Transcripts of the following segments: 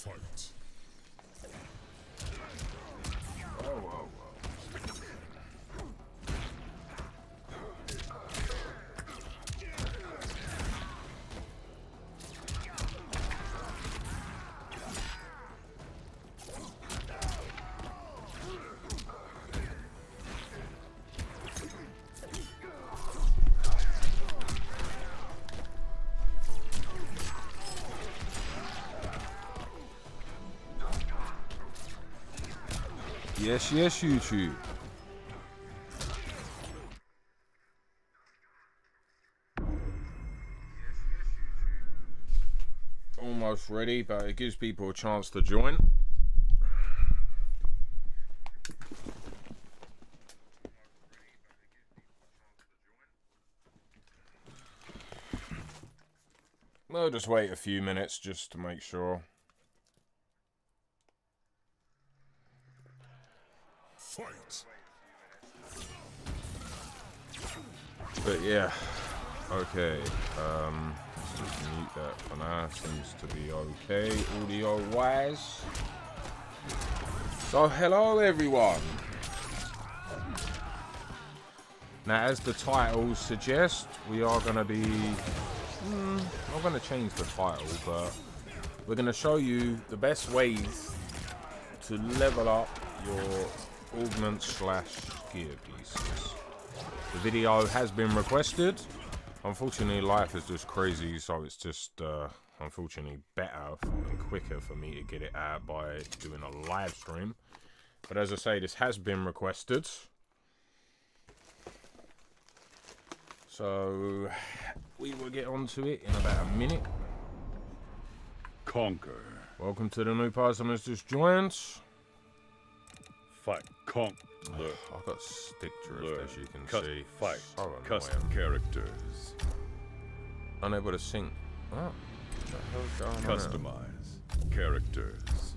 Fight. Whoa, whoa, whoa. Yes, yes, YouTube. Almost ready, but it gives people a chance to join. We'll just wait a few minutes just to make sure. Fight. But yeah, okay. Let's just mute that for now. Seems to be okay, audio wise. So hello everyone. Now, as the title suggests, we are going to be. I'm going to change the title, but we're going to show you the best ways to level up your augment / gear pieces. The video has been requested. Unfortunately, life is just crazy, so it's just unfortunately better and quicker for me to get it out by doing a live stream. But as I say, this has been requested. So we will get onto it in about a minute. Conquer. Welcome to the new person who's just joined. Fight. Conquer. I've got stick drift, as you can see. Fight. So Custom characters. Unable to sync. Oh, what the hell's going on? Customize. Characters.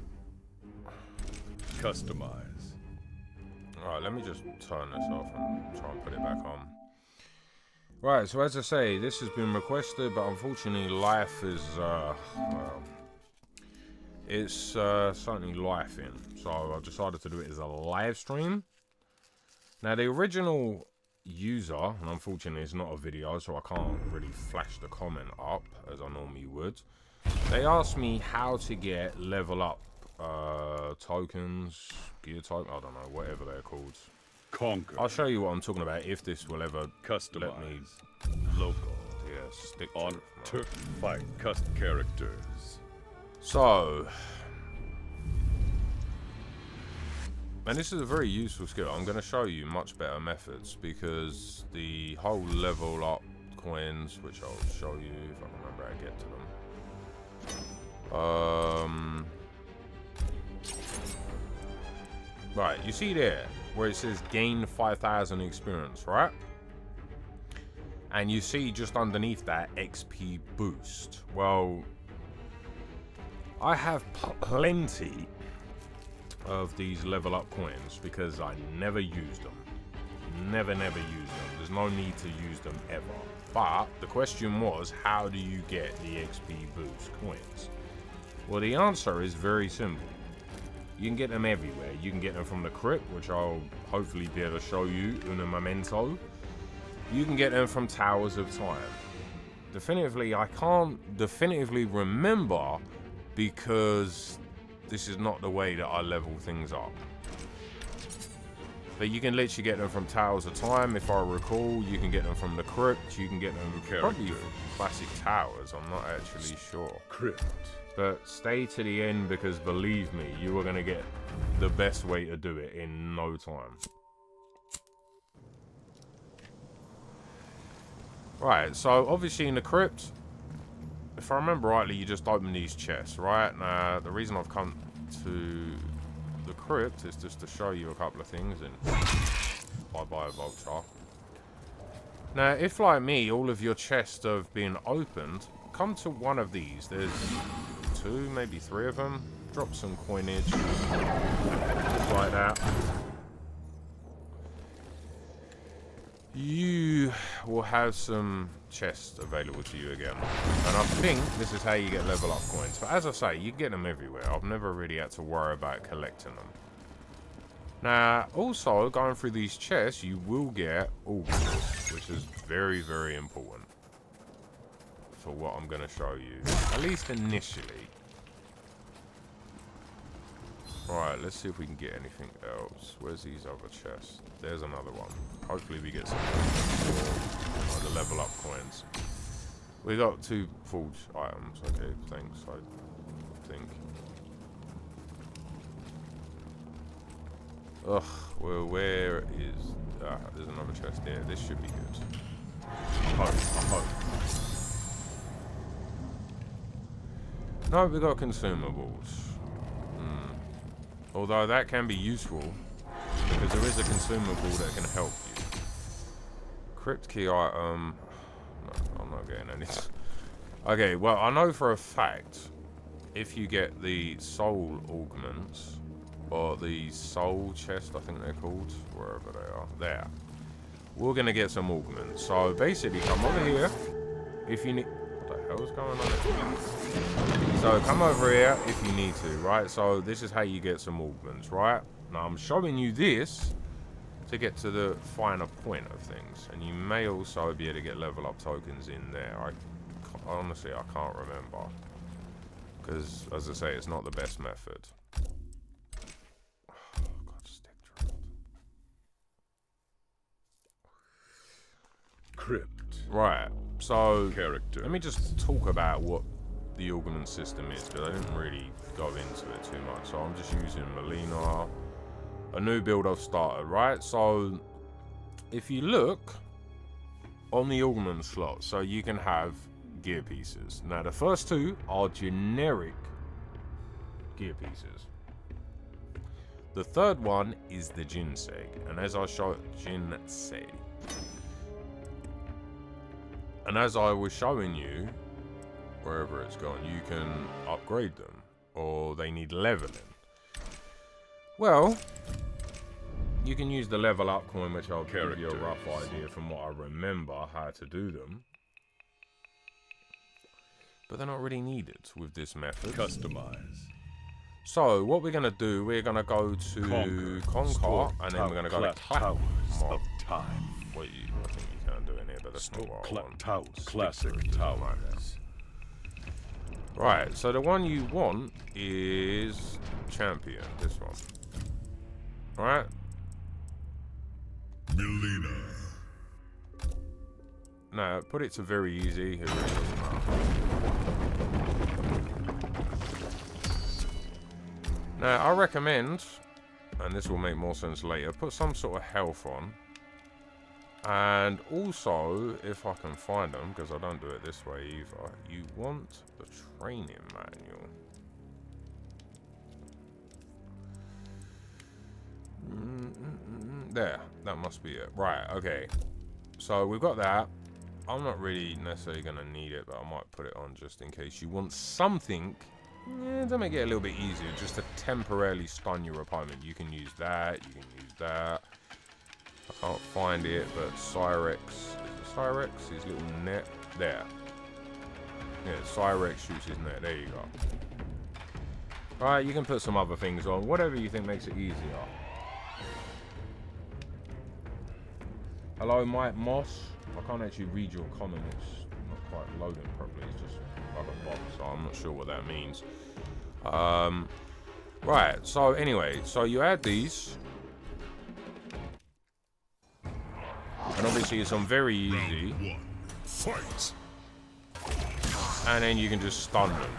Customize. Alright, let me just turn this off and try and put it back on. Right, so as I say, this has been requested, but unfortunately life is, well, it's certainly life in. So I decided to do it as a live stream. Now the original user, and unfortunately it's not a video, so I can't really flash the comment up as I normally would. They asked me how to get level up tokens, gear token, I don't know, whatever they're called. Conquer. I'll show you what I'm talking about if this will ever Customize. let me. Local. Yeah, stick to On it. turf. Fight. Custom characters. So, and this is a very useful skill. I'm going to show you much better methods because the whole level up coins, which I'll show you if I can remember how to get to them. Right, you see there where it says gain 5,000 experience, right? And you see just underneath that XP boost. Well, I have plenty of these level up coins because I never used them. Never used them. There's no need to use them ever. But the question was, how do you get the XP boost coins? Well, the answer is very simple. You can get them everywhere. You can get them from the crypt, which I'll hopefully be able to show you in a memento. You can get them from Towers of Time. Definitively, I can't definitively remember because this is not the way that I level things up. But you can literally get them from Towers of Time, if I recall. You can get them from the crypt. You can get them probably classic towers. I'm not actually sure. Crypt. But stay to the end because believe me, you are going to get the best way to do it in no time. Right, so obviously in the crypt, if I remember rightly, you just open these chests, right? Now, the reason I've come to the crypt is just to show you a couple of things. And bye-bye, Vulture. Now, if like me, all of your chests have been opened, come to one of these. There's 2, maybe 3 of them. Drop some coinage, just like that. you will have some chests available to you again. And I think this is how you get level up coins. But as I say, you get them everywhere. I've never really had to worry about collecting them. Now, also, going through these chests, you will get organs, which is very, very important for what I'm going to show you, at least initially. Right, let's see if we can get anything else. Where's these other chests? There's another one. Hopefully we get some more the level up coins. We got 2 forge items. Okay, thanks, I think. Ugh, well, where is... there's another chest there. This should be good. I hope. No, we got consumables. Although that can be useful, because there is a consumable that can help you. Crypt key item... No, I'm not getting any. Okay, well, I know for a fact, if you get the soul augments, or the soul chest, I think they're called, wherever they are, there, we're going to get some augments. So basically, come over here, if you need... What the hell is going on? So come over here if you need to, right? So this is how you get some augments, right? Now I'm showing you this to get to the finer point of things. And you may also be able to get level up tokens in there. Honestly, I can't remember. Because, as I say, it's not the best method. God, stick drift. Crypt. Right, so Character. let me just talk about what the augment system is, because I didn't really go into it too much. So I'm just using Melina, a new build I've started, right? So if you look on the augment slot, so you can have gear pieces. Now the first 2 are generic gear pieces. The third one is the Jinseg, and as I showed Jinseg, and as I was showing you, wherever it's gone, you can upgrade them, or they need leveling. Well, you can use the level up coin, which I'll give you a rough idea from what I remember how to do them. But they're not really needed with this method. Customize. So what we're gonna do, we're gonna go to Conquer, and then we're gonna go to Towers of Time. Wait, I think you can do it here, but that's not what I want. Towers. Classic Towers. Right, so the one you want is Champion, this one. Right? Melina. Now, put it to very easy, it really doesn't matter. Now, I recommend, and this will make more sense later, put some sort of health on. And also, if I can find them, because I don't do it this way either, you want the training manual. There, that must be it. Right, okay. So we've got that. I'm not really necessarily going to need it, but I might put it on just in case you want something to make it a little bit easier, just to temporarily stun your opponent. You can use that, you can use that. I can't find it, but Cyrex, is it Cyrex? His little net, there. Yeah, Cyrex shoots his net, there you go. Alright, you can put some other things on, whatever you think makes it easier. Hello, Mike Moss. I can't actually read your comment, it's not quite loading properly, it's just like a box, so I'm not sure what that means. Right, so anyway, so you add these. And obviously it's on very easy. Fight. And then you can just stun them.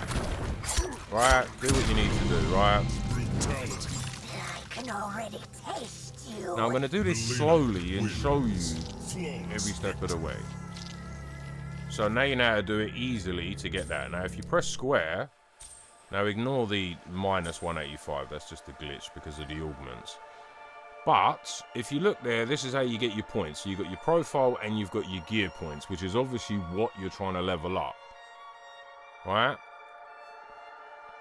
Right, do what you need to do, right? Brutality. I can already taste you. Now I'm going to do this slowly and show you every step of the way. So now you know how to do it easily to get that. Now if you press square, now ignore the minus 185, that's just a glitch because of the augments. But if you look there, this is how you get your points. So you've got your profile and you've got your gear points, which is obviously what you're trying to level up. Right?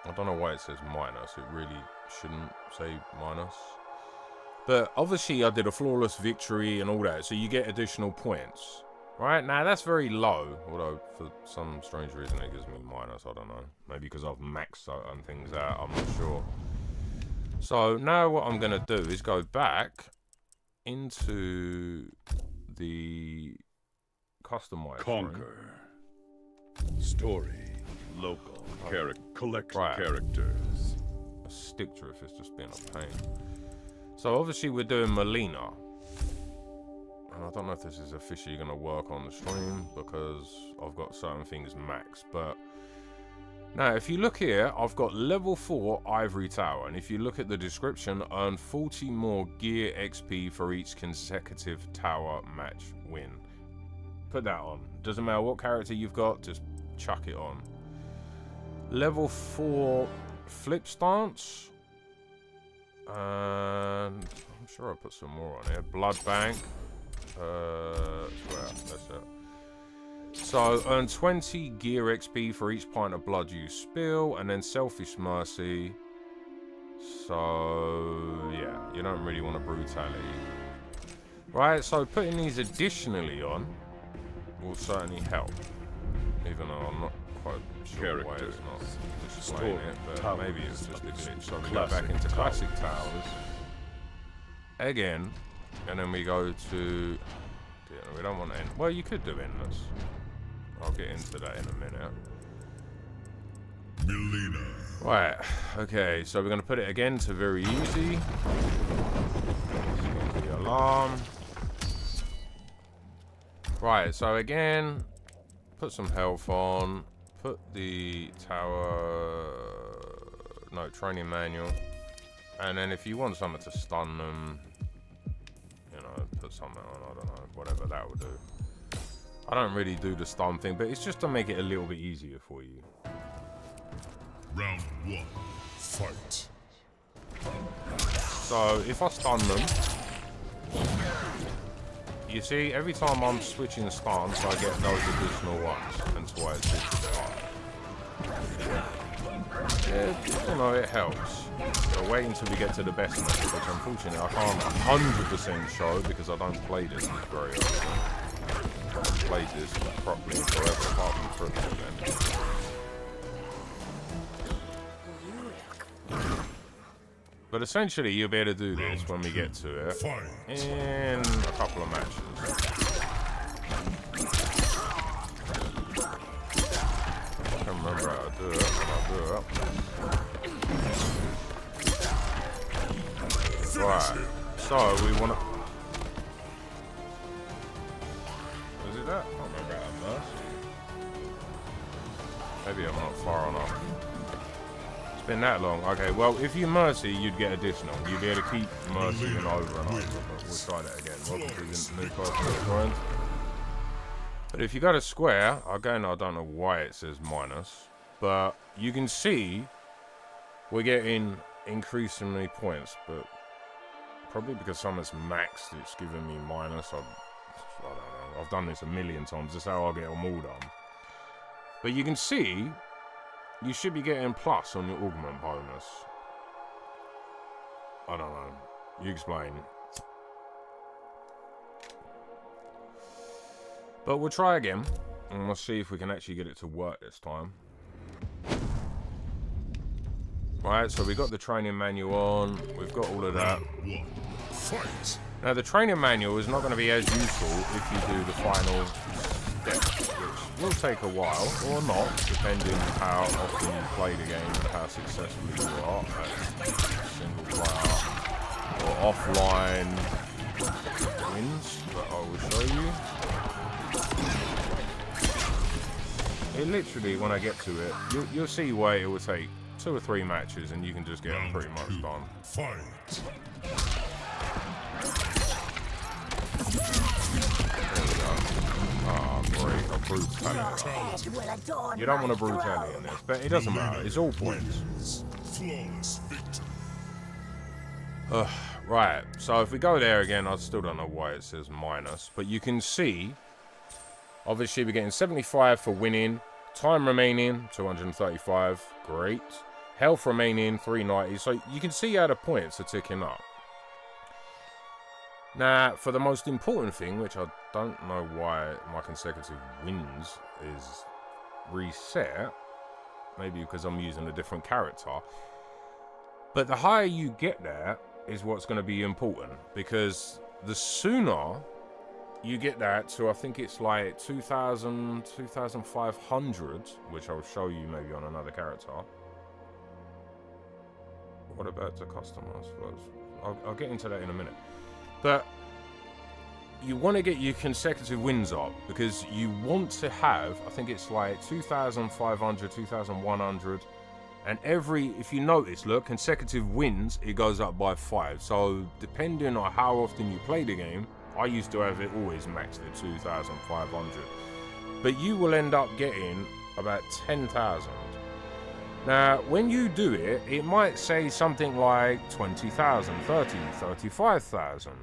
I don't know why it says minus, it really shouldn't say minus. But obviously I did a flawless victory and all that, so you get additional points. Right, now that's very low, although for some strange reason it gives me minus, I don't know. Maybe because I've maxed certain things out, I'm not sure. So now what I'm going to do is go back into the customize Conquer. Story. Local. Collect characters. A stick drift is just being a pain. So obviously we're doing Melina. And I don't know if this is officially going to work on the stream because I've got certain things maxed. But now if you look here, I've got level 4 Ivory Tower. And if you look at the description, earn 40 more gear XP for each consecutive tower match win. Put that on. Doesn't matter what character you've got, just chuck it on. Level 4 Flip Stance. And I'm sure I put some more on here. Blood Bank. That's it. So earn 20 gear XP for each pint of blood you spill, and then Selfish Mercy. So yeah, you don't really want a brutality, right? So putting these additionally on will certainly help, even though I'm not quite sure why it's not displaying it, but maybe it's just a glitch. So we go back into Classic Towers again, and then we go to, we don't want end. Well, you could do Endless. I'll get into that in a minute. Melina. Right, okay, so we're going to put it again to very easy. The alarm. Right, so again, put some health on. Put the tower, no, training manual. And then if you want something to stun them, you know, put something on, I don't know, whatever that will do. I don't really do the stun thing, but it's just to make it a little bit easier for you. Round 1. Fight. So if I stun them, you see, every time I'm switching stuns, I get those additional ones until I switch to yeah, you know, it helps. So wait until we get to the best method, which unfortunately I can't 100% show because I don't play this very often. I haven't played this properly forever, apart from Crypto then. But essentially, you'll be able to do this when we get to it in a couple of matches. I can't remember how to do it, but I'll do it. Right, so we want to... Is it that? I can't remember how to mercy. Maybe I'm not far enough. It's been that long. Okay, well, if you mercy, you'd get additional. You'd be able to keep mercying over and over, but we'll try that again. Welcome to the new person that joined. But if you go to square, again, I don't know why it says minus, but you can see we're getting increasingly points, but probably because something's maxed, it's giving me minus. I don't know. I've done this a million times. That's how I get them all done. But you can see you should be getting plus on your augment bonus. I don't know. You explain. But we'll try again, and we'll see if we can actually get it to work this time. Right, so we got the training manual on. We've got all of that. Now, the training manual is not going to be as useful if you do the final steps, which will take a while, or not, depending on how often you play the game and how successful you are at single player or offline wins that I will show you. It literally, when I get to it, you'll see why it will take 2 or 3 matches and you can just get them pretty much done. Fight. Ah, great, a brutality. You don't want a brutality in this, but it doesn't matter, it's all points. Flawless victory. Right, so if we go there again, I still don't know why it says minus, but you can see, obviously we're getting 75 for winning, time remaining, 235, great. Health remaining, 390, so you can see how the points are ticking up. Now, for the most important thing, which I don't know why my consecutive wins is reset, maybe because I'm using a different character, but the higher you get there is what's going to be important, because the sooner you get that to, I think it's like 2,000, 2,500, which I'll show you maybe on another character. What about the customers first? I'll get into that in a minute. But you want to get your consecutive wins up, because you want to have, I think it's like 2,500, 2,100, and if you notice, look, consecutive wins, it goes up by 5. So depending on how often you play the game, I used to have it always maxed at 2,500. But you will end up getting about 10,000. Now, when you do it, it might say something like 20,000, 30, 35,000.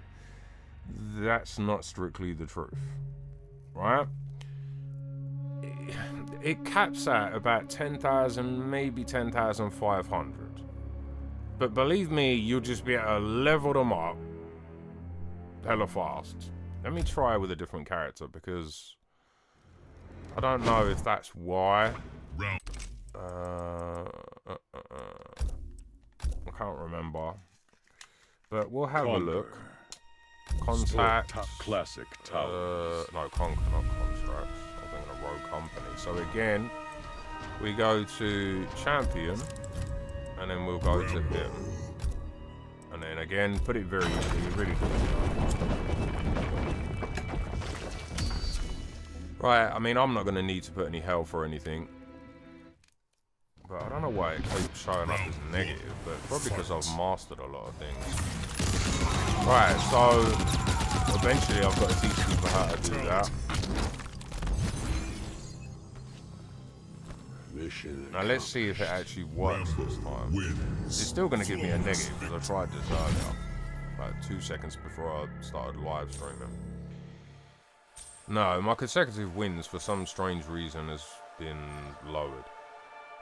That's not strictly the truth, right? It caps at about 10,000, maybe 10,500. But believe me, you'll just be able to level them up hella fast. Let me try with a different character, because I don't know if that's why. I can't remember, but we'll have a look. Contact, classic towers. no, Conquer, not contracts. I'm thinking of Rogue Company. So again, we go to Champion, and then we'll go to him, and then again, put it very easy. You really do. Right. I mean, I'm not going to need to put any health or anything. But I don't know why it keeps showing up as negative, but probably because I've mastered a lot of things. Right, so eventually I've got to teach people how to do that. Now let's see if it actually works this time. It's still going to give me a negative, because I tried this earlier, like 2 seconds before I started live streaming. No, my consecutive wins for some strange reason has been lowered.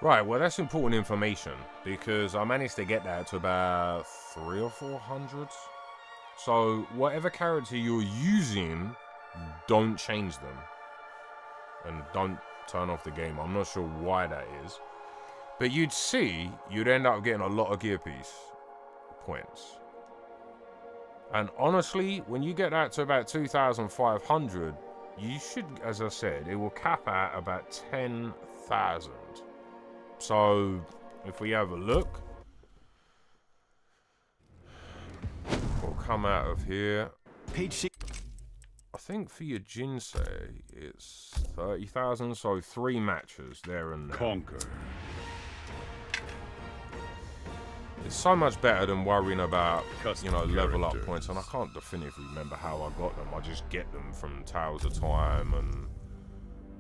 Right, well that's important information, because I managed to get that to about 300 or 400. So whatever character you're using, don't change them. And don't turn off the game. I'm not sure why that is. But you'd end up getting a lot of gear piece points. And honestly, when you get that to about 2,500, you should, as I said, it will cap at about 10,000. So, if we have a look, we'll come out of here. Page 6. I think for your Jinsei, it's 30,000, so 3 matches there and there. Conquer. It's so much better than worrying about, Custom you know, level up characters. points, and I can't definitively remember how I got them. I just get them from Tales of Time and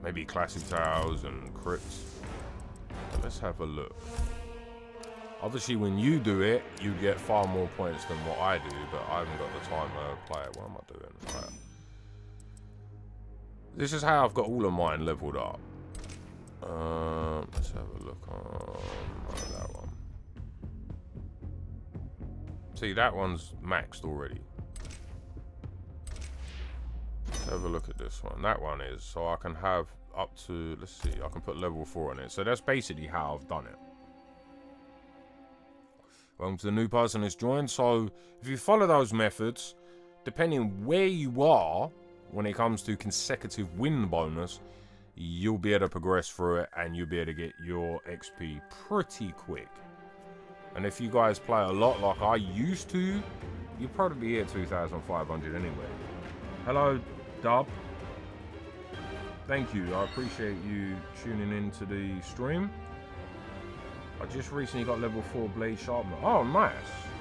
maybe Classic Tales and Crypts. But let's have a look. Obviously, when you do it, you get far more points than what I do, but I haven't got the time to play it. What am I doing? Right. This is how I've got all of mine leveled up. Let's have a look on that one. See, that one's maxed already. Let's have a look at this one. That one is, so I can have up to, let's see, I can put level 4 on it. So that's basically how I've done it. Welcome to the new person that's joined. So if you follow those methods, depending where you are when it comes to consecutive win bonus, you'll be able to progress through it and you'll be able to get your XP pretty quick. And if you guys play a lot like I used to, you'll probably be at 2,500 anyway. Hello, Dub. Thank you. I appreciate you tuning in to the stream. I just recently got level 4 blade sharpener. Oh, nice.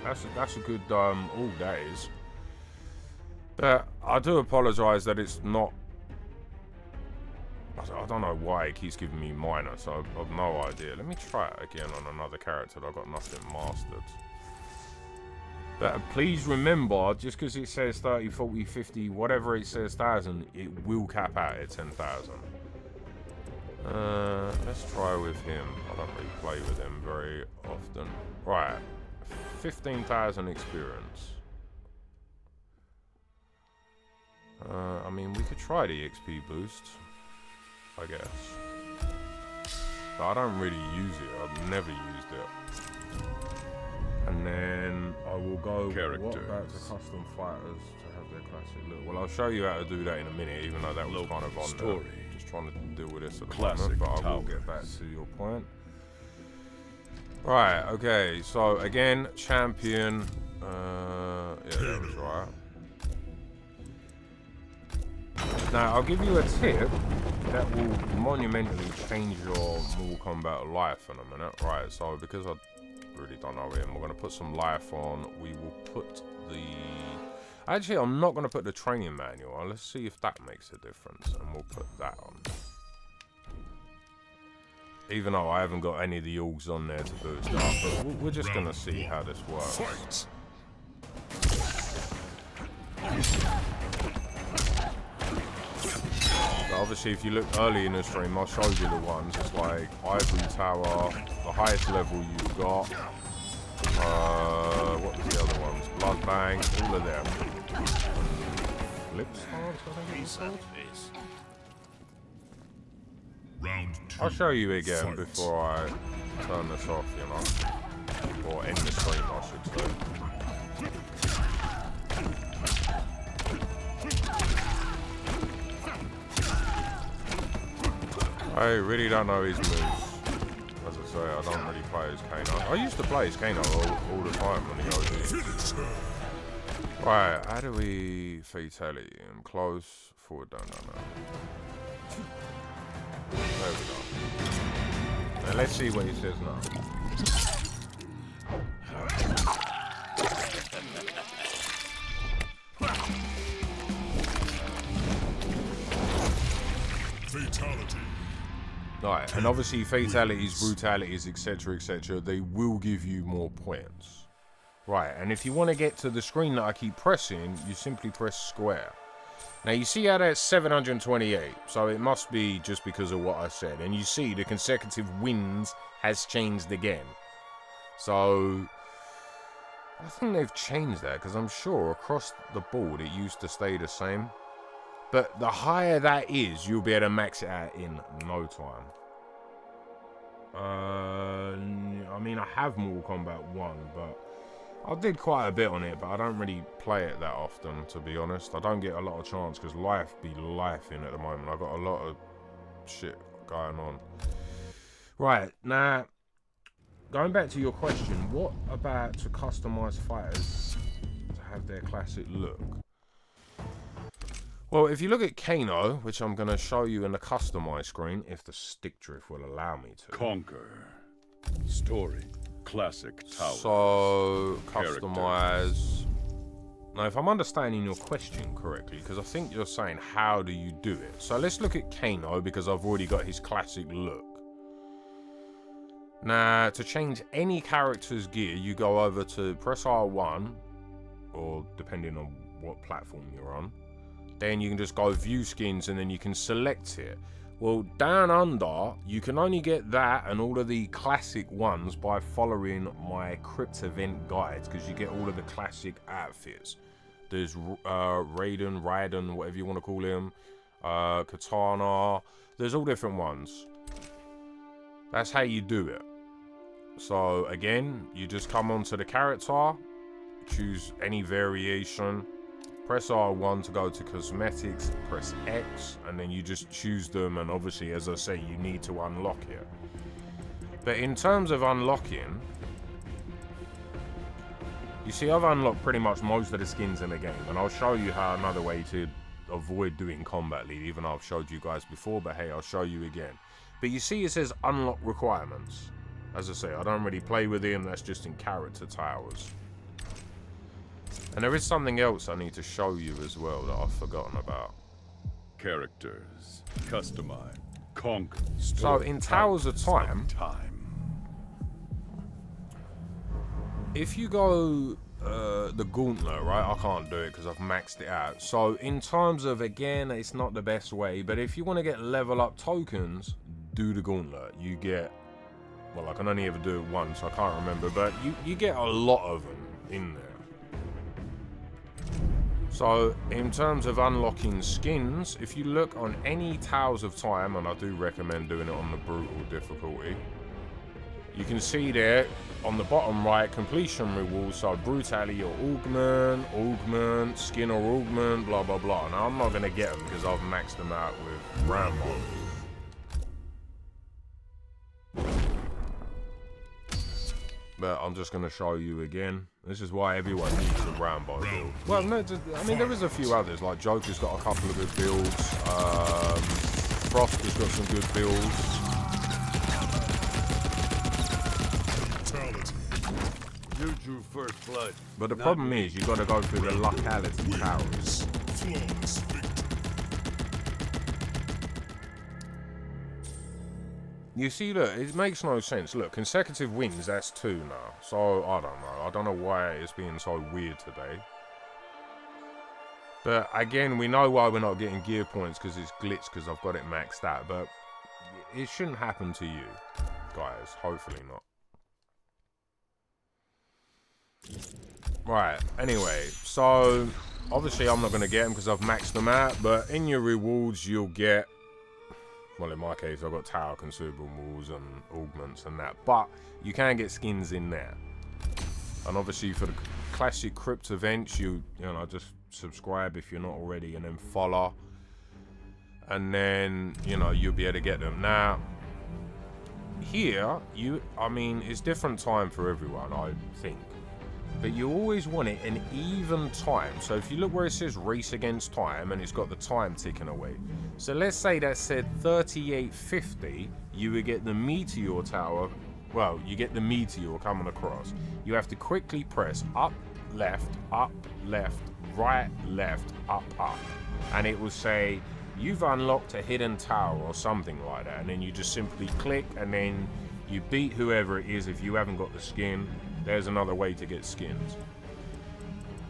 That's a good all that is. But I do apologize that it's not. I don't know why it keeps giving me minor, so I've no idea. Let me try it again on another character that I've got nothing mastered. But please remember, just because it says 30, 40, 50, whatever it says 1,000, it will cap out at 10,000. Let's try with him. I don't really play with him very often. Right, 15,000 experience. I mean, we could try the XP boost, I guess. But I don't really use it. I've never used it. And then I will go what about the custom fighters to have their classic look. Well, I'll show you how to do that in a minute, even though that was kind of on there. Just trying to deal with this at the moment, but I will get back to your point. Right, okay, so again, champion. Yeah, that was right. Now, I'll give you a tip that will monumentally change your Mortal Kombat life in a minute. Right, so because I really don't know him, we're going to put some life on. We will put the... Actually, I'm not going to put the training manual on. Let's see if that makes a difference, and we'll put that on. Even though I haven't got any of the orgs on there to boost up, but we're just going to see how this works. So obviously, if you look early in the stream, I showed you the ones. It's like Ivory Tower, the highest level you've got. What was the other ones? Blood Bank, all of them. Flip Stance, I think it was called. Round 2. I'll show you again before I turn this off, you know. Or end the stream, I should say. I really don't know his moves. As I say, I don't really play as Kano. I used to play as Kano all the time when he goes in. Right, how do we fatality him? Close, forward, down. There we go. Now let's see what he says now. Fatality. Right, and obviously fatalities, brutalities, etc, etc, they will give you more points. Right, and if you want to get to the screen that I keep pressing, you simply press square. Now you see how that's 728, so it must be just because of what I said. And you see the consecutive wins has changed again. So I think they've changed that, because I'm sure across the board it used to stay the same. But the higher that is, you'll be able to max it out in no time. I mean, I have Mortal Kombat 1, but I did quite a bit on it, but I don't really play it that often, to be honest. I don't get a lot of chance because life be lifing at the moment. I've got a lot of shit going on. Right, now, going back to your question, what about to customize fighters to have their classic look? Well, if you look at Kano, which I'm going to show you in the customize screen, if the stick drift will allow me to. Conquer. Story. Classic tower. So, customize. Now, if I'm understanding your question correctly, because I think you're saying, how do you do it? So, let's look at Kano, because I've already got his classic look. Now, to change any character's gear, you go over to press R1, or depending on what platform you're on. Then you can just go view skins and then you can select it. Well, down under, you can only get that and all of the classic ones by following my Crypt event guides, because you get all of the classic outfits. There's Raiden, whatever you want to call him, Katana. There's all different ones. That's how you do it. So again, you just come onto the character, choose any variation. Press R1 to go to cosmetics, press X, and then you just choose them, and obviously, as I say, you need to unlock it. But in terms of unlocking, you see I've unlocked pretty much most of the skins in the game, and I'll show you how another way to avoid doing combat lead, even though I've showed you guys before, but hey, I'll show you again. But you see it says unlock requirements. As I say, I don't really play with him, that's just in character towers. And there is something else I need to show you as well that I've forgotten about. Characters. Customize. Conquer. So in Towers of Time, if you go the Gauntlet, right? I can't do it because I've maxed it out. So in terms of, again, it's not the best way, but if you want to get level up tokens, do the Gauntlet. You get, well, I can only ever do it once, I can't remember, but you get a lot of them in there. So, in terms of unlocking skins, if you look on any Towers of Time, and I do recommend doing it on the brutal difficulty, you can see there on the bottom right, completion rewards, so brutality or augment, skin or augment, blah blah blah. Now I'm not going to get them because I've maxed them out with Rambo. But I'm just going to show you again. This is why everyone needs a Rambo build. Well, no, I mean, there is a few others, like Joker's got a couple of good builds. Frost has got some good builds. You drew first blood. But the problem is, you've got to go through the locality towers. Flawless victory. You see, look, it makes no sense. Look, consecutive wins, that's 2 now. So, I don't know. I don't know why it's being so weird today. But, again, we know why we're not getting gear points, because it's glitched, because I've got it maxed out. But it shouldn't happen to you, guys. Hopefully not. Right, anyway. So, obviously I'm not going to get them, because I've maxed them out. But in your rewards, you'll get... Well, in my case, I've got tower consumables and augments and that. But you can get skins in there. And obviously for the classic crypt events, you know, just subscribe if you're not already, and then follow. And then, you know, you'll be able to get them. Now, here, I mean, it's different time for everyone, I think. But you always want it an even time. So if you look where it says race against time, and it's got the time ticking away. So let's say that said 3850, you would get the meteor tower. Well, you get the meteor coming across. You have to quickly press up, left, right, left, up. And it will say, you've unlocked a hidden tower or something like that. And then you just simply click, and then you beat whoever it is if you haven't got the skin. There's another way to get skins.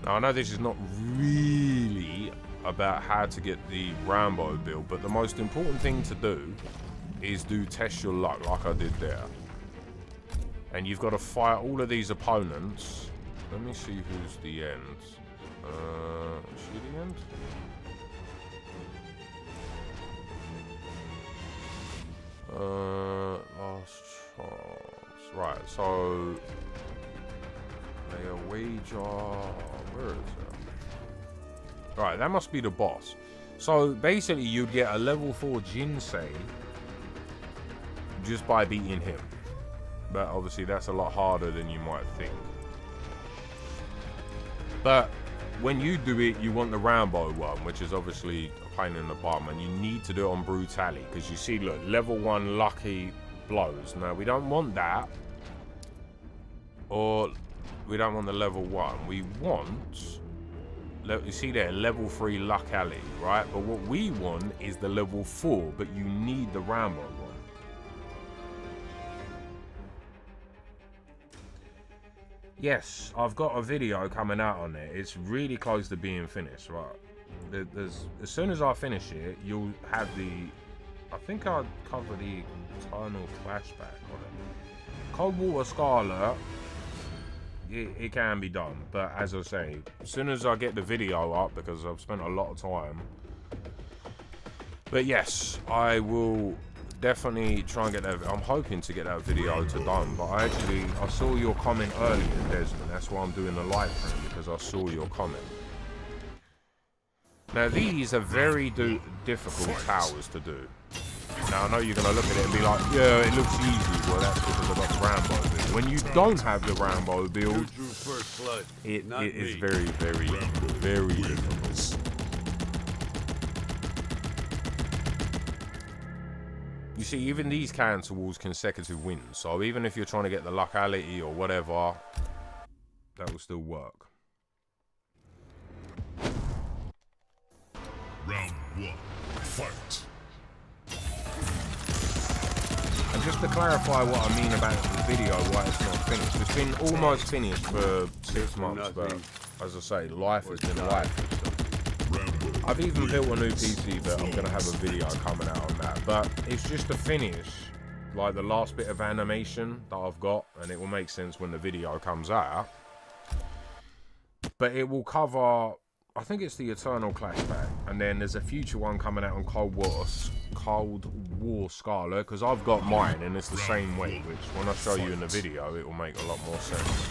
Now, I know this is not really about how to get the Rambo build, but the most important thing to do is test your luck like I did there. And you've got to fight all of these opponents. Let me see who's the end. Is she the end? Last chance. Right, so... a wager. Where is it? Right, that must be the boss. So basically, you'd get a level 4 Jinsei just by beating him. But obviously, that's a lot harder than you might think. But when you do it, you want the Rambo one, which is obviously a pain in the bum, and you need to do it on brutality because you see, look, level 1 lucky blows. Now we don't want that, or we don't want the level 1. We want, you see there, level 3 luck alley, right? But what we want is the level 4, but you need the Rambo one. Yes, I've got a video coming out on it. It's really close to being finished, right? As soon as I finish it, you'll have the, I think I'll cover the Eternal Flashback on it. Cold Water Scarlet, it can be done, but as I say, as soon as I get the video up, because I've spent a lot of time. But yes, I will definitely try and get that. I'm hoping to get that video done, but I saw your comment earlier, Desmond. That's why I'm doing the live stream, because I saw your comment. Now these are very difficult towers to do. Now I know you're gonna look at it and be like, yeah, it looks easy. Well, that's because I've got the Rambo build. When you don't have the Rambo build, it is very, very, very difficult. You see, even these count towards consecutive wins. So even if you're trying to get the locality or whatever, that will still work. Round 1. Fight. And just to clarify what I mean about the video, why it's not finished. It's been almost finished for 6 months, but as I say, life has been life. I've even built a new PC, but I'm going to have a video coming out on that. But it's just to finish, like the last bit of animation that I've got, and it will make sense when the video comes out. But it will cover I think it's the Eternal Clash pack, and then there's a future one coming out on Cold War Scarlet, because I've got mine and it's the same way, which when I show you in the video it will make a lot more sense.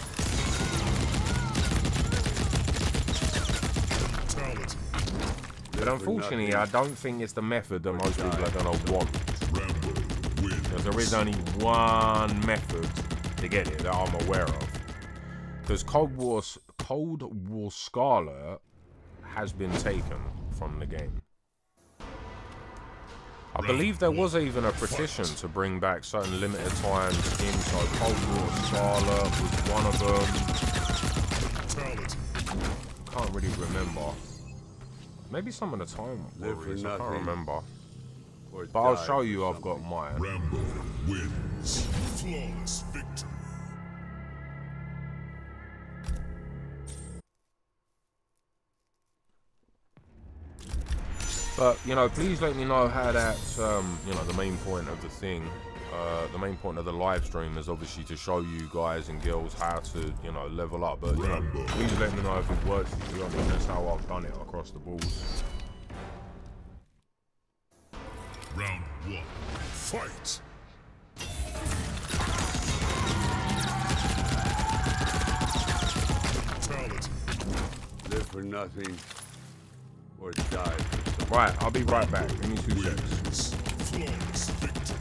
But unfortunately I don't think it's the method that most people are going to want, because there is only one method to get it that I'm aware of, because Cold War Scarlet has been taken from the game. I believe there was even a petition to bring back certain limited time skins, so Cold War Scarlet was one of them. Can't really remember. Maybe some of the Time Warriors, I can't remember. But I'll show you I've got mine. Rambo wins. Flawless victory. But, you know, please let me know how that's, you know, the main point of the thing. The main point of the live stream is obviously to show you guys and girls how to, you know, level up. But, you know, please let me know if it works for you. I mean, that's how I've done it across the balls. Round 1. Fight! Fatality. Live for nothing or die for something. Right, I'll be right back. Give me 2 seconds. Wins. Flawless victory.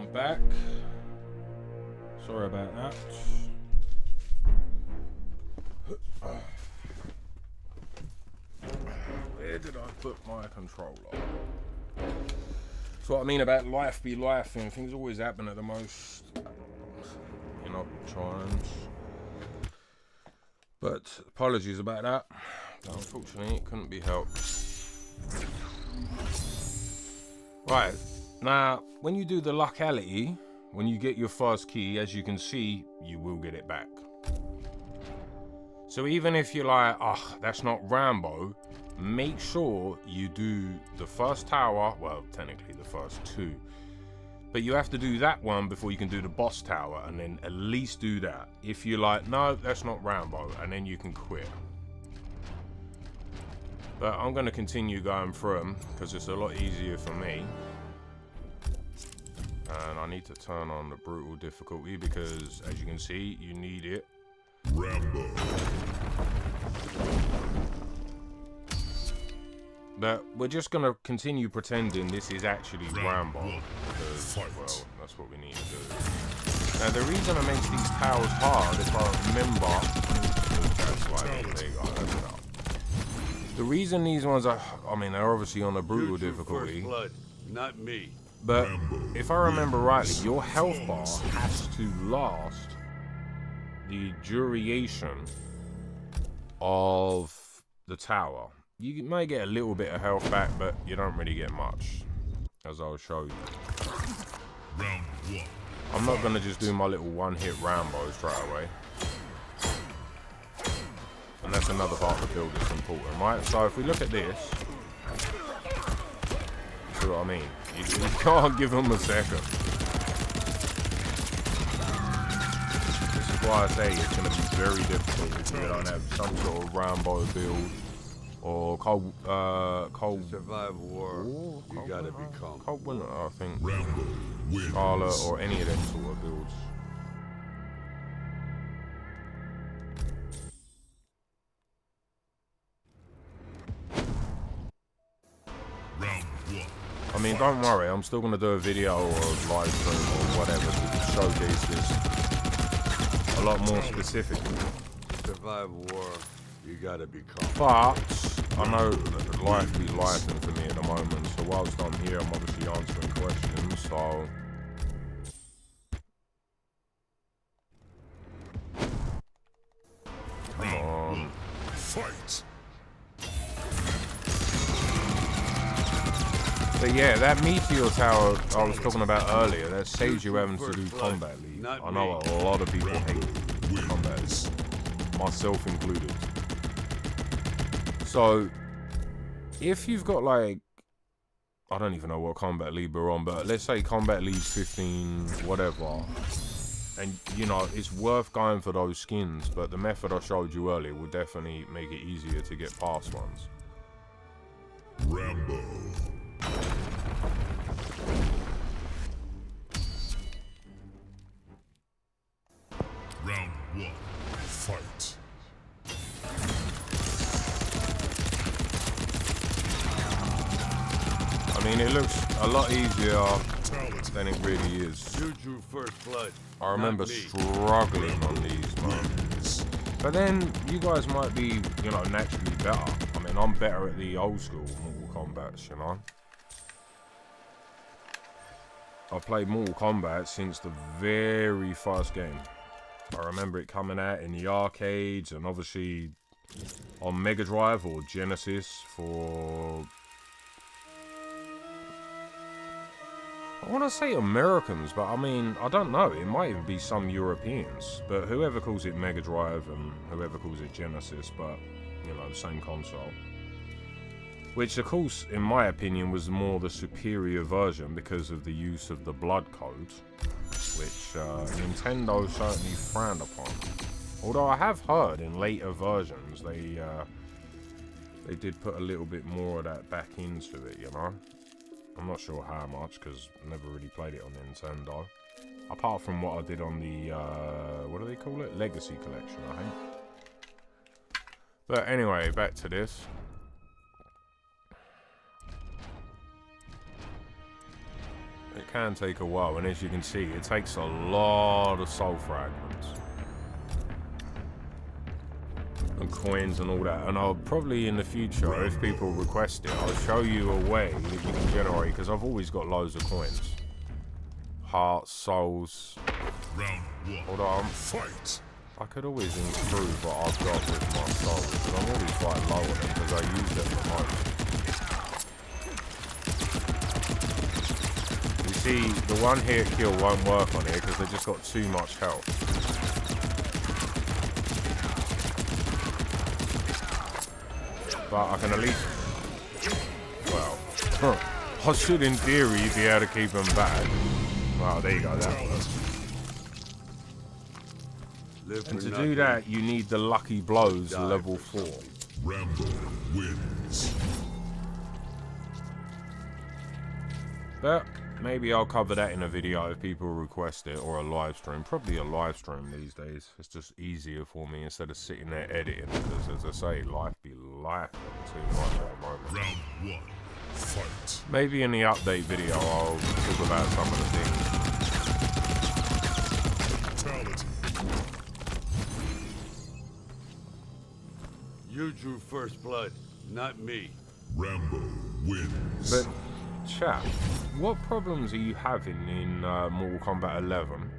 I'm back. Sorry about that. Where did I put my controller? That's what I mean about life be life, and things always happen at the most, you know, times. But apologies about that. Unfortunately, it couldn't be helped. Right, now, when you do the locality, when you get your first key, as you can see, you will get it back. So even if you're like, oh, that's not Rambo, make sure you do the first tower, well, technically the first two, but you have to do that one before you can do the boss tower, and then at least do that. If you're like, no, that's not Rambo, and then you can quit. But I'm going to continue going through them because it's a lot easier for me. And I need to turn on the brutal difficulty because, as you can see, you need it. Rambo. But we're just going to continue pretending this is actually Rambo. Because, well, that's what we need to do. Now, the reason I make these towers hard, if I remember... That's like, there you go, that's it. The reason these ones are, I mean, they're obviously on a brutal difficulty. First blood, not me. But if I remember rightly, your health bar has to last the duration of the tower. You may get a little bit of health back, but you don't really get much, as I'll show you. Round one. I'm not going to just do my little one-hit Rambo straight away. And that's another part of the build that's important, right? So if we look at this, see what I mean? You can't give them a second. This is why I say it's going to be very difficult if you don't have some sort of Rambo build or cold Survive war, you gotta become. Cold Winter, I think. Rambo wins. Scarlet or any of them sort of builds. I mean, don't worry, I'm still going to do a video or a live stream or whatever to showcase this a lot more specifically. Survive war, you gotta become. But I know that life be life for me at the moment, so whilst I'm here, I'm obviously answering questions, so... Come on. Fight. But yeah, that meteor tower I was talking about earlier, that saves you having to do combat league. I know a lot of people hate combat league, myself included. So, if you've got like, I don't even know what combat league we're on, but let's say combat league 15, whatever, and you know, it's worth going for those skins, but the method I showed you earlier will definitely make it easier to get past ones. Rambo. Round one. Fight. I mean, it looks a lot easier than it really is. Juju first blood. I remember struggling on these moments. But then, you guys might be, you know, naturally better. I mean, I'm better at the old school Mortal Kombat, you know. I've played Mortal Kombat since the very first game. I remember it coming out in the arcades and obviously on Mega Drive or Genesis for... I want to say Americans, but I mean, I don't know. It might even be some Europeans. But whoever calls it Mega Drive and whoever calls it Genesis, but, you know, the same console. Which, of course, in my opinion, was more the superior version because of the use of the blood code, which Nintendo certainly frowned upon. Although I have heard in later versions they did put a little bit more of that back into it, you know. I'm not sure how much because I never really played it on Nintendo. Apart from what I did on the, what do they call it? Legacy Collection, I think. But anyway, back to this. It can take a while, and as you can see, it takes a lot of soul fragments and coins and all that. And I'll probably in the future, if people request it, I'll show you a way that you can generate, because I've always got loads of coins. Hearts, souls. Round one. Hold on. Fight. I could always improve what I've got with my souls, because I'm already quite low on them because I use them the most. You see, the one hit kill won't work on here because they just got too much health. But I can at least, well, I should in theory be able to keep them back. Wow, there you go, that works. And to do that, you need the lucky blows level 4. Rambo wins. But maybe I'll cover that in a video if people request it, or a live stream. Probably a live stream these days. It's just easier for me instead of sitting there editing, because as I say, life be life too much at the moment. Round one. Fight. Maybe in the update video I'll talk about some of the things. Fatality. You drew first blood, not me. Rambo wins. But chat, what problems are you having in Mortal Kombat 11?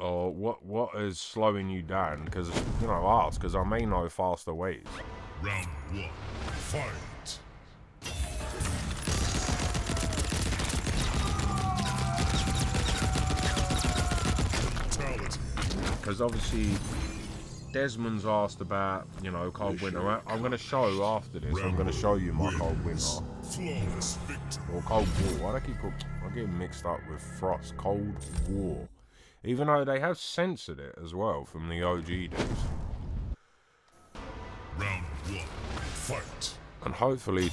Or what is slowing you down? Because, you know, ask, because I may know faster ways. Round one. Fight. Fatality. Because obviously Desmond's asked about, you know, Cold Winter. I'm going to show after this. I'm going to show you my Cold Winter. Flawless victory. Or Cold War. Why do I keep I get mixed up with Frost? Cold War. Even though they have censored it as well from the OG days. Round one. Fight. And hopefully,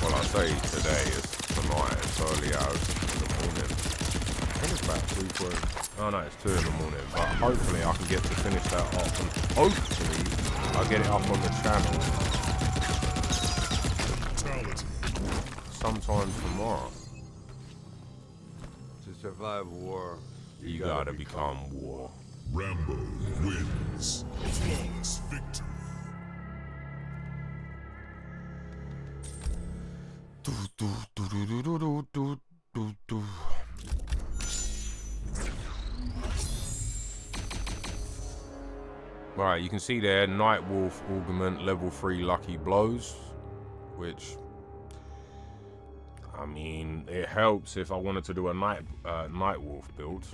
well, I say today, it's tonight, it's early hours in the morning. I think it's about 3:30. Oh no, it's 2 in the morning. But hopefully I can get to finish that off, and hopefully I'll get it up on the channel sometime tomorrow. To survive war, You gotta become war. Rambo wins. Flawless victory. Right, you can see there, Nightwolf Augment level 3 lucky blows, which, I mean, it helps if I wanted to do a Nightwolf build.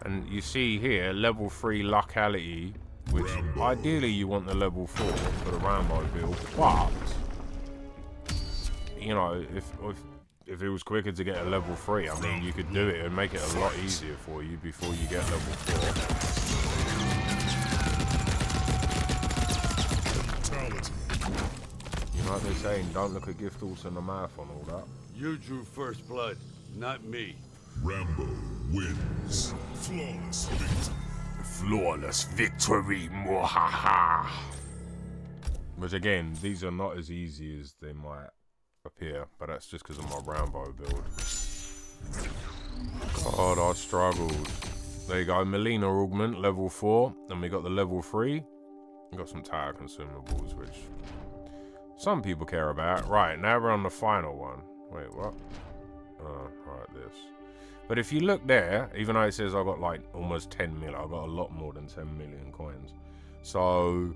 And you see here, level 3 Luckality, which ideally you want the level 4 for the Rambo build, but, you know, if it was quicker to get a level 3, I mean, you could do it and make it a lot easier for you before you get level 4. You know what they're saying, don't look a gift horse in the mouth on all that. You drew first blood, not me. Rambo wins. Flawless victory. Flawless victory, mwahaha. Which again, these are not as easy as they might appear, but that's just because of my Rambo build. God, I struggled. There you go, Melina Augment, level 4. Then we got the level 3. We got some tire consumables, which some people care about. Right, now we're on the final one. Wait, what? Right, this. But if you look there, even though it says I got like almost 10 mil, I got a lot more than 10 million coins. So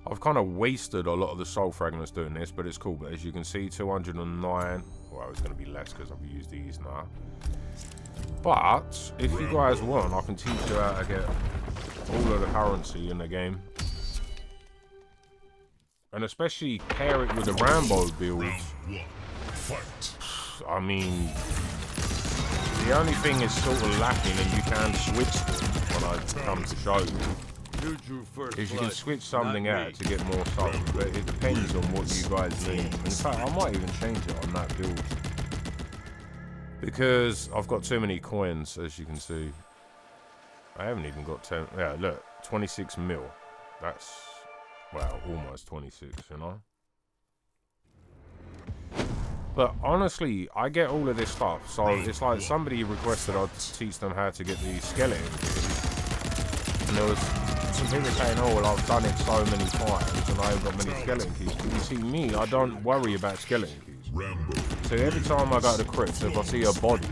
I've kind of wasted a lot of the soul fragments doing this, but it's cool. But as you can see, 209. Well, it's going to be less because I've used these now. But if you guys want, I can teach you how to get all of the currency in the game. And especially pair it with the Rambo builds. I mean, the only thing is sort of lacking, and you can switch them when I come to show you, is you can switch something out to get more souls, but it depends on what you guys need. In fact, I might even change it on that build, because I've got too many coins, as you can see. I haven't even got 10, yeah, look, 26 mil. That's, well, almost 26, you know? But honestly, I get all of this stuff. So it's like somebody requested I teach them how to get the skeleton keys. And there was some people saying, oh, well, I've done it so many times and I haven't got many skeleton keys. But you see, me, I don't worry about skeleton keys. So every time I go to the crypt, if I see a body,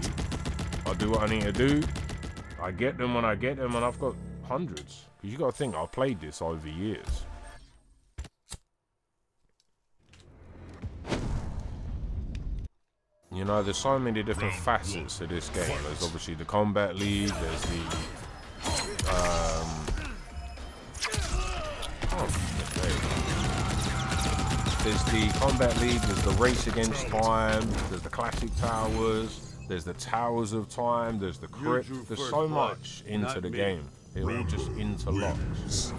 I do what I need to do. I get them when I get them, and I've got hundreds. Because you got to think, I've played this over years. You know, there's so many different facets to this game. There's obviously the combat league, there's the there's the combat league, there's the race against time, there's the classic towers, there's the towers of time, there's the crypt. There's so much into the game. It all just interlocks.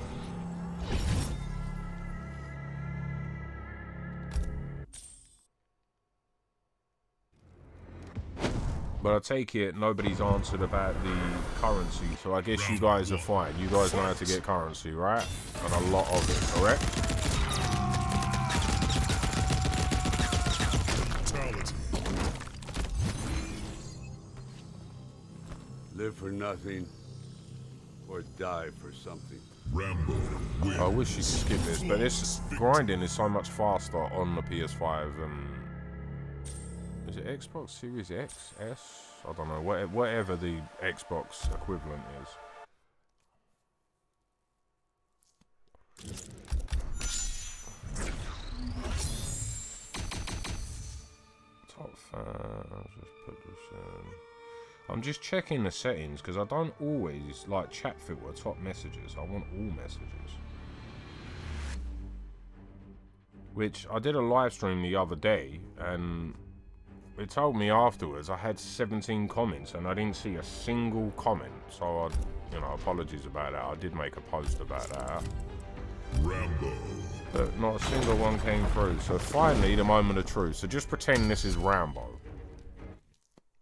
But I take it nobody's answered about the currency, so I guess you guys are fine. You guys know how to get currency, right? And a lot of it, correct? Live for nothing or die for something. Rambo wins. I wish you could skip this, but this grinding is so much faster on the PS5 and... Is it Xbox Series X? S? I don't know. Whatever the Xbox equivalent is. Top fan. I'll just put this in. I'm just checking the settings because I don't always like chat filter top messages. I want all messages. Which I did a live stream the other day and it told me afterwards I had 17 comments and I didn't see a single comment. So apologies about that. I did make a post about that. Rambo. But not a single one came through. So finally, the moment of truth. So just pretend this is Rambo.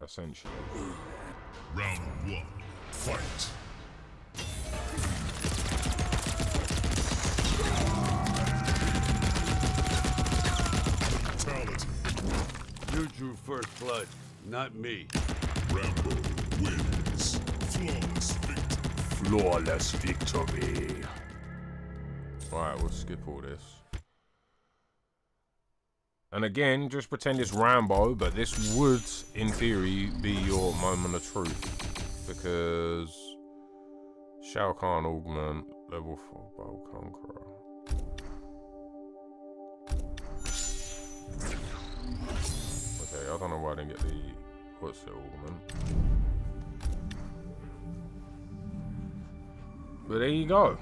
Essentially. Round one. Fight. You drew first blood, not me. Rambo wins. Flawless victory. Flawless victory. Alright, we'll skip all this. And again, just pretend it's Rambo, but this would, in theory, be your moment of truth. Because Shao Kahn augment, level 4 Bow Conqueror. Okay, I don't know why I didn't get the, what's the augment? But there you go.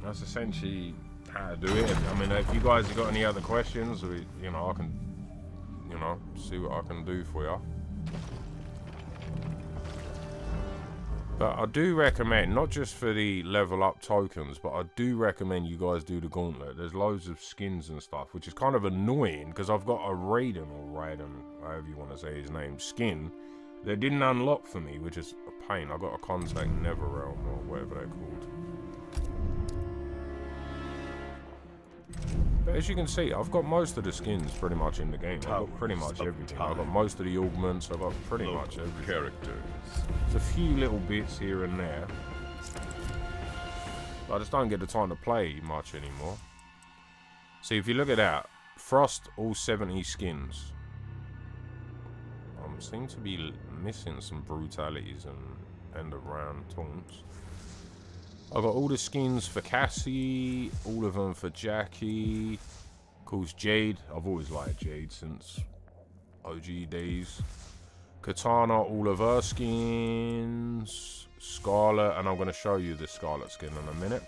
That's essentially how to do it. I mean, if you guys have got any other questions, or, I can, see what I can do for you. But I do recommend, not just for the level up tokens, but I do recommend you guys do the gauntlet. There's loads of skins and stuff, which is kind of annoying because I've got a Raiden, however you want to say his name, skin that didn't unlock for me, which is a pain. I got a contact Netherrealm or whatever they're called. But as you can see, I've got most of the skins pretty much in the game. I've got pretty much everything. I've got most of the augments. I've got pretty much everything. Characters. There's a few little bits here and there. But I just don't get the time to play much anymore. See, if you look at that, Frost, all 70 skins. I seem to be missing some brutalities and end of round taunts. I've got all the skins for Cassie, all of them for Jackie. Of course, Jade. I've always liked Jade since OG days. Katana, all of her skins. Scarlet, and I'm going to show you the Scarlet skin in a minute.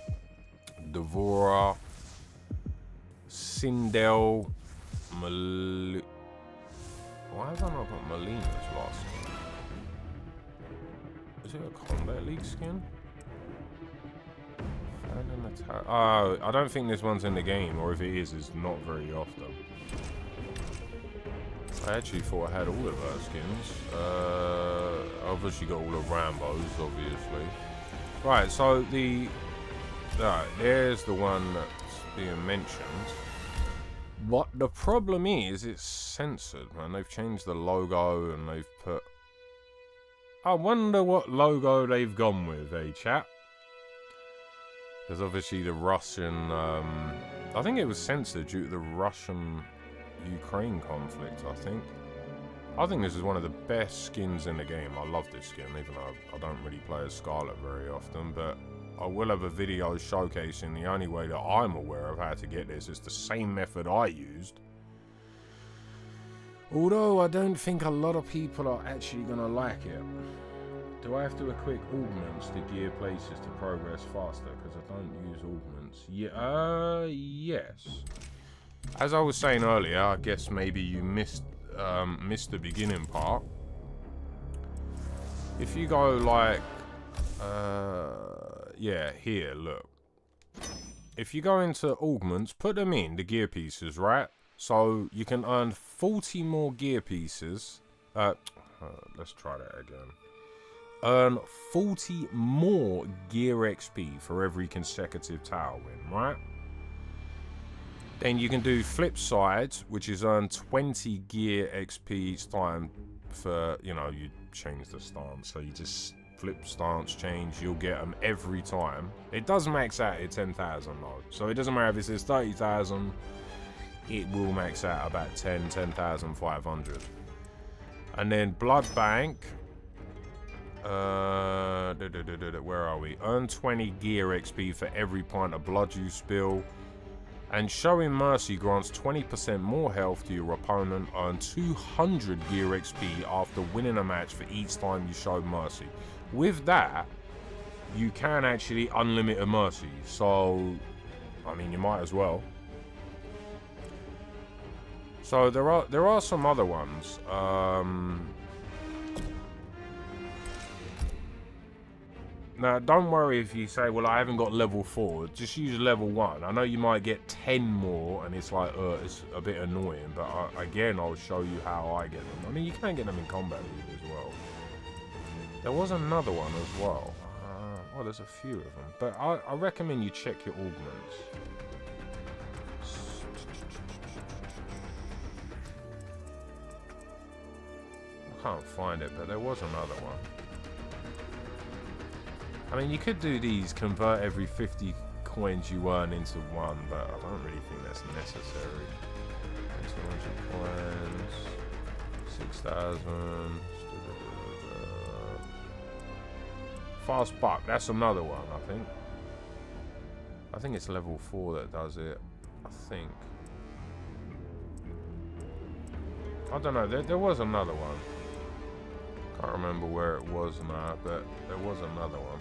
Devora. Sindel. Why have I not got Melina's last skin? Is it a Combat League skin? I don't think this one's in the game, or if it is, it's not very often. I actually thought I had all of her skins. Obviously got all of Rambo's, obviously. Right, so there's the one that's being mentioned. What the problem is, it's censored, man. They've changed the logo and they've put... I wonder what logo they've gone with, eh, chat? Because obviously the Russian... I think it was censored due to the Russian-Ukraine conflict, I think. I think this is one of the best skins in the game. I love this skin, even though I don't really play as Scarlet very often, but I will have a video showcasing the only way that I'm aware of how to get this. It's the same method I used. Although I don't think a lot of people are actually going to like it. Do I have to equip augments to gear places to progress faster? Because I don't use augments. Yeah, yes. As I was saying earlier, I guess maybe you missed the beginning part. If you go like, yeah, here, look. If you go into augments, put them in the gear pieces, right? So you can earn 40 more gear pieces. Let's try that again. Earn 40 more gear XP for every consecutive tower win, right? Then you can do flip sides, which is earn 20 gear XP each time for, you know, you change the stance. So you just flip stance change, you'll get them every time. It does max out at 10,000 though. So it doesn't matter if it says 30,000, it will max out about 10,500. And then blood bank. Where are we? Earn 20 gear XP for every pint of blood you spill. And showing mercy grants 20% more health to your opponent. Earn 200 gear XP after winning a match for each time you show mercy. With that, you can actually unlimit a mercy. So, I mean, you might as well. So there are some other ones. Now, don't worry if you say, well, I haven't got level 4. Just use level 1. I know you might get 10 more, and it's like, it's a bit annoying. But again, I'll show you how I get them. I mean, you can get them in combat as well. There was another one as well. Well, there's a few of them. But I recommend you check your augments. I can't find it, but there was another one. I mean, you could do these, convert every 50 coins you earn into one, but I don't really think that's necessary. 200 coins, 6,000. Fast buck, that's another one, I think. I think it's level 4 that does it, I think. I don't know, there was another one. Can't remember where it was now, but there was another one.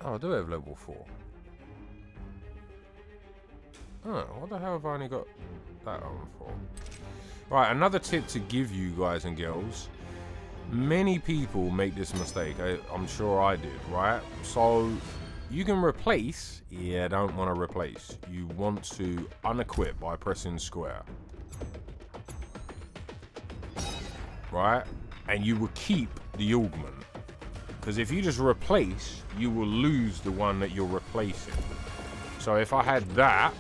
Oh, I do have level 4. Oh, what the hell have I only got that on for? Right, another tip to give you guys and girls. Many people make this mistake. I'm sure I did, right? So, you can replace. Yeah, don't want to replace. You want to unequip by pressing square. Right? And you will keep the augment. Because if you just replace, you will lose the one that you're replacing. So if I had that,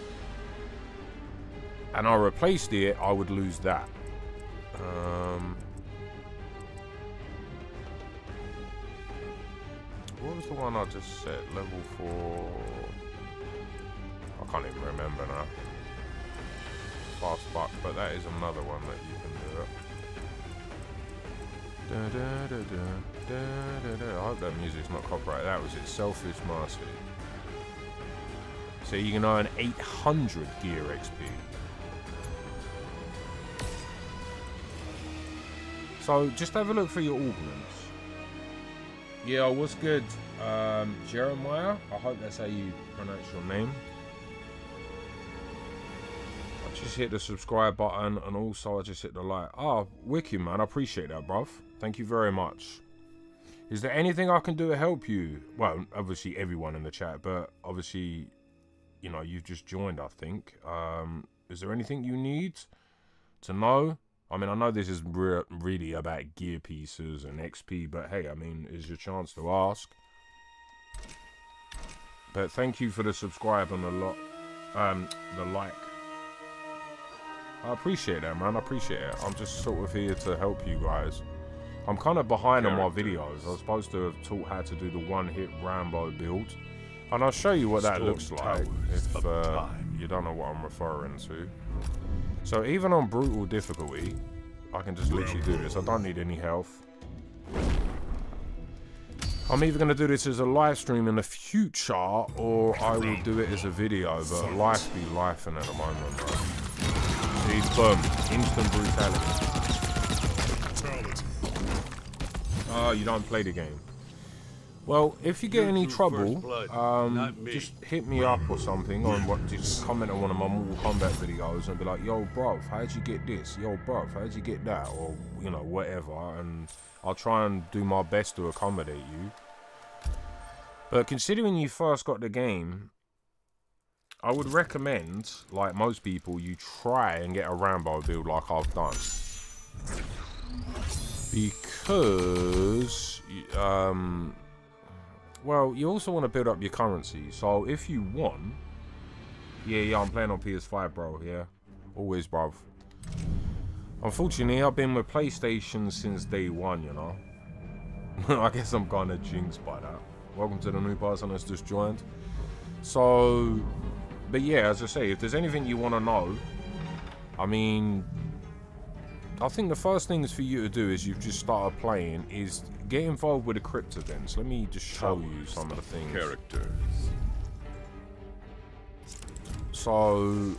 and I replaced it, I would lose that. What was the one I just set? Level 4. I can't even remember now. Fast buck, but that is another one that you can do it. I hope that music's not copyrighted. That was it. Selfish Mercy. So you can earn 800 gear XP. So just have a look for your augments. Yeah, what's good? Jeremiah? I hope that's how you pronounce your name. I just hit the subscribe button and also I just hit the like. Oh, wicked, man. I appreciate that, bruv. Thank you very much. Is there anything I can do to help you? Well, obviously everyone in the chat, but obviously, you know, you've just joined, I think. Is there anything you need to know? I mean, I know this is really about gear pieces and XP, but hey, I mean, it's your chance to ask. But thank you for the subscribe and the like. I appreciate that, man. I appreciate it. I'm just sort of here to help you guys. I'm kind of behind on my videos. I was supposed to have taught how to do the one-hit Rambo build. And I'll show you what that looks like if you don't know what I'm referring to. So even on brutal difficulty, I can just literally do this. I don't need any health. I'm either going to do this as a live stream in the future, or I will do it as a video, but life be lifing at the moment, bro. See, boom. Instant brutality. Oh, you don't play the game. Well, if you get any trouble, just hit me up or something, or just comment on one of my Mortal Kombat videos and be like, yo, bruv, how'd you get this? Yo, bruv, how'd you get that? Or, you know, whatever. And I'll try and do my best to accommodate you. But considering you first got the game, I would recommend, like most people, you try and get a Rambo build like I've done. Because, well, you also want to build up your currency. So if you want, yeah, I'm playing on PS5, bro. Yeah, always, bruv. Unfortunately, I've been with PlayStation since day one, you know. I guess I'm kind of jinxed by that. Welcome to the new person that's just joined. So, but yeah, as I say, if there's anything you want to know, I mean, I think the first things for you to do is you've just started playing is get involved with the crypt events. Let me just show you some of the things. Characters. So,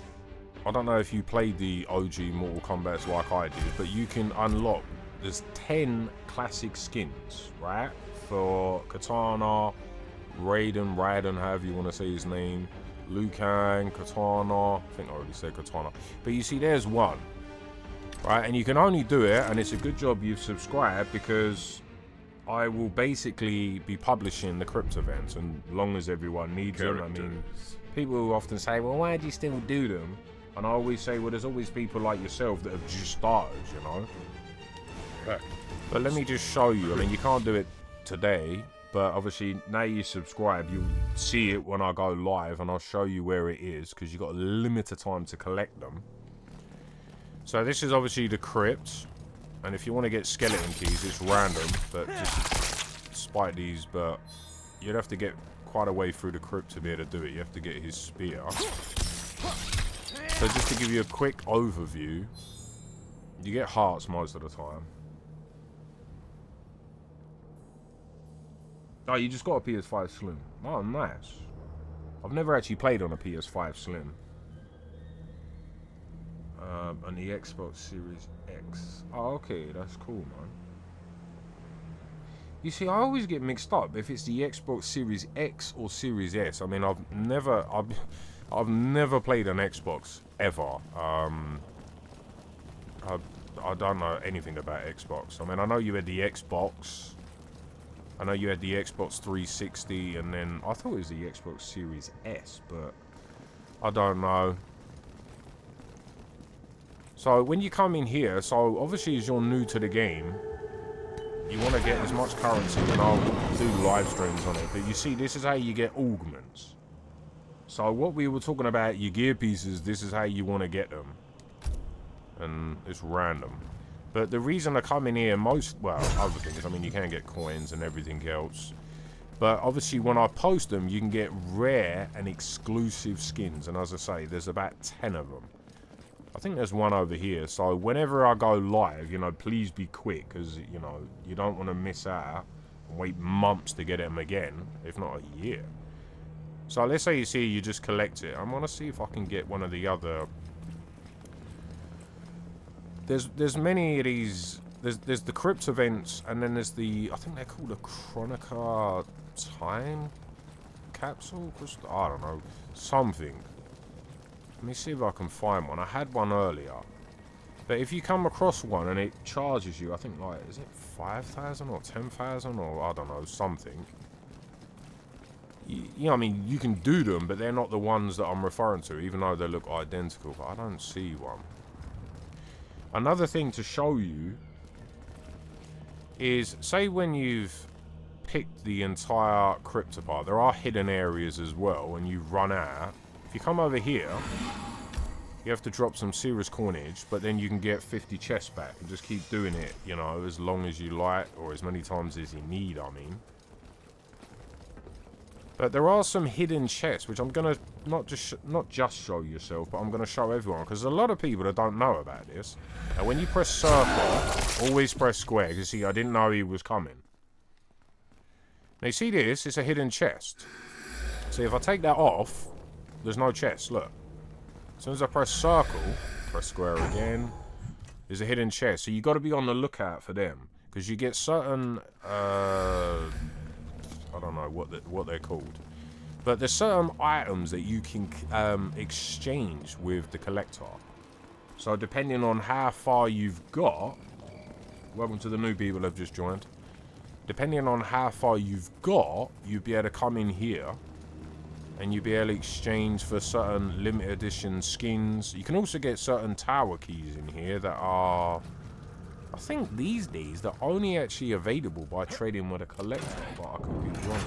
I don't know if you played the OG Mortal Kombat like I did, but you can unlock, there's 10 classic skins, right? For Katana, Raiden, however you want to say his name, Liu Kang, Katana, I think I already said Katana. But you see, there's one, right? And you can only do it, and it's a good job you've subscribed, because I will basically be publishing the crypt events, and long as everyone needs them. I mean, people often say, well, why do you still do them? And I always say, well, there's always people like yourself that have just started, you know. Right. But let me just show you. I mean, you can't do it today, but obviously now you subscribe, you'll see it when I go live, and I'll show you where it is, because you've got a limited time to collect them. So this is obviously the crypt, and if you want to get skeleton keys, it's random, but just despite these, but you'd have to get quite a way through the crypt to be able to do it. You have to get his spear. So just to give you a quick overview, you get hearts most of the time. Oh, you just got a PS5 Slim. Oh, nice. I've never actually played on a PS5 Slim. On the Xbox Series X. Oh, okay, that's cool, man. You see, I always get mixed up if it's the Xbox Series X or Series S. I mean, I've never played an Xbox ever. I don't know anything about Xbox. I mean, I know you had the Xbox. I know you had the Xbox 360, and then I thought it was the Xbox Series S, but I don't know. So when you come in here, so obviously as you're new to the game, you want to get as much currency, and I'll do live streams on it. But you see, this is how you get augments. So what we were talking about, your gear pieces, this is how you want to get them. And it's random. But the reason I come in here other things, I mean, you can get coins and everything else. But obviously when I post them, you can get rare and exclusive skins. And as I say, there's about 10 of them. I think there's one over here. So whenever I go live, you know, please be quick. Because, you know, you don't want to miss out and wait months to get them again. If not a year. So let's say you see you just collect it. I'm going to see if I can get one of the other... There's many of these. There's the crypt events, and then there's the, I think they're called a Chronica time capsule. I don't know, something. Let me see if I can find one. I had one earlier, but if you come across one and it charges you, I think like, is it 5,000 or 10,000 or I don't know, something. You know, I mean, you can do them, but they're not the ones that I'm referring to, even though they look identical. But I don't see one. Another thing to show you is, say when you've picked the entire crypt apart. There are hidden areas as well, and you run out. If you come over here, you have to drop some serious coinage, but then you can get 50 chests back and just keep doing it, you know, as long as you like, or as many times as you need, I mean. But there are some hidden chests, which I'm gonna not just show yourself, but I'm gonna show everyone, because there's a lot of people that don't know about this. And when you press circle, always press square, because see, I didn't know he was coming. Now you see this? It's a hidden chest. See, if I take that off, there's no chest. Look. As soon as I press circle, press square again, there's a hidden chest. So you got to be on the lookout for them, because you get certain I don't know what they're called, but there's certain items that you can exchange with the collector. So depending on how far you've got, welcome to the new people that have just joined. Depending on how far you've got, you'll be able to come in here and you'll be able to exchange for certain limited edition skins. You can also get certain tower keys in here that are, I think these days, they're only actually available by trading with a collector, but I could be wrong.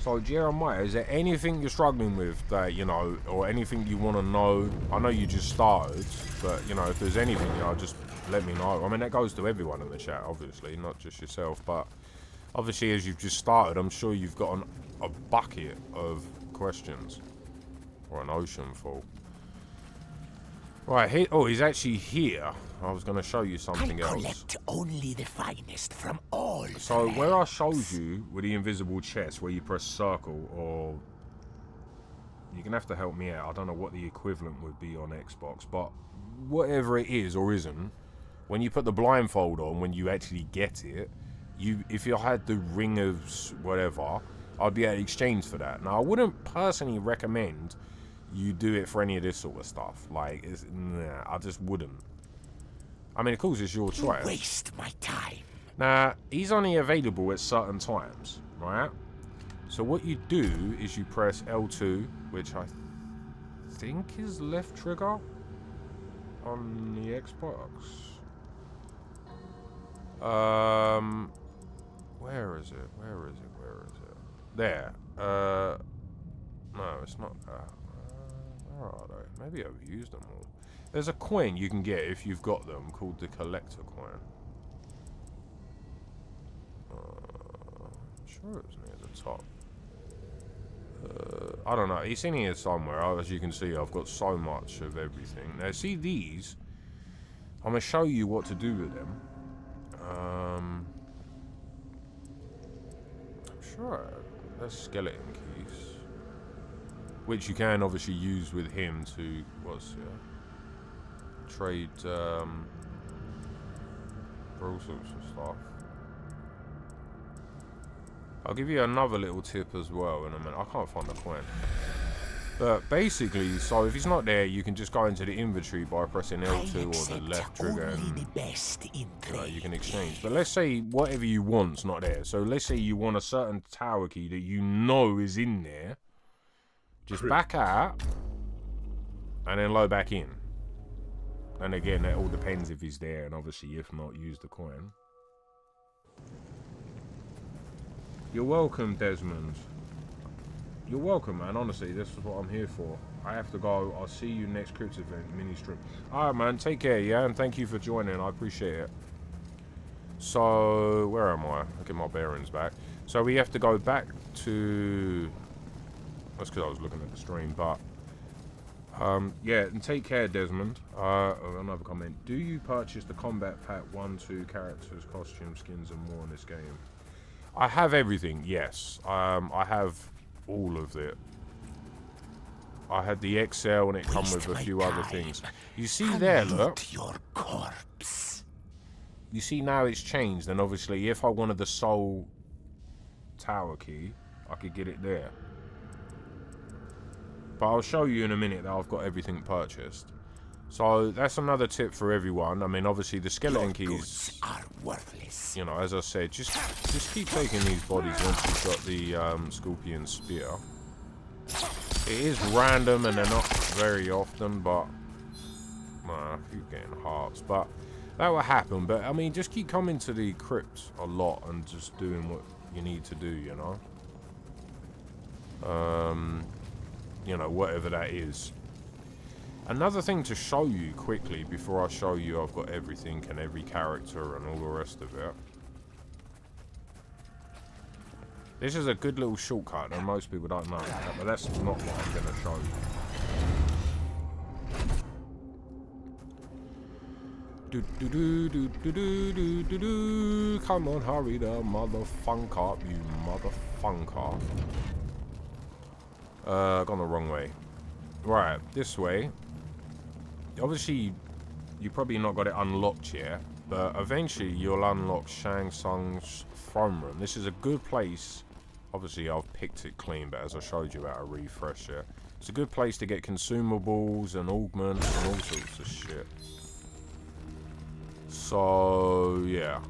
So Jeremiah, is there anything you're struggling with that, you know, or anything you want to know? I know you just started, but, you know, if there's anything, you know, just let me know. I mean, that goes to everyone in the chat, obviously, not just yourself, but obviously as you've just started, I'm sure you've got a bucket of questions, or an ocean full. Right, he's actually here. I was going to show you something else. Collect only the finest from all. So where I showed you with the invisible chest, where you press circle, or you're going to have to help me out. I don't know what the equivalent would be on Xbox, but whatever it is or isn't, when you put the blindfold on, when you actually get it, if you had the ring of whatever, I'd be able to exchange for that. Now, I wouldn't personally recommend you do it for any of this sort of stuff. Like, nah, I just wouldn't. I mean, of course, it's your choice. Waste my time. Now, he's only available at certain times, right? So what you do is you press L2, which I think is left trigger on the Xbox. Where is it? Where is it? Where is it? There. No, it's not that. Where are they? Maybe I've used them all. There's a coin you can get if you've got them called the collector coin. I'm sure it was near the top. I don't know. It's in here somewhere. As you can see, I've got so much of everything. Now, see these? I'm going to show you what to do with them. I'm sure there's skeleton keys, which you can obviously use with him to trade for all sorts of stuff. I'll give you another little tip as well in a minute. I can't find the coin. But basically, so if he's not there, you can just go into the inventory by pressing L2 or the left trigger, and you can exchange. But let's say whatever you want's not there. So let's say you want a certain tower key that you know is in there. Just back out, and then load back in. And again, it all depends if he's there, and obviously if not, use the coin. You're welcome, Desmond. You're welcome, man. Honestly, this is what I'm here for. I have to go. I'll see you next Crypt event, mini stream. Alright, man. Take care, yeah? And thank you for joining. I appreciate it. So, where am I? I'll get my bearings back. So, we have to go back to... That's because I was looking at the stream, but... yeah, and take care, Desmond. Another comment. Do you purchase the combat pack 1-2 characters, costumes, skins, and more in this game? I have everything, yes. I have all of it. I had the XL and it come with a few other things. You see there, look. Your corpse. You see now it's changed, and obviously if I wanted the soul tower key, I could get it there. But I'll show you in a minute that I've got everything purchased. So that's another tip for everyone. I mean, obviously the skeleton keys are worthless. You know, as I said, just keep taking these bodies once you've got the scorpion spear. It is random and they're not very often, but Nah, I keep getting hearts, but that will happen. But I mean, just keep coming to the crypt a lot and just doing what you need to do, you know. You know, whatever that is. Another thing to show you quickly before I show you I've got everything and every character and all the rest of it. This is a good little shortcut and most people don't know that, but that's not what I'm going to show you. Do. Come on, hurry the motherfunker up, you motherfunker. Gone the wrong way. Right, this way. Obviously, you probably not got it unlocked yet, but eventually you'll unlock Shang Tsung's throne room. This is a good place. Obviously, I've picked it clean, but as I showed you at a refresher, it's a good place to get consumables and augments and all sorts of shit. So, yeah.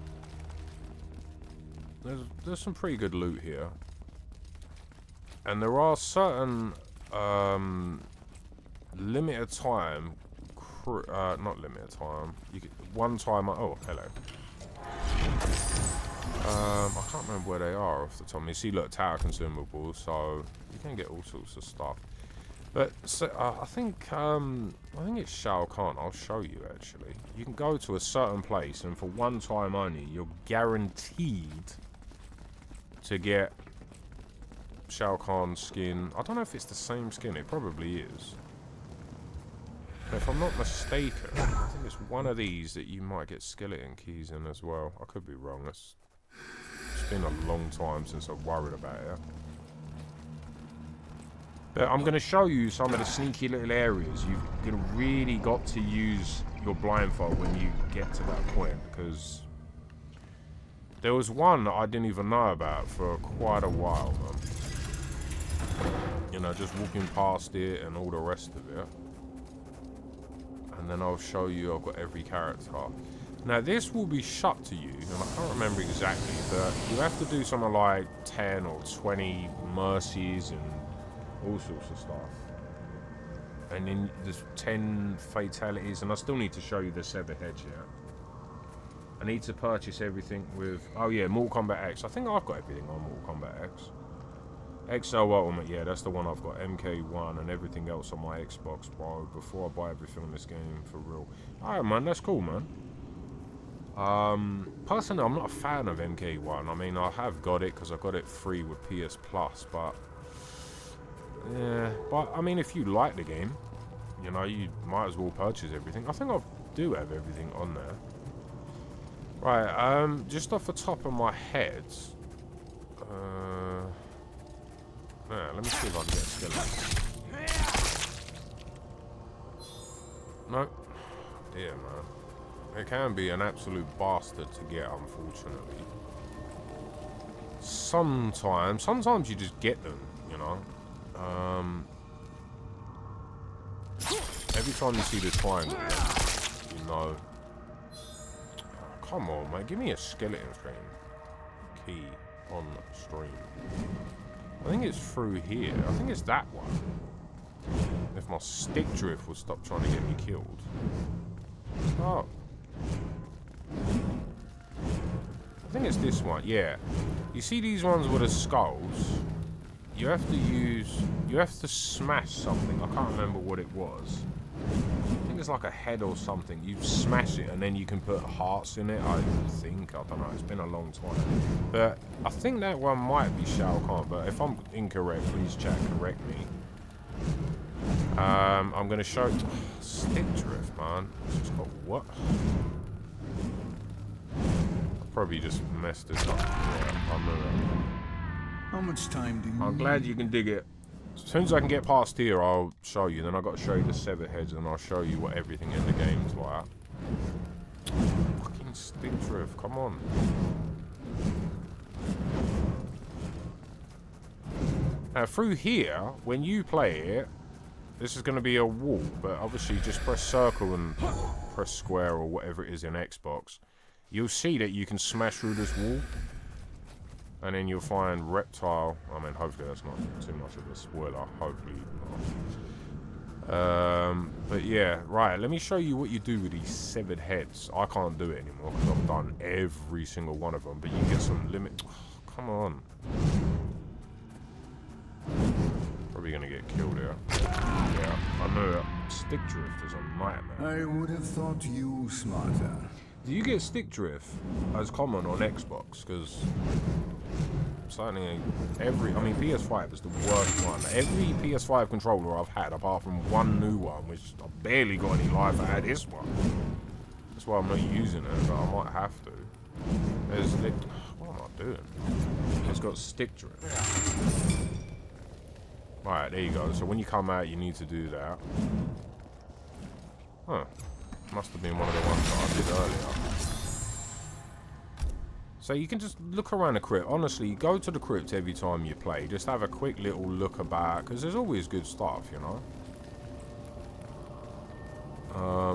There's some pretty good loot here. And there are certain limited time, not limited time, you get one time, oh, hello. I can't remember where they are off the top. You see, look, tower consumables, so you can get all sorts of stuff. But so, I think it's Shao Kahn. I'll show you actually. You can go to a certain place, and for one time only, you're guaranteed to get Shao Kahn's skin. I don't know if it's the same skin. It probably is. But if I'm not mistaken, I think it's one of these that you might get skeleton keys in as well. I could be wrong. It's been a long time since I've worried about it. But I'm going to show you some of the sneaky little areas you've really got to use your blindfold when you get to that point, because there was one that I didn't even know about for quite a while, man. You know, just walking past it and all the rest of it. And then I'll show you I've got every character. Now this will be shut to you, and I can't remember exactly, but you have to do something like 10 or 20 mercies and all sorts of stuff. And then there's 10 fatalities, and I still need to show you the severed heads yet. I need to purchase everything with, oh yeah, Mortal Kombat X. I think I've got everything on Mortal Kombat X. XL Ultimate, yeah, that's the one I've got. MK1 and everything else on my Xbox, bro, before I buy everything in this game, for real. Alright, man, that's cool, man. Personally, I'm not a fan of MK1. I mean, I have got it because I got it free with PS Plus, but yeah, but I mean, if you like the game, you know, you might as well purchase everything. I think I do have everything on there. Right, just off the top of my head, yeah, let me see if I can get a skeleton. No. Yeah, man. It can be an absolute bastard to get, unfortunately. Sometimes you just get them, you know. Every time you see the triangle, you know. Oh, come on, mate. Give me a skeleton key on stream. I think it's through here. I think it's that one. If my stick drift will stop trying to get me killed. Oh. I think it's this one, yeah. You see these ones with the skulls? You have to smash something. I can't remember what it was. I think it's like a head or something. You smash it and then you can put hearts in it, I think. I don't know, it's been a long time. But I think that one might be Shao Kahn, but if I'm incorrect, please chat, correct me. I'm going to show... Stick drift, man. It's just got what? I probably just messed it up. Yeah, I know that. How much time do you I'm glad you can dig it. As soon as I can get past here, I'll show you. Then I've got to show you the severed heads, and I'll show you what everything in the game's like. Fucking stick drift, come on. Now, through here, when you play it, this is going to be a wall, but obviously just press circle and press square or whatever it is in Xbox. You'll see that you can smash through this wall. And then you'll find reptile. I mean, hopefully that's not too much of a spoiler. Hopefully not. But yeah, right, let me show you what you do with these severed heads. I can't do it anymore because I've done every single one of them, but you get some limit. Oh, come on. Probably gonna get killed here. Yeah, I know it. Stick drift is a nightmare. I would have thought you smarter. Do you get stick drift as common on Xbox? Because certainly every, I mean, PS5 is the worst one. Every PS5 controller I've had, apart from one new one, which I barely got any life out of this one. That's why I'm not using it, but I might have to. There's, what am I doing? It's got stick drift. Alright, there you go. So when you come out, you need to do that. Huh. Must have been one of the ones that I did earlier. So you can just look around the crypt. Honestly, go to the crypt every time you play. Just have a quick little look about, because there's always good stuff, you know.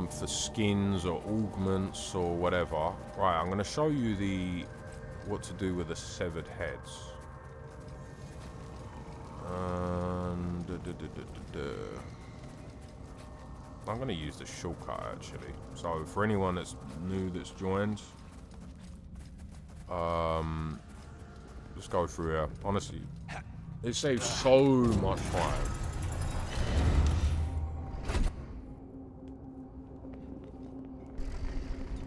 For skins or augments or whatever. Right, I'm going to show you what to do with the severed heads. I'm going to use the shortcut actually. So for anyone that's new that's joined, just go through here. Honestly, it saves so much time.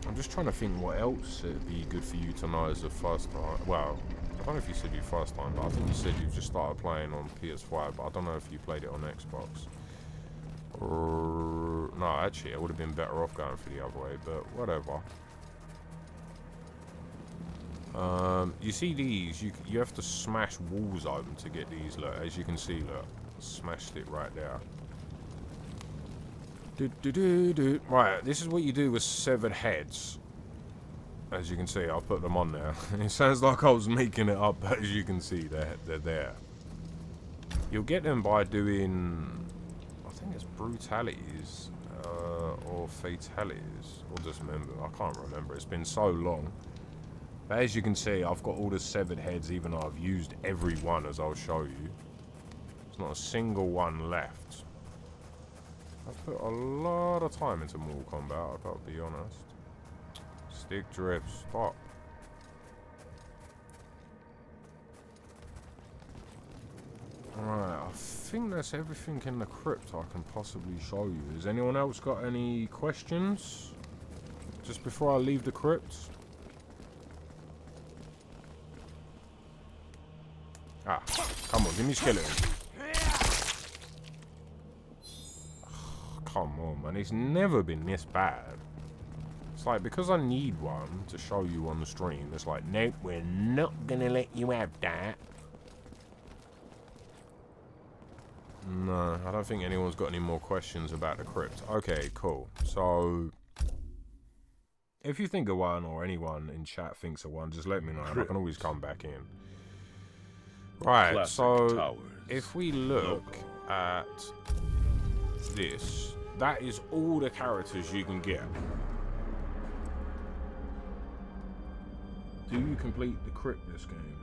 I'm just trying to think what else it'd be good for you to know as a first time. Well, I don't know if you said you first time, but I think you said you just started playing on PS5, but I don't know if you played it on Xbox. Or no, actually, I would have been better off going for the other way, but whatever. You see these? You have to smash walls open to get these. Look, as you can see, look, smashed it right there. Right, this is what you do with severed heads. As you can see, I'll put them on there. It sounds like I was making it up, but as you can see, they're there. You'll get them by doing, I think it's brutalities or fatalities or dismember. I can't remember. It's been so long. But as you can see, I've got all the severed heads, even though I've used every one, as I'll show you. There's not a single one left. I've put a lot of time into Mortal Kombat, I've got to be honest. Stick drift, stop. Alright, I think that's everything in the crypt I can possibly show you. Has anyone else got any questions? Just before I leave the crypt? Ah, come on, give me skeleton. Come on, man, it's never been this bad. It's like, because I need one to show you on the stream, it's like, nope, we're not gonna let you have that. No, I don't think anyone's got any more questions about the crypt. Okay, cool. So, if you think of one, or anyone in chat thinks of one, just let me know. I can always come back in. Right, Classic so towers. if we look at this, that is all the characters you can get. Do you complete the crypt this game?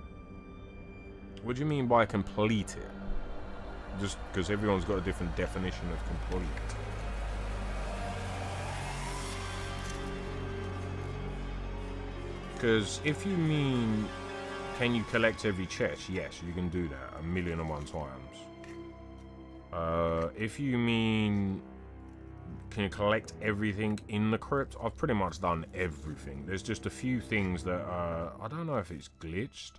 What do you mean by complete it? Just because everyone's got a different definition of complete. Because if you mean, can you collect every chest? Yes, you can do that 1,000,001 times. If you mean, can you collect everything in the crypt? I've pretty much done everything. There's just a few things that I don't know if it's glitched.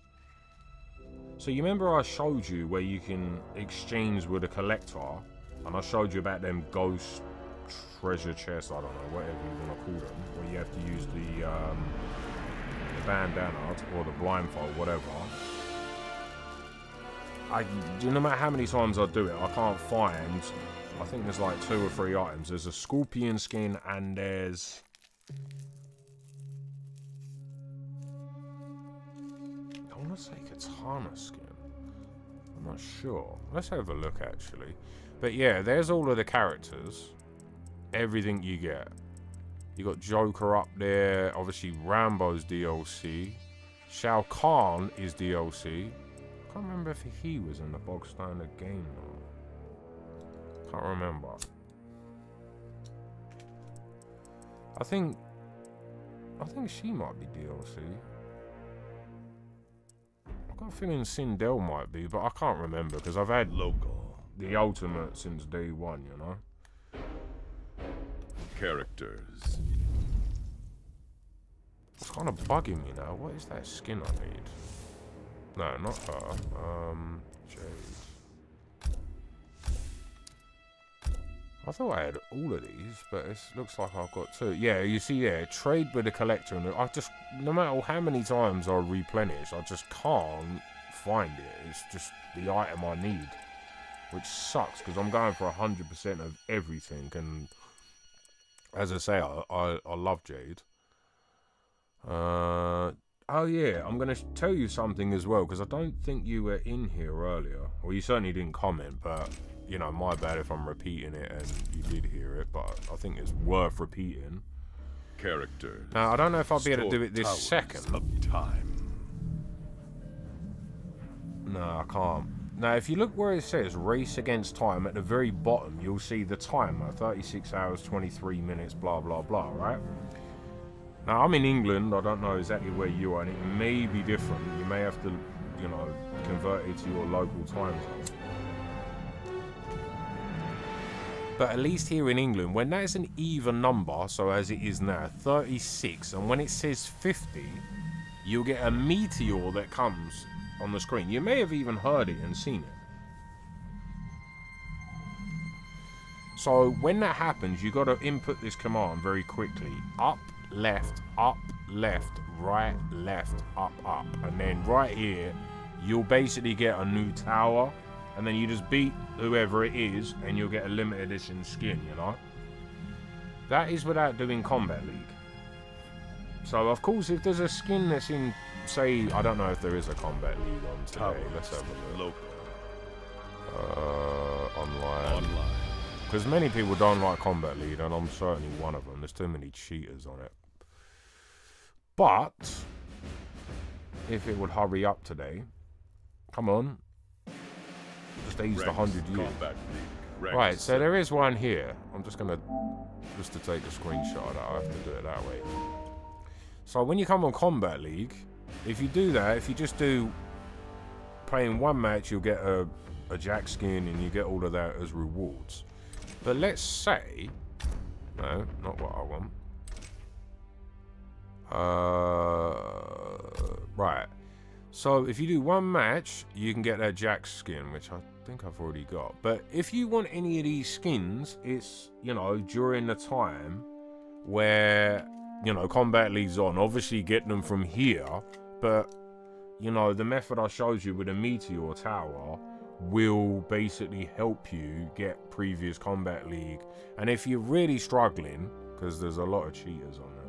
So you remember I showed you where you can exchange with a collector, and I showed you about them ghost treasure chests, I don't know, whatever you want to call them, where you have to use the bandana or the blindfold, whatever. No matter how many times I do it, I can't find, I think there's like 2 or 3 items. There's a scorpion skin and there's, I want to say katana skin. I'm not sure. Let's have a look actually. But yeah, there's all of the characters. Everything you get. You got Joker up there. Obviously Rambo's DLC. Shao Kahn is DLC. Can't remember if he was in the bog standard game though. Can't remember. I think she might be DLC. I've got a feeling Sindel might be, but I can't remember because I've had the Ultimate since day one, you know? Characters. It's kind of bugging me now. What is that skin I need? No, not her. Jade. I thought I had all of these, but it looks like I've got two. Yeah, you see there, trade with the collector, and I just, no matter how many times I replenish, I just can't find it. It's just the item I need, which sucks because I'm going for 100% of everything, and as I say, I love Jade. Oh yeah, I'm gonna tell you something as well because I don't think you were in here earlier, or you certainly didn't comment, but you know, my bad if I'm repeating it and you did hear it, but I think it's worth repeating. Characters. Now, I don't know if I'll be able to do it this second. Of time. No, I can't. Now, if you look where it says race against time, at the very bottom, you'll see the timer, 36 hours, 23 minutes, blah, blah, blah, right? Now, I'm in England. I don't know exactly where you are, and it may be different. You may have to, you know, convert it to your local time zone. But at least here in England, when that is an even number, so as it is now, 36, and when it says 50, you'll get a meteor that comes on the screen. You may have even heard it and seen it. So when that happens, you got to input this command very quickly. Up, left, right, left, up. And then right here, you'll basically get a new tower. And then you just beat whoever it is, and you'll get a limited edition skin, you know? That is without doing Combat League. So, of course, if there's a skin that's in, say, I don't know if there is a Combat League on today. Let's have a look. Online. Because many people don't like Combat League, and I'm certainly one of them. There's too many cheaters on it. But, if it would hurry up today, come on. Just aged 100 years. Right, so there is one here. I'm just gonna to take a screenshot. I have to do it that way. So when you come on Combat League, if you do that, if you just do playing one match, you'll get a Jack skin and you get all of that as rewards. But let's say, no, not what I want. Right. So if you do one match, you can get that Jack skin, which I think I've already got. But if you want any of these skins, it's, you know, during the time where, you know, Combat League's on. Obviously get them from here, but, you know, the method I showed you with a Meteor Tower will basically help you get previous Combat League. And if you're really struggling, because there's a lot of cheaters on this,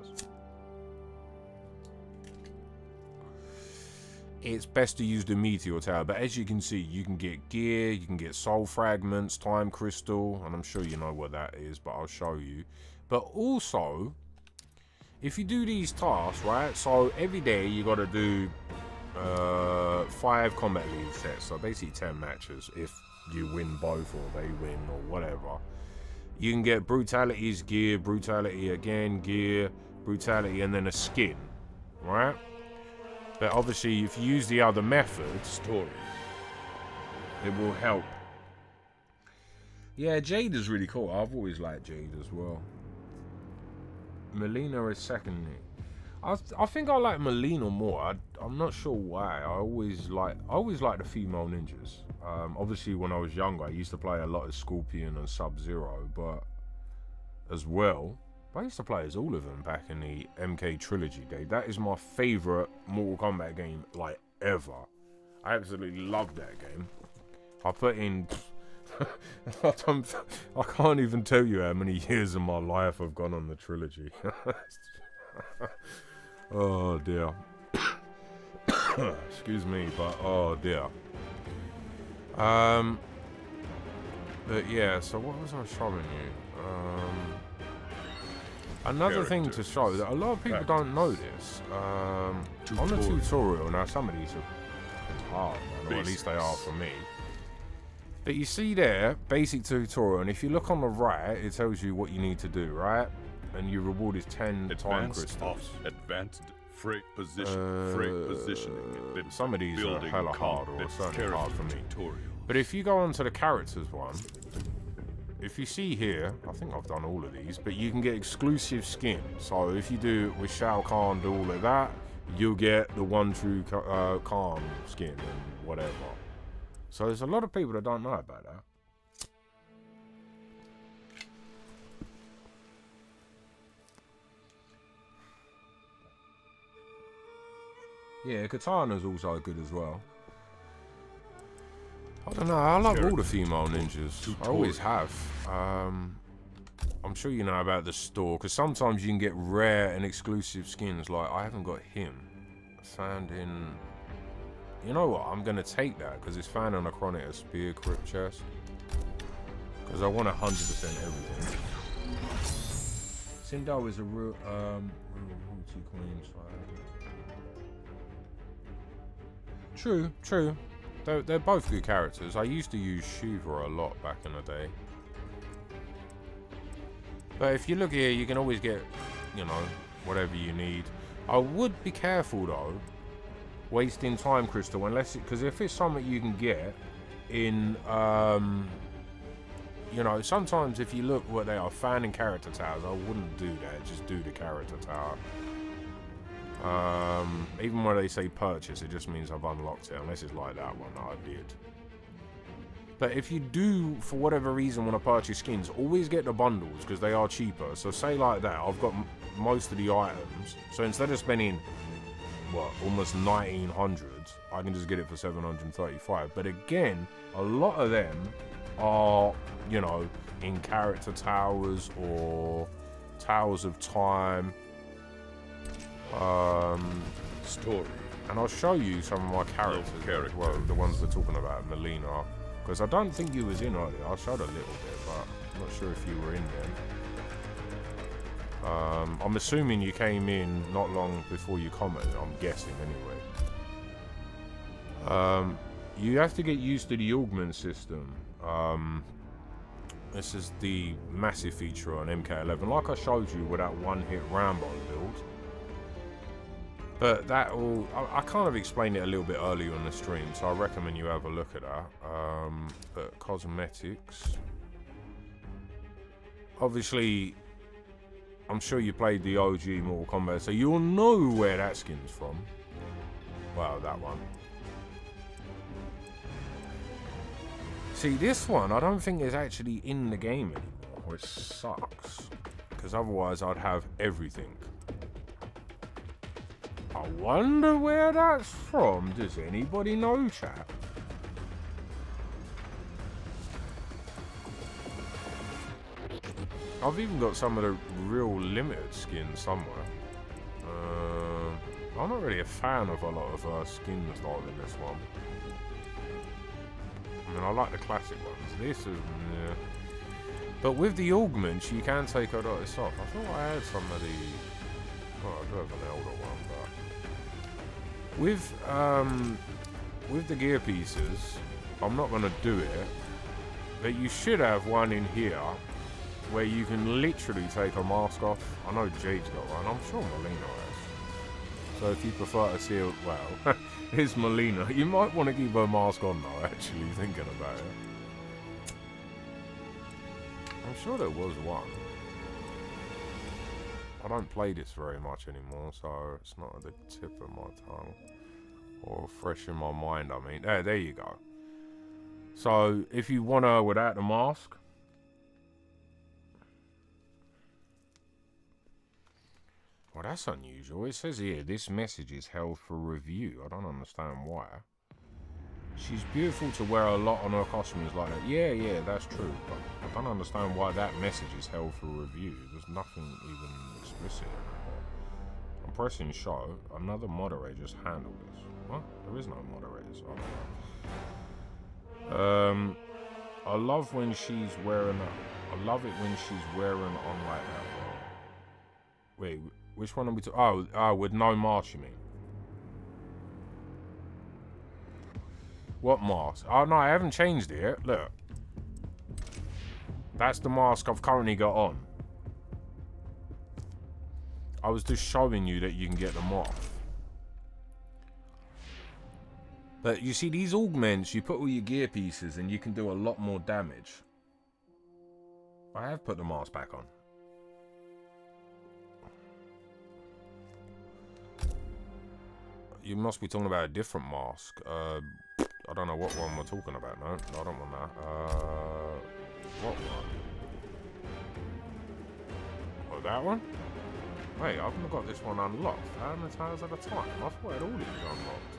it's best to use the Meteor Tower. But as you can see, you can get gear, you can get soul fragments, time crystal, and I'm sure you know what that is, but I'll show you. But also, if you do these tasks, right, so every day you got to do 5 Combat League sets, so basically 10 matches. If you win both or they win or whatever, you can get brutality's gear, brutality again, gear, brutality, and then a skin, right? But obviously, if you use the other method, story, it will help. Yeah, Jade is really cool. I've always liked Jade as well. Melina is secondly. I think I like Melina more. I'm not sure why. I always like the female ninjas. Obviously, when I was younger, I used to play a lot of Scorpion and Sub-Zero, but as well, I used to play as all of them back in the MK trilogy day. That is my favorite Mortal Kombat game, like, ever. I absolutely love that game. I put in... I can't even tell you how many years of my life I've gone on the trilogy. Oh, dear. Excuse me, but oh, dear. But, yeah, so what was I showing you? Another thing to show that a lot of people don't know this. On the tutorial, now some of these are hard, man, or at least they are for me. But you see there, basic tutorial, and if you look on the right, it tells you what you need to do, right? and your reward is 10 time Advanced crystals. advanced freight positioning. Some of these are Building hella hard, or combat certainly hard for me. tutorial. But if you go onto the characters one, if you see here, I think I've done all of these, but you can get exclusive skins. So if you do it with Shao Kahn, do all of that, you'll get the one true Kahn skin and whatever. So there's a lot of people that don't know about that. Yeah, Katana's also good as well. I don't know, I love all the female ninjas. I always have. I'm sure you know about the store, because sometimes you can get rare and exclusive skins. Like, I haven't got him. Found in... You know what, I'm going to take that, because it's found on a Chronica Spear Crypt chest. Because I want 100% everything. Sindel is a real... royalty queen, so... True, true. They're both good characters. I used to use Shiva a lot back in the day. But if you look here, you can always get, you know, whatever you need. I would be careful though, wasting time crystal, unless because if it's something you can get in, you know, sometimes if you look what they are, fan and character towers, I wouldn't do that. Just do the character tower. Even when they say purchase, it just means I've unlocked it, unless it's like that one that I did. But if you do, for whatever reason, want to purchase skins, always get the bundles, because they are cheaper. So say like that, I've got most of the items, so instead of spending, what, almost 1900, I can just get it for 735. But again, a lot of them are, you know, in character towers or towers of time. Story. And I'll show you some of my characters as well, the ones we're talking about, Melina. Because I don't think you was in earlier. I showed a little bit, but I'm not sure if you were in then. I'm assuming you came in not long before you commented, I'm guessing anyway. You have to get used to the augment system. This is the massive feature on MK11. Like I showed you with that one-hit Rambo build. But that all, I kind of explained it a little bit earlier on the stream, so I recommend you have a look at that. But cosmetics. Obviously, I'm sure you played the OG Mortal Kombat, so you'll know where that skin's from. Wow, that one. See, this one, I don't think is actually in the game anymore, which sucks. Because otherwise, I'd have everything. I wonder where that's from. Does anybody know, chat? I've even got some of the real limited skins somewhere. I'm not really a fan of a lot of skins like in this one. I mean, I like the classic ones. This is, yeah. But with the augments, you can take a lot of this off. I thought I had some of the... Oh, I do have an older one, but... With the gear pieces, I'm not going to do it. But you should have one in here where you can literally take a mask off. I know Jade's got one. I'm sure Melina has. So if you prefer to see it, well, here's Melina. You might want to keep her mask on though, actually, thinking about it. I'm sure there was one. I don't play this very much anymore, so it's not at the tip of my tongue. Or fresh in my mind, I mean. There you go. So, if you want her without the mask, well, that's unusual. It says here, this message is held for review. I don't understand why. She's beautiful to wear a lot on her costumes like that. Yeah, that's true. But I don't understand why that message is held for review. There's nothing even explicit in it. I'm pressing show. Another moderator just handled this. What? There is no moderators. Oh, I love when she's wearing I love it when she's wearing on like that. Wait, which one are we talking? Oh, with no mask, you mean? What mask? Oh no, I haven't changed it yet. Look. That's the mask I've currently got on. I was just showing you that you can get them off. But you see, these augments, you put all your gear pieces and you can do a lot more damage. I have put the mask back on. You must be talking about a different mask. I don't know what one we're talking about. No, I don't want that. What one? Oh, that one? Wait, I've not got this one unlocked. How many times at a time? I thought I had all these unlocked.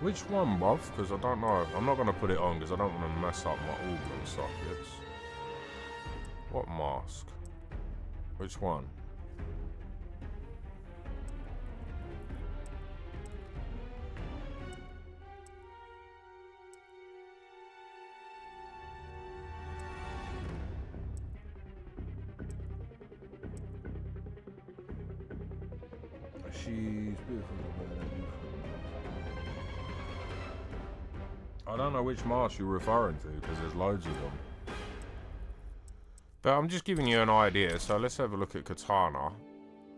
Which one, bruv? Because I don't know. I'm not going to put it on because I don't want to mess up my augment sockets. What mask? Which one? She's beautiful. I don't know which mask you're referring to because there's loads of them. But I'm just giving you an idea. So let's have a look at Katana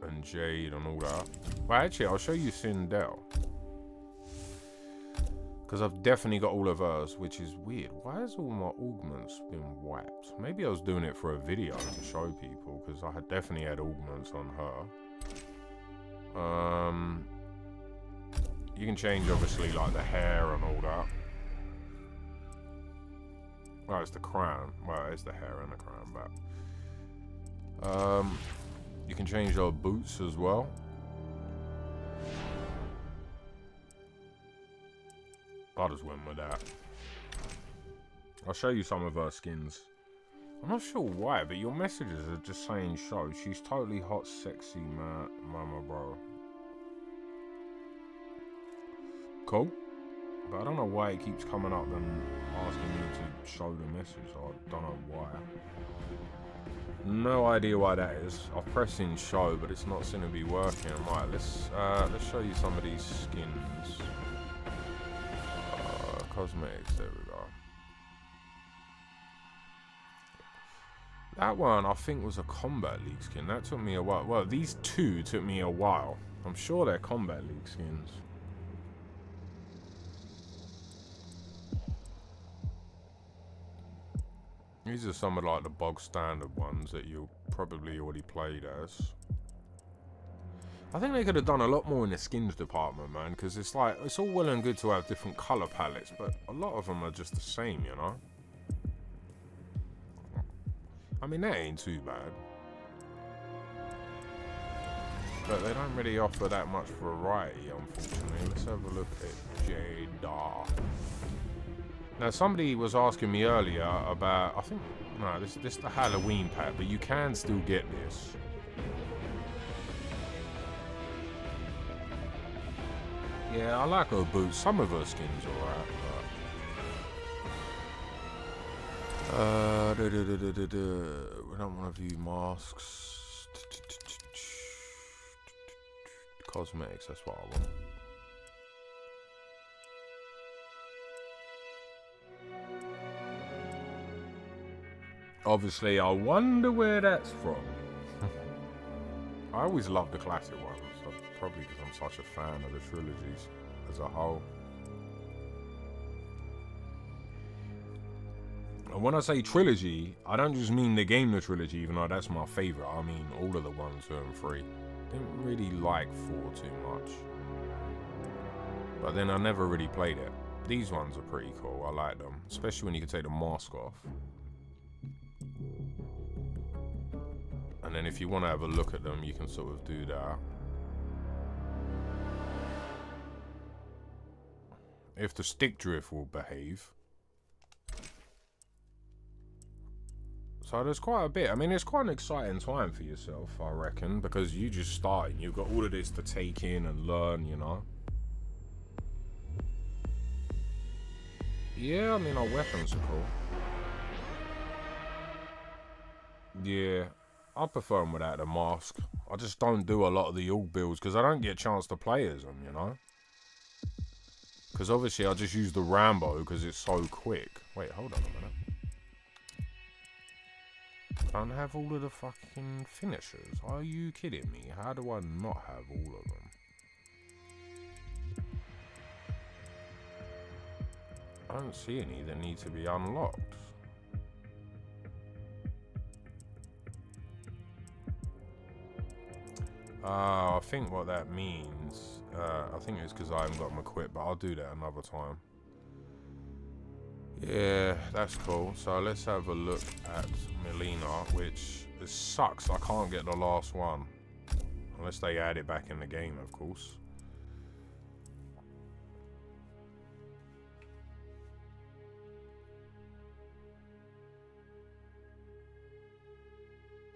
and Jade and all that. Well, actually, I'll show you Sindel. Because I've definitely got all of hers, which is weird. Why has all my augments been wiped? Maybe I was doing it for a video to show people because I had definitely had augments on her. You can change obviously like the hair and all that. Oh, it's the crown. Well, it's the hair and the crown back. You can change your boots as well. I just went with that. I'll show you some of her skins. I'm not sure why, but your messages are just saying show. She's totally hot, sexy, mama, bro. Cool. But I don't know why it keeps coming up and asking me to show the message. I don't know why. No idea why that is. I've pressed in show, but it's not seem to be working. Right, let's show you some of these skins. Cosmetics, there we go. That one, I think, was a Combat League skin. That took me a while. Well, these two took me a while. I'm sure they're Combat League skins. These are some of like the bog standard ones that you probably already played as. I think they could have done a lot more in the skins department, man, because it's like, it's all well and good to have different color palettes, but a lot of them are just the same, you know? I mean, that ain't too bad. But they don't really offer that much variety, unfortunately. Let's have a look at Jada. Now, somebody was asking me earlier about, I think, no, this is the Halloween pack, but you can still get this. Yeah, I like her boots. Some of her skins alright, but... we don't want to view masks. Cosmetics, that's what I want. Obviously, I wonder where that's from. I always love the classic ones, probably because I'm such a fan of the trilogies as a whole. And when I say trilogy, I don't just mean the game The Trilogy, even though that's my favourite. I mean all of the 1, 2 and 3. Didn't really like 4 too much. But then I never really played it. These ones are pretty cool, I like them. Especially when you can take the mask off. And then if you want to have a look at them, you can sort of do that. If the stick drift will behave. So there's quite a bit. I mean, it's quite an exciting time for yourself, I reckon, because you just starting. You've got all of this to take in and learn, you know. Yeah, I mean, our weapons are cool. Yeah. I prefer them without the mask. I just don't do a lot of the AUG builds because I don't get a chance to play as them, you know? Because obviously I just use the Rambo because it's so quick. Wait, hold on a minute. don't have all of the fucking finishers. Are you kidding me? How do I not have all of them? I don't see any that need to be unlocked. I think what that means, I think it's because I haven't got them equipped, but I'll do that another time. Yeah, that's cool. So let's have a look at Melina, which it sucks. I can't get the last one. Unless they add it back in the game, of course.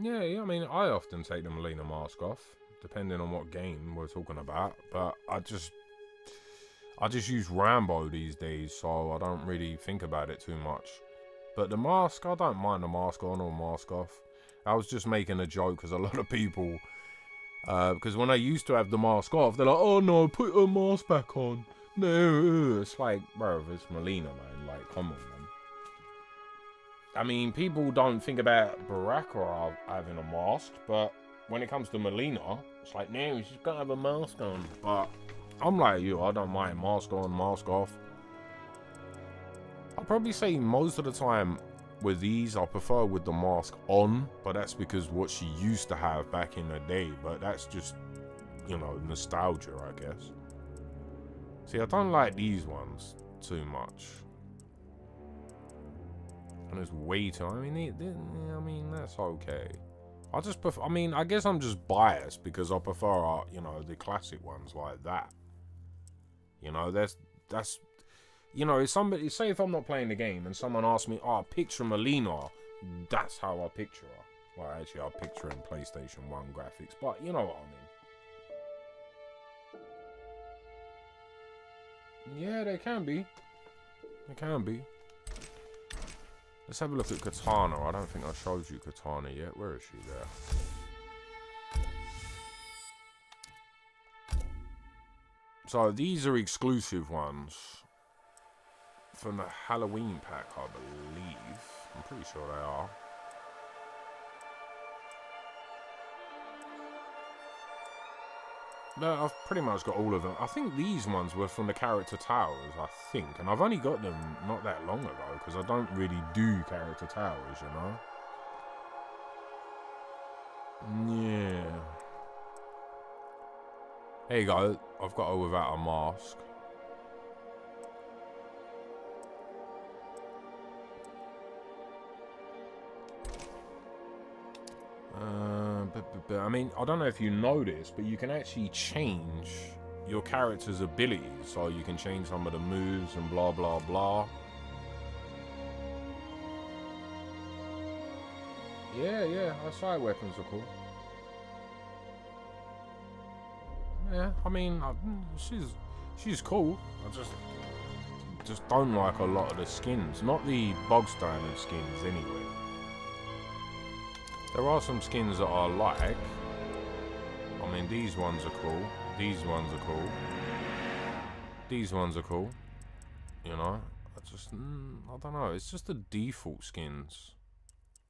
Yeah, I mean, I often take the Melina mask off, depending on what game we're talking about. But I just use Rambo these days, so I don't really think about it too much. But the mask, I don't mind the mask on or mask off. I was just making a joke because a lot of people, because when I used to have the mask off, they're like, oh no, put a mask back on. No, it's like, bro, it's Melina, man. Like, come on, man. I mean, people don't think about Baraka having a mask, but when it comes to Melina, it's like, no, she's got to have a mask on. But I'm like you, I don't mind mask on, mask off. I'll probably say most of the time with these, I prefer with the mask on, but that's because what she used to have back in the day. But that's just, you know, nostalgia, I guess. See, I don't like these ones too much. And it's way too, I mean, that's okay. I just prefer, I mean, I guess I'm just biased because I prefer, you know, the classic ones like that. You know, that's, you know, if somebody, say if I'm not playing the game and someone asks me, oh, picture Melina, that's how I picture her. Well, actually, I picture her in PlayStation 1 graphics, but you know what I mean. Yeah, they can be. They can be. Let's have a look at Katana. I don't think I showed you Katana yet. Where is she there? So these are exclusive ones from the Halloween pack, I believe. I'm pretty sure they are. No, I've pretty much got all of them. I think these ones were from the character towers, I think. And I've only got them not that long ago, because I don't really do character towers, you know? Yeah. There you go. I've got her without a mask. But I mean, I don't know if you know this, but you can actually change your character's abilities. So you can change some of the moves and blah, blah, blah. Yeah, our side weapons are cool. Yeah, I mean, she's cool. I just don't like a lot of the skins. Not the bog standard skins, anyway. There are some skins that I like. I mean, these ones are cool. These ones are cool. These ones are cool. You know, I don't know. It's just the default skins.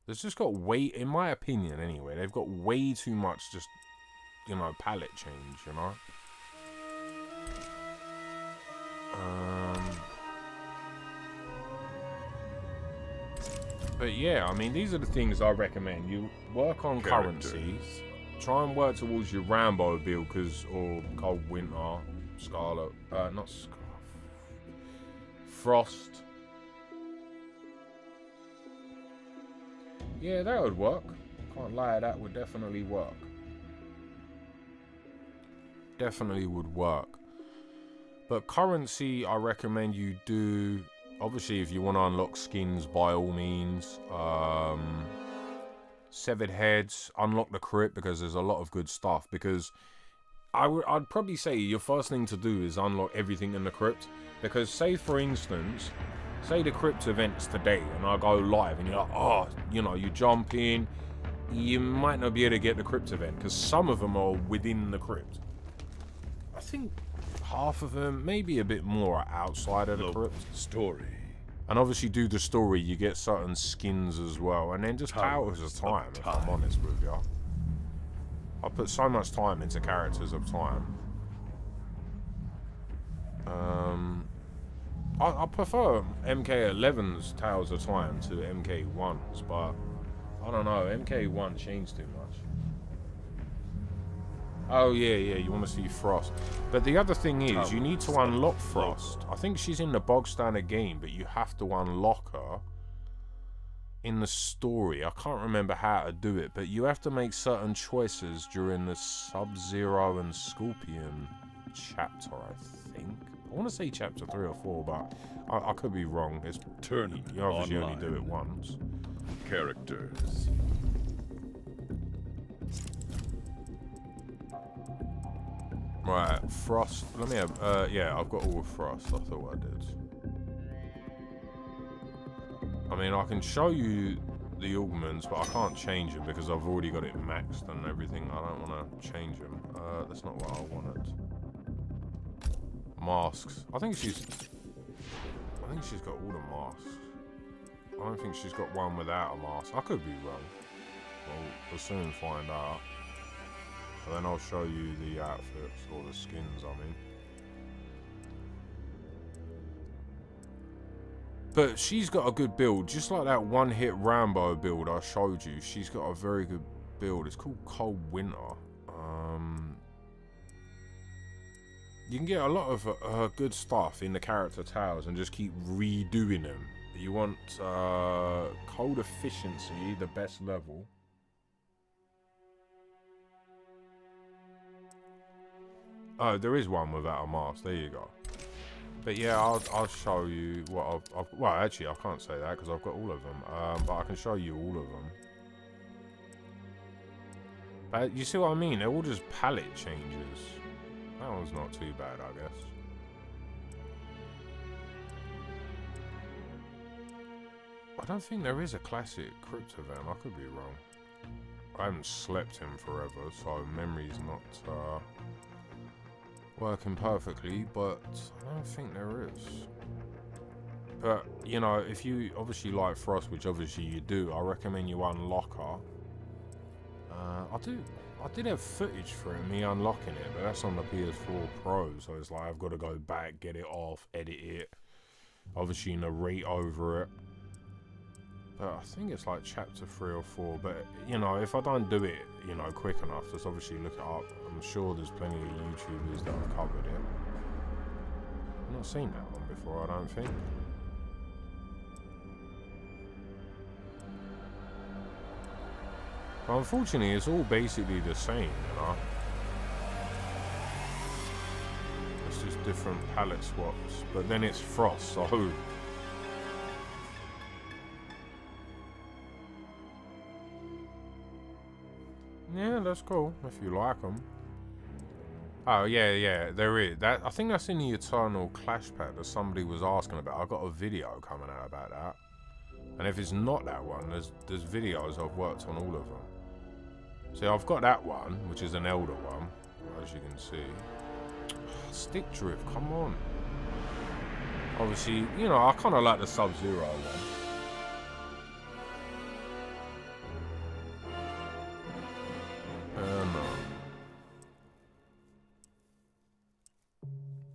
There's just got way, in my opinion anyway, they've got way too much just, you know, palette change, you know? But yeah, I mean, these are the things I recommend. You work on currencies. Try and work towards your Rambo build, or Cold Winter, Scarlet, not Scarlet, Frost. Yeah, that would work. Can't lie, that would definitely work. Definitely would work. But currency, I recommend you do. Obviously, if you want to unlock skins, by all means. Severed heads, unlock the crypt, because there's a lot of good stuff. Because I'd probably say your first thing to do is unlock everything in the crypt. Because say, for instance, say the crypt event's today and I go live and you're like, oh, you know, you jump in, you might not be able to get the crypt event because some of them are within the crypt. I think half of them, maybe a bit more, are outside of the crypt. Story. And obviously do the story, you get certain skins as well. And then just Towers of Time, if I'm honest with you. I put so much time into Characters of Time. I prefer MK11's Tales of Time to MK1's, but I don't know, MK1 changed too much. Oh yeah, you want to see Frost. But the other thing is, you need to unlock Frost. I think she's in the bog standard game, but you have to unlock her in the story. I can't remember how to do it, but you have to make certain choices during the Sub-Zero and Scorpion chapter, I think. I want to say chapter 3 or 4, but I could be wrong. It's you obviously only do it once. Characters. Right, Frost. Let me have. Yeah, I've got all of Frost. I thought I did. I mean, I can show you the augments, but I can't change them because I've already got it maxed and everything. I don't want to change them. That's not what I wanted. Masks. I think she's got all the masks. I don't think she's got one without a mask. I could be wrong. We'll soon find out. And then I'll show you the outfits or the skins, I mean. But she's got a good build, just like that one-hit Rambo build I showed you. She's got a very good build. It's called Cold Winter. You can get a lot of good stuff in the character towers and just keep redoing them. You want Cold Efficiency, the best level. Oh, there is one without a mask. There you go. But yeah, I'll show you what I've well, actually, I can't say that because I've got all of them. But I can show you all of them. But you see what I mean? They're all just palette changes. That one's not too bad, I guess. I don't think there is a classic Cryptovan. I could be wrong. I haven't slept in forever, so memory's not working perfectly, but I don't think there is. But, you know, if you obviously like Frost, which obviously you do, I recommend you unlock her. I did have footage for it, me unlocking it, but that's on the PS4 Pro, so it's like I've got to go back, get it off, edit it, obviously narrate over it. But I think it's like chapter 3 or 4, but, you know, if I don't do it, you know, quick enough, just obviously look it up. I'm sure there's plenty of YouTubers that have covered it. I've not seen that one before, I don't think. But unfortunately, it's all basically the same, you know. It's just different palette swaps, but then it's Frost, so... Yeah, that's cool, if you like them. Oh, yeah, there is. That, I think that's in the Eternal Clash pack that somebody was asking about. I got a video coming out about that. And if it's not that one, there's videos I've worked on all of them. See, I've got that one, which is an elder one, as you can see. Stick drift, come on. Obviously, you know, I kind of like the Sub-Zero one.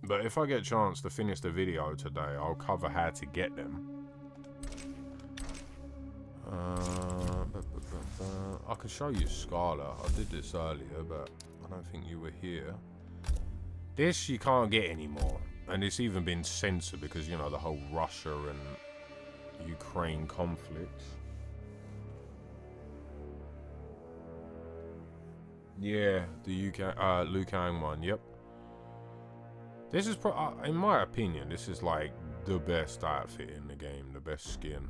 But if I get a chance to finish the video today, I'll cover how to get them. I can show you Scarlet. I did this earlier, but I don't think you were here. This you can't get anymore. And it's even been censored because, you know, the whole Russia and Ukraine conflict. Yeah, the UK, Liu Kang one, yep. This is, in my opinion, this is like the best outfit in the game, the best skin.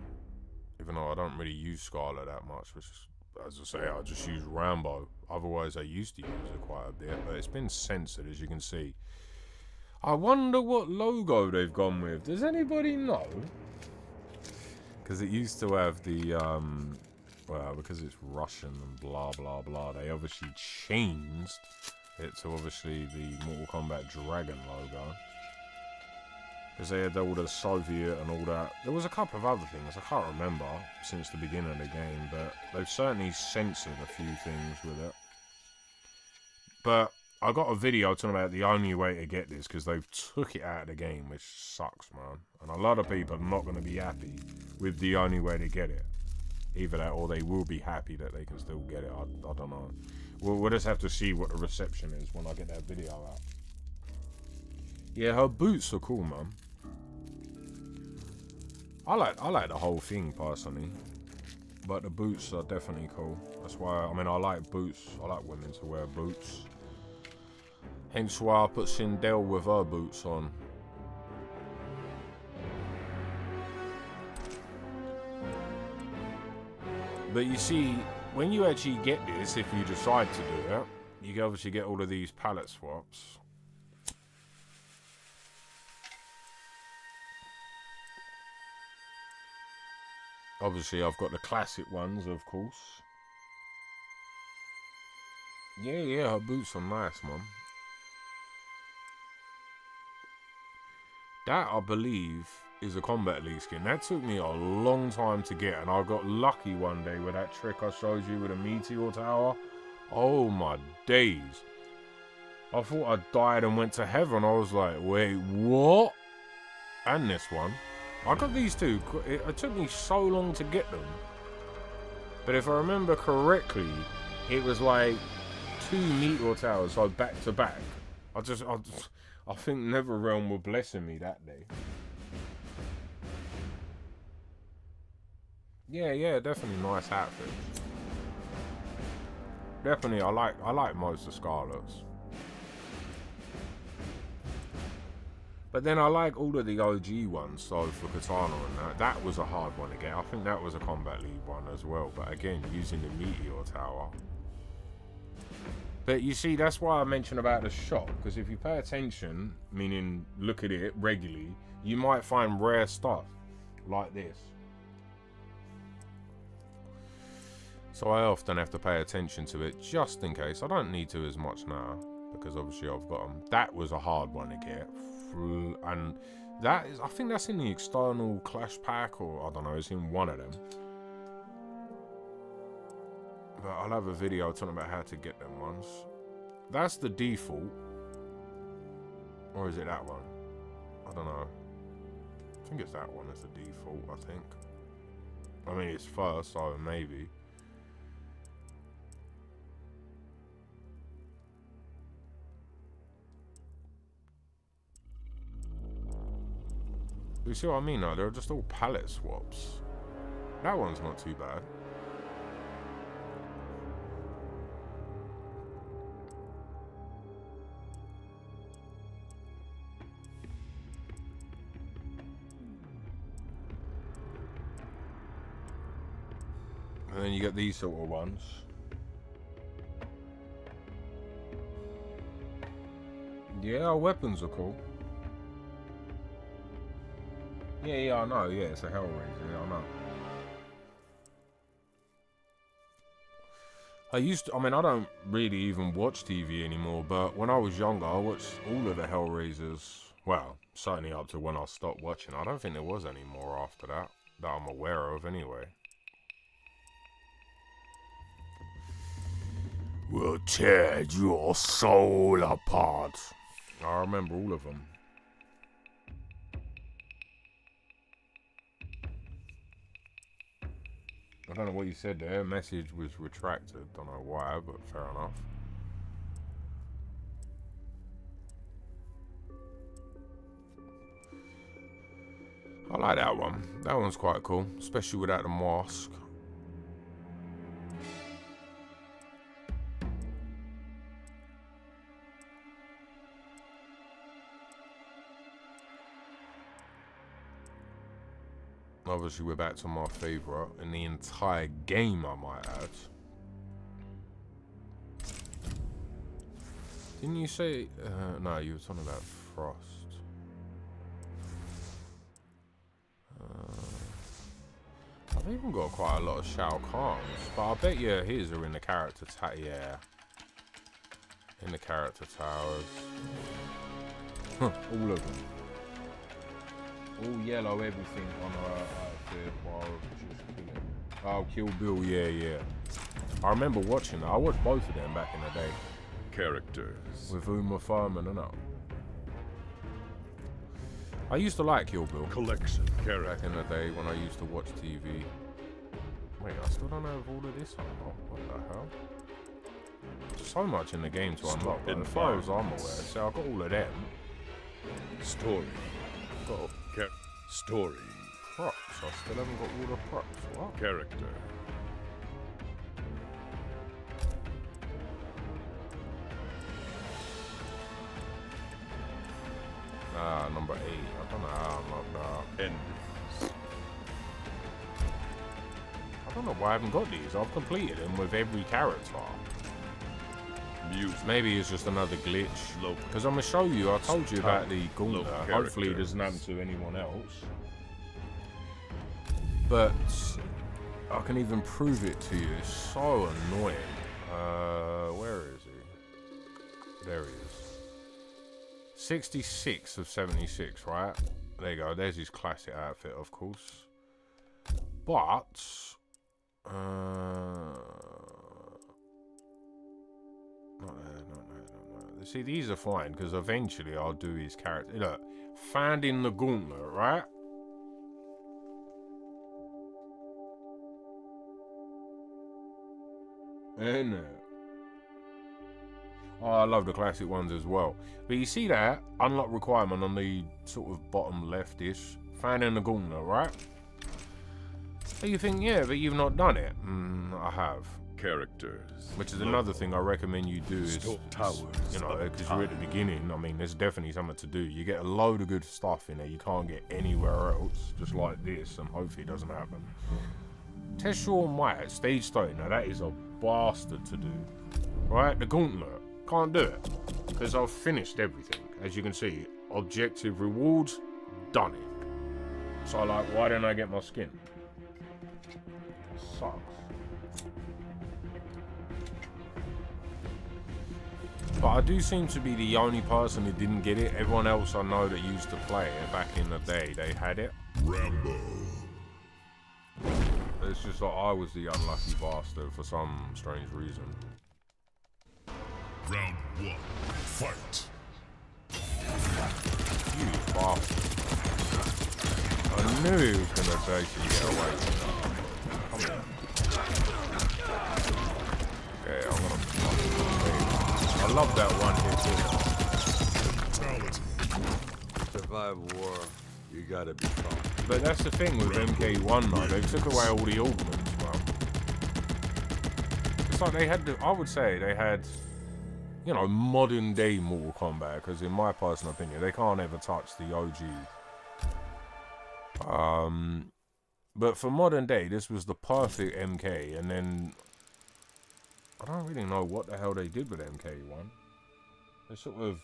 Even though I don't really use Scarlet that much, which is, as I say, I just use Rambo. Otherwise, I used to use it quite a bit, but it's been censored, as you can see. I wonder what logo they've gone with. Does anybody know? Because it used to have the, well, because it's Russian and blah, blah, blah, they obviously changed it to obviously the Mortal Kombat Dragon logo. Because they had all the Soviet and all that. There was a couple of other things I can't remember since the beginning of the game, but they've certainly censored a few things with it. But I got a video talking about the only way to get this because they've took it out of the game, which sucks, man. And a lot of people are not going to be happy with the only way to get it. Either that or they will be happy that they can still get it. I don't know. We'll just have to see what the reception is when I get that video out. Yeah, her boots are cool, man. I like the whole thing personally, but the boots are definitely cool. That's why, I mean, I like boots. I like women to wear boots. Hence why I put Sindel with her boots on. But you see, when you actually get this, if you decide to do it, you can obviously get all of these palette swaps. Obviously, I've got the classic ones, of course. Yeah, her boots are nice, man. That, I believe, is a Combat League skin. That took me a long time to get, and I got lucky one day with that trick I showed you with a meteor tower. Oh my days. I thought I died and went to heaven. I was like, wait, what? And this one. I got these two. It took me so long to get them. But if I remember correctly, it was like 2 meteor towers, so back to back. I think Netherrealm were blessing me that day. Yeah, definitely nice outfit. Definitely, I like most of Scarlet's. But then I like all of the OG ones, so for Katana and that was a hard one to get. I think that was a Combat League one as well, but again, using the Meteor Tower. But you see, that's why I mentioned about the shop, because if you pay attention, meaning look at it regularly, you might find rare stuff like this. So I often have to pay attention to it just in case. I don't need to as much now, because obviously I've got them. That was a hard one to get. And that is, I think that's in the external Clash pack, or I don't know, it's in one of them. But I'll have a video talking about how to get them ones. That's the default. Or is it that one? I don't know. I think it's that one as the default, I think. I mean, it's first, so maybe. You see what I mean though? They're just all palette swaps. That one's not too bad. And then you get these sort of ones. Yeah, our weapons are cool. Yeah, I know. Yeah, it's a Hellraiser. Yeah, I know. I mean, I don't really even watch TV anymore, but when I was younger, I watched all of the Hellraisers. Well, certainly up to when I stopped watching. I don't think there was any more after that I'm aware of, anyway. We'll tear your soul apart. I remember all of them. I don't know what you said there. Message was retracted. Don't know why, but fair enough. I like that one. That one's quite cool, especially without the mask. Obviously, we're back to my favourite in the entire game, I might add. Didn't you say... no, you were talking about Frost. I've even got quite a lot of Shao Kahns, but I bet you his are in the character yeah. In the character towers. All of them. All yellow, everything on her outfit while just killing. Oh, Kill Bill, yeah. I remember watching that. I watched both of them back in the day. Characters. With Uma Thurman and all. I used to like Kill Bill. Collection. Back in the day when I used to watch TV. Wait, I still don't have all of this unlocked. What the hell? So much in the game to unlock. But as far as I'm aware, so I got all of them. Story. Got Story. props. I still haven't got all the props. What? Character. Number 8. I don't know how I unlocked that. Endings. I don't know why I haven't got these. I've completed them with every character. Music. Maybe it's just another glitch. Local. Because I'm going to show you, I told you about the gauntlet. Local Hopefully it doesn't happen to anyone else. But I can even prove it to you. It's so annoying. Where is he? There he is. 66 of 76, right? There you go. There's his classic outfit, of course. But no. See, these are fine because eventually I'll do his character. Look, finding the gauntlet, right? Isn't it? Oh, I love the classic ones as well. But you see that unlock requirement on the sort of bottom left-ish, finding the gauntlet, right? So you think, yeah, but you've not done it. I have. Characters. Which is another thing I recommend you do is, Towers. you know, because you're at the beginning. I mean, there's definitely something to do. You get a load of good stuff in there you can't get anywhere else, just like this, and hopefully it doesn't happen. Test your might, stage 30. Now that is a bastard to do, right? The gauntlet. Can't do it because I've finished everything. As you can see, objective rewards, done it. So like, why didn't I get my skin? Sucks. But I do seem to be the only person who didn't get it. Everyone else I know that used to play it back in the day, they had it. Rambo. It's just like I was the unlucky bastard for some strange reason. Round 1. Fight. You bastard. I knew he was gonna basically get away from that. Okay, I'm gonna fucking I love that one hit too. Survive war, you gotta be calm. But that's the thing with MK1 though, they took away all the augments, bro. It's like they had I would say they had, you know, modern day Mortal Kombat, because in my personal opinion, they can't ever touch the OG. But for modern day, this was the perfect MK, and then I don't really know what the hell they did with MK1. They sort of,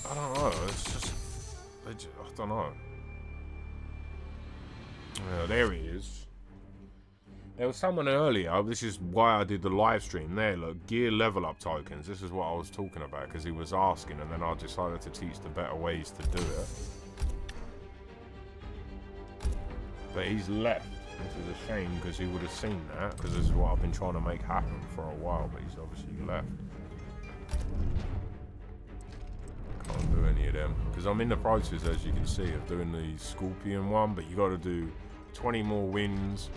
I don't know, it's just, I don't know. Yeah, there he is. There was someone earlier, this is why I did the live stream there, look, gear level up tokens, this is what I was talking about, because he was asking, and then I decided to teach the better ways to do it. But he's left, which is a shame, because he would have seen that, because this is what I've been trying to make happen for a while, but he's obviously left. Can't do any of them, because I'm in the process, as you can see, of doing the Scorpion one, but you got to do 20 more wins.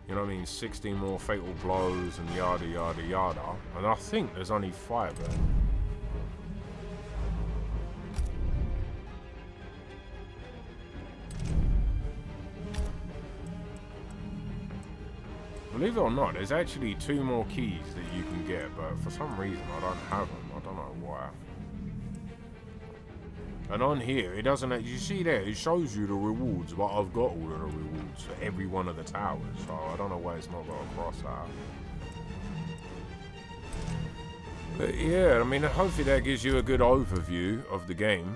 You know what I mean? 16 more fatal blows and yada yada yada. And I think there's only 5 there. Believe it or not, there's actually 2 more keys that you can get, but for some reason I don't have them. I don't know why. And on here, it doesn't, you see there, it shows you the rewards, but I've got all of the rewards for every one of the towers, so I don't know why it's not got a cross out. But yeah, I mean, hopefully that gives you a good overview of the game.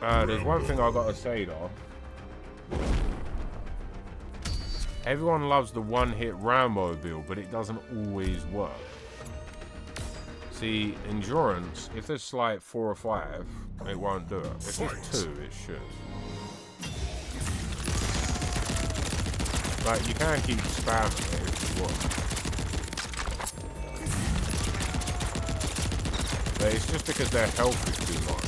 There's one thing I gotta say though. Everyone loves the one-hit Rambo build, but it doesn't always work. See, endurance, if there's like 4 or 5, it won't do it. If there's 2, it should. Like, you can keep spamming it if you want. But it's just because their health is too much.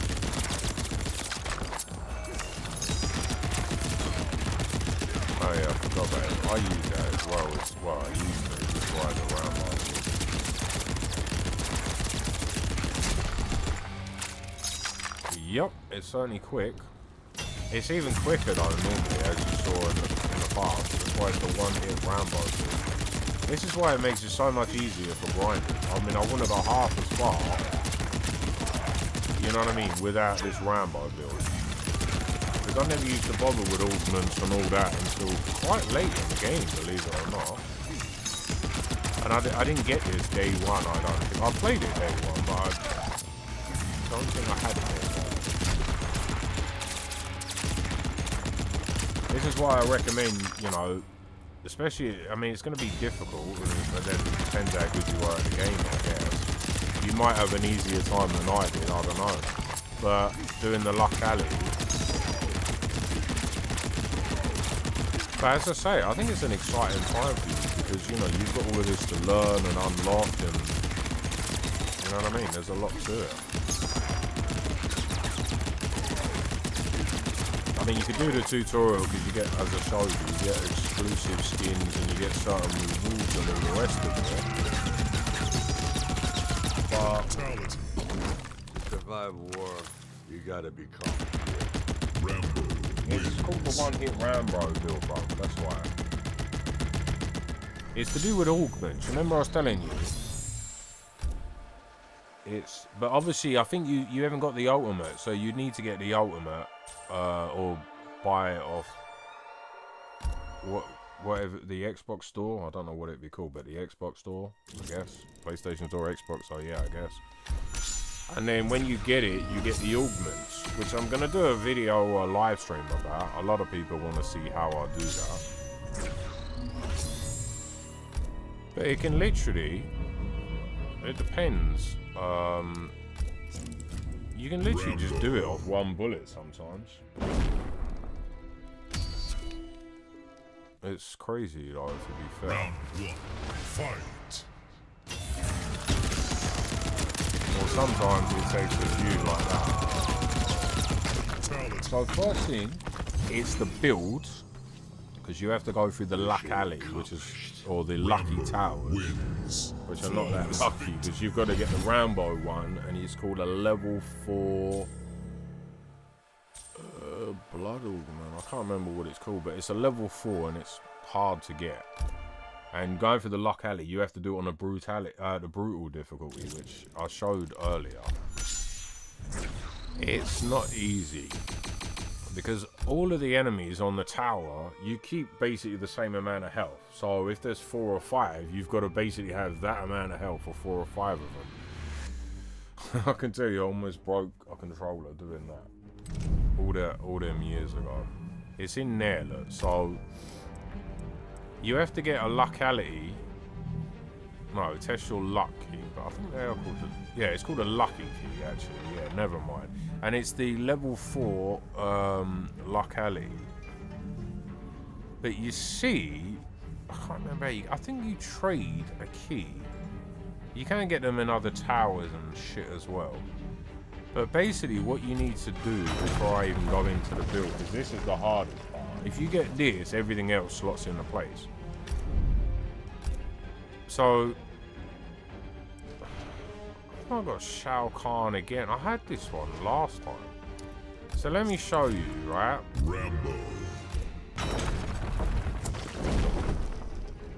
Oh yeah, I forgot about it. I use that as well. I used to just ride around like this. Yep, it's certainly quick. It's even quicker though normally, as you saw in the past. That's why it's the one-hit Rambo. This is why it makes it so much easier for grinding. I mean, I wouldn't have got half as far, you know what I mean, without this Rambo build. Because I never used to bother with augments and all that until quite late in the game, believe it or not. And I didn't get this day one, I don't think. I played it day one, but I don't think I had it day one. This is why I recommend, you know, especially, I mean, it's going to be difficult, but then it depends how good you are at the game, I guess. You might have an easier time than I did, I don't know. But doing the luck alley. But as I say, I think it's an exciting time for you because, you know, you've got all of this to learn and unlock and, you know what I mean? There's a lot to it. I mean, you could do the tutorial because you get, as I showed you get exclusive skins and you get certain rewards and all the rest of it. But to survive war, you gotta become Rambo it's called the one-hit Rambo build, bro. That's why. It's to do with augments. Remember I was telling you? It's, but obviously I think you haven't got the ultimate, so you need to get the ultimate, or buy it off whatever the Xbox store. I don't know what it'd be called, but the Xbox store, I guess. PlayStation store, Xbox. So yeah, I guess. And then when you get it, you get the augments, which I'm gonna do a video or a live stream about. A lot of people want to see how I do that. But it can literally, it depends. You can literally just do it off one bullet sometimes. It's crazy though, to be fair. Round 1. Fight. Or sometimes it takes a few like that. So first thing, it's the build, because you have to go through the luck alley, which is, or the lucky towers, which are not that lucky, because you've got to get the Rambo one, and it's called a level 4 blood augment. I can't remember what it's called, but it's a level 4 and it's hard to get. And going for the luck alley, you have to do it on the brutal difficulty, which I showed earlier. It's not easy, because all of the enemies on the tower, you keep basically the same amount of health. So if there's 4 or 5, you've got to basically have that amount of health for 4 or 5 of them. I can tell you, I almost broke a controller doing that. All them years ago. It's in there, look. So you have to get a luckity. No, test your luck key. But I think they are called yeah, it's called a lucky key actually. Yeah, never mind. And it's the level 4 luck alley. But you see, I can't remember. I think you trade a key. You can get them in other towers and shit as well. But basically what you need to do before I even go into the build, because this is the hardest part. If you get this, everything else slots into place. So, I got Shao Kahn again. I had this one last time. So let me show you, right? Rambo.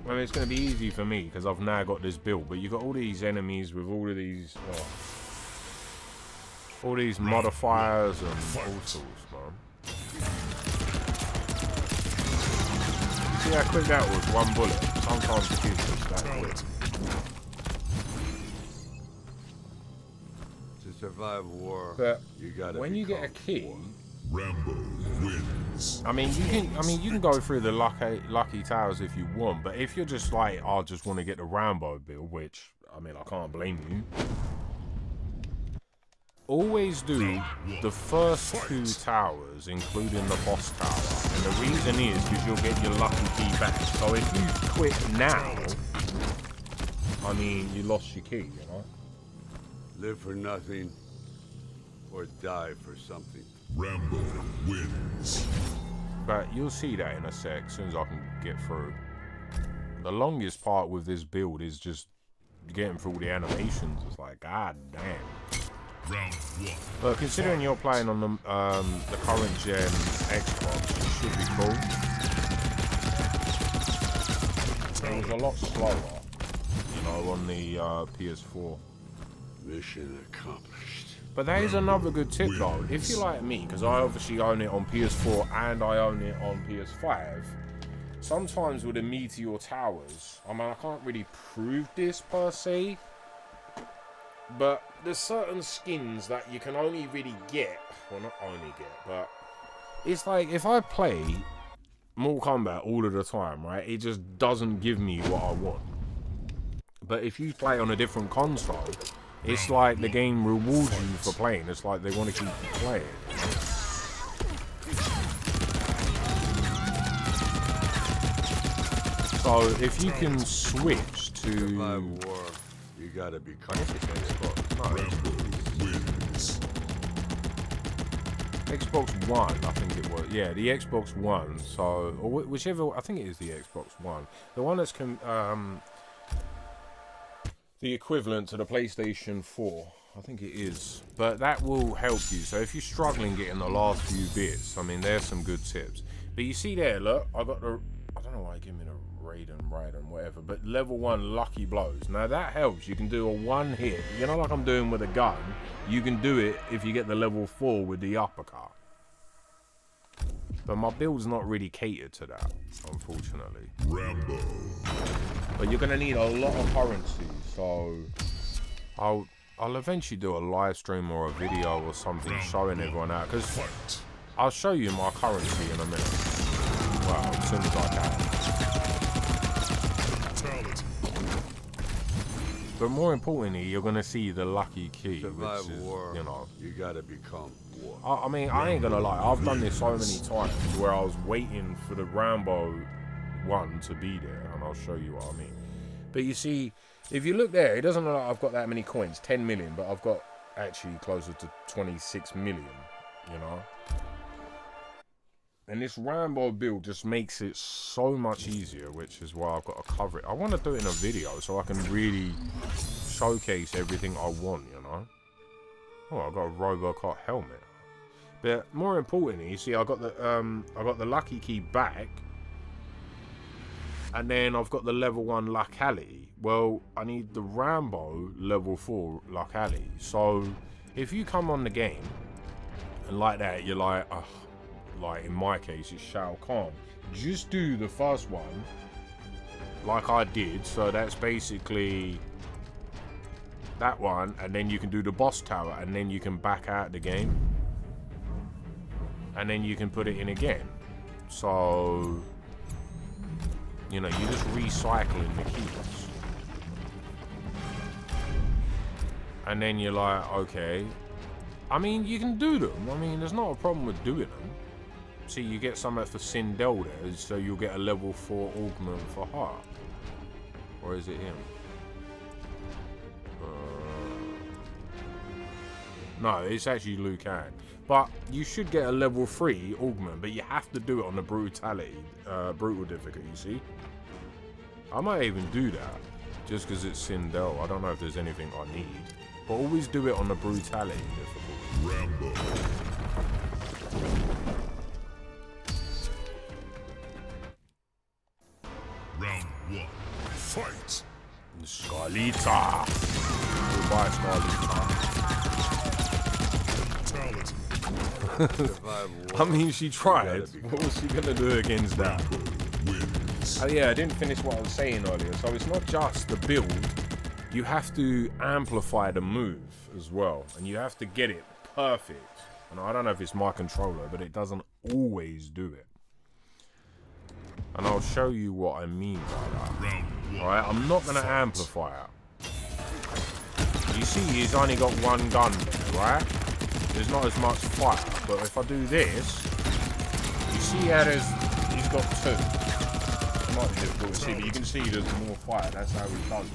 I mean, it's going to be easy for me because I've now got this build. But you got all these enemies with all of these... all these modifiers and all sorts, man. You see how quick that was? One bullet. Sometimes it is that quick. to survive war. But You gotta when you get a become key, war. Rambo wins. I mean, you can go through the lucky towers if you want. But if you're just like, I just want to get the Rambo build, which I mean, I can't blame you. always do the first 2 towers, including the boss tower. And the reason is because you'll get your lucky key back. So if you quit now, I mean, you lost your key, you know? Live for nothing or die for something. Rambo wins. But you'll see that in a sec, as soon as I can get through. The longest part with this build is just getting through the animations. It's like, god damn. Round 1. But considering you're playing on the current gen Xbox, it should be cool. It was a lot slower, you know, on the PS4. Mission accomplished. But that is another good tip though. If you're like me, because I obviously own it on PS4 and I own it on PS5, sometimes with the Meteor Towers, I mean, I can't really prove this per se, but there's certain skins that you can only really get, well, not only get, but it's like if I play Mortal Kombat all of the time, right, it just doesn't give me what I want. But if you play on a different console, it's like the game rewards you for playing. It's like they want to keep you playing. So if you can switch to Survive war, you gotta be Rambo wins. Xbox One, I think it was. Yeah, the Xbox One. So, or whichever, I think it is the Xbox One. The one that's the equivalent to the PlayStation 4. I think it is. But that will help you. So if you're struggling getting the last few bits, I mean, there's some good tips. But you see there, look, I got the, I don't know why I give me the Raiden, whatever, but level 1 lucky blows. Now that helps. You can do a 1 hit. You know, like I'm doing with a gun. You can do it if you get the level 4 with the uppercut. But my build's not really catered to that, unfortunately. Rambo. But you're gonna need a lot of currency, so I'll eventually do a live stream or a video or something showing everyone out, because I'll show you my currency in a minute. Well, as soon as I can. But more importantly, you're gonna see the lucky key, Survive which is, war, you know, you gotta become war. I mean, I ain't gonna lie, I've done this so many times where I was waiting for the Rambo one to be there, and I'll show you what I mean. But you see, if you look there, it doesn't look like I've got that many coins, 10 million, but I've got actually closer to 26 million, you know. And this Rambo build just makes it so much easier, which is why I've got to cover it. I want to do it in a video so I can really showcase everything I want, you know. Oh, I got a Robocop helmet. But more importantly, you see, I got the lucky key back, and then I've got the level 1 locality. Well, I need the Rambo level 4 locality. So if you come on the game and like that, you're like, oh, like in my case, it's Shao Kahn. Just do the first one like I did. So that's basically that one, and then you can do the boss tower, and then you can back out the game, and then you can put it in again. So, you know, you're just recycling the keys. And then you're like, okay. I mean, you can do them. I mean, there's not a problem with doing them. See, you get something for Sindel there, so you'll get a level 4 augment for her. Or is it him? No, it's actually Liu Kang. But you should get a level 3 augment, but you have to do it on the brutal difficulty, you see? I might even do that, just because it's Sindel. I don't know if there's anything I need. But always do it on the brutality difficulty. Rambo. Round 1. Fight. Scarlita. Goodbye, Scarlita. Survive war. I mean, she tried. What was she gonna do against that? Oh yeah, I didn't finish what I was saying earlier. So it's not just the build. You have to amplify the move as well, and you have to get it perfect. And I don't know if it's my controller, but it doesn't always do it. And I'll show you what I mean by that. Alright, I'm not gonna amplify it. you see he's only got one gun there, right? There's not as much fire, but if I do this, you see how he's got two. It might be difficult to see, but you can see there's more fire. That's how he does it.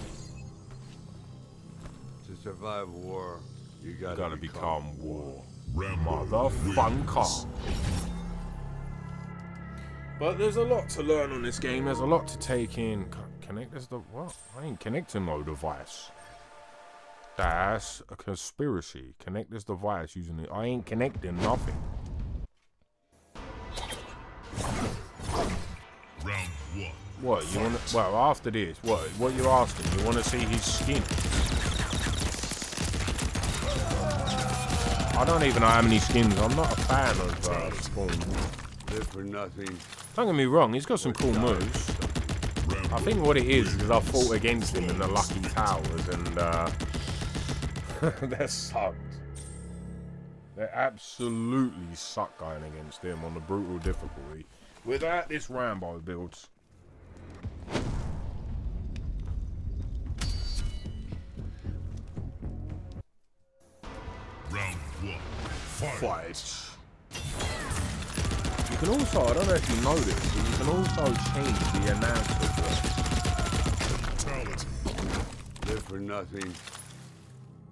To survive war, you gotta become war. Rambo Motherfunker. But there's a lot to learn on this game. There's a lot to take in. Connect as the what? I ain't connecting no device. That's a conspiracy. Connect this device using it. I ain't connecting nothing. Round one. What you want? Well, after this, what you asking? You want to see his skin? I don't even know how many skins. I'm not a fan of Spawn. live for nothing. Don't get me wrong. He's got some cool moves. I think what it is I fought against him in the Lucky Towers, and that sucked. They absolutely suck going against him on the brutal difficulty without this Rambo builds. Round one. Fight. You can also, I don't know if you know this, but you can also change the announcer. Fatality. Live for nothing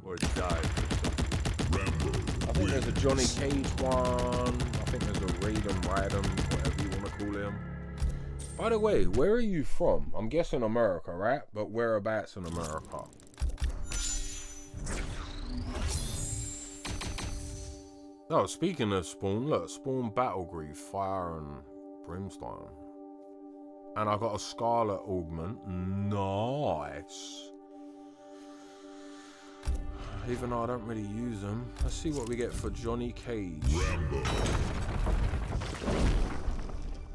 or die for something. Rambo I think there's a Johnny Cage one. I think there's a Raiden, whatever you want to call him. By the way, where are you from? I'm guessing America, right? But whereabouts in America? Oh, speaking of Spawn, look, Spawn Battlegrief, Fire and Brimstone. And I got a Scarlet Augment. Nice. Even though I don't really use them. Let's see what we get for Johnny Cage. Rambo.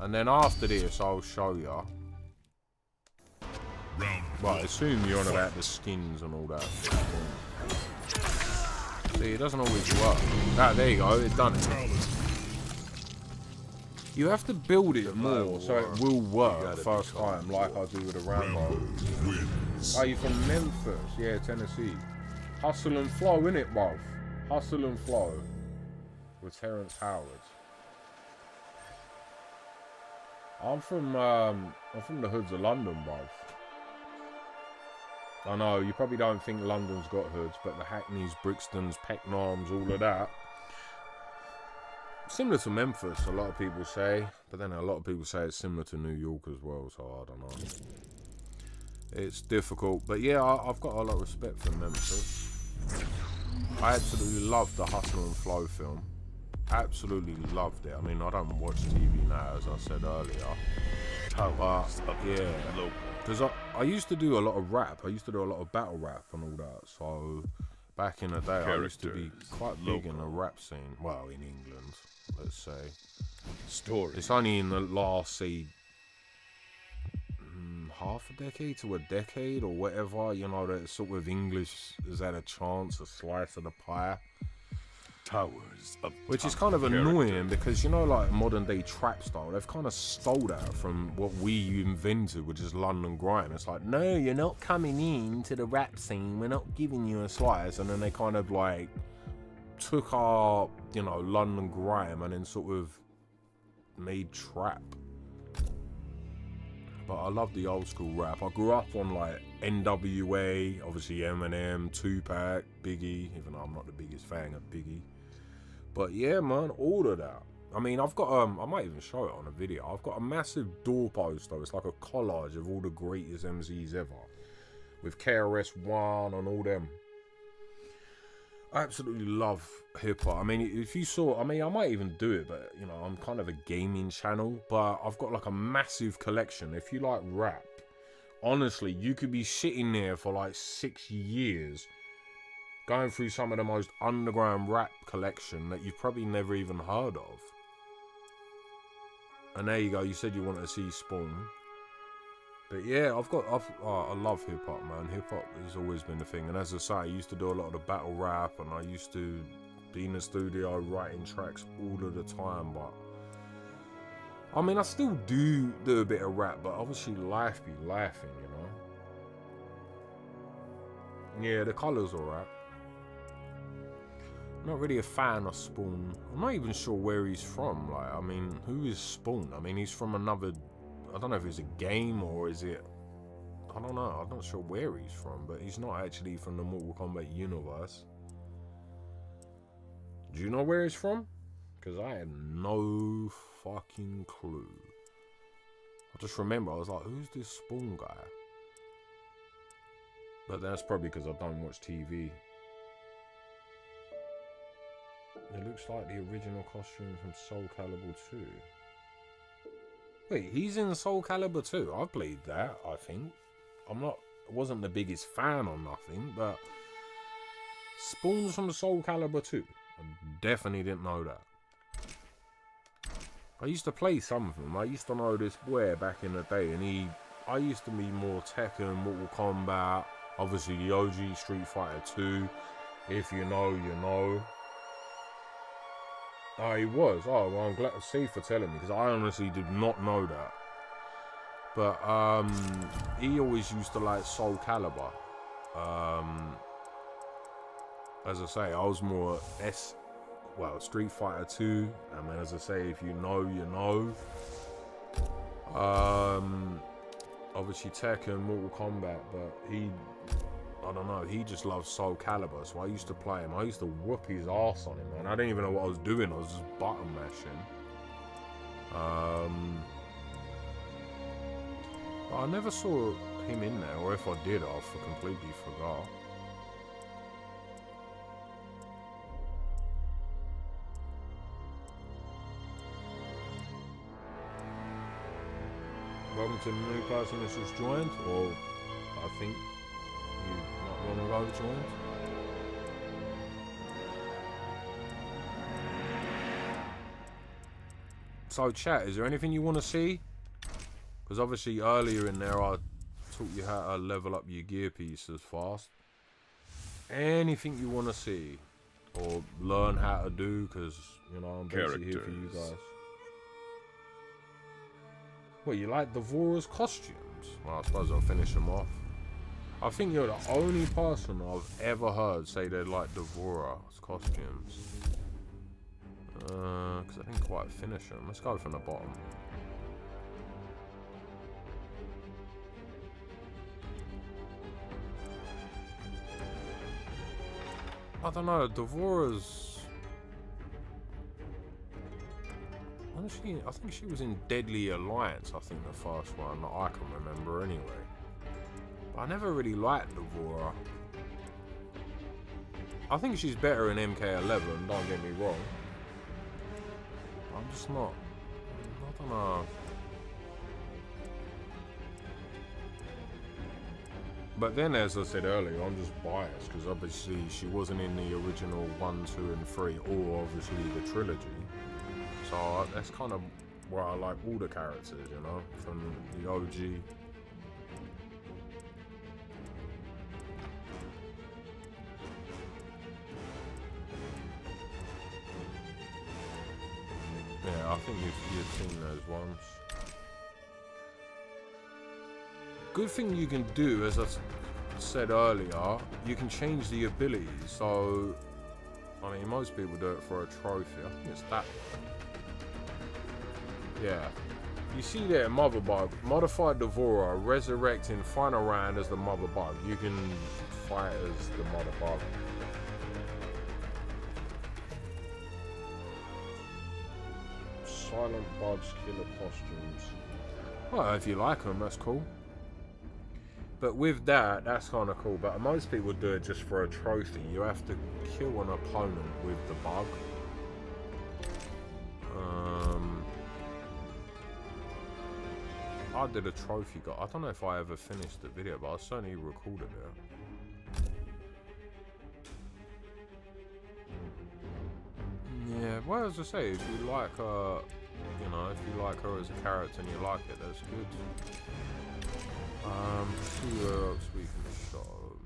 And then after this, I'll show you. Round Well, I assume you're on about the skins and all that. See, it doesn't always work. Ah, there you go, it's done it. fatality. You have to build it more so it will You work gotta first become time, like I do with a Rambo. Wins. Oh, you from Memphis? Yeah, Tennessee. Hustle and flow, innit, bruv? Hustle and flow. With Terrence Howard. I'm from the hoods of London, bruv. I know, you probably don't think London's got hoods, but the Hackneys, Brixtons, Pecknarms, all of that. Similar to Memphis, a lot of people say, but then a lot of people say it's similar to New York as well, so I don't know. It's difficult, but yeah, I've got a lot of respect for Memphis. I absolutely loved the Hustle and Flow film. Absolutely loved it. I mean, I don't watch TV now, as I said earlier. But yeah, because I used to do a lot of rap. I used to do a lot of battle rap and all that. So back in the day, I used to be quite big in the rap scene. Well, in England, let's say. Story. It's only in the last, say, half a decade to a decade or whatever, you know, that sort of English has had a chance, a slice of the pie. Towers of Which is kind of annoying because, you know, like modern day trap style, they've kind of stole that from what we invented, which is London grime. It's like, no, you're not coming in to the rap scene, we're not giving you a slice. And then they kind of like took our, you know, London grime and then sort of made trap. But I love the old school rap. I grew up on like NWA, obviously Eminem, Tupac, Biggie, even though I'm not the biggest fan of Biggie. But yeah, man, all of that. I mean, I've got, I might even show it on a video. I've got a massive doorposter. It's like a collage of all the greatest MCs ever. With KRS-One and all them. I absolutely love hip-hop. I mean, if you saw, I mean, I might even do it, but, you know, I'm kind of a gaming channel, but I've got like a massive collection. If you like rap, honestly, you could be sitting there for like 6 years going through some of the most underground rap collection that you've probably never even heard of. And there you go, you said you wanted to see Spawn. But yeah, I love hip-hop, man. Hip-hop has always been the thing. And as I say, I used to do a lot of the battle rap, and I used to be in the studio writing tracks all of the time. But I mean, I still do a bit of rap, but obviously life be laughing, you know. Yeah, the colour's alright. Not really a fan of Spawn. I'm not even sure where he's from. Like, I mean, who is Spawn? I mean, he's from another... I don't know if it's a game or is it... I don't know. I'm not sure where he's from, but he's not actually from the Mortal Kombat universe. Do you know where he's from? Because I had no fucking clue. I just remember, I was like, who's this Spawn guy? But that's probably because I don't watch TV. It looks like the original costume from Soul Calibur 2. Wait, he's in Soul Calibur 2? I've played that, I think. I wasn't the biggest fan or nothing, but Spawn's from Soul Calibur 2. I definitely didn't know that. I used to play some of them. I used to know this boy back in the day, and I used to be more Tekken, Mortal Kombat, obviously the OG Street Fighter 2. If you know, you know. Oh, he was. Oh, well, I'm glad to see for telling me, because I honestly did not know that. But he always used to like Soul Calibur. As I say, I was more Street Fighter 2. I mean, as I say, if you know, you know. Obviously Tekken, Mortal Kombat, but I don't know, he just loves Soul Calibur, so I used to play him. I used to whoop his ass on him, man. I didn't even know what I was doing. I was just button mashing. But I never saw him in there, or if I did, I completely forgot. Welcome to the new person that's just joined, or I think you not long ago joined. So chat, is there anything you want to see? Because obviously earlier in there I taught you how to level up your gear pieces fast. Anything you want to see or learn how to do, because you know I'm basically here for you guys. What, you like Devora's costumes? Well, I suppose I'll finish them off. I think you're the only person I've ever heard say they like Devora's costumes. Because I didn't quite finish them. Let's go from the bottom. I don't know, Devora's... I think she was in Deadly Alliance, I think the first one that I can remember anyway. But I never really liked Devora. I think she's better in MK11, don't get me wrong. I'm just not... I don't know. But then, as I said earlier, I'm just biased, because obviously she wasn't in the original 1, 2 and 3, or obviously the trilogy. So that's kind of where I like all the characters, you know, from the OG. Yeah, I think you've seen those ones. Good thing you can do, as I said earlier, you can change the abilities. So, I mean, most people do it for a trophy. I think it's that one. Yeah, you see there, Mother Bug, modified Devora, resurrect in final round as the Mother Bug. You can fight as the Mother Bug. Silent Bugs killer costumes. Well, if you like them, that's cool. But with that, that's kind of cool. But most people do it just for a trophy. You have to kill an opponent with the bug. I did a trophy guy. I don't know if I ever finished the video, but I certainly recorded it. Yeah, well, as I say, if you like her, you know, if you like her as a character and you like it, that's good. Who else we can show?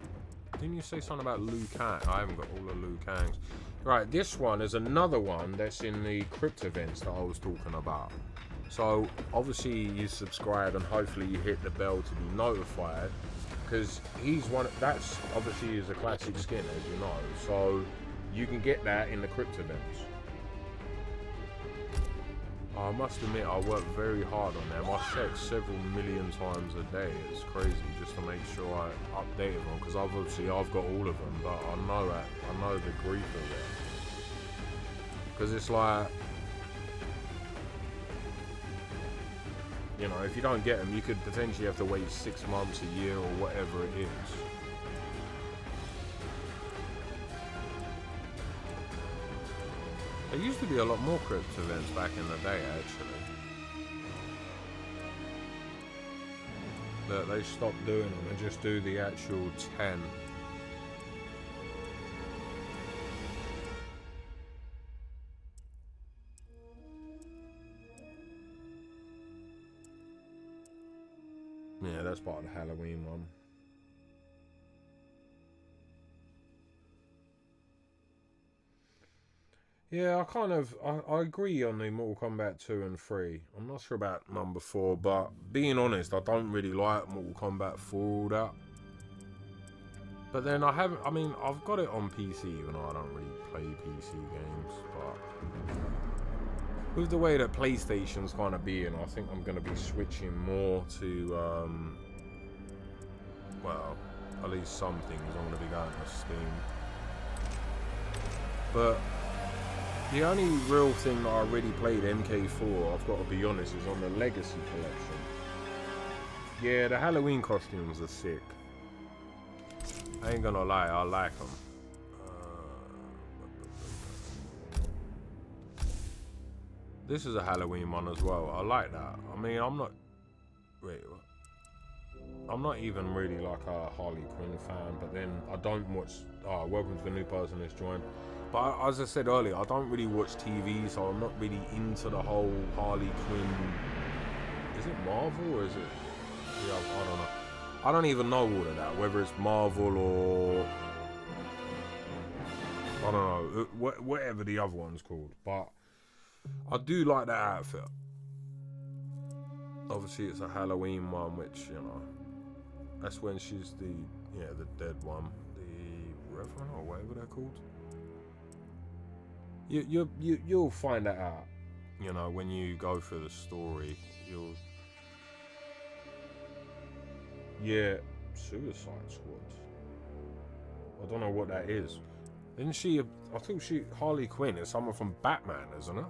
Didn't you say something about Liu Kang? I haven't got all the Liu Kangs. Right, this one is another one that's in the crypt events that I was talking about. So obviously you subscribe and hopefully you hit the bell to be notified. because he's one. That's obviously is a classic skin, as you know. So you can get that in the crypt events. I must admit, I work very hard on them. I check several million times a day. It's crazy just to make sure I update them, because obviously I've got all of them, but I know the grief of it. Because it's like, you know, if you don't get them, you could potentially have to wait 6 months, a year, or whatever it is. There used to be a lot more crypt events back in the day, actually. But they stopped doing them and just do the actual 10. Yeah, that's part of the Halloween one. Yeah, I agree on the Mortal Kombat 2 and 3. I'm not sure about number 4, but being honest, I don't really like Mortal Kombat 4 all that. But then I've got it on PC, even though I don't really play PC games, but with the way that PlayStation's kind of being, I think I'm going to be switching more to, well, at least some things I'm going to be going to Steam. But the only real thing that I really played MK4, I've got to be honest, is on the Legacy Collection. Yeah, the Halloween costumes are sick. I ain't gonna lie, I like them. This is a Halloween one as well. I like that. I mean, I'm not... Wait, what? I'm not even really like a Harley Quinn fan, but then I don't watch... Oh, welcome to the new person that's joined. But as I said earlier, I don't really watch TV, so I'm not really into the whole Harley Quinn. Is it Marvel or is it? Yeah, I don't know. I don't even know all of that, whether it's Marvel or I don't know, whatever the other one's called. But I do like that outfit. Obviously, it's a Halloween one, which, you know, that's when she's the dead one, the Reverend or whatever they're called. You'll find that out, you know, when you go through the story. Yeah, Suicide Squad. I don't know what that is. Isn't she? I think Harley Quinn is someone from Batman, isn't it?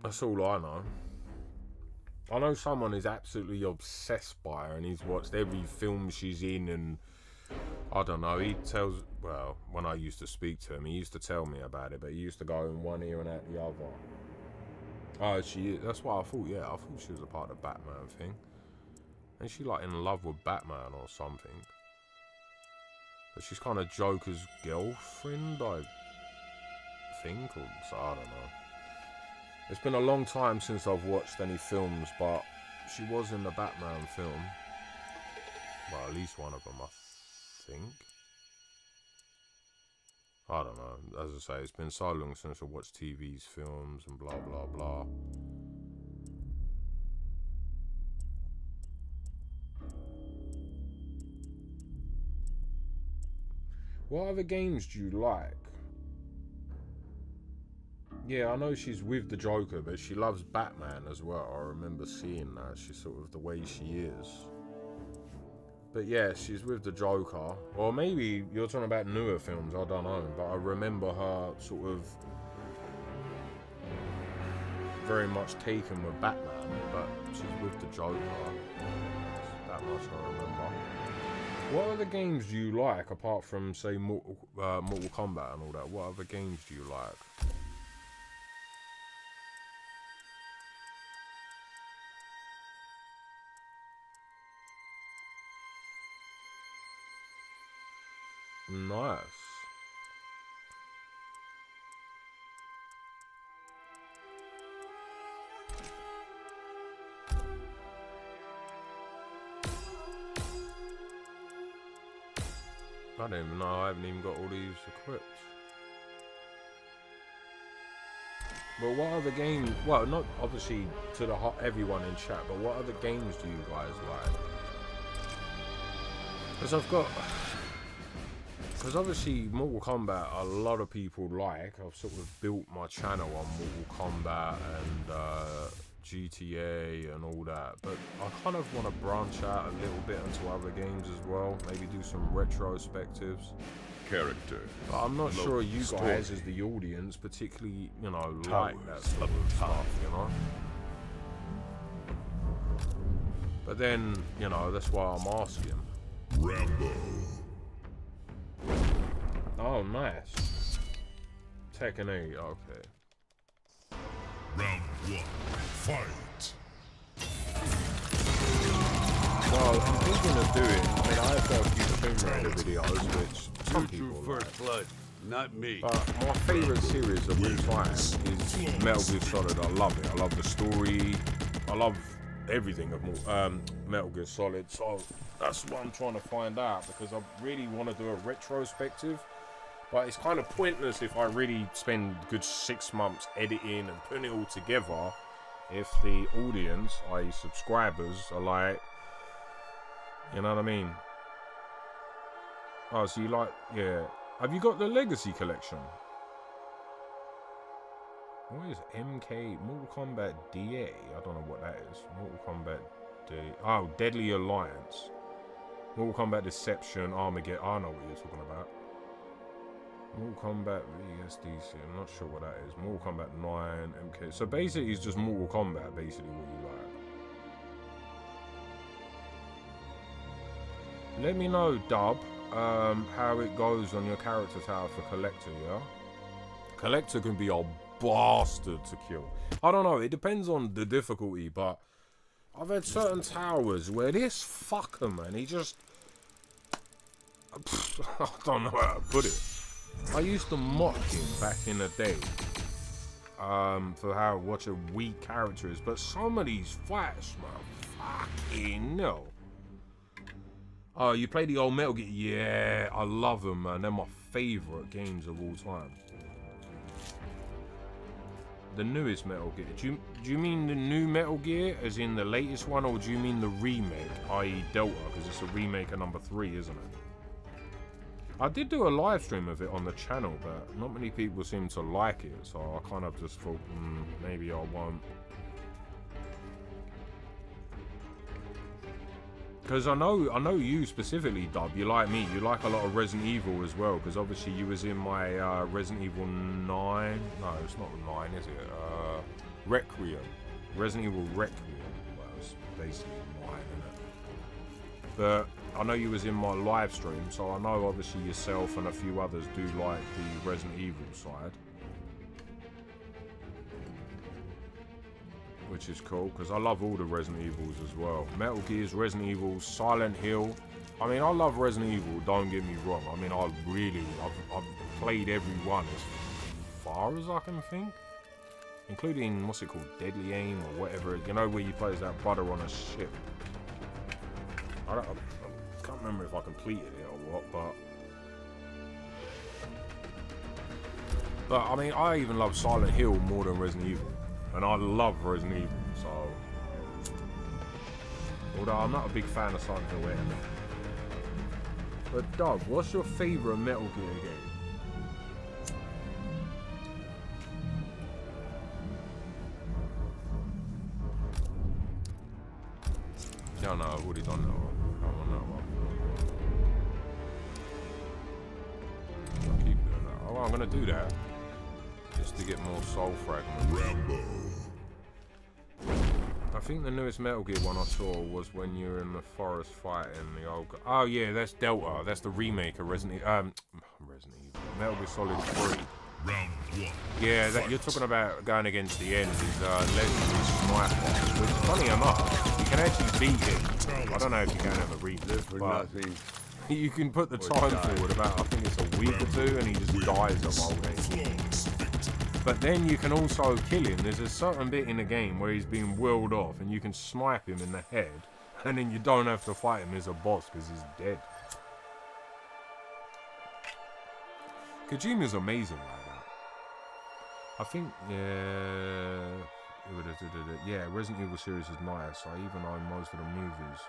That's all I know. I know someone is absolutely obsessed by her, and he's watched every film she's in, and I don't know, he tells, well, when I used to speak to him, he used to tell me about it, but he used to go in one ear and out the other. Oh, she is, that's what I thought, yeah, I thought she was a part of the Batman thing. And she like in love with Batman or something. But she's kind of Joker's girlfriend, I think, or so, I don't know. It's been a long time since I've watched any films, but she was in the Batman film. Well, at least one of them, I think. I don't know. As I say, it's been so long since I watched TV's films and blah blah blah. What other games do you like? Yeah, I know she's with the Joker, but she loves Batman as well. I remember seeing that. She's sort of the way she is. But yeah, she's with the Joker. Or maybe you're talking about newer films, I don't know. But I remember her sort of very much taken with Batman. But she's with the Joker. That much I remember. What other games do you like, apart from, say, Mortal Kombat and all that? What other games do you like? Nice. I don't even know, I haven't even got all these equipped. But what other games? Well, not obviously to the everyone in chat, but what other games do you guys like? Because obviously Mortal Kombat, a lot of people like. I've sort of built my channel on Mortal Kombat and GTA and all that, but I kind of want to branch out a little bit into other games as well. Maybe do some retrospectives. Character. But I'm not sure you guys, as the audience, particularly, you know, like that sort of stuff, you know. But then, you know, that's why I'm asking. Rambo. Oh, nice. Tekken 8, okay. Round 1. Fight. Well, I'm thinking of doing, I mean, I've got a few Tomb Raider videos, which some You people drew first like. blood, not me. But my favourite series of all time is Metal Gear Solid. I love it. I love the story. I love everything of Metal Gear Solid. So that's what I'm trying to find out, because I really want to do a retrospective. But it's kind of pointless if I really spend a good 6 months editing and putting it all together if the audience, i.e. subscribers, are like, you know what I mean? Oh, so you like, yeah. Have you got the Legacy Collection? What is MK? Mortal Kombat DA? I don't know what that is. Mortal Kombat DA. Oh, Deadly Alliance. Mortal Kombat Deception, Armageddon. I know what you're talking about. Mortal Kombat VSDC. I'm not sure what that is. Mortal Kombat 9, MK. So basically, it's just Mortal Kombat, basically, what you like. Let me know, Dub, how it goes on your character tower for Collector, yeah? Collector can be a bastard to kill. I don't know, it depends on the difficulty, but I've had certain towers where this fucker, man, he just... I don't know how to put it. I used to mock him back in the day for how what a weak character is, but some of these fights, man, fucking no. Oh, you play the old Metal Gear? Yeah, I love them, man. They're my favourite games of all time. The newest Metal Gear. Do you mean the new Metal Gear, as in the latest one, or do you mean the remake, i.e. Delta? Because it's a remake of number 3, isn't it? I did do a live stream of it on the channel, but not many people seem to like it, so I kind of just thought, maybe I won't. Because I know you specifically, Dub, you like me, you like a lot of Resident Evil as well, because obviously you was in my Resident Evil 9, no, it's not 9, is it? Requiem. Resident Evil Requiem. Well, it's basically 9, isn't it? But I know you was in my live stream, so I know obviously yourself and a few others do like the Resident Evil side. Which is cool, because I love all the Resident Evils as well. Metal Gears, Resident Evil, Silent Hill. I mean, I love Resident Evil, don't get me wrong. I mean, I've played every one as far as I can think. Including, what's it called, Deadly Aim or whatever. You know, where you play as that butter on a ship. I can't remember if I completed it or what, but I mean, I even love Silent Hill more than Resident Evil. And I love Resident Evil, so... Although I'm not a big fan of Silent Hill anyway. But Doug, what's your favourite Metal Gear game? Yeah, no, I've already done that one. I don't know what. I'll keep doing that. Oh, I'm gonna do that. Just to get more soul fragments. Rambo. I think the newest Metal Gear one I saw was when you're in the forest fighting the old guy. Oh yeah, that's Delta. That's the remake of Resident Evil. Metal Gear Solid 3. Round 1. Yeah, that you're talking about going against the end is legendary sniper. Which, funny enough, you can actually beat him. I don't know if you can have a replay, For but nothing. you can put the time forward about, I think it's a week or 2, and he just dies of old age. Flawless victory. But then you can also kill him. There's a certain bit in the game where he's being whirled off, and you can snipe him in the head, and then you don't have to fight him as a boss because he's dead. Kojima's amazing like that. I think, yeah, Resident Evil series is nice. I even own most of the movies.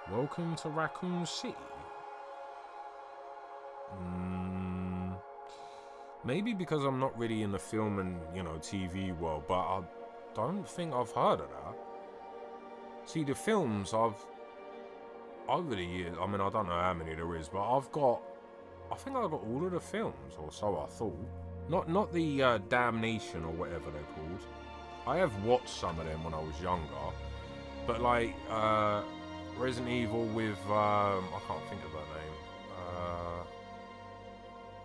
Welcome to Raccoon City. Maybe because I'm not really in the film and, you know, TV world, but I don't think I've heard of that. See, the films over the years, I mean, I don't know how many there is, but I think I've got all of the films, or so I thought. Not the Damnation or whatever they're called. I have watched some of them when I was younger, but like Resident Evil with I can't think of her name.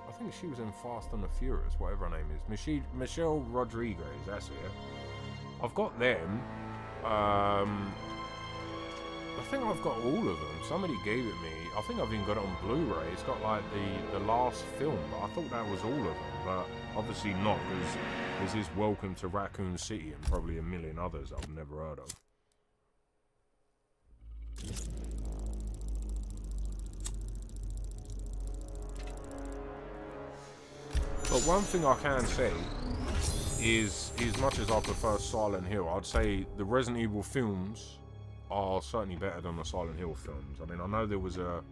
I think she was in Fast and the Furious, whatever her name is. Michelle Rodriguez, that's it. I've got them. I think I've got all of them. Somebody gave it me. I think I've even got it on Blu-ray. It's got like the last film, but I thought that was all of them. But obviously not, because there's this Welcome to Raccoon City and probably a million others I've never heard of. But one thing I can say is, as much as I prefer Silent Hill, I'd say the Resident Evil films are certainly better than the Silent Hill films. I mean, I know there was a...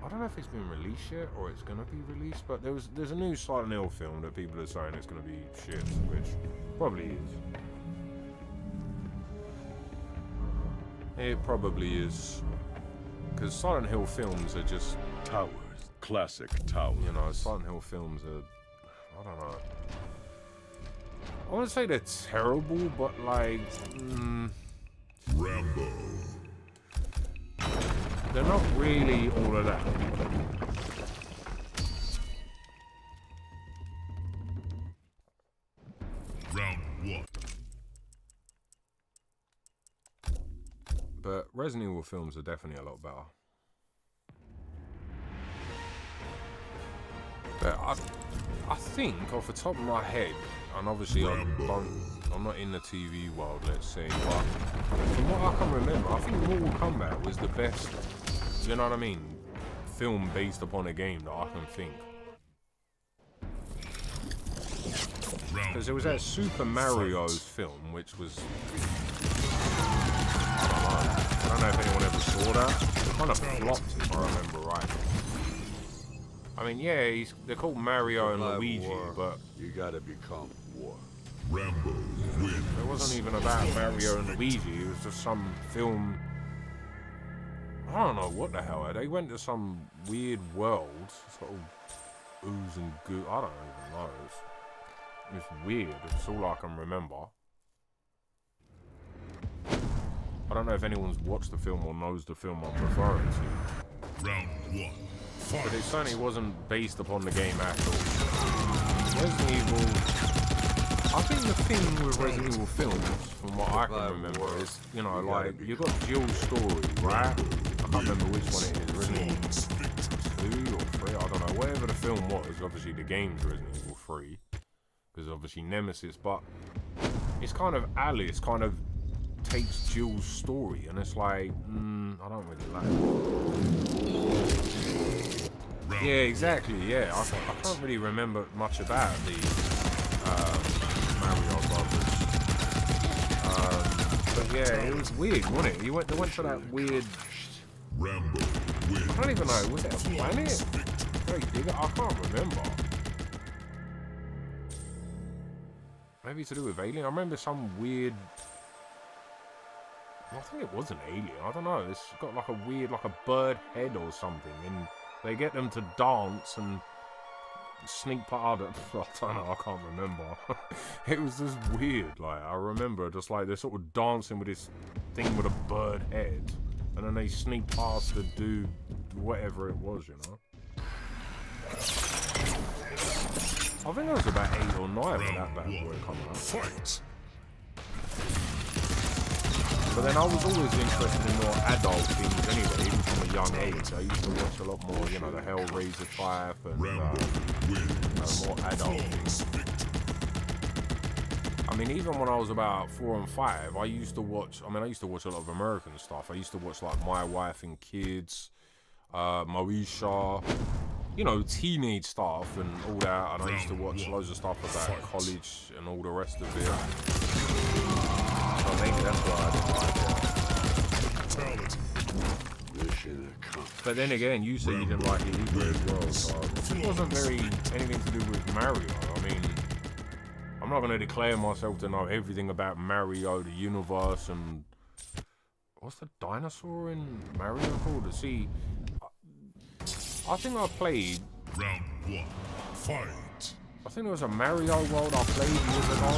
I don't know if it's been released yet, or it's going to be released, but there's a new Silent Hill film that people are saying it's going to be shit, which probably is. It probably is. Because Silent Hill films are just... Towers. Classic towers. You know, Silent Hill films are... I don't know. I wouldn't say they're terrible, but like... Rambo. They're not really all of that. Round 1. But Resident Evil films are definitely a lot better. But I think off the top of my head, and obviously I'm not in the TV world, let's say, but from what I can remember, I think Mortal Kombat was the best, you know what I mean, film based upon a game that I can think. Because there was that Super Mario's film, which was, I don't know if anyone ever saw that. It kind of flopped, if I remember right. I mean, yeah, they're called Mario and Luigi, but you gotta become war. Rambo wins. It wasn't even about Mario and Luigi. It was just some film. I don't know what the hell. They went to some weird world, sort of ooze and goo. I don't even know. It's weird. It's all I can remember. I don't know if anyone's watched the film or knows the film I'm referring to. Round 1. But it certainly wasn't based upon the game at all. Resident Evil... I think the thing with Resident Evil films, from what I can remember, is, you know, like, you got Jill's story, right? I can't remember which one it is. Resident Evil 2 or 3, I don't know. Whatever the film was, obviously the game's Resident Evil 3. Because obviously Nemesis, but it's kind of Alice kind of takes Jill's story, and it's like, I don't really like it. Yeah, exactly, yeah. I can't really remember much about the Mario Brothers. But yeah, it was weird, wasn't it? They went to that weird... Rambo wins. I don't even know, was it a planet? Very big, I can't remember. Maybe to do with alien? I remember some weird... I think it was an alien, I don't know. It's got like a weird, like a bird head or something, and they get them to dance and sneak part of it. I don't know, I can't remember. It was just weird, like, I remember just like they're sort of dancing with this thing with a bird head, and then they sneak past to do whatever it was, you know. I think I was about 8 or 9 when that bad boy came out. Fight. But then I was always interested in more adult things anyway, even from a young age. I used to watch a lot more, you know, the Hellraiser type and more adult things. I mean, even when I was about 4 and 5, I used to watch a lot of American stuff. I used to watch like My Wife and Kids, Moesha, you know, teenage stuff and all that. And I used to watch loads of stuff about college and all the rest of it. So maybe that's why I didn't like it. Mission accomplished. But then again, you said you didn't like it either as well. So it wasn't very anything to do with Mario. I mean, I'm not going to declare myself to know everything about Mario, the universe, and what's the dinosaur in Mario called? See, I think I played. Round 1. Fight. I think there was a Mario world I played years ago,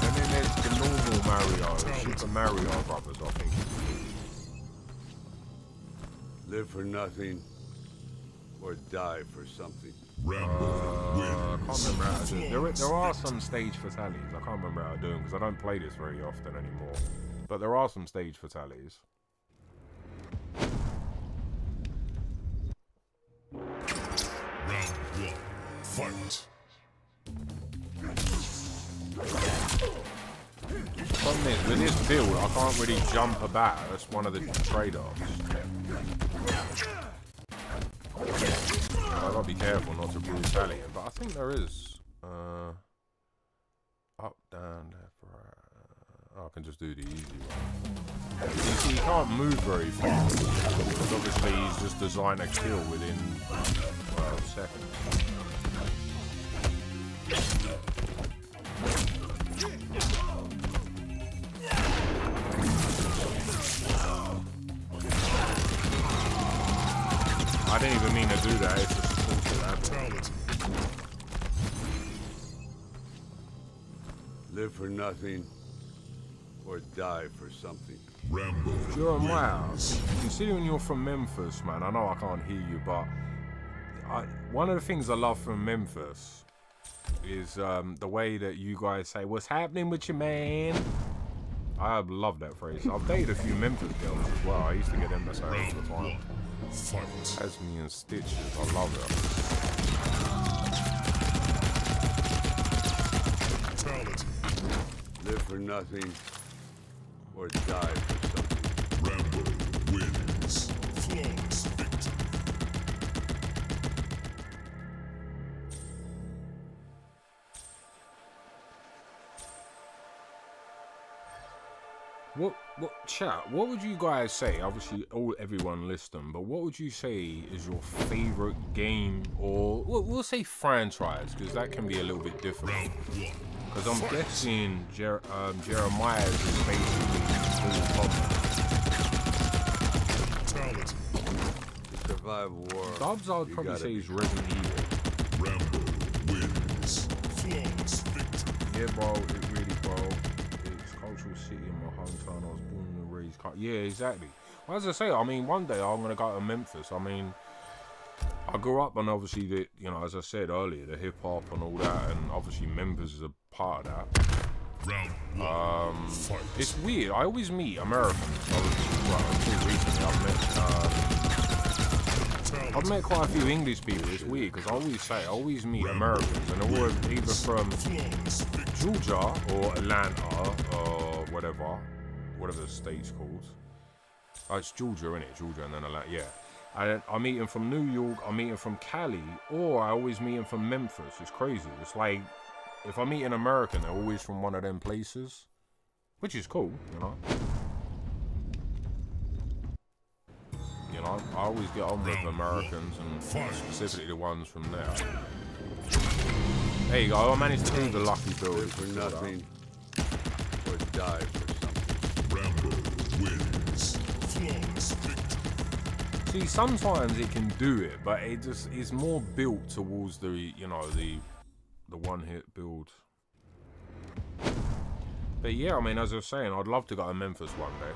and then there's the normal Mario, Super Mario Brothers, I think. Live for nothing or die for something. Rambo I can't wins. remember how to do it. There are some stage fatalities. I can't remember how to do them because I don't play this very often anymore. But there are some stage fatalities. Round 1. Fight. Problem is, with this build, I can't really jump about. That's one of the trade-offs. I've got to be careful not to brutality, but I think there is. Up, down, left, right. I can just do the easy one. You see, he can't move very fast. Because obviously he's just designed a kill within 12 seconds. I didn't even mean to do that, it's just a bullshit. Live for nothing or die for something. Rambo Jeremiah, wins. considering you're from Memphis, man, I know I can't hear you, but one of the things I love from Memphis is the way that you guys say, "What's happening with you, man?" I love that phrase. I've dated a few Memphis girls as well. I used to get them to say it all the time. Fight. Has me in stitches. I love it. Fatality. Live for nothing or die for something. Rambo wins. Flawless victory. What chat? What would you guys say? Obviously, everyone listening, but what would you say is your favorite game, or we'll say franchise, because that can be a little bit difficult. Round 1. Because I'm guessing Jeremiah's is basically full combat. Fatality. To survive war, Dubs, I would you probably gotta say be is Resident Evil. Rambo wins. Flawless victory. Yeah, bro, it really, bro. It's cultural city in my hometown. I was born and raised. Yeah, exactly. Well, as I say, I mean, one day I'm gonna go to Memphis. I mean, I grew up on obviously the, you know, as I said earlier, the hip hop and all that, and obviously Memphis is a part of that. Round 1. Fight. It's weird. I always meet Americans. Well, until recently, I've met quite a few English people. It's weird because I always meet Americans, and they're all either from Flawless victory. Georgia or Atlanta or whatever the state's called. Oh, it's Georgia, isn't it? Georgia and then Atlanta, yeah. I meet them from New York, I meet them from Cali, or I always meet them from Memphis. It's crazy. It's like, if I meet an American, they're always from one of them places, which is cool, you know. You know, I always get on with Americans, and specifically the ones from there. There you go, I managed to do the lucky build. live for nothing or die for something. Rambo wins. Flawless victory. See, sometimes it can do it, but it just is more built towards the, you know, the one-hit build. But yeah, I mean, as I was saying, I'd love to go to Memphis one day.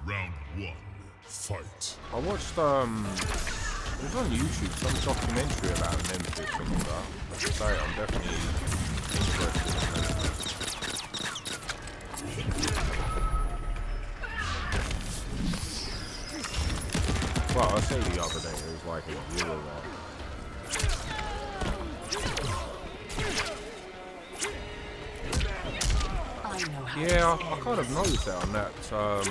Round 1. Fight. I watched, it was on YouTube, some documentary about Memphis and all that. As I say, I'm definitely interested in Memphis. Well, I say the other day, it was like a year ago. Yeah, I kind of noticed that on that, I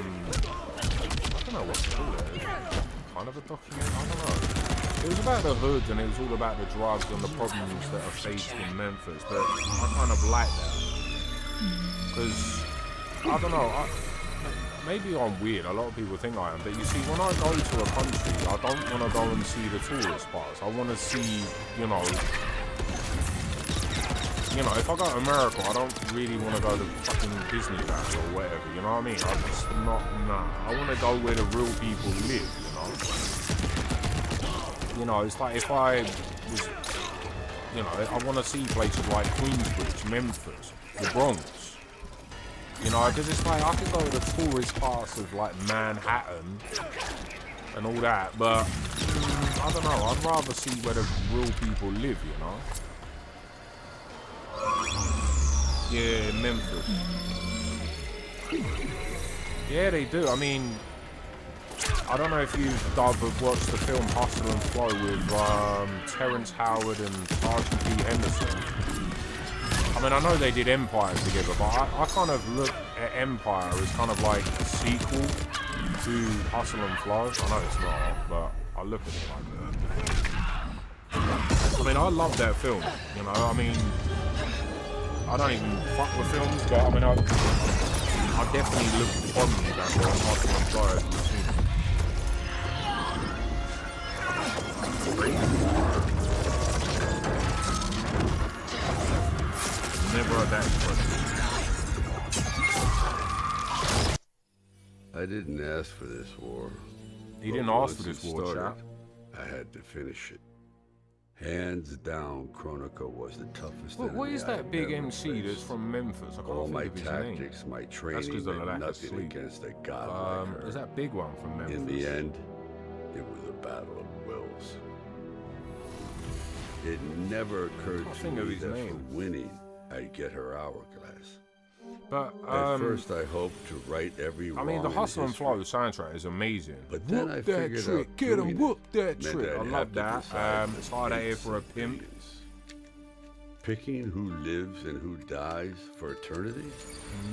don't know what to call it. Kind of a document, I don't know. It was about the hood and it was all about the drugs and the problems that are faced in Memphis, but I kind of like that. Because, I don't know, maybe I'm weird, a lot of people think I am, but you see, when I go to a country, I don't want to go and see the tourist parts. I want to see, you know, if I go to America, I don't really want to go to fucking Disneyland or whatever, you know what I mean? I'm just not, nah. I want to go where the real people live, you know? You know, it's like if I was, you know, I want to see places like Queensbridge, Memphis, the Bronx. You know, because it's like I could go to the tourist parts of like Manhattan and all that, but I don't know. I'd rather see where the real people live, you know? Yeah, Memphis. Yeah, they do. I mean, I don't know if you've watched the film Hustle and Flow with Terrence Howard and Sergeant P. Henderson. I mean, I know they did Empire together, but I kind of look at Empire as kind of like a sequel to Hustle and Flow. I know it's not, but I look at it like that. I mean, I love that film, you know, I mean, I don't even fuck with films, but I mean, I definitely look fondly at Hustle and Flow as you've seen it. Never heard that expression. I didn't ask for this war. You didn't ask for this war, chap. I had to finish it. Hands down, Chronica was the toughest. What is that big MC that's from Memphis? I can't All think my of his tactics, name. my training, meant nothing against a god like her. Is that big one from Memphis? In the end, it was a battle of wills. It never occurred to me that for winning, I'd get her hourglass. But at first, I hoped to right every wrong. I mean, the Hustle and Flow soundtrack is amazing. But then I figured out get him, whoop that trick. I love that. It's hard out here for a pimp. Picking who lives and who dies for eternity?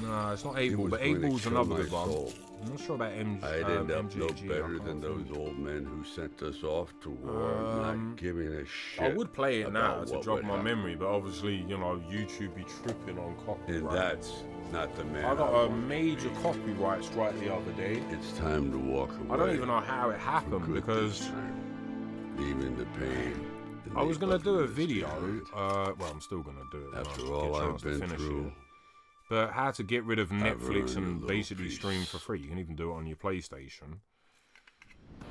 No, it's not Abel, but Abel's another good one. I'm not sure about MG. I'd end up no better than those old men who sent us off to war, not giving a shit. I would play it now to jog my memory, but obviously, you know, YouTube be tripping on copyright. And that's not the man. I got a major copyright strike the other day. It's time to walk away. I don't even know how it happened because leaving the pain. I was gonna do a video. Well, I'm still gonna do it after all I've been through. But how to get rid of Netflix and basically stream for free. You can even do it on your PlayStation.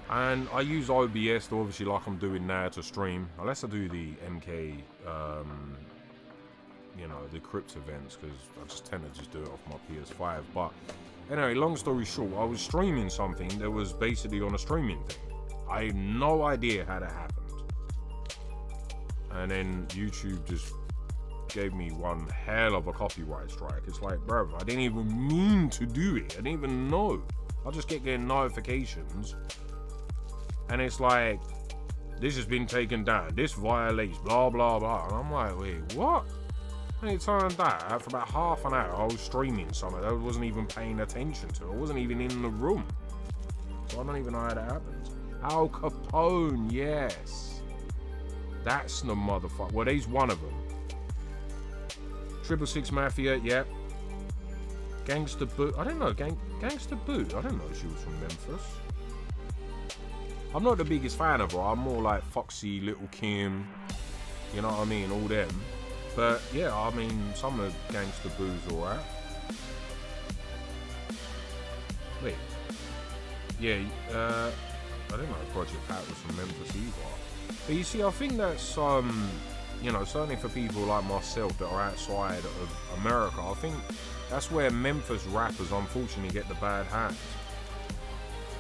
And I use OBS, obviously, like I'm doing now to stream. Unless I do the MK, you know, the crypt events, because I just tend to just do it off my PS5. But anyway, long story short, I was streaming something that was basically on a streaming thing. I had no idea how that happened. And then YouTube just gave me one hell of a copyright strike. It's like, bro, I didn't even mean to do it. I didn't even know. I just kept getting notifications. And it's like, this has been taken down. This violates blah, blah, blah. And I'm like, wait, what? And it turned out, for about half an hour, I was streaming something. I wasn't even paying attention to. I wasn't even in the room. So I don't even know how that happened. Al Capone, yes. That's the motherfucker. Well, he's one of them. 666 Mafia, yep. Gangsta Boo. I don't know. Gangsta Boo. I don't know if she was from Memphis. I'm not the biggest fan of her. I'm more like Foxy, Little Kim. You know what I mean? All them. But yeah, I mean, some of Gangsta Boo's alright. Wait. Yeah, I didn't know Project Pat was from Memphis either. But you see, I think that's you know, certainly for people like myself that are outside of America, I think that's where Memphis rappers unfortunately get the bad hands.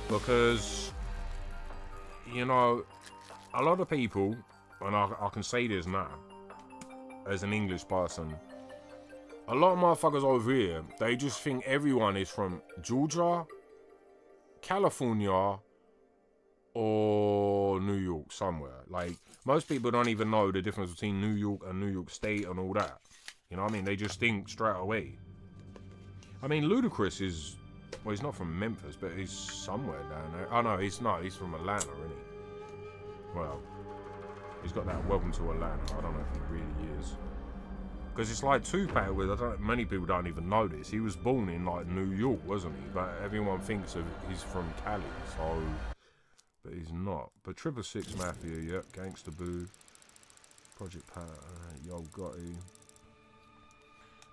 Because, you know, a lot of people, and I can say this now, as an English person, a lot of motherfuckers over here, they just think everyone is from Georgia, California, or New York somewhere. Like, most people don't even know the difference between New York and New York State and all that. You know what I mean? They just think straight away. I mean, Ludacris is, well, he's not from Memphis, but he's somewhere down there. Oh no, he's not. He's from Atlanta, isn't he? Well, he's got that Welcome to Atlanta. I don't know if he really is. Because it's like Tupac with, many people don't even know this. He was born in like New York, wasn't he? But everyone thinks he's from Cali, so, but he's not. But 666 Mafia, yep, Gangsta Boo, Project Pat, Yo Gotti.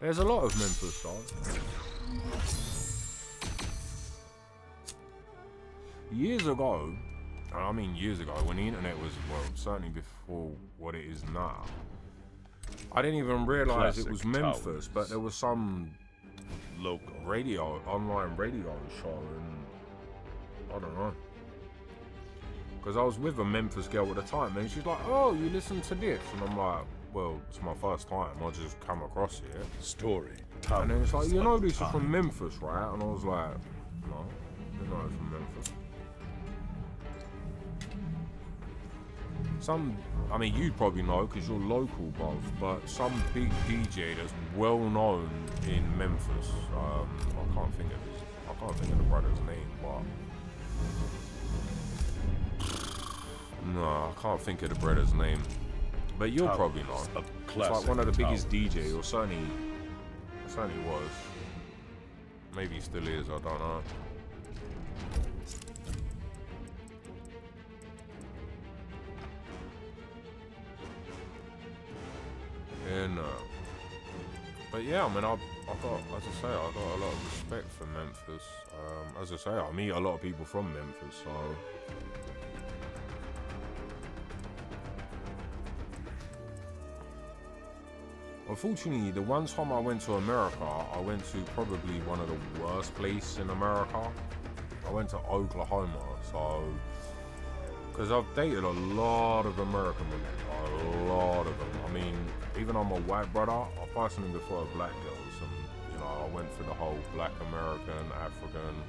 There's a lot of Memphis stars. Years ago, and I mean years ago, when the internet was, well, certainly before what it is now, I didn't even realize it was Memphis, but there was some Local. radio, online radio show, and I don't know. Because I was with a Memphis girl at the time, and she's like, oh, you listen to this? And I'm like, well, it's my first time, I just come across it. Story. And then it's like, you know this is from Memphis, right? And I was like, no, you know it's from Memphis. Some, I mean, you'd probably know because you're local, both, but some big DJ that's well known in Memphis. I can't think of the brother's name, but no, I can't think of the brother's name. But you'll probably know. It's like one of the biggest DJs, or certainly was. Maybe he still is. I don't know. And but yeah, I mean, I got, as I say, I got a lot of respect for Memphis. As I say, I meet a lot of people from Memphis, so. Unfortunately, the one time I went to America, I went to probably one of the worst places in America. I went to Oklahoma, so. Because I've dated a lot of American women, a lot of them. I mean, even I'm a white brother, I personally prefer black girls. And, you know, I went through the whole black American, African,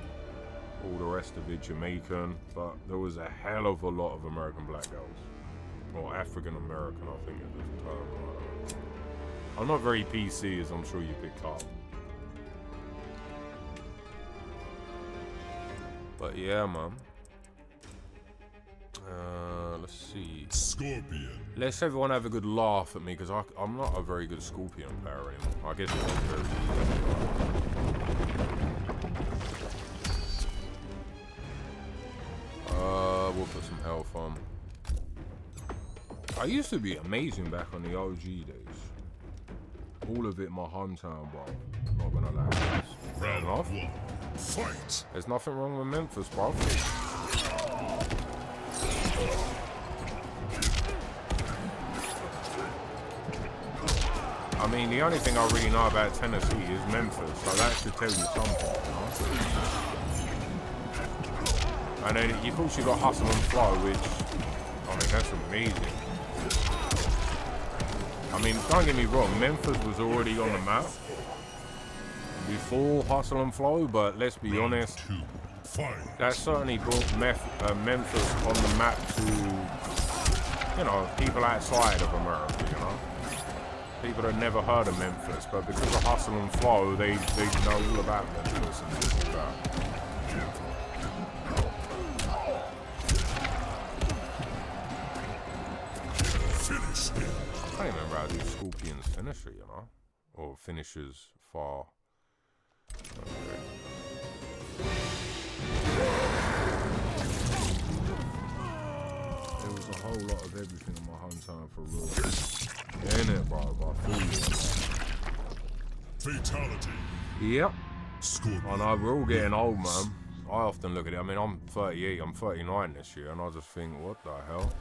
all the rest of it, Jamaican. But there was a hell of a lot of American black girls. Or African American, I think is the term. I'm not very PC, as I'm sure you picked up. But yeah, man. Let's see. Scorpion. Let's everyone have a good laugh at me, because I'm not a very good Scorpion player anymore. I guess it was very we'll put some health on. I used to be amazing back on the OG days. All of it my hometown, bro. Not gonna lie. Fair enough. Fight. There's nothing wrong with Memphis, bro. I mean, the only thing I really know about Tennessee is Memphis, so that should tell you something, you know? And then, of course, you got Hustle and Flow, which, I mean, that's amazing. I mean, don't get me wrong, Memphis was already on the map before Hustle and Flow, but let's be honest, that certainly brought Memphis on the map to, you know, people outside of America, you know? People that never heard of Memphis, but because of Hustle and Flow, they know all about Memphis and things like that. Finish him. I can't remember how to do Scorpion's finisher, you know? Or finishers far. Okay. There was a whole lot of everything in my hometown for real. Ain't it, bro? I feel you. Fatality. Yep. Scorpion. I know, we're all getting old, man. I often look at it. I mean, I'm 38, I'm 39 this year, and I just think, what the hell?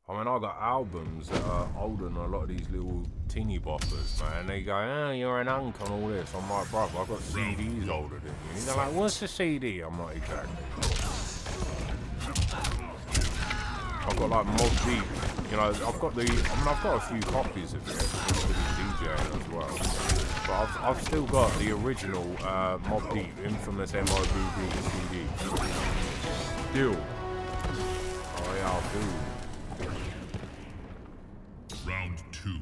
I mean, I got albums that are older than a lot of these little teeny boppers, man. They go, oh, you're an unk and all this. I'm like, bro, I've got CDs older than you. They're like, what's a CD? I'm like, exactly. I've got like Mob Deep. You know, I've got a few copies of it with DJ as well. But I've still got the original Mob Deep, infamous MOBB CD. Still. Oh yeah, I do. Round 2.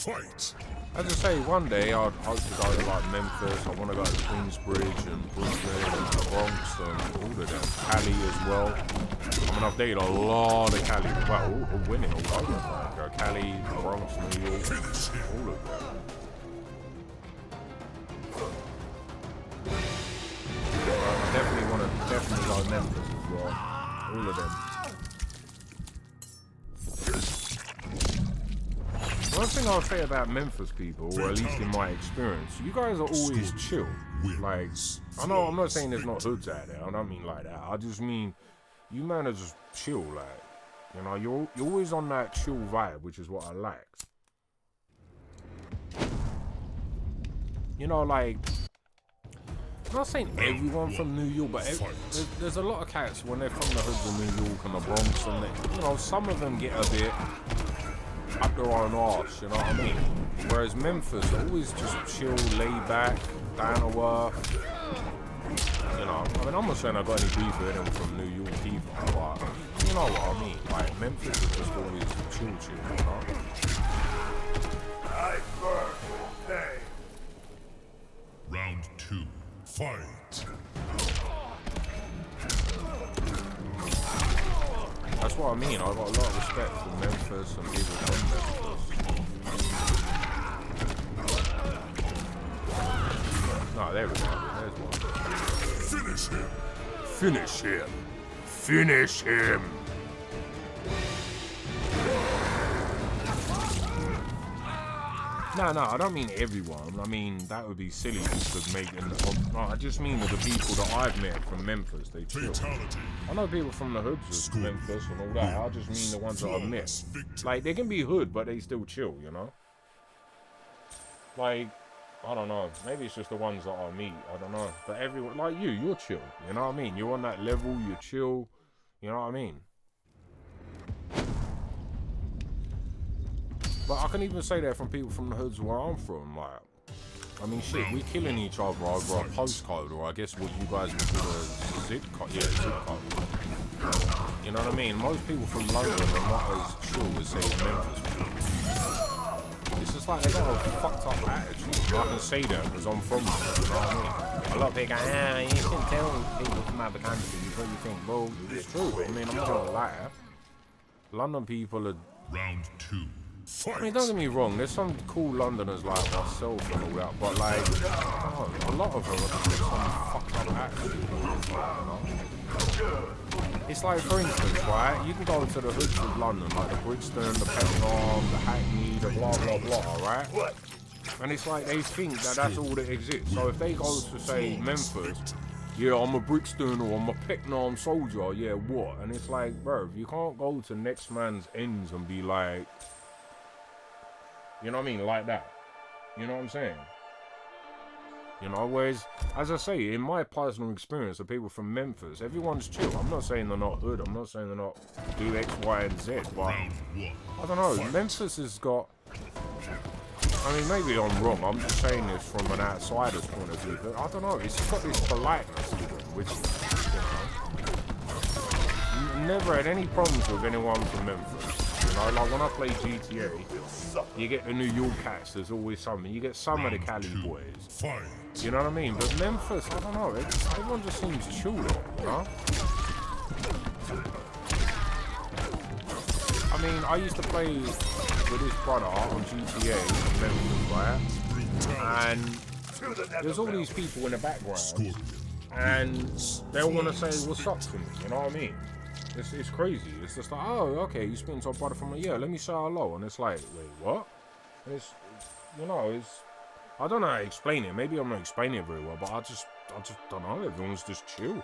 Fight. As I say, one day I'd hope to go to like Memphis. I want to go to Queensbridge and Brooklyn and the Bronx and all of them. Cali as well. I mean, I've dated a lot of Cali. Well, all winning all over. Like, Cali, Bronx, New York, all of them. I definitely want to go Memphis as well. All of them. One thing I'll say about Memphis people, or at least in my experience, you guys are always chill. Like, I know I'm not saying there's not hoods out there. I don't mean like that. I just mean you man are just chill. Like, you know, you're always on that chill vibe, which is what I like. You know, like, I'm not saying everyone from New York, but there's a lot of cats when they're from the hoods of New York and the Bronx, and they, you know, some of them get a bit up their own arse, you know what I mean? Whereas Memphis are always just chill, laid back, down to earth. You know, I mean, I'm not saying I got any beef with them from New York either, but you know what I mean? Like, Memphis is just always chill, you know? Round 2. Fight. That's what I mean. I got a lot of respect for Memphis and people from Memphis. No, there we go. There's one. Finish him. Finish him. Finish him. No, I don't mean everyone. I mean, that would be silly just to make them. No, I just mean that the people that I've met from Memphis, they chill. Fatality. I know people from the hoods of Memphis and all that. I just mean the ones that I've met. Like, they can be hood, but they still chill, you know? Like, I don't know. Maybe it's just the ones that I meet. I don't know. But everyone, like you're chill. You know what I mean? You're on that level, you're chill. You know what I mean? But I can even say that from people from the hoods where I'm from. Like, I mean, shit, we killing each other over a postcode, or I guess what you guys would call a zip code. Yeah, zip code. You know what I mean? Most people from London are not as chill as, say, Memphis. It's just like they got a fucked up attitude. I can say that because I'm from there, you know what I mean? A lot of people go, you shouldn't tell people from other countries what you think. Well, it's true. I mean, I'm not gonna lie. London people are... Round 2. Fight. I mean, don't get me wrong, there's some cool Londoners like myself and all that, but like, oh, a lot of them are just some fucked up attitude, you know? It's like, for instance, right, you can go to the hoods of London, like the Brixton, the Peckham, the Hackney, the blah blah blah, right? And it's like they think that that's all that exists. So if they go to, say, Memphis, yeah, I'm a Brixton or I'm a Peckham soldier, yeah, what? And it's like, bro, you can't go to next man's ends and be like, you know what I mean? Like that. You know what I'm saying? You know, whereas, as I say, in my personal experience of people from Memphis, everyone's chill. I'm not saying they're not hood. I'm not saying they're not do X, Y, and Z. But, I don't know. Memphis has got... I mean, maybe I'm wrong. I'm just saying this from an outsider's point of view. But I don't know. It's got this politeness to it, which, you know, never had any problems with anyone from Memphis. You know, like when I play GTA, you get the New York cats, there's always something. You get some of the Cali boys. You know what I mean? But Memphis, I don't know, everyone just seems chill there, you know? I mean, I used to play with this brother on GTA in Memphis, right? And there's all these people in the background, and they'll want to say what's up to me, you know what I mean? It's crazy. It's just like, oh, okay, you speaking to a brother from yeah, let me say hello. And it's like, wait, what? And it's, you know, it's, I don't know how to explain it. Maybe I'm not explaining it very well, but I just don't know. Everyone's just chill.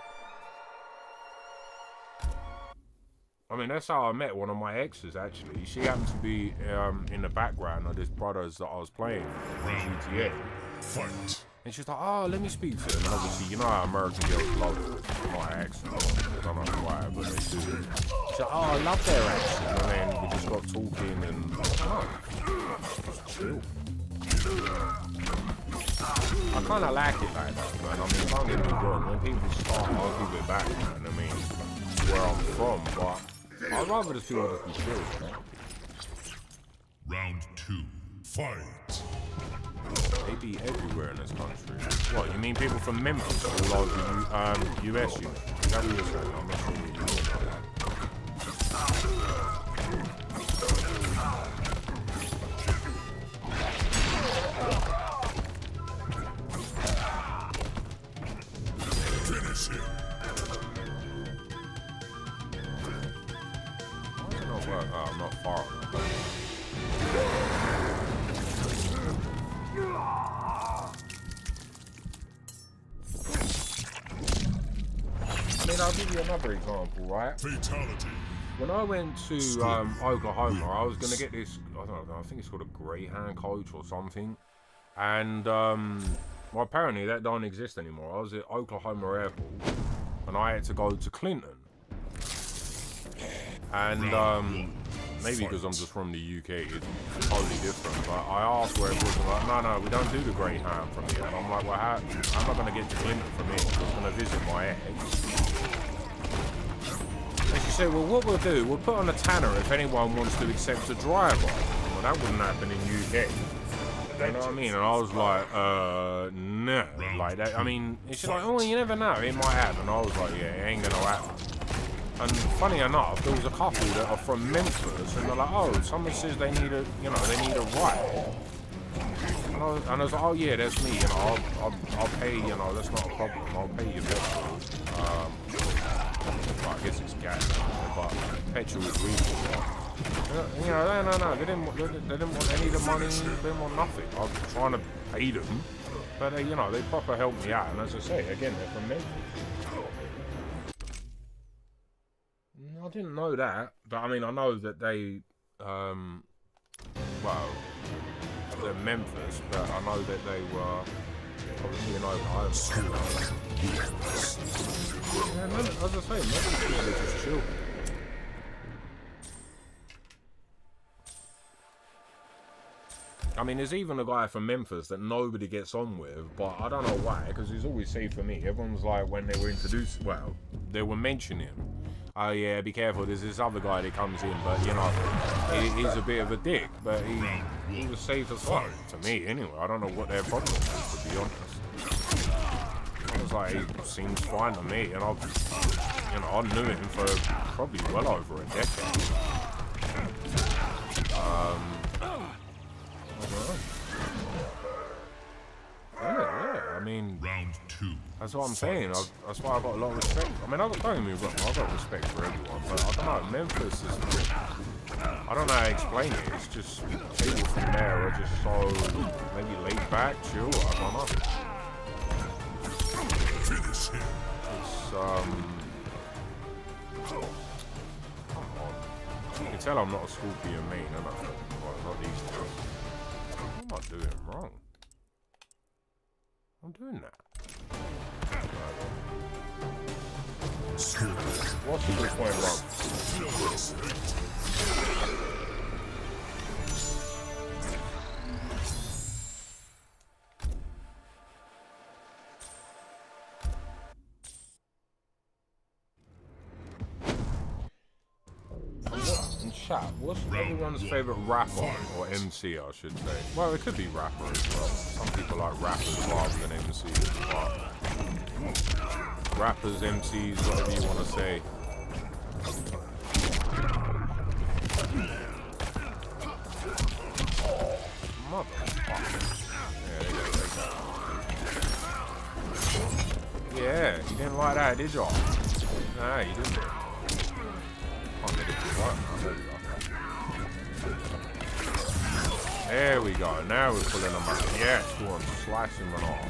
I mean, that's how I met one of my exes, actually. She happened to be in the background of this brothers that I was playing in GTA. Fight. And she's like, oh, let me speak to him. And obviously, you know how American girls love my accent. I don't know why, but they do. She's like, oh, I love their accent. And then we just got talking and, just chill. I kind of like it like that, man. I mean, don't get me wrong. When people start, I'll give it back, man. I mean, where I'm from, but I'd rather just people just be chill, man. Round 2. Fight. They be everywhere in this country. What, you mean people from Memphis all over US? Is that what you're saying? I'm not sure what you mean by that. Finish him. Why does it not work? Oh, I'm not far enough. I mean, I'll give you another example, right? Fatality. When I went to Oklahoma, I was going to get this, I don't know, I think it's called a Greyhound coach or something. And, well, apparently that don't exist anymore. I was at Oklahoma Airport, and I had to go to Clinton. And, maybe because I'm just from the UK, it's totally different. But I asked where it was, and like, no, we don't do the Greyhound from here. And I'm like, well, how am I going to get to Clinton from here? I was going to visit my ex. And she said, well, what we'll do, we'll put on a tanner if anyone wants to accept a driver. Well, that wouldn't happen in UK. You know what I mean? And I was like, no. Like that, I mean, and she's like, oh, you never know, it might happen. I was like, yeah, it ain't going to happen. And funny enough, there was a couple that are from Memphis, and they're like, oh, someone says they need a, you know, they need a ride. And I was like, oh yeah, that's me, you know, I'll pay, you know, that's not a problem, I'll pay you petrol. Well, I guess it's gas, but petrol is reasonable. You know, no, they didn't want any of the money, they didn't want nothing. I was trying to pay them, but they, you know, they proper helped me out, and as I say, again, they're from Memphis. I didn't know that, but I mean, I know that they, well, they're Memphis, but I know that they were obviously in Oklahoma. Yeah, as I say, Memphis people just chill. I mean, there's even a guy from Memphis that nobody gets on with, but I don't know why, because he's always safe for me. Everyone's like, when they were introduced, well, they were mentioning him. Oh yeah, be careful, there's this other guy that comes in, but you know, he's a bit of a dick, but he was safe as fuck, to me anyway. I don't know what their problem is, to be honest. I was like, he seems fine to me, and I knew him for probably well over a decade. I don't know. Yeah, I mean, Round 2. that's what I'm saying. That's why I got a lot of respect. I mean, don't get me wrong, I've got respect for everyone, but I don't know, Memphis is, I don't know how to explain it. It's just, people from there are just so, maybe laid back, chill, I don't know. Finish him. It's, come on. You can tell I'm not a Scorpion main, am I? Well, not these two. What am I doing wrong? I'm doing that. What's the good point wrong? And chat, what's everyone's favorite rapper or MC, I should say? Well, it could be rapper as well. Some people like rappers rather than MCs, but rappers, MCs, whatever you want to say. Motherfucker. Yeah, they gotta take that. Yeah, you didn't like that, did y'all? Nah, you didn't. Can't get it to work. There we go. Now we're pulling them out. Yes, go on, slice them off.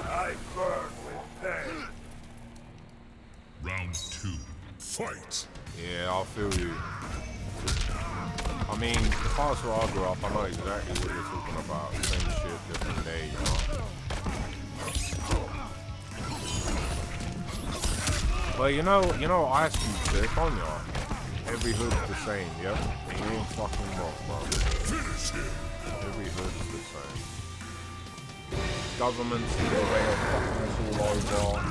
I burn with pain. Round 2. Fight. Yeah, I feel you. I mean, the past where I grew up, I know exactly what you're talking about. Same shit, different day, you know. But you know, Ice Cube said, on y'all. Every hood's the same, yep. And you ain't fucking wrong, bro. Finish him. Every hood's the same. Governments in the way of fucking us all over,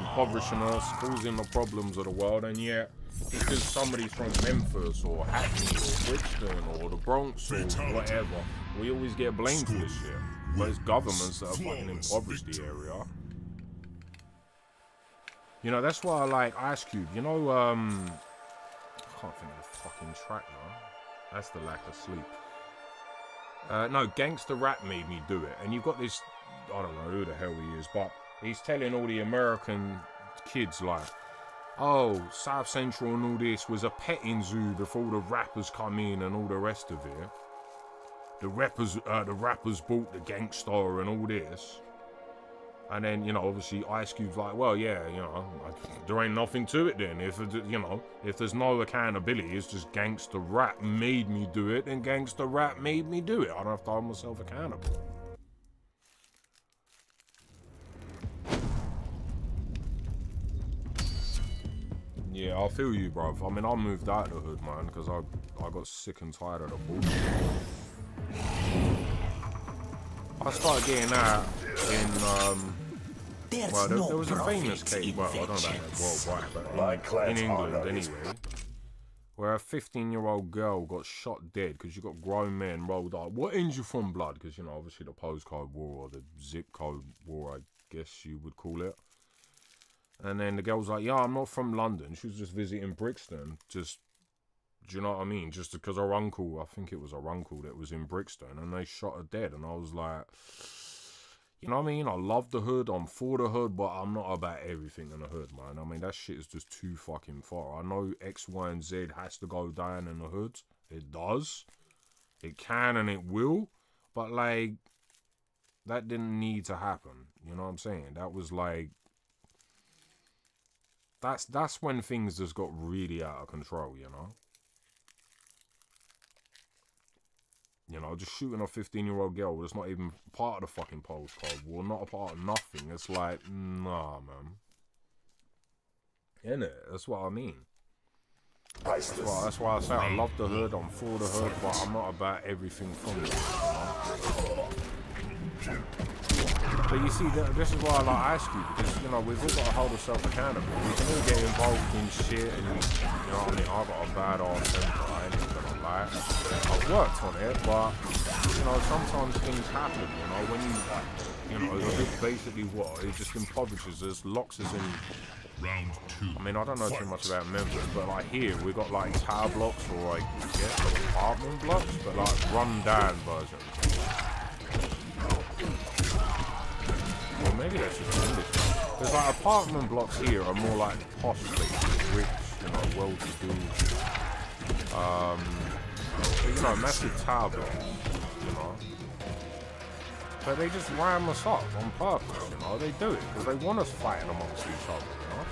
impoverishing us, causing the problems of the world, and yet because somebody's from Memphis or Hackney or Brixton or the Bronx or whatever, we always get blamed for this shit. But it's governments that have fucking impoverished the area. You know, that's why I like Ice Cube. You know, I can't think of the fucking track now. That's the lack of sleep. No, Gangsta Rap made me do it. And you've got this, I don't know who the hell he is, but he's telling all the American kids like, oh, South Central and all this was a petting zoo before the rappers come in and all the rest of it. The rappers bought the gangster and all this. And then, you know, obviously Ice Cube's like, well, yeah, you know, there ain't nothing to it then. If, you know, if there's no accountability, it's just gangster rap made me do it, and gangster rap made me do it. I don't have to hold myself accountable. Yeah, I feel you, bruv. I mean, I moved out of the hood, man, because I got sick and tired of the bullshit. I started getting out in, well, there was a famous case, well, I don't know about it worldwide, but in England anyway, where a 15-year-old girl got shot dead because you got grown men rolled up. What ends you from, blood? Because, you know, obviously the postcode war or the zip code war, I guess you would call it. And then the girl was like, yeah, I'm not from London. She was just visiting Brixton. Just, do you know what I mean? Just because her uncle, I think it was her uncle that was in Brixton, and they shot her dead. And I was like, you know what I mean? I love the hood. I'm for the hood, but I'm not about everything in the hood, man. I mean, that shit is just too fucking far. I know X, Y, and Z has to go down in the hood. It does. It can and it will. But, like, that didn't need to happen. You know what I'm saying? That was, like, that's when things just got really out of control, you know? You know, just shooting a 15-year-old girl that's not even part of the fucking postcode war, not a part of nothing. It's like, nah, man. Innit? That's what I mean. That's why I say I love the hood, I'm for the hood, but I'm not about everything from it, you know? But you see, this is why I like Ice Cube, because, you know, we've all got to hold ourselves accountable. We can all get involved in shit, and, you know what I mean, I've got a bad ass temper, I ain't even gonna lie. I've worked on it, but, you know, sometimes things happen, you know, when you know, it's basically what? It just impoverishes us, locks us in. Round two. I mean, I don't know too much about Memphis, but, like, here, we got, like, tower blocks, or, like, apartment blocks, but, like, run-down versions. Well, maybe that's just English. There's like apartment blocks here are more like posh places, rich, you know, well-to-do. But, you know, massive tower blocks, you know. But they just ram us up on purpose, you know. They do it because they want us fighting amongst each other, you know.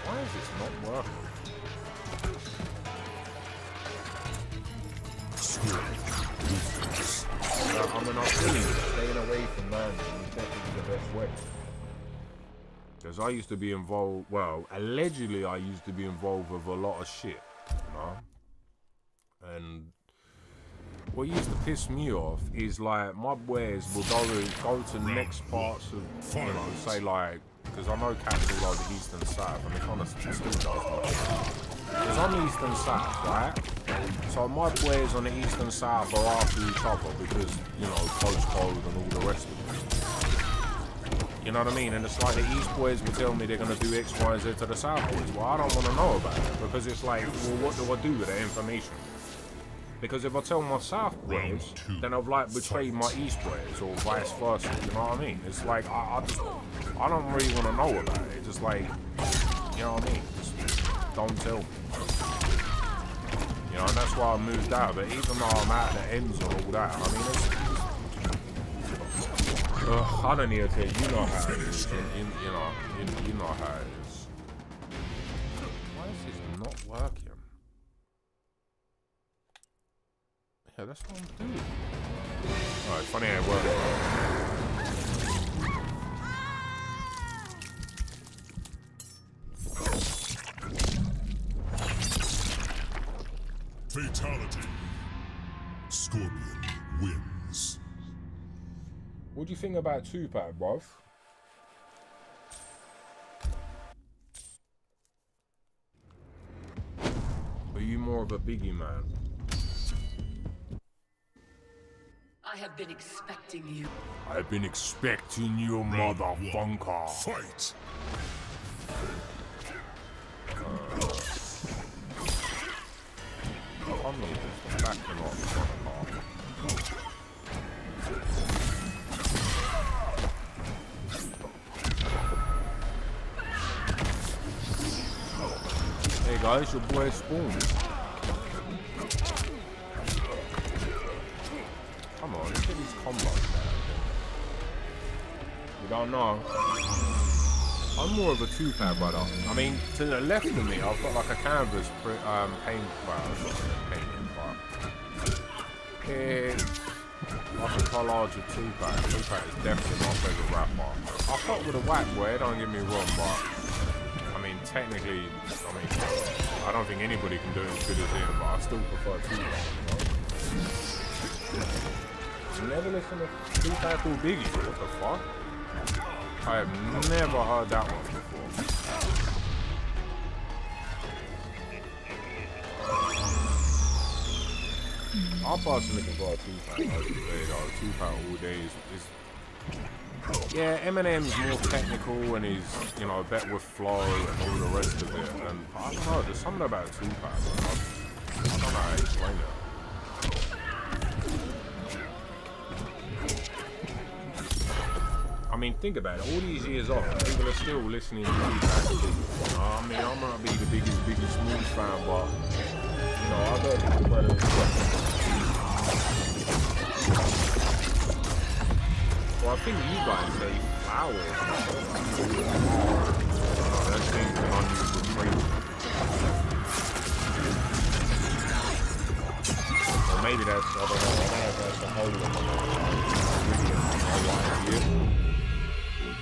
Why is this not working? I mean, I'm feeling staying away from London is definitely the best way. Because I used to be involved, well, allegedly I used to be involved with a lot of shit, you know? And what used to piss me off is like my boys will go to the next parts of, you know, say like, because I know cats all over the east and south, and they kind of still does much. Because I'm east and south, right? So my boys on the east and south are after each other because, you know, postcode and all the rest of it. You know what I mean? And it's like the east boys will tell me they're going to do X, Y, and Z to the south boys. Well, I don't want to know about it because it's like, well, what do I do with that information? Because if I tell my south boys, then I've like betrayed my east boys or vice versa. You know what I mean? It's like, I don't really want to know about it. It's just like, you know what I mean? Just don't tell me. You know, and that's why I moved out. But even though I'm at the ends and all that, I mean, it's, I don't need to tell you, you know how it is. You know how it is. Why is this not working? Yeah, that's what I'm doing. Oh, it's funny how it works. Fatality. Scorpion wins. What do you think about Tupac, bruv? more of a Biggie man. I have been expecting you. I've been expecting you, motherfucker. Fight! I'm just backing off front half. Hey guys, your boy Spawn. Come on, look at these combos. You don't know. I'm more of a two-pad brother. I mean, to the left of me, I've got like a canvas paint. Well, it's not painting, but it's like a collage of two-pad. Two-pad is definitely my favorite rapper. I fuck with a whack boy, don't get me wrong, but I mean, technically, I don't think anybody can do it as good as him, but I still prefer two-pad. You never listen to two-pad called Biggie? What the fuck? I have never heard that one before. I'll personally prefer Tupac. Tupac all day is yeah, Eminem's more technical and he's, you know, better with flow and all the rest of it. And I don't know, there's something about Tupac. I don't know how to explain it. I mean, think about it. All these years off, people are still listening to Tupac. You know, I mean, I might be the biggest Smooth fan, but you know, I've heard people better than that. Well, I think you guys say flowers. That seems an unusual phrase. Or maybe that's, I don't know if that's the whole of it.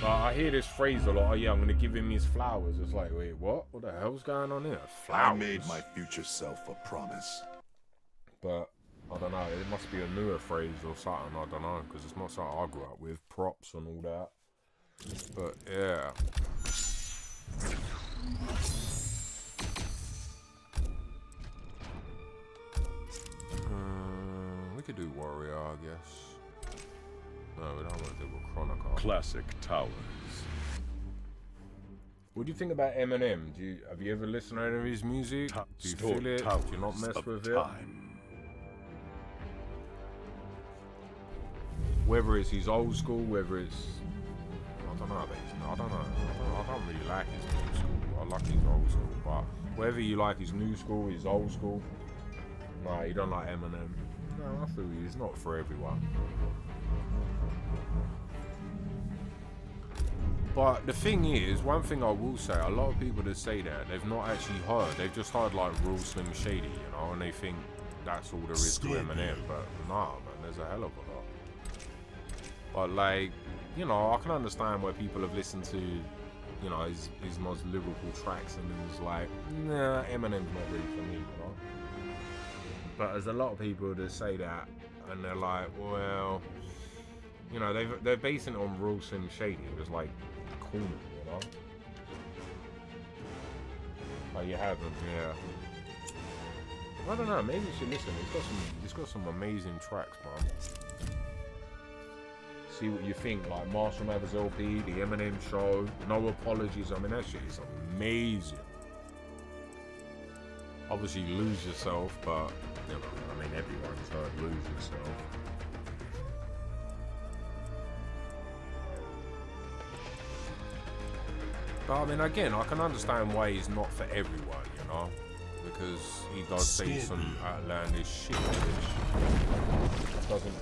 I hear this phrase a lot. Oh yeah, I'm gonna give him his flowers. It's like, wait, what? What the hell's going on here? Flowers. I made my future self a promise. But I don't know. It must be a newer phrase or something. I don't know, because it's not something I grew up with. Props and all that. But yeah. We could do Warrior, I guess. No, we don't want to do a Chronicle. Classic Towers. What do you think about Eminem? Have you ever listened to any of his music? Do you feel it? Do you not mess with it? Whether it's his old school, whether it's I don't know. I don't really like his new school. I like his old school, but whether you like his new school, his old school, nah, you don't like Eminem. No, I feel you. It's not for everyone. But the thing is, one thing I will say, a lot of people that say that, they've not actually heard. They've just heard like Real Slim Shady, you know, and they think that's all there is to Eminem. But nah, man, there's a hell of a lot. But like, you know, I can understand where people have listened to, you know, his most lyrical tracks and it's like, nah, Eminem's not really for me, you know. But there's a lot of people that say that, and they're like, well, you know, they're basing it on Real Slim Shady. It was like cool, you know. But you haven't, yeah. I don't know. Maybe you should listen. It's got some amazing tracks, man. See what you think. Like Marshall Mathers LP, the Eminem Show, No Apologies. I mean, that shit is amazing. Obviously, Lose Yourself, but you know, I mean, everyone's heard Lose Yourself. But I mean, again, I can understand why he's not for everyone, you know, because he does say some outlandish shit, which doesn't,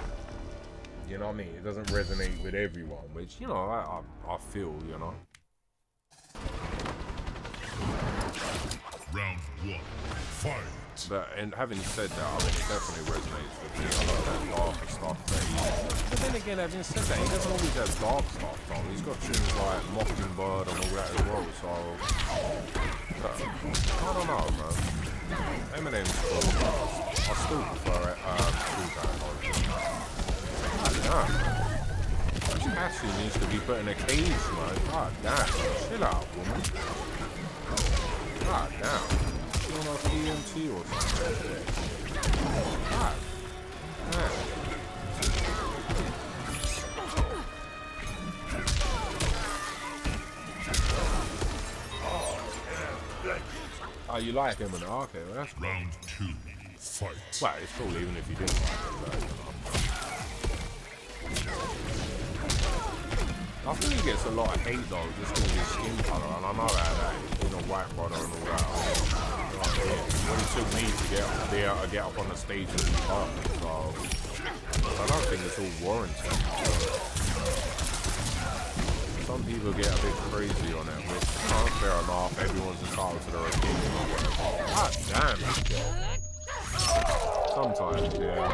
you know what I mean? It doesn't resonate with everyone, which, you know, I feel, you know. Round one, fight. But, and having said that, I mean, it definitely resonates with me. I love that darker stuff that he... But then again, having said that, he doesn't always have dark stuff, though. He's got tunes like Mockingbird and all that as well, so... I don't know, man. Eminem's cool. I still prefer it, God damn. Cassie needs to be put in a cage, man. God damn. Chill out, woman. God damn. on a TNT or something? God. Man. Oh, you like him? Okay, well, that's cool. Round 2. Fight. Well, it's cool even if you didn't like him, but, you know. I think he gets a lot of hate though, just because of his skin colour, and I know that he's been a white brother and all that. When it took me to get there, I get up on the stage and be perfect, so I don't think it's all warranted. Some people get a bit crazy on it, which, you know, fair enough, everyone's entitled to their opinion or whatever. God damn it. Sometimes, yeah.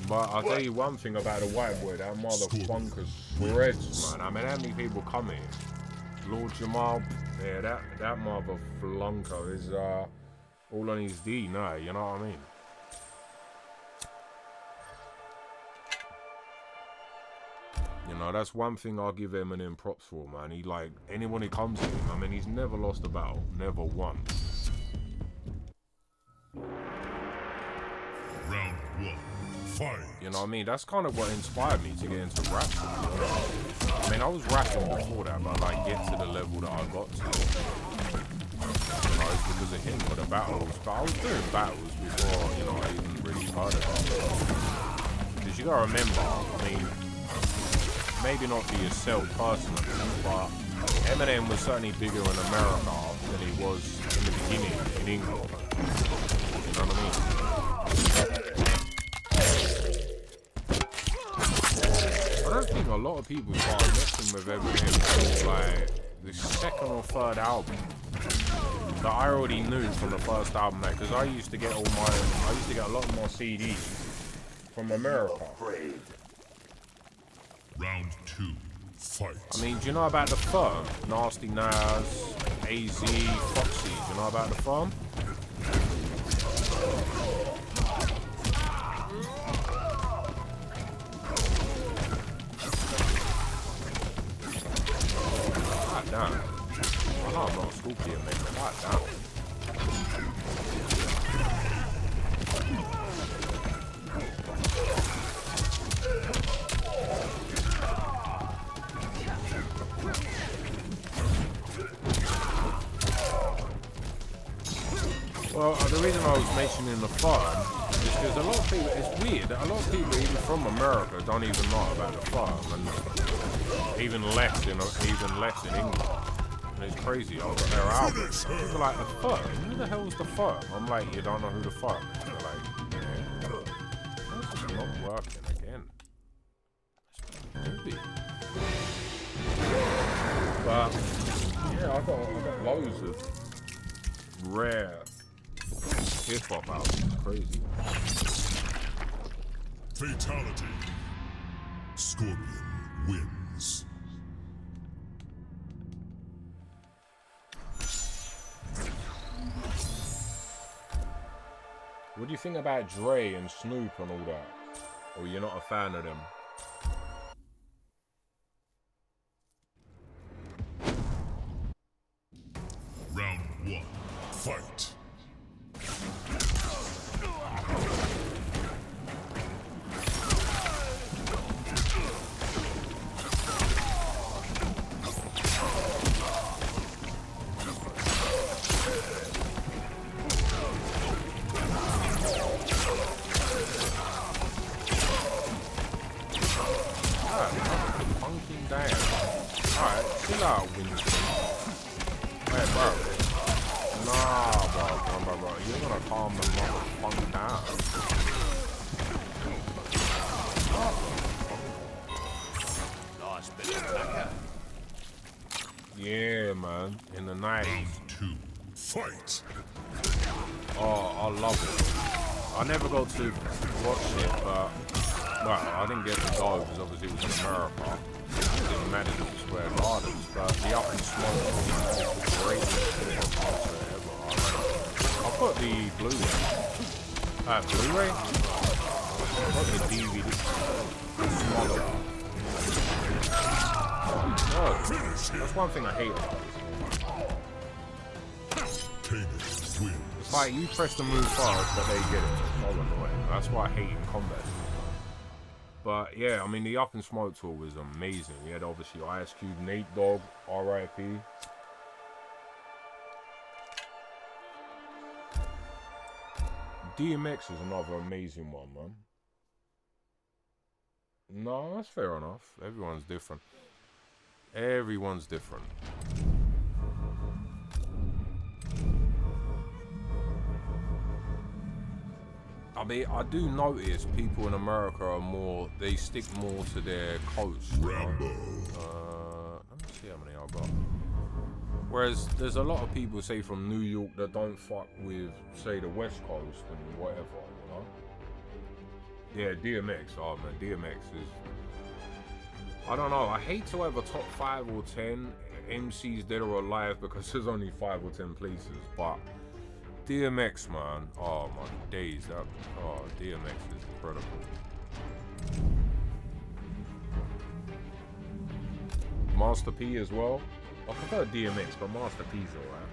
But I'll tell you one thing about the white boy, that motherfucker shreds, man. I mean, how many people come here? Lord Jamal, yeah, that motherflunker is all on his D now, you know what I mean? You know, that's one thing I'll give Eminem props for, man. He, like, anyone who comes to him, I mean, he's never lost a battle, never won. Round 1. Fight. You know what I mean? That's kind of what inspired me to get into rap. I mean, I was rapping before that, but like get to the level that I got to. You know, it's because of him for the battles. But I was doing battles before, you know, I even really heard of it. Because you gotta remember, I mean, maybe not for yourself personally, but Eminem was certainly bigger in America than he was in the beginning in England. You know what I mean? I don't think a lot of people started messing with Eminem until like the second or third album that I already knew from the first album, because I used to get a lot of my CDs from America. Round 2. Fight. I mean, do you know about the firm? Nasty Nas, AZ, Foxy, do you know about the firm? Damn. I know I'm not a Scorpion, man. God damn. Well, the reason I was mentioning the farm is because a lot of people, it's weird that a lot of people even from America don't even know about the farm, and even less in England. And it's crazy, I got their albums. People are like, the firm? Who the hell is the firm? I'm like, you don't know who the firm is. They're like, yeah. That's just not working again. Stupid. But, yeah, I got loads of rare hip-hop albums. It's crazy. Fatality. Scorpion wins. What do you think about Dre and Snoop and all that? Or you're not a fan of them? Round 1. Fight. Yeah, man. In the 90s. Round 2. Fight. Oh, I love it. I never got to watch it, but well, I didn't get to go because obviously it was in America. It didn't matter if it was Square Gardens, but the Up and Smoke was the greatest concert ever. I've got the Blu-ray. Blu-ray? Got the DVD. Smother. Oh, that's one thing I hate about this. It's like you press the move fast, but they get it. It's so annoying. That's why I hate in combat. But yeah, I mean, the Up in Smoke tour was amazing. We had obviously Ice Cube, Nate Dogg, R.I.P. DMX is another amazing one, man. No, that's fair enough. Everyone's different. Everyone's different. I mean, I do notice people in America are more, they stick more to their coast. Rambo. Let me see how many I've got. Whereas there's a lot of people, say, from New York that don't fuck with, say, the West Coast and whatever, you know? Yeah, DMX. Oh, man, DMX is... I don't know. I hate to have a top 5 or 10 MCs dead or alive because there's only 5 or 10 places, but DMX, man. Oh, my days. DMX is incredible. Master P as well. I prefer DMX, but Master P's alright.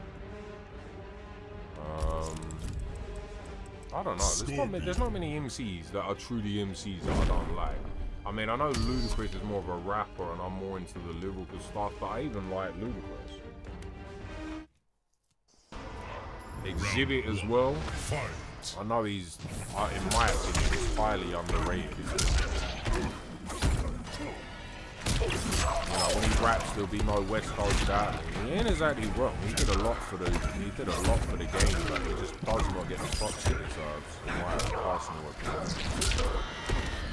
I don't know. There's not many MCs that are truly MCs that I don't like. I mean, I know Ludacris is more of a rapper, and I'm more into the lyrical stuff, but I even like Ludacris. Exhibit as well. I know he's, in my opinion, he's highly underrated. You know, when he raps, there'll be no West Coast out. He ain't exactly wrong. He did a lot for the game, but he just does not get the props it deserves. In my personal opinion.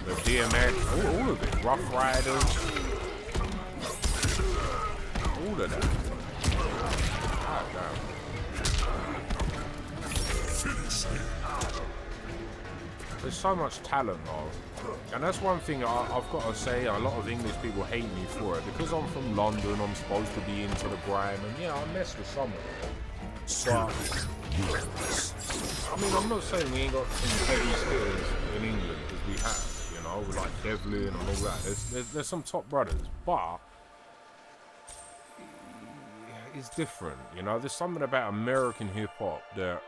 The DMX, all of it, Rough Riders, all of that. God damn. There's so much talent though. And that's one thing I've got to say, a lot of English people hate me for it. Because I'm from London, I'm supposed to be into the grime, and yeah, I mess with some of it. But, I mean, I'm not saying we ain't got some heavy skills in England, because we have, you know, like Devlin and all that. There's some top brothers, but it's different, you know. There's something about American hip-hop that,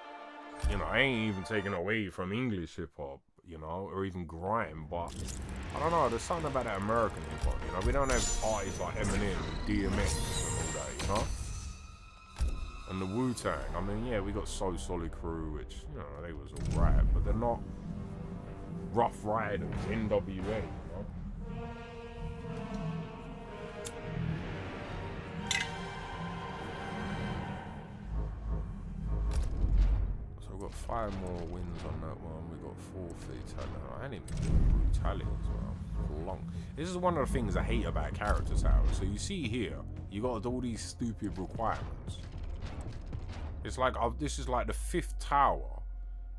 you know, I ain't even taking away from English hip-hop, you know, or even grime, but I don't know, there's something about that American hip-hop, you know. We don't have artists like Eminem and DMX and all that, you know. And the Wu-Tang, I mean, yeah, we got So Solid Crew, which, you know, they was alright, but they're not Rough Riders, NWA, you know. We've got 5 more wins on that one. We got 4 fatalities. I ain't even doing brutalities, man. Long. This is one of the things I hate about character towers. So you see here, you got all these stupid requirements. It's like this is like the 5th tower.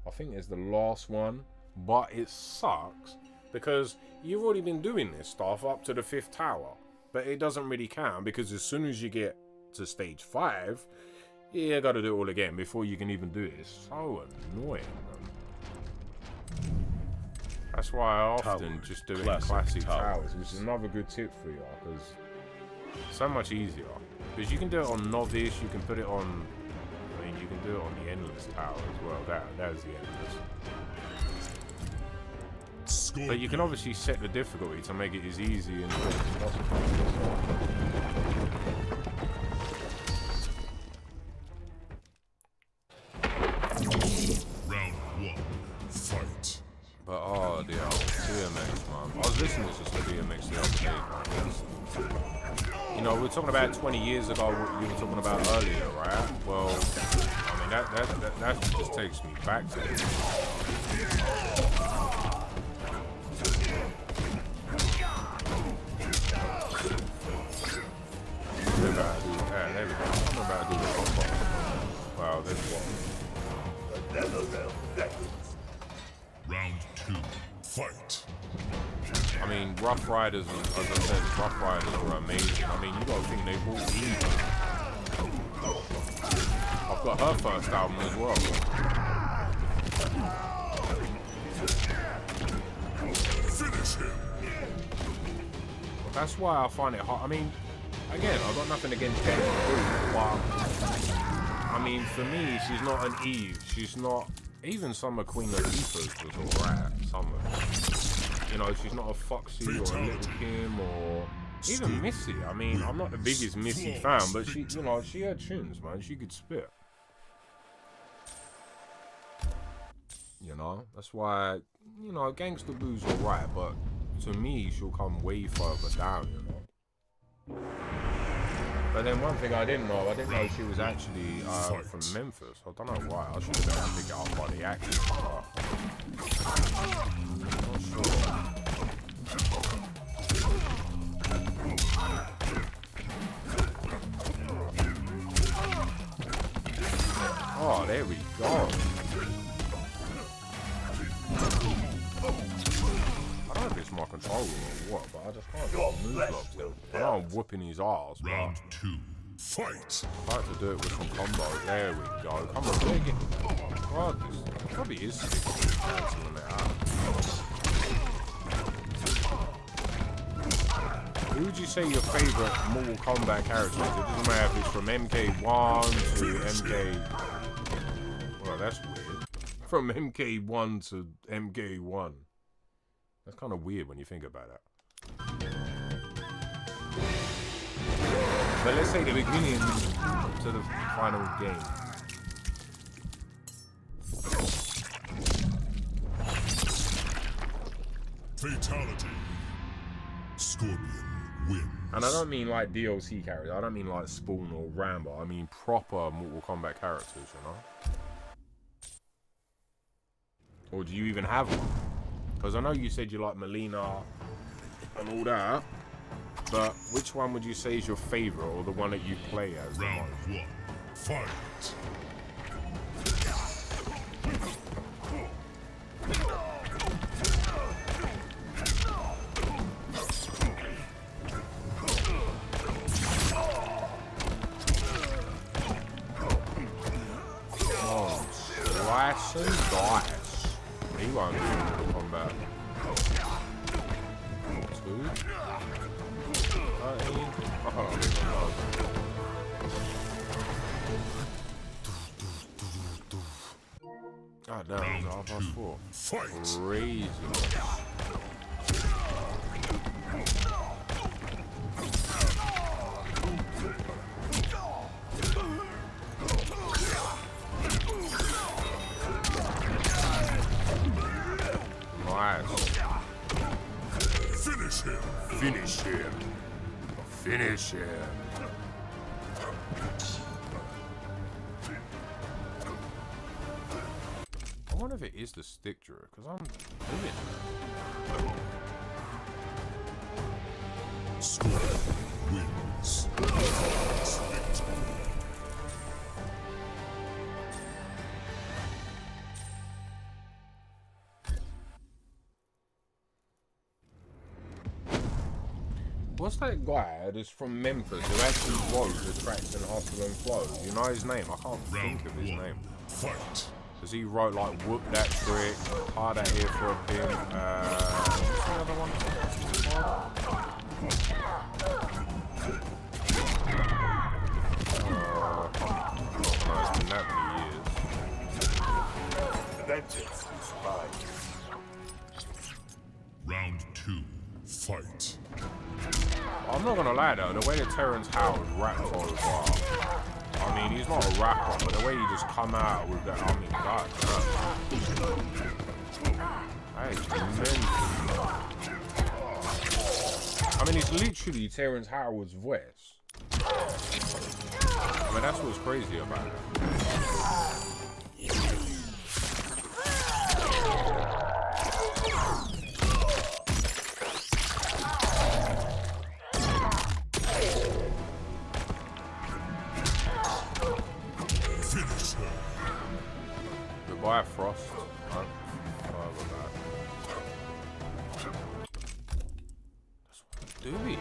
I think it's the last one, but it sucks because you've already been doing this stuff up to the 5th tower, but it doesn't really count because as soon as you get to stage 5. Yeah, I gotta do it all again before you can even do it. It's so annoying, man. That's why I often just do it in classic towers, which is another good tip for you, because it's so much easier. Because you can do it on novice, you can put it on, I mean, you can do it on the endless tower as well. That is the endless. But you can obviously set the difficulty to make it as easy and quick as possible. But oh dear, DMX, man. I was listening to some DMX the other day, man. You know, we were talking about 20 years ago what you were talking about earlier, right? Well, I mean, that just takes me back to it. There we go. I'm about to do this. Wow, this one. Round 2, fight. I mean, Rough Riders, as I said, Rough Riders were amazing. I mean, you gotta think they bought Eva. I've got her first album as well. Finish him. That's why I find it hard. I mean, again, I've got nothing against Jane Boo, but I mean, for me, she's not an Eve. She's not. Even some of Queen Latifah's was alright. Some of them. You know, she's not a Foxy or a Little Kim or even Missy. I mean, I'm not the biggest Missy fan, but she, you know, she had tunes, man. She could spit. You know, that's why, you know, Gangsta Boo's alright, but to me, she'll come way further down, you know. But then one thing I didn't know she was actually from Memphis. I don't know why. I should have been able to pick it up by the accent. Not sure. Oh, there we go. I don't know if it's my controller or what, but I just can't move locked him. I know I'm whooping his ass, but Round 2. Fight. I like to do it with some combos. There we go. Come on, dig it. God, this probably is cancelling it out. Who would you say your favourite Mortal Kombat character is? It doesn't matter if it's from MK1 to MK... Well, that's weird. From MK1 to MK1. That's kind of weird when you think about it. But let's say the beginning to the final game. Fatality. Scorpion wins. And I don't mean like DLC characters. I don't mean like Spawn or Rambo. I mean proper Mortal Kombat characters, you know? Or do you even have one? Because I know you said you like Melina and all that. But which one would you say is your favorite, or the one that you play as the Round most? 1. Fight. Oh, slice and dice. He won't be able to come back. 2. God damn, it's all past 4. Fight. Crazy. Nice. Finish him. Finish him. Finish him. I wonder if it is the stick drawer, because I'm doing it. Scorpion wins. What's that guy that's from Memphis who actually wrote the tracks in Hustle and Flow? You know his name? I can't think of his name. Fight. Because he wrote like Whoop That Trick, Hard That Here for a Pin, what's the other one? No, it's been that many years. Vengeance is mine. Round 2. Fight. I'm not gonna lie though, the way that Terrence Howard rapped so far, I mean, he's not a rapper, but the way he just come out with that, I mean, god damn. That is mental. I mean, it's literally Terrence Howard's voice. I mean, that's what's crazy about it. Goodbye, Frost. Oh, that's what do we?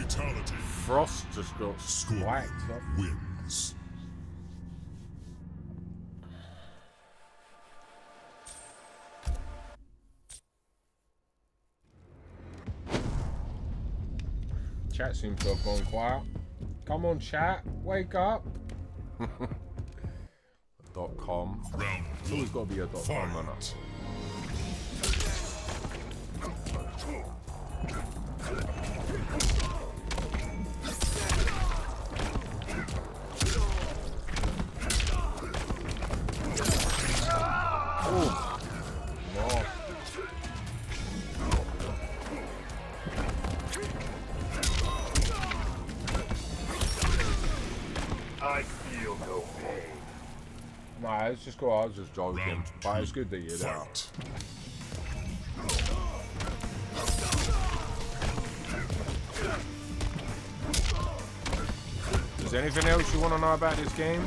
Fatality. Frost just got Scorpion whacked up. wins. Chat seems to have gone quiet. Come on, chat, wake up. .com. It's always got to be a .com runner. I feel no pain. Nah, it's just cool. I was just joking. But it's good that you're there. Fight. Is there anything else you want to know about this game?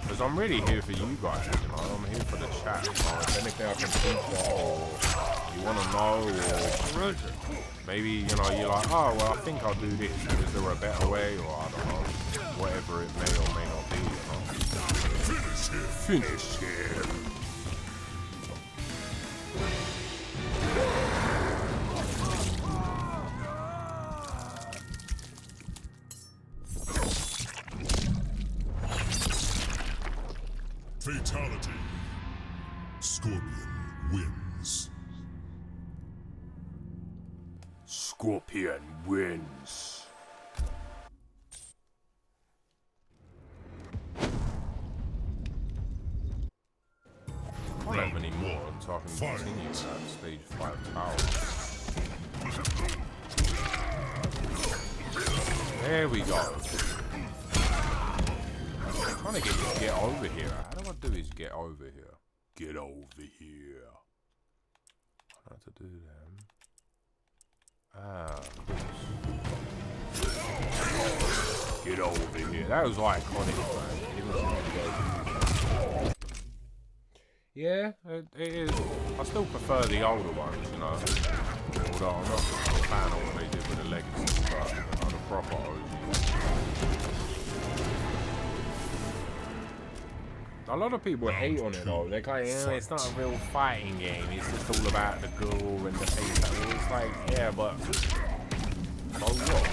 Because I'm really here for you guys, you know. I'm here for the chat. You know? If anything I can teach you, or you want to know, or maybe, you know, you're like, oh, well, I think I'll do this. Is there a better way? Or I don't know. Whatever it may or may not be, you know. Finish him. Fatality. Scorpion wins. Scorpion wins. I don't have any more until I can continue that stage 5 tower. There we go. I'm trying to get over here. How do I do this? Get over here. Get over here. How to do that? Ah. Get over here. That was iconic, man. Yeah, it is. I still prefer the older ones, you know. Although I'm not a fan of what they did with the Legacy, but you know, the proper OG. A lot of people hate on it though. They're like, yeah, it's not a real fighting game. It's just all about the girl and the face. It's like, yeah, but so what?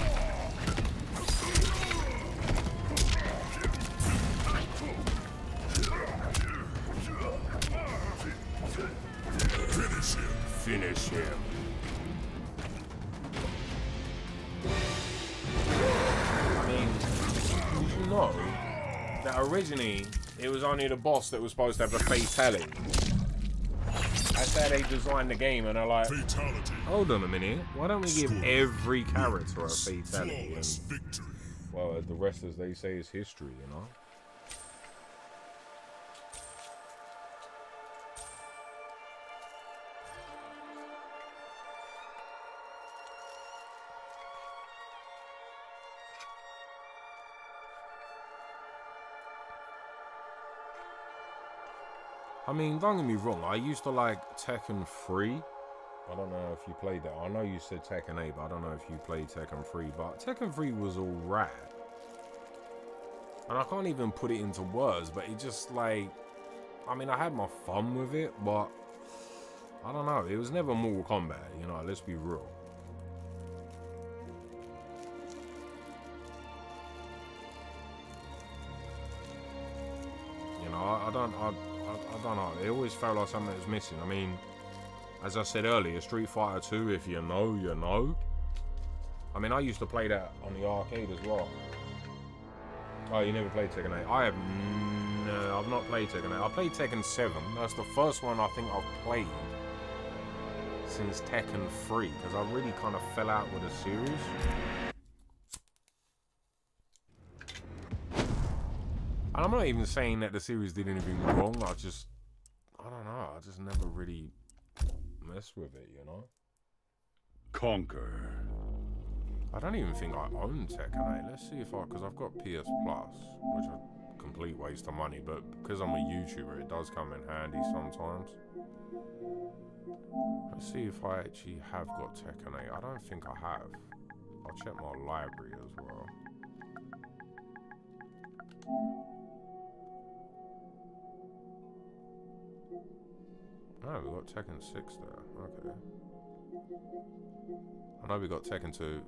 Finish him. Finish him. I mean, did you know that originally it was only the boss that was supposed to have a fatality? That's how they designed the game, and they're like, Fatality. hold on a minute, why don't we give every character a fatality? Flawless And, victory. well, the rest, as they say, is history, you know? I mean, don't get me wrong, I used to like Tekken 3. I don't know if you played that. I know you said Tekken 8, but I don't know if you played Tekken 3. But Tekken 3 was alright. And I can't even put it into words, but it just like... I mean, I had my fun with it, but... I don't know, it was never Mortal Kombat, you know, let's be real. You know, I don't know. It always felt like something was missing. I mean, as I said earlier, Street Fighter 2, if you know, you know. I mean, I used to play that on the arcade as well. Oh, you never played Tekken 8? I have... No, I've not played Tekken 8. I played Tekken 7. That's the first one I think I've played since Tekken 3, because I really kind of fell out with the series. And I'm not even saying that the series did anything wrong. I don't know. I just never really messed with it, you know? Conquer. I don't even think I own Tekken 8. Let's see if because I've got PS Plus, which I complete waste of money, but because I'm a YouTuber, it does come in handy sometimes. Let's see if I actually have got Tekken 8. I don't think I have. I'll check my library as well. Oh, we got Tekken 6 there. Okay. I know we got Tekken 2.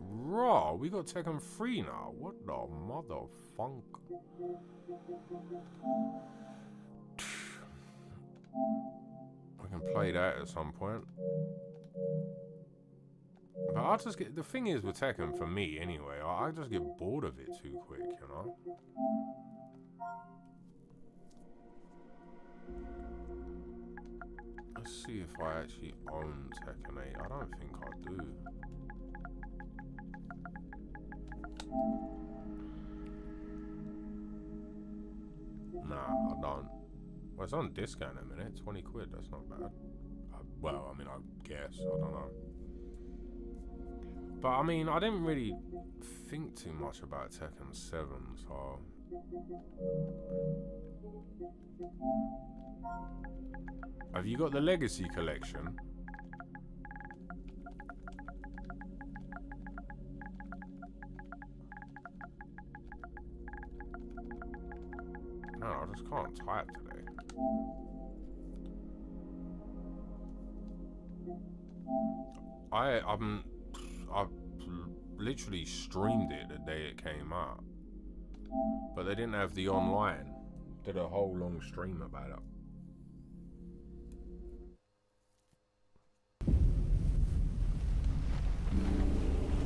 Raw, we got Tekken 3 now. What the motherfunk? We can play that at some point. But I just get, the thing is with Tekken, for me anyway, I just get bored of it too quick, you know? Let's see if I actually own Tekken 8. I don't think I do. Nah, I don't. Well, it's on discount in a minute. 20 quid, that's not bad. Well, I mean, I guess. I don't know. But, I mean, I didn't really think too much about Tekken 7, so... Have you got the Legacy Collection? No, I just can't type today. I literally streamed it the day it came out, but they didn't have the online. Did a whole long stream about it.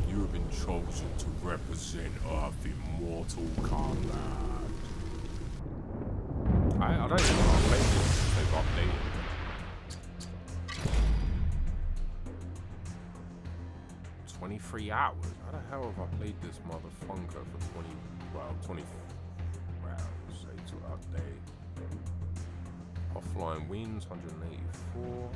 You have been chosen to represent Earth in Mortal Kombat. I don't even know how to play this. They've updated. 23 hours? How the hell have I played this motherfunker for 20 hours? Say to update. Offline wins, 184.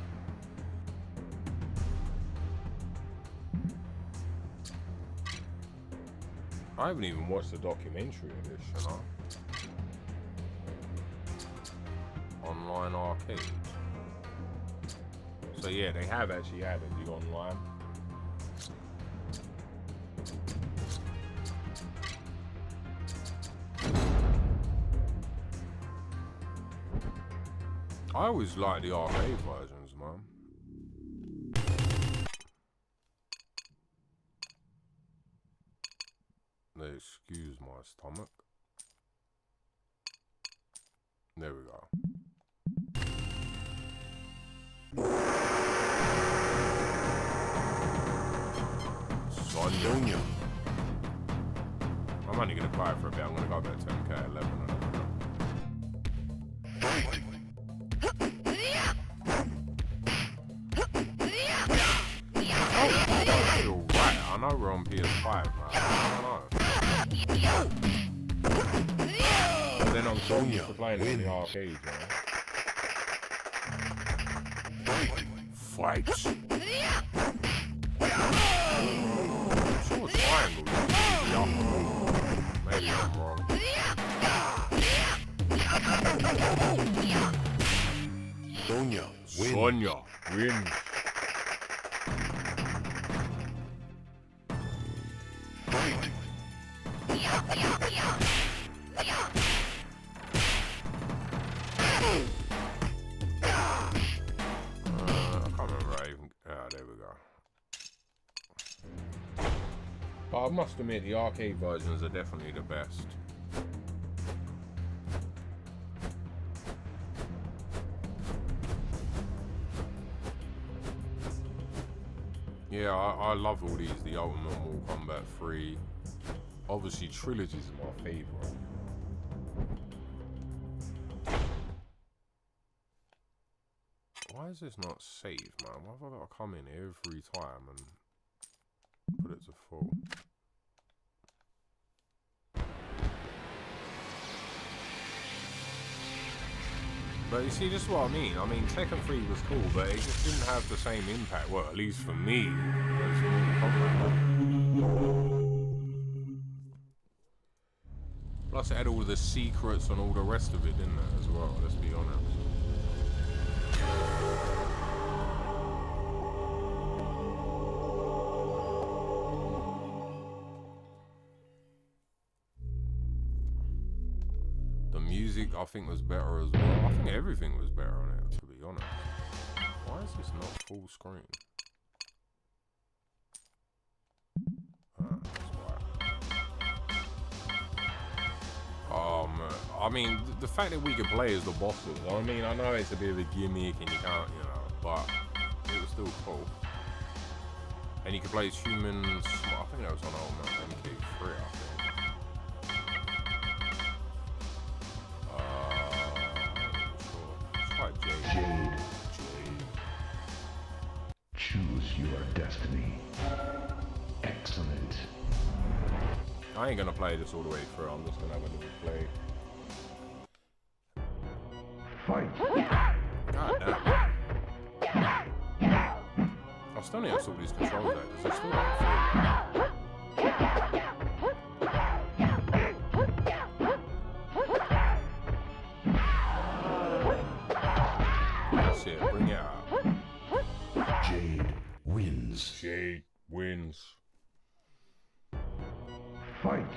I haven't even watched the documentary of this, you know? Online arcade. So yeah, they have actually added the online. I always like the arcade versions, man. Excuse my stomach. There we go. Sonya. I'm only gonna buy it for a bit. I'm gonna go back to MK11 and I know we're on PS5, man. I don't know. But then I'm so used to playing in the arcade, man. Fight. I'm sure triangle. Maybe I'm wrong. Sonya wins. Sonya wins. But I must admit, the arcade versions are definitely the best. Yeah, I love all these. The Ultimate Mortal Kombat 3. Obviously, Trilogy is my favourite. Why is this not saved, man? Why have I got to come in every time and put it to full? But you see, this is what I mean. I mean, Tekken 3 was cool, but it just didn't have the same impact, well, at least for me, as Mortal Kombat. Plus it had all the secrets and all the rest of it, didn't it, as well, let's be honest. The music, I think, was better as well. I think everything was better on it, to be honest. Why is this not full screen? That's why. I mean, the fact that we could play as the bosses, I mean, I know it's a bit of a gimmick and you can't, you know, but it was still cool. And you could play as humans, I think that was on old MK3, I think. Jade. Choose your destiny. Excellent. I ain't gonna play this all the way through, I'm just gonna have a little play. Fight. God damn. I still need to sort these controls out, because they still don't feel. That's it, bring it out. Jade wins. Jade wins. Fight.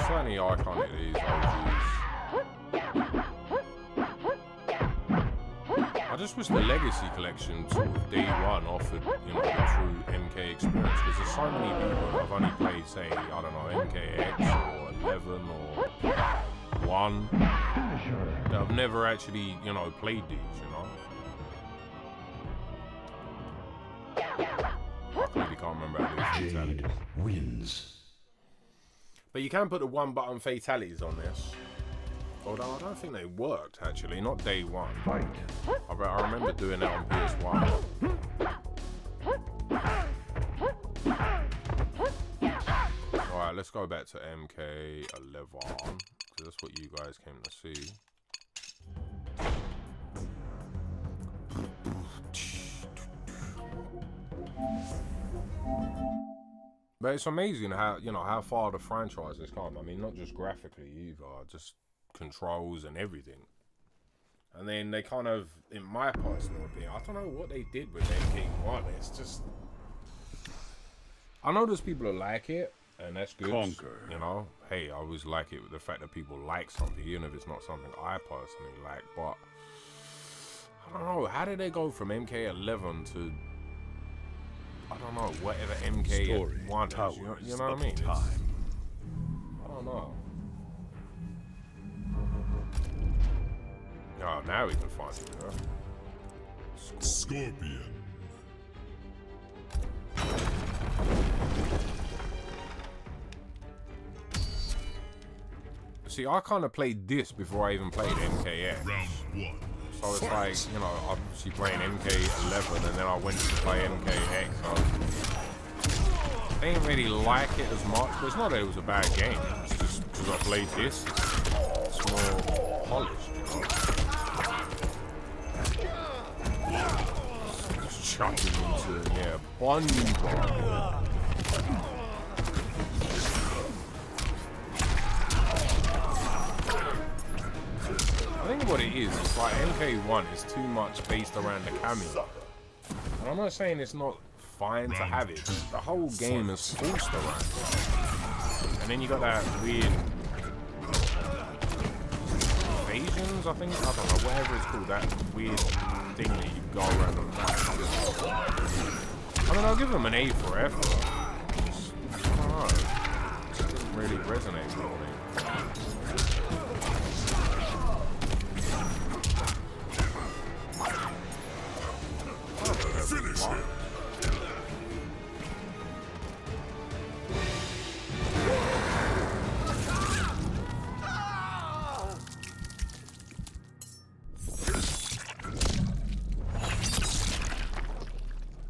Certainly iconic, these OGs. I just wish the Legacy Collection sort of day one offered, you know, the true MK experience, because there's so many people that have only played, say, I don't know, MKX or 11 or 1 that have never actually, you know, played these, you know. I clearly can't remember how to do fatalities. Jade wins. But you can put the one button fatalities on this. Although I don't think they worked actually, not day one. Fight. I remember doing that on PS1. Alright, let's go back to MK11, because that's what you guys came to see. But it's amazing how, you know, how far the franchise has come. I mean, not just graphically either, just controls and everything. And then they kind of, in my personal opinion, I don't know what they did with MK1. It's just, I know there's people that like it, and that's good. Conquer. You know, hey, I always like it, the fact that people like something, even if it's not something I personally like. But I don't know, how did they go from MK11 to, I don't know, whatever MK1 is, you know what I mean? I don't know. Oh, now we can find it, huh? Scorpion. See, I kind of played this before I even played MKX. Round 1. So it's like, you know, I'm actually playing MK11 and then I went to play MKX. I didn't really like it as much, but it's not that it was a bad game. It's just because I played this, it's more polished, you know. Just chucking into, yeah, bunny bar. I think what it is, it's like MK1 is too much based around the cameo. And I'm not saying it's not fine to have it, the whole game is forced around it. And then you got that weird invasions, I think, I don't know, whatever it's called, that weird thing that you go around and fight. I mean, I'll give them an A for effort. I don't know, it just didn't really resonate with me. Finish him.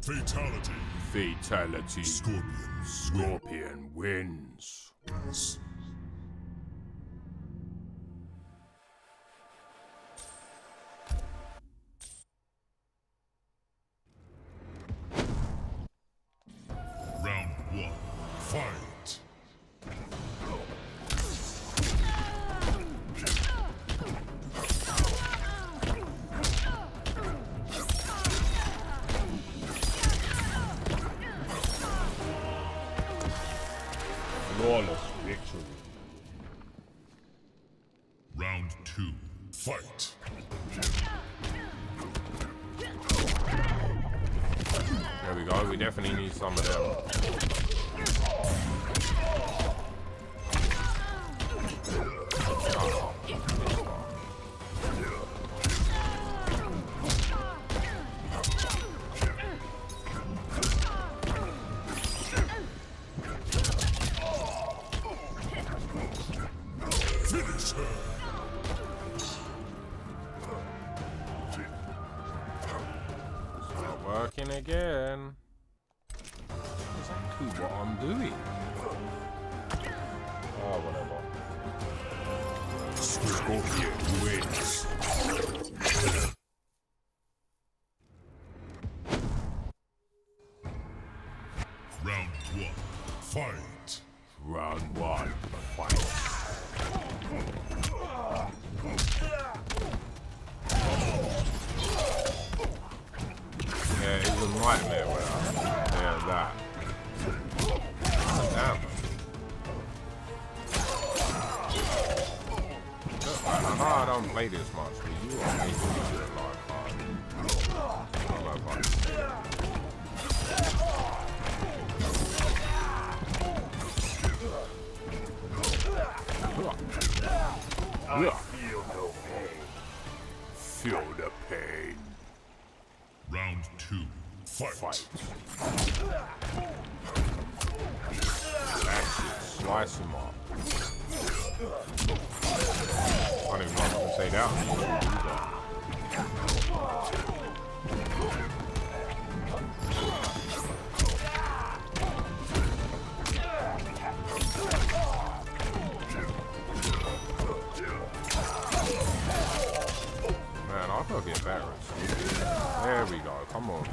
Fatality. Fatality. Scorpion. Scorpion wins. Round 1. Fight. 2. Fight. There we go. We definitely need some of them. Finish her. Working again. Exactly what I'm doing. Oh, whatever. Scorpion wins. Round 1. Fight. Round 1. Fight. Yeah, it was a nightmare when that. Damn. I know I don't play this much, but you are making me do it like hard. I don't know if I can say that. I feel no pain. Feel the pain. Round 2. Fight. That's it. Slice him up. I don't even know if I can say that. Man, I'll go get better. There we go. Come on.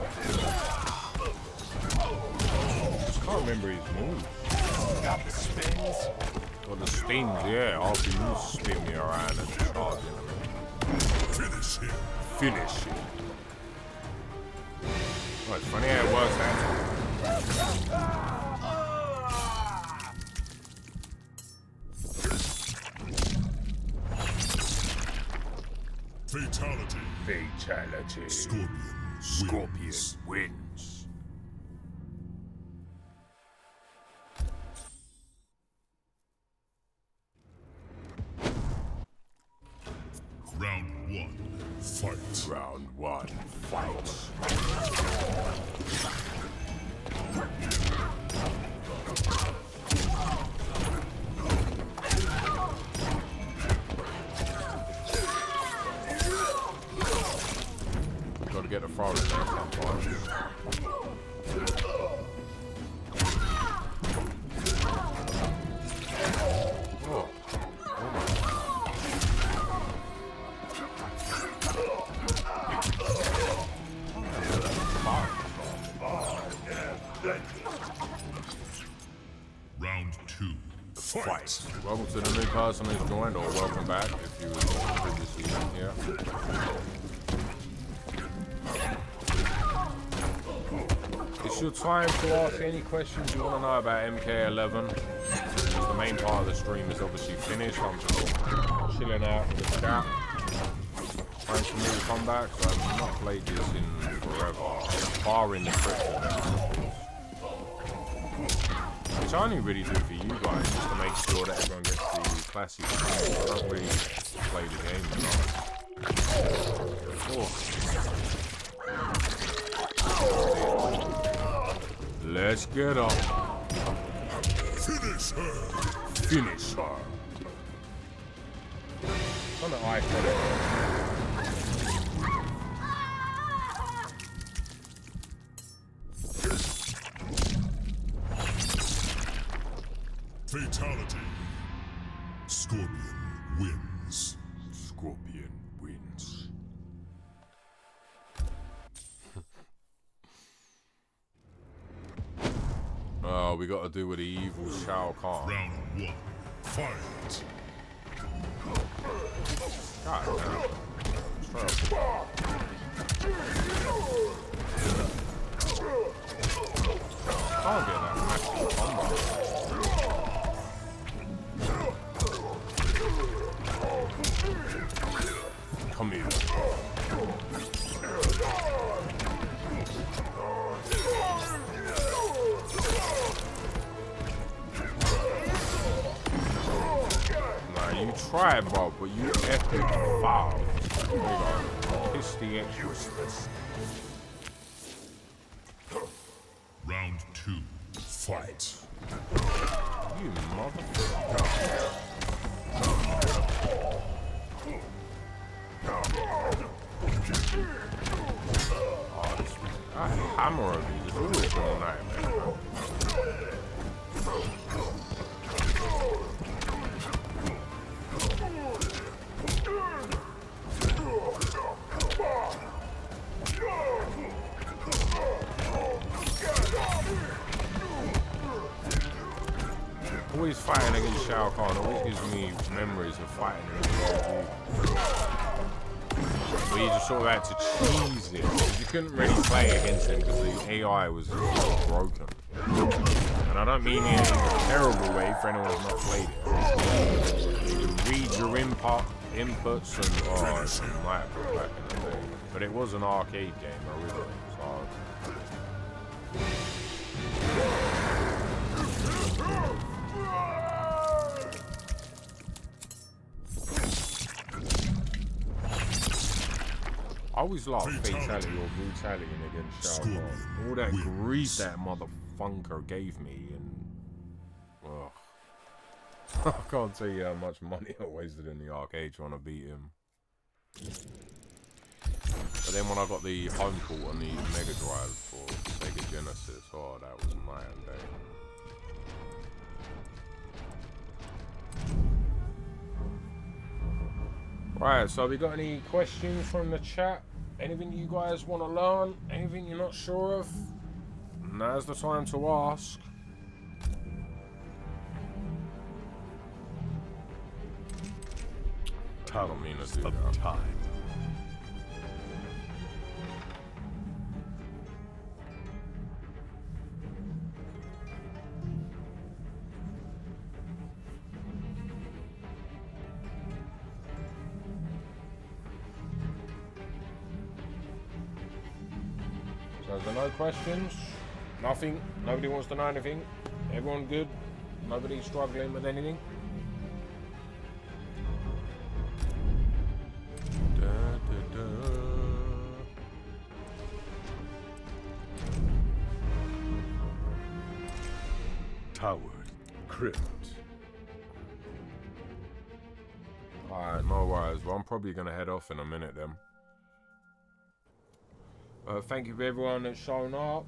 Just can't remember his moves. Got the spins. Well, the stings, yeah. After you spin me around and charge him. Finish him. Finish it. Well, it's funny how it works that Fatality. Fatality. Scorpion wins. Round 1. Fight. Round 1. Fight. Gotta get the throw in there sometimes. Oh. Round 2. Fight. Welcome to the new person who's joined, or welcome back if you were previously here. It's your time to ask any questions you want to know about MK11. The main part of the stream is obviously finished. I'm just chilling out with the chat. Playing some Mortal Kombat, so I've not played this in forever. Barring the crypto. Which I only really do for you guys, just to make sure that everyone gets the classic stream. I don't really play the game enough. Let's get up. Finish her. Finish her. On the ice. Fatality. Scorpion wins. Scorpion wins. Oh, we got to do with the evil Shao Kahn. Round 1. Fight. God damn. Straight up. Can't get that massive combo. me. Nah, you tried, bro, but you epic foul. There you go. Piss the extra. Round 2. Fight. You motherfucker. I hammer of these. It's always been a nightmare, man. Always fighting against Shao Kahn always gives me memories of fighting against where you just sort of had to cheese it. You couldn't really play against him because the AI was broken. And I don't mean it in a terrible way for anyone who's not played it. You can read your inputs and oh, it's a nightmare back in the day. But it was an arcade game originally, so I always love fatality or brutality against Shao Kahn. All that grief that motherfucker gave me, and I can't tell you how much money I wasted in the arcade trying to beat him. But then when I got the home port on the Mega Drive for Sega Genesis, oh, that was night and day. Right, so have we got any questions from the chat? Anything you guys want to learn? Anything you're not sure of? Now's the time to ask. I don't mean to do that. Time. So there no questions? Nothing? Nobody wants to know anything? Everyone good? Nobody struggling with anything? Da, da, da. Tower. Crypt. Alright, no worries. Well, I'm probably going to head off in a minute then. Thank you for everyone that's shown up.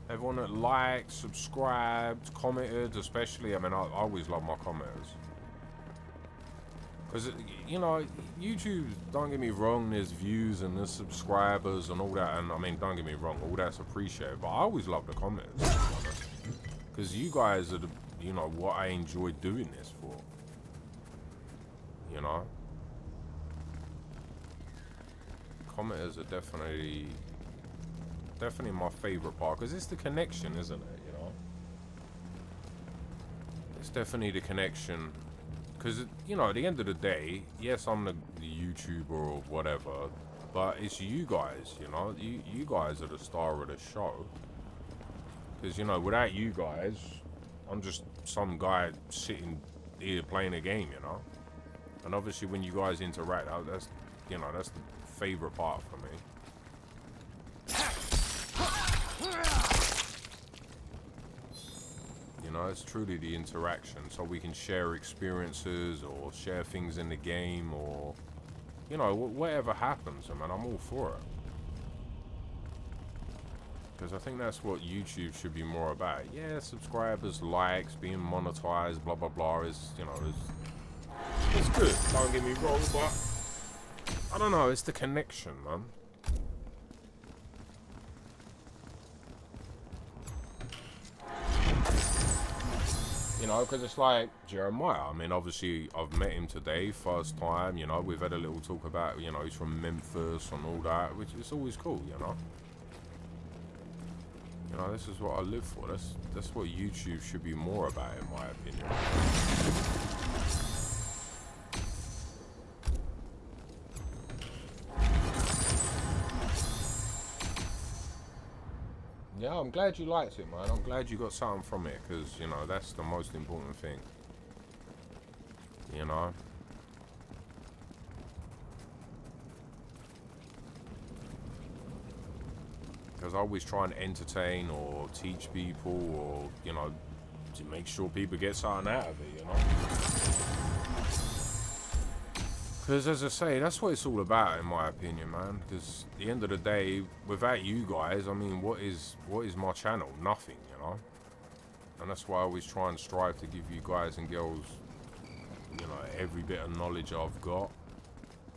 Everyone that liked, subscribed, commented, especially. I mean, I always love my commenters. Because, you know, YouTube, don't get me wrong, there's views and there's subscribers and all that. And, I mean, don't get me wrong, all that's appreciated. But I always love the commenters. Because you guys are, you know, what I enjoy doing this for. You know? Commenters are definitely my favorite part, because it's the connection, isn't it? You know, it's definitely the connection, because you know, at the end of the day, yes, I'm the YouTuber or whatever, but it's you guys. You know, you guys are the star of the show, because you know, without you guys, I'm just some guy sitting here playing a game. You know, and obviously when you guys interact, that's, you know, that's the favorite part for me. You know, it's truly the interaction, so we can share experiences or share things in the game, or, you know, whatever happens. I mean, I'm all for it. Because I think that's what YouTube should be more about. Yeah, subscribers, likes, being monetized, blah, blah, blah, is, you know, it's good. Don't get me wrong, but I don't know, it's the connection, man. You know, because it's like Jeremiah. I mean, obviously, I've met him today, first time. You know, we've had a little talk about, you know, he's from Memphis and all that, which is always cool, you know. You know, this is what I live for. That's what YouTube should be more about, in my opinion. Yeah, I'm glad you liked it, man. I'm glad you got something from it, because, you know, that's the most important thing. You know? Because I always try and entertain or teach people or, you know, to make sure people get something out of it, you know? Because, as I say, that's what it's all about, in my opinion, man. Because at the end of the day, without you guys, I mean, what is my channel? Nothing, you know? And that's why I always try and strive to give you guys and girls, you know, every bit of knowledge I've got,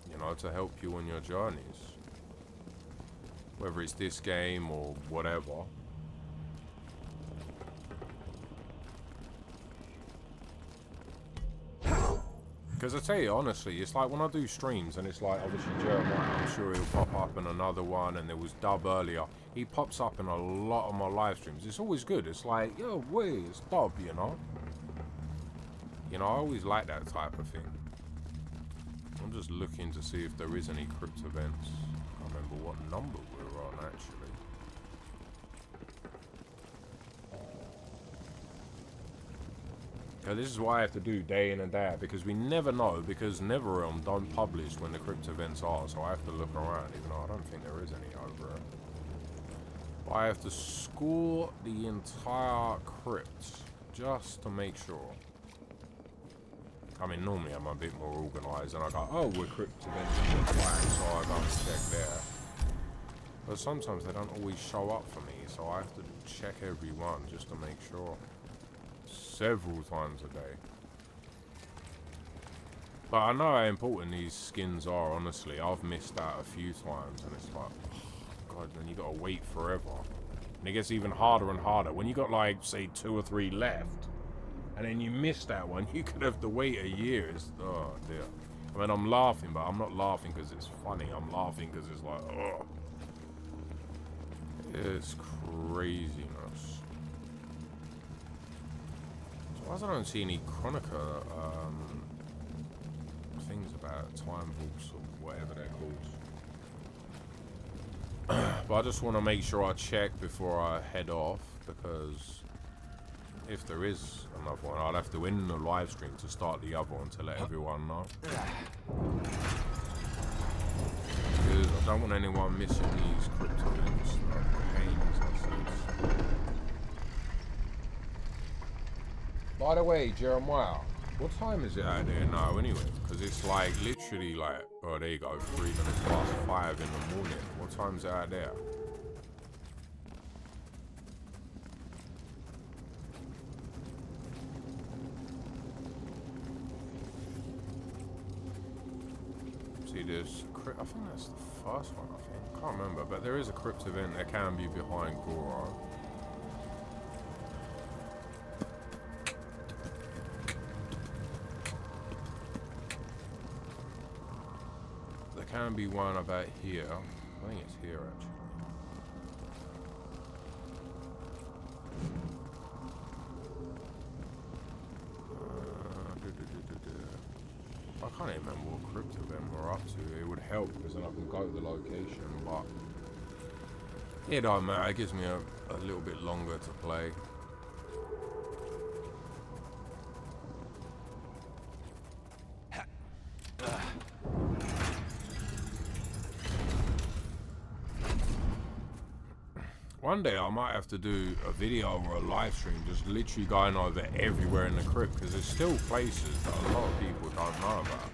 you know, to help you on your journeys. Whether it's this game or whatever. Because I tell you, honestly, it's like when I do streams and it's like, obviously, Jeremiah, I'm sure he'll pop up in another one, and there was Dub earlier. He pops up in a lot of my live streams. It's always good. It's like, yo, wait, it's Dub, you know? You know, I always like that type of thing. I'm just looking to see if there is any crypt events. I can't remember what number we're on, actually. Okay, this is why I have to do day in and day out, because we never know, because NetherRealm don't publish when the crypt events are, so I have to look around, even though I don't think there is any over it. But I have to score the entire crypt, just to make sure. I mean, normally I'm a bit more organised, and I go, oh, we're crypt events in the flag, so I go and check there. But sometimes they don't always show up for me, so I have to check every one, just to make sure. Several times a day. But I know how important these skins are, honestly. I've missed out a few times, and it's like, oh, God, then you gotta wait forever. And it gets even harder and harder. When you got, like, say, 2 or 3 left, and then you miss that one, you could have to wait a year. It's, oh, dear. I mean, I'm laughing, but I'm not laughing because it's funny. I'm laughing because it's like, oh. It's craziness. Why I don't see any Chronica things about time vaults or whatever they're called. But I just want to make sure I check before I head off, because if there is another one, I'll have to end the live stream to start the other one to let everyone know. Because I don't want anyone missing these crypto events. By the way, Jeremiah, what time is it out there now anyway? Because it's like literally like, oh, there you go, 3 minutes past 5 in the morning. What time is it out there? See, there's, I think that's the first one, I think. I can't remember, but there is a crypt event that can be behind Goro. Can be one about here. I think it's here actually. I can't even remember what crypt event we're up to. It would help because then I can go to the location, but it don't matter. It gives me a little bit longer to play. One day I might have to do a video or a live stream just literally going over everywhere in the crypt, because there's still places that a lot of people don't know about.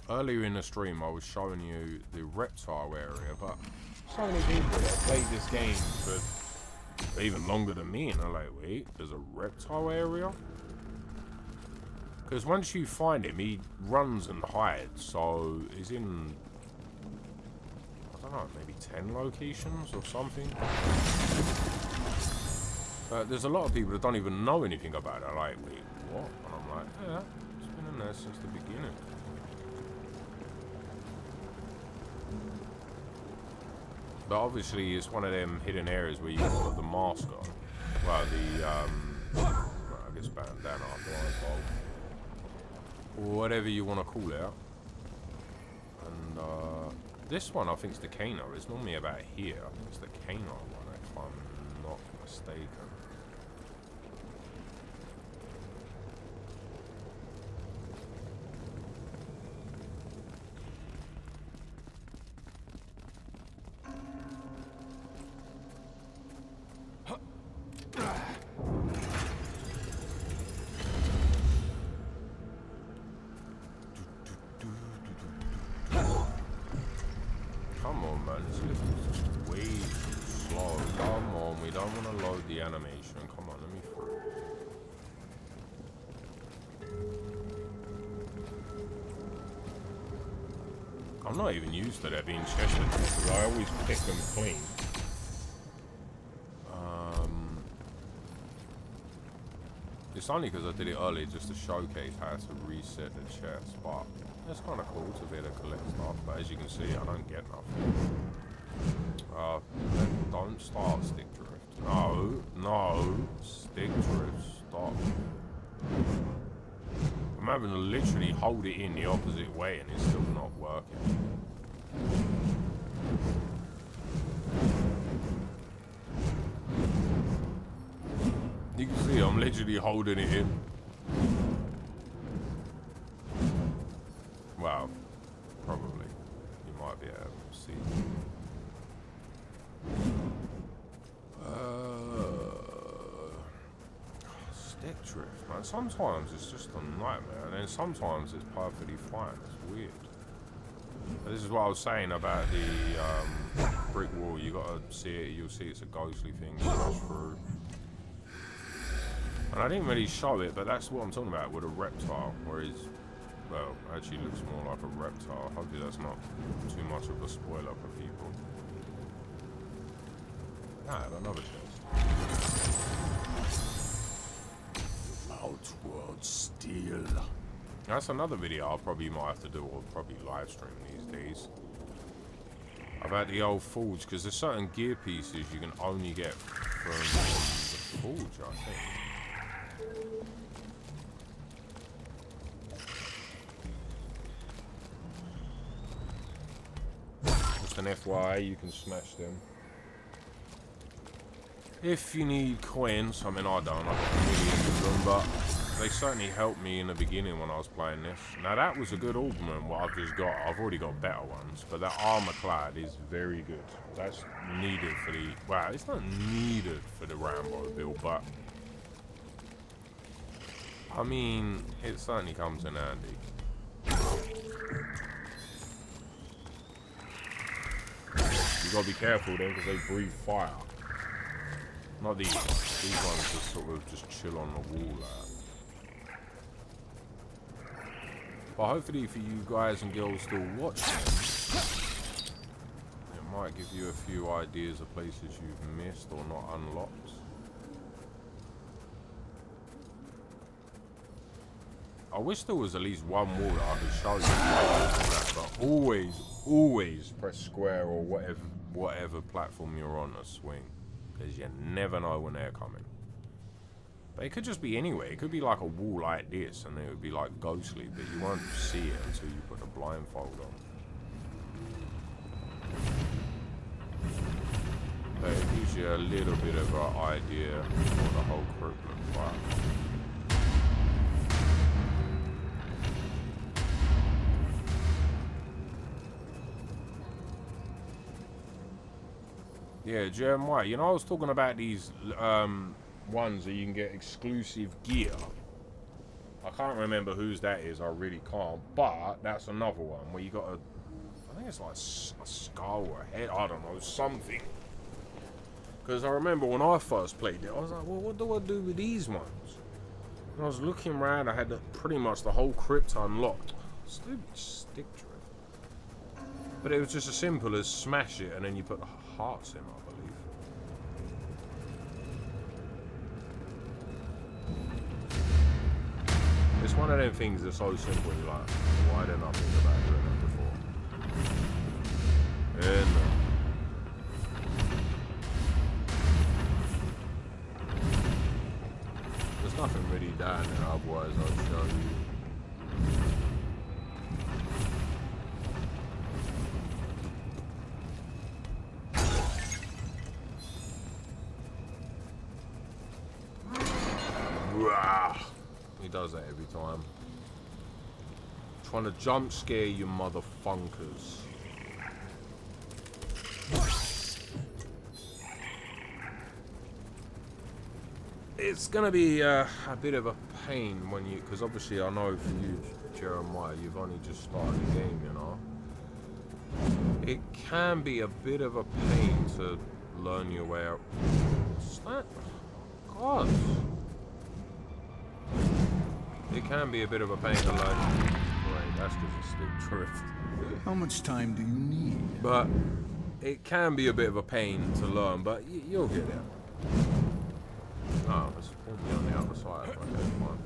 Earlier in the stream I was showing you the reptile area, but so many people that played this game for even longer than me, and they're like, wait, there's a reptile area? Because once you find him, he runs and hides, so he's in, I don't know, maybe 10 locations or something. There's a lot of people that don't even know anything about it. Like, wait, what? And I'm like, yeah, it's been in there since the beginning. But obviously, it's one of them hidden areas where you got the masker. Well, the, well, I guess bandana, blindfold. Or whatever you want to call it. And, this one I think is the Kano. It's normally about here. I think it's the Kano one, if I'm not mistaken. Come on, man, this is way too slow. Come on, we don't want to load the animation. Come on, let me through. I'm not even used to there being chest because I always pick them clean. It's only because I did it earlier just to showcase how to reset the chest, but it's kind of cool to be able to collect stuff, but as you can see, I don't get nothing. Don't start stick drift. No, stick drift, stop. I'm having to literally hold it in the opposite way and it's still not working. You can see I'm literally holding it in. Well, probably. You might be able to see. Stick drift, man. Sometimes it's just a nightmare, and then sometimes it's perfectly fine. It's weird. But this is what I was saying about the brick wall. You gotta see it. You'll see it's a ghostly thing to rush through. And I didn't really show it, but that's what I'm talking about with a reptile, where he's, well, actually looks more like a reptile. Hopefully that's not too much of a spoiler for people. Nah, another chest. Outward steel. That's another video I probably might have to do, or probably live stream these days. About the old forge, because there's certain gear pieces you can only get from the forge, I think. Just an FYI, you can smash them. If you need coins, I mean I don't, I've got millions of them, but they certainly helped me in the beginning when I was playing this. Now that was a good ornament, what I've just got. I've already got better ones, but that armor clad is very good. That's needed for the, well, it's not needed for the Rambo build, but I mean, it certainly comes in handy. You gotta be careful then, because they breathe fire. Not these. These ones just sort of just chill on the wall. But hopefully for you guys and girls still watching, it might give you a few ideas of places you've missed or not unlocked. I wish there was at least one wall that I could show you, but always press square or whatever platform you're on to swing, because you never know when they're coming. But it could just be anywhere. It could be like a wall like this, and it would be like ghostly, but you won't see it until you put a blindfold on. But it gives you a little bit of an idea of what the whole group looks like. Yeah, Jeremiah, you know, I was talking about these ones that you can get exclusive gear. I can't remember whose that is, I really can't, but that's another one where you got a, I think it's like a skull or a head, I don't know, something. Because I remember when I first played it, I was like, well, what do I do with these ones? And I was looking around, I had pretty much the whole crypt unlocked. Stupid stick drift. But it was just as simple as smash it and then you put the hearts in, I believe. It's one of them things that's so simple, you're like, why didn't I think about doing that before? And there's nothing really down there, otherwise I'll show you. does that every time. Trying to jump scare you motherfunkers. It's gonna be a bit of a pain when you, because obviously I know for you, Jeremiah, you've only just started the game, you know. It can be a bit of a pain to learn your way out. What's that? God. It can be a bit of a pain to learn. Wait, that's because it's stick drift. How much time do you need? But it can be a bit of a pain to learn, but you'll get it. Oh, it's probably on the other side. Okay, fine.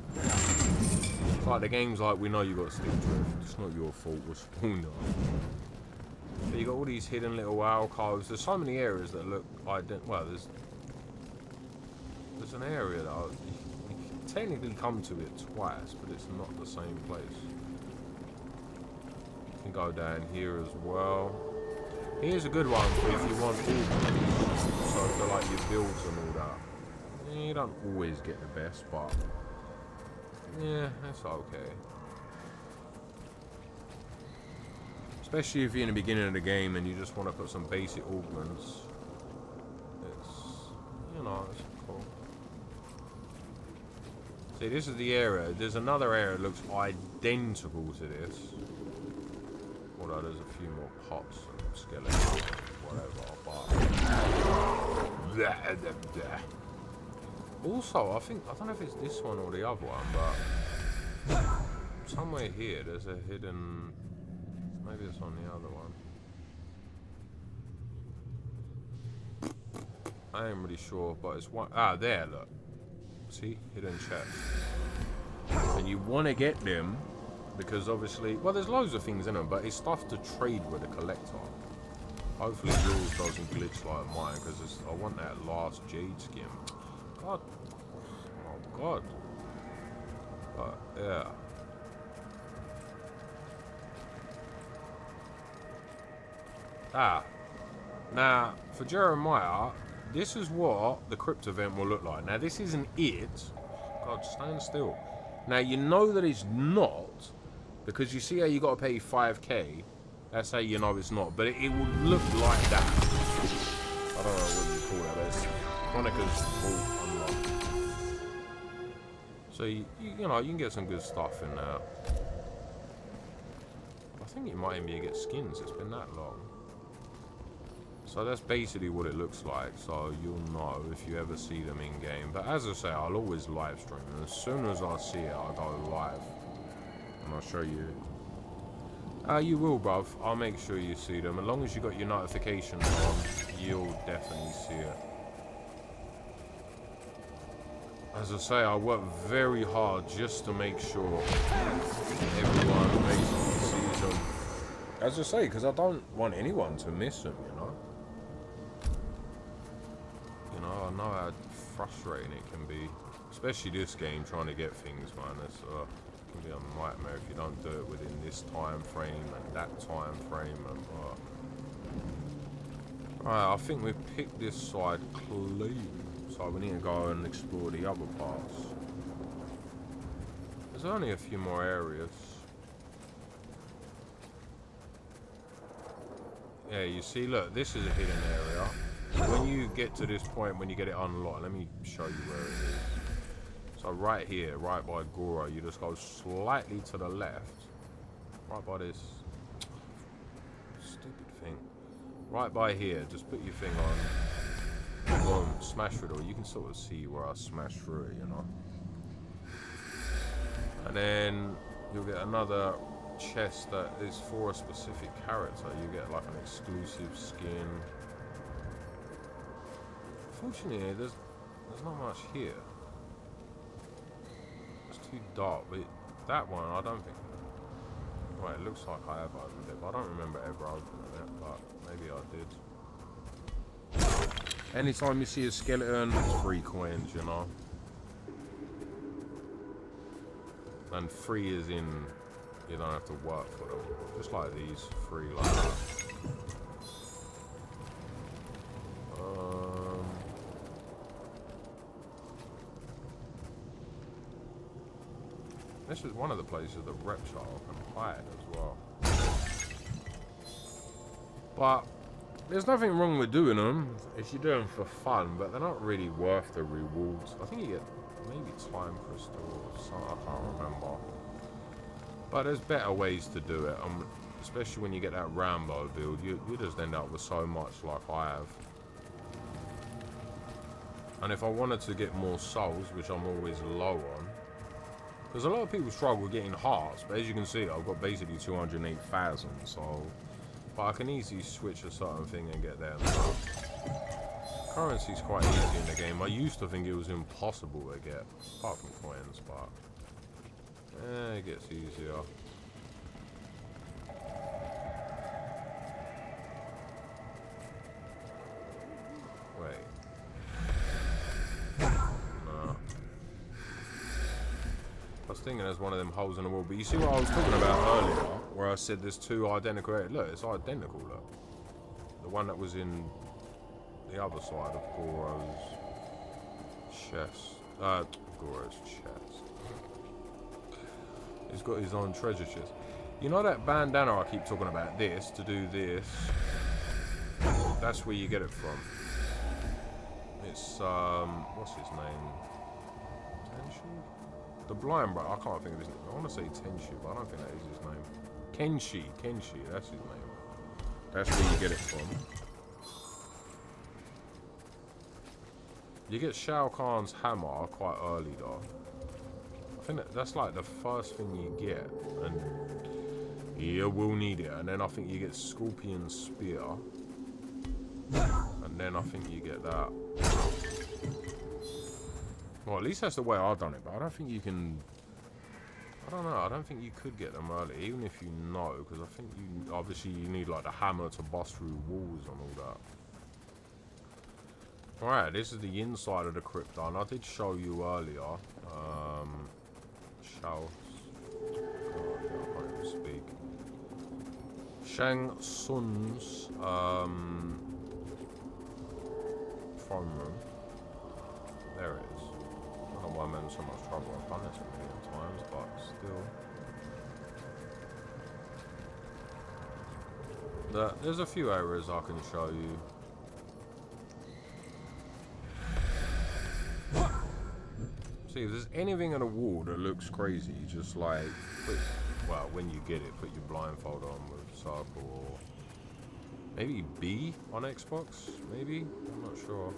It's like the game's like, we know you got stick drift. It's not your fault. We're spawned on. But you got all these hidden little alcoves. There's so many areas that look identical. Well, there's an area that you can technically come to it twice, but it's not the same place. You can go down here as well. Here's a good one for if you want all, so for like your builds and all that. You don't always get the best, but yeah, that's okay. Especially if you're in the beginning of the game and you just want to put some basic augments. It's, you know, it's cool. See, this is the area. There's another area that looks identical to this. Although there's a few more pots and skeletons, whatever, but... Also, I don't know if it's this one or the other one, but somewhere here there's a hidden... Maybe it's on the other one. I ain't really sure, but it's one... Ah, there, look. See? Hidden chests. And you want to get them, because obviously... Well, there's loads of things in them, but it's stuff to trade with a collector. Hopefully yours doesn't glitch like mine, because I want that last jade skin. God. Oh, God. But, yeah. Ah. Now, for Jeremiah, this is what the crypt event will look like. Now, this isn't it. God, stand still. Now, you know that it's not, because you see how you got to pay 5k. That's how you know it's not. But it will look like that. I don't know what you call that. But it's Chronica's Vault Unlocked. So, you know, you can get some good stuff in there. I think you might even be able to get skins. It's been that long. So that's basically what it looks like, so you'll know if you ever see them in game. But as I say, I'll always live stream, and as soon as I see it, I'll go live and I'll show you. You will, bruv. I'll make sure you see them. As long as you got your notifications on, you'll definitely see it. As I say, I work very hard just to make sure everyone basically sees them. As I say, because I don't want anyone to miss them, you know. I know how frustrating it can be, especially this game, trying to get things, man. It can be a nightmare if you don't do it within this time frame and that time frame. And Alright, I think we've picked this side clean, so we need to go and explore the other parts. There's only a few more areas. Yeah, you see, look, this is a hidden area. When you get to this point, when you get it unlocked, let me show you where it is. So right here, right by Gora, you just go slightly to the left. Right by this stupid thing. Right by here, just put your thing on. Boom, smash through it. You can sort of see where I smashed through it, you know. And then you'll get another chest that is for a specific character. You get like an exclusive skin. Fortunately, there's not much here. It's too dark, but that one I don't think. Well, it looks like I have opened it, but I don't remember ever opening it. But maybe I did. Anytime you see a skeleton, it's free coins, you know. And free is in you don't have to work for them, just like these free like that. This is one of the places that Reptile can hide as well. But there's nothing wrong with doing them if you do them for fun, but they're not really worth the rewards. I think you get maybe time crystal or something, I can't remember. But there's better ways to do it, especially when you get that Rambo build. You just end up with so much like I have. And if I wanted to get more souls, which I'm always low on, because a lot of people struggle getting hearts, but as you can see, I've got basically 208,000, so... But I can easily switch a certain thing and get there. Currency's quite easy in the game. I used to think it was impossible to get, apart from coins, but... it gets easier. Wait. No. I was thinking there's one of them holes in the wall, but you see what I was talking about earlier, where I said there's two identical areas. Look, it's identical, look. The one that was in the other side of Goro's chest. Goro's chest. He's got his own treasure chest. You know that bandana I keep talking about, this, to do this? That's where you get it from. It's, what's his name? Tenshi? The blind bro, I can't think of his name. I want to say Tenshi, but I don't think that is his name. Kenshi, that's his name. That's where you get it from. You get Shao Kahn's hammer quite early though. I think that's like the first thing you get, and you will need it. And then I think you get Scorpion Spear, and then I think you get that. Well, at least that's the way I've done it, but I don't think you can... I don't know, I don't think you could get them early, even if you know, because I think you... Obviously, you need, like, the hammer to bust through walls and all that. Alright, this is the inside of the crypto, and I did show you earlier. God, I can't even speak. Shang Tsung's, throne room. There it is. I don't know why I'm in so much trouble. I've done this a million times, but still. There's a few areas I can show you. See, if there's anything on the wall that looks crazy, just like, well, when you get it, put your blindfold on with circle, or maybe B on Xbox, maybe? I'm not sure.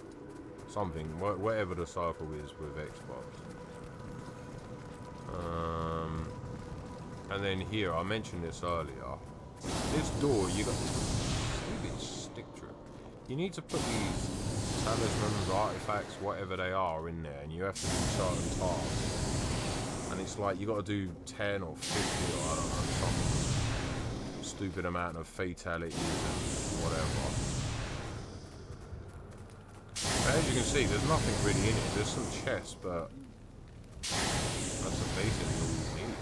Something, whatever the circle is with Xbox. And then here, I mentioned this earlier. This door, you got maybe it's stick drip. You need to put these talismans, artifacts, whatever they are, in there, and you have to do certain tasks. And it's like you got to do 10 or 50 or I don't know, some stupid amount of fatalities and whatever. As you can see, there's nothing really in it. There's some chests, but that's basically all you need.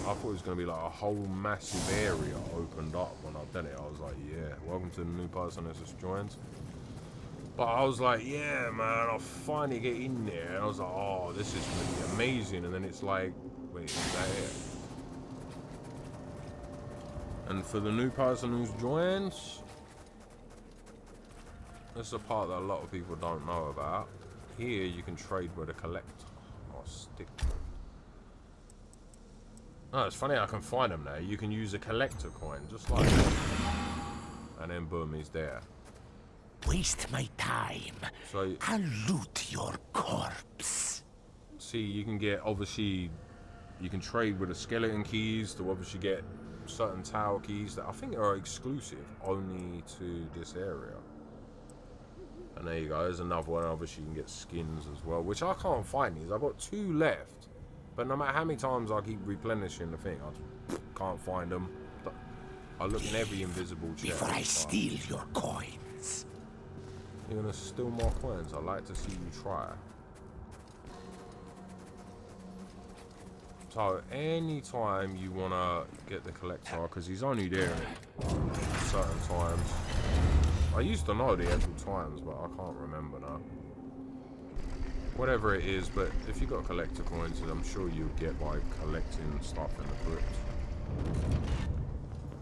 I thought it was going to be like a whole massive area opened up when I've done it. I was like, yeah, welcome to the new person that's just joined. But I was like, yeah, man, I'll finally get in there. And I was like, oh, this is going to be amazing. And then it's like, wait, is that it? And for the new person who's joined, this is a part that a lot of people don't know about. Here you can trade with a collector or stick. Oh, it's funny I can find them now. You can use a collector coin, just like that. And then boom, he's there. Waste my time. So I'll loot your corpse. See, you can get, obviously, you can trade with the skeleton keys to obviously get certain tower keys that I think are exclusive only to this area. And there you go, there's another one. Obviously you can get skins as well, which I can't find these. I've got 2 left, but no matter how many times I keep replenishing the thing, I just can't find them. I look in every invisible chest. Before I steal your coins. You're gonna steal more coins? I'd like to see you try. So anytime you wanna get the collector, because he's only there at certain times. I used to know the actual times, but I can't remember now. whatever it is, but if you got collector coins, I'm sure you'll get by collecting stuff in the crypt.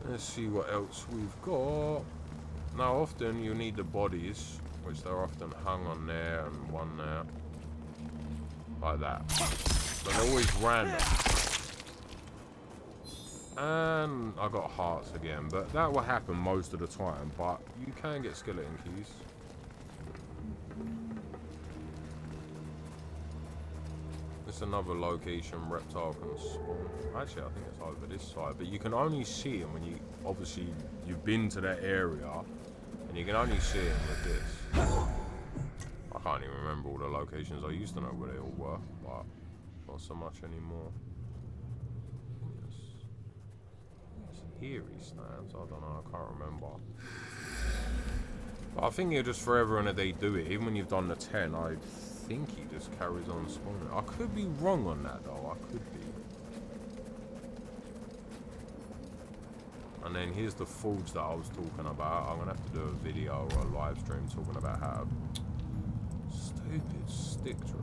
Let's see what else we've got. Now, often you need the bodies, which they're often hung on there and one there, like that. But they're always random. And I got hearts again, but that will happen most of the time. But you can get skeleton keys. It's another location reptile can spawn. Actually, I think it's over this side, but you can only see them when you, obviously, you've been to that area, and you can only see them with this. I can't even remember all the locations. I used to know where they all were, but not so much anymore. Here he stands. I don't know. I can't remember. But I think you're just forever and a day do it. Even when you've done the 10, I think he just carries on spawning. I could be wrong on that though. I could be. And then here's the forge that I was talking about. I'm gonna have to do a video or a live stream talking about how stupid stick drift.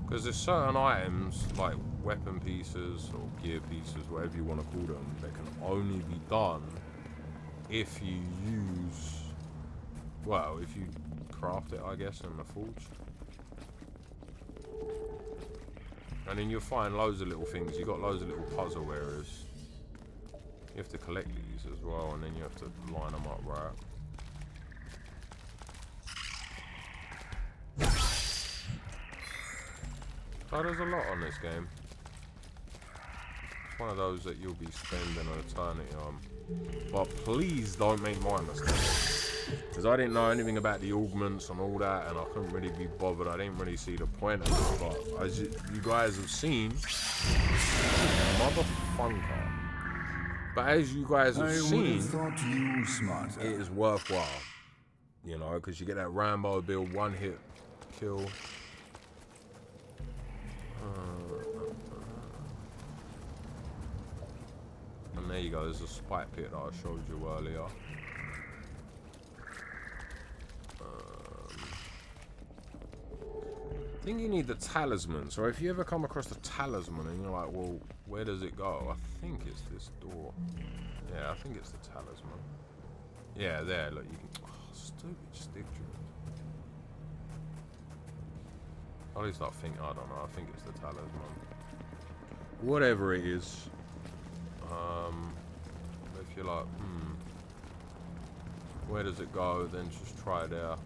Because there's certain items like weapon pieces or gear pieces, whatever you want to call them, that can only be done if you use, well, if you craft it, I guess, in the forge. And then you'll find loads of little things. You got loads of little puzzle areas. You have to collect these as well, and then you have to line them up right. So there's a lot on this game. It's one of those that you'll be spending an eternity on. But please don't make my mistake. Because I didn't know anything about the augments and all that, and I couldn't really be bothered. I didn't really see the point of it. But as you guys have seen, motherfucker. But as you guys have seen, it is worthwhile. You know, because you get that Rambo build, one hit kill. And there you go, there's a spike pit that I showed you earlier. I think you need the talisman. So if you ever come across the talisman and you're like, well, where does it go? I think it's this door. Yeah, I think it's the talisman. Yeah, there, look, you can... Oh, stupid stick drift. At least I think, I don't know, I think it's the talisman. Whatever it is. If you're like, where does it go? Then just try it there.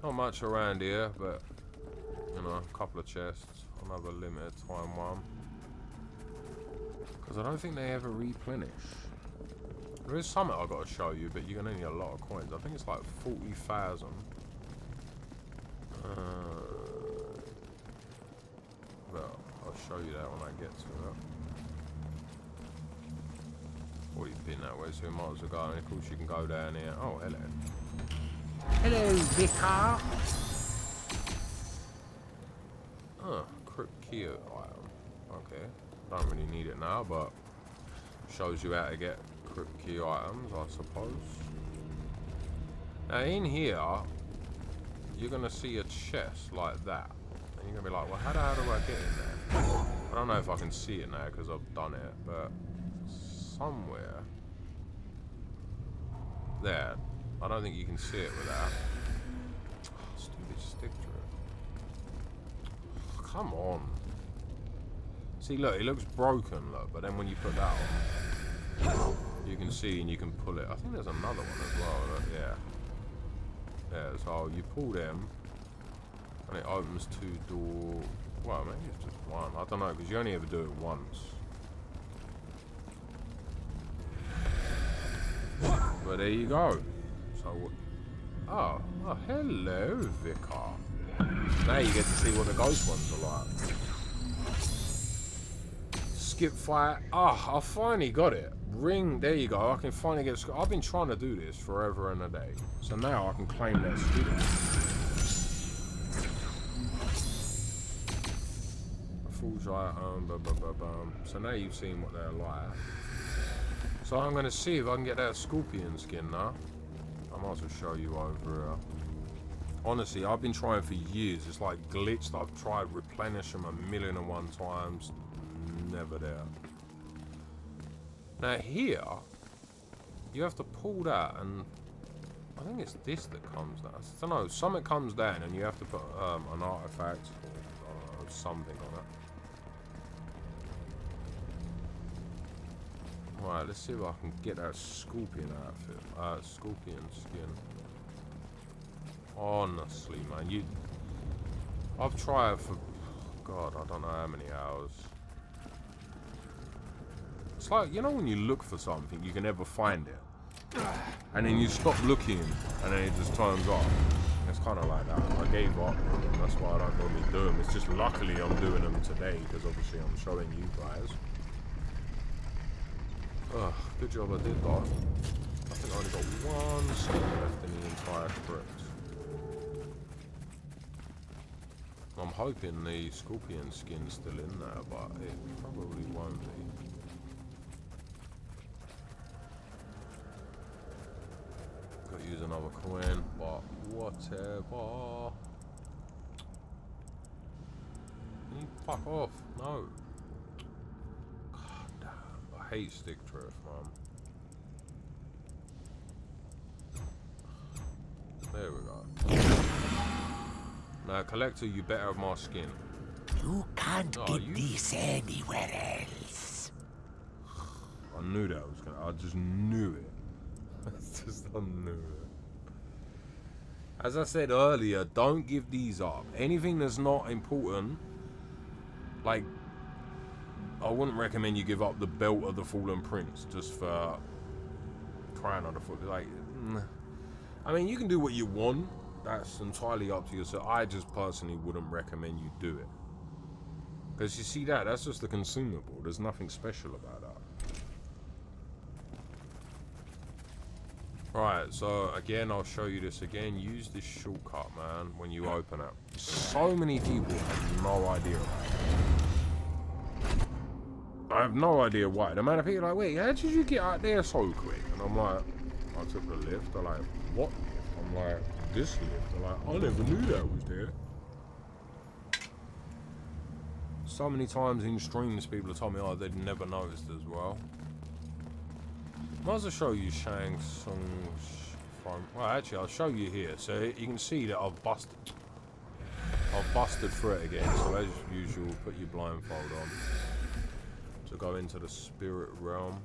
Not much around here, but, you know, a couple of chests. Another limited time one. Because I don't think they ever replenish. There is something I've got to show you, but you're going to need a lot of coins. I think it's like 40,000. Well, I'll show you that when I get to it. Or you've been that way, so you might as well go. And of course you can go down here. Oh, hello. Hello, Vicar. Oh, crypt key item. Okay. Don't really need it now, but shows you how to get crypt key items, I suppose. Now in here, you're gonna see a chest like that, and you're gonna be like, well, how the hell do I get in there? I don't know if I can see it now because I've done it, but somewhere there. I don't think you can see it with that. Oh, stupid stick drift. Come on. See, look, it looks broken, look, but then when you put that on, you can see and you can pull it. I think there's another one as well, look, yeah. Yeah, so you pull them, and it opens two doors. Well, maybe it's just one. I don't know, because you only ever do it once. But there you go. So, oh, hello, Vicar. Now you get to see what the ghost ones are like. Skip fight. Ah, I finally got it. Ring, there you go. I can finally get. I've been trying to do this forever and a day. So now I can claim that student. Fool's item, so now you've seen what they're like. So I'm gonna see if I can get that scorpion skin now. I might as well show you over here. Honestly, I've been trying for years. It's like glitched. I've tried replenish them 1,000,001 times. Never there. Now here, you have to pull that, and I think it's this that comes down. I don't know. Something comes down, and you have to put an artifact or something on it. Right, let's see if I can get that scorpion outfit. Scorpion skin. Honestly, man, I've tried for, God, I don't know how many hours. It's like, you know when you look for something, you can never find it. And then you stop looking, and then it just turns off. It's kind of like that. I gave up, and that's why I don't normally do them. It's just luckily I'm doing them today, because obviously I'm showing you guys. Ugh, good job I did that. I think I only got one skin left in the entire crypt. I'm hoping the scorpion skin's still in there, but it probably won't be. Got to use another coin, but whatever. Can you fuck off? No. God damn, I hate stick drift, man. There we go. Now, collector, you better have my skin. You can't get this anywhere else. I knew that was gonna. I just knew it. I knew it. As I said earlier, don't give these up. Anything that's not important, like, I wouldn't recommend you give up the belt of the Fallen Prince just for crying on the foot. Like, I mean, you can do what you want. That's entirely up to yourself. I just personally wouldn't recommend you do it. Because you see that's just a consumable. There's nothing special about that. Right, so again, I'll show you this again. Use this shortcut, man, when you open it. So many people have no idea about it. I have no idea why. The amount of people are like, wait, how did you get out there so quick? And I'm like, I took the lift. They're like, what lift? I'm like, this lift. They're like, I never knew that was there. So many times in streams, people have told me, oh, they'd never noticed as well. Might as well show you Shang Tsung's front. Well, actually, I'll show you here. So you can see that I've busted through it again. So as usual, put your blindfold on to go into the spirit realm.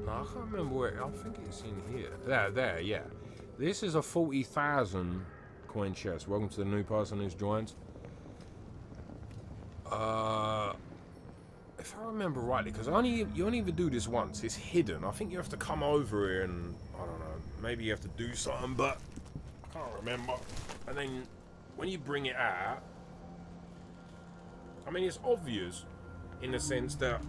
No, I can't remember where. I think it's in here. There, yeah. This is a 40,000 coin chest. Welcome to the new person who's joined. If I remember rightly, because you only even do this once. It's hidden. I think you have to come over here and, I don't know, maybe you have to do something, but I can't remember. And then when you bring it out, I mean, it's obvious in the sense that,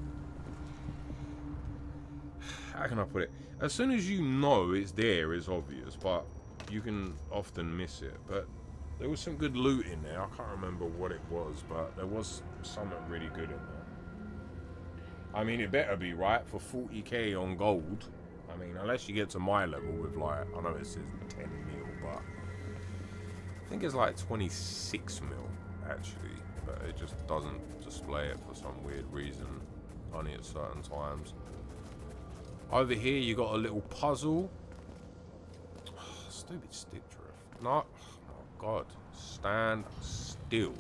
how can I put it? As soon as you know it's there, it's obvious, but you can often miss it. But there was some good loot in there. I can't remember what it was, but there was something really good in there. I mean, it better be, right? For 40k on gold. I mean, unless you get to my level with, like, I know it says 10 mil, but I think it's like 26 mil, actually. But it just doesn't display it for some weird reason, only at certain times. Over here, you got a little puzzle. Stupid stick drift. No, oh God, stand still.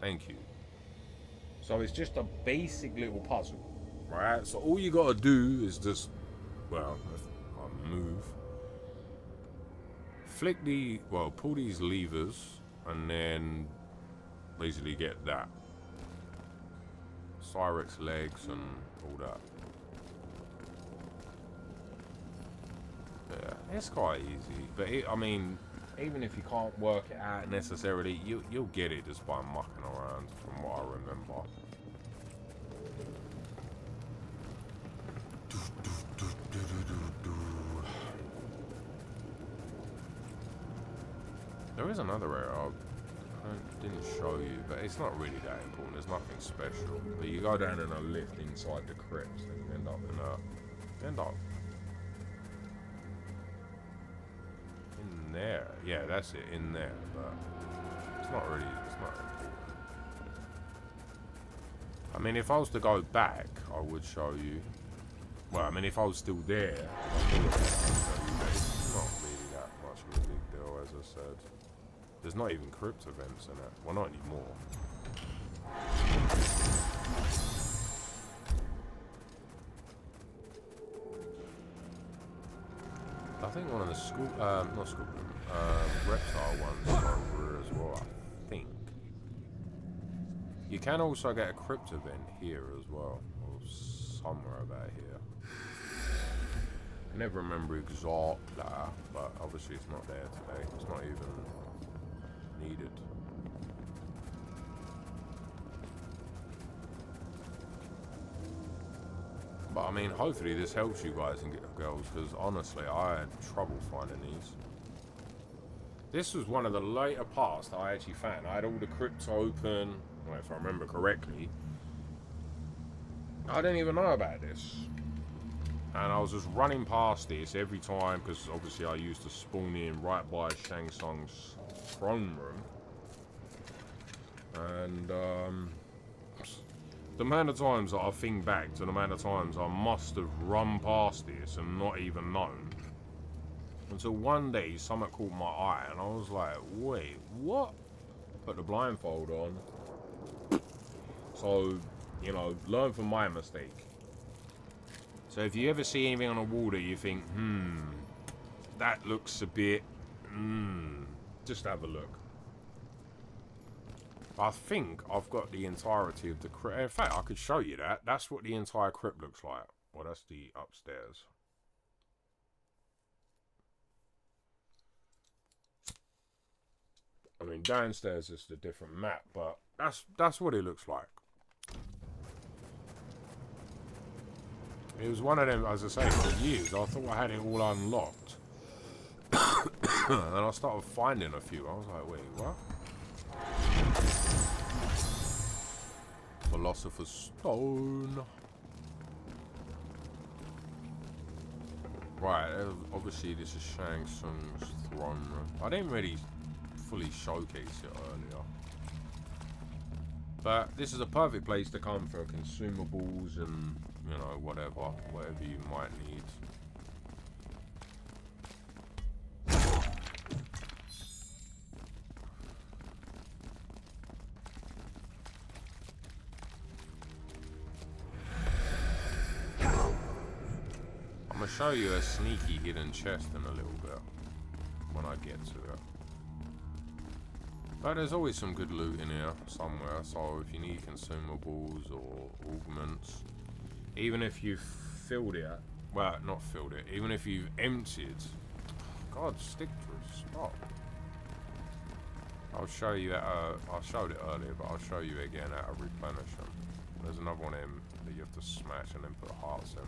Thank you. So it's just a basic little puzzle, right? So all you gotta do is just, well, I'll move. Flick pull these levers, and then basically get that. Cyrex legs and all that. Yeah, it's quite easy, but I mean, even if you can't work it out necessarily, you'll get it just by mucking around, from what I remember. There is another area. I don't didn't show you, but it's not really that important. There's nothing special. But you go down in a lift inside the crypts and you end up in there. Yeah, that's it, in there. But it's not really, it's not important. I mean, if I was to go back, I would show you. Well, I mean, if I was still there, it's not really that much of a big deal, as I said. There's not even crypt events in it. Well, not anymore. I think one of the school, not school, reptile ones is over as well, I think. You can also get a crypt event here as well, or somewhere about here. I never remember exactly, but obviously it's not there today. It's not even needed. But I mean, hopefully this helps you guys and girls, because honestly, I had trouble finding these. This was one of the later parts that I actually found. I had all the crypts open, well, if I remember correctly. I didn't even know about this. And I was just running past this every time, because obviously I used to spawn in right by Shang Tsung's throne room. And the amount of times that I think back to the amount of times I must have run past this and not even known. Until one day something caught my eye and I was like, wait, what? Put the blindfold on. So, you know, learn from my mistake. So if you ever see anything on the wall that you think, that looks a bit, just have a look. I think I've got the entirety of the crypt. In fact, I could show you that. That's what the entire crypt looks like. Well, that's the upstairs. I mean, downstairs is a different map, but that's what it looks like. It was one of them, as I say, for years. I thought I had it all unlocked. And I started finding a few. I was like, wait, what? Philosopher's Stone. Right, obviously this is Shang Tsung's throne room. I didn't really fully showcase it earlier. But this is a perfect place to come for consumables and, you know, whatever you might need. I'm gonna show you a sneaky hidden chest in a little bit when I get to it. But there's always some good loot in here somewhere, so if you need consumables or augments, even if you've filled it, well, not filled it, even if you've emptied, God, stick to a spot. I'll show you at I showed it earlier, but I'll show you again at a replenishment. There's another one in that you have to smash and then put hearts in.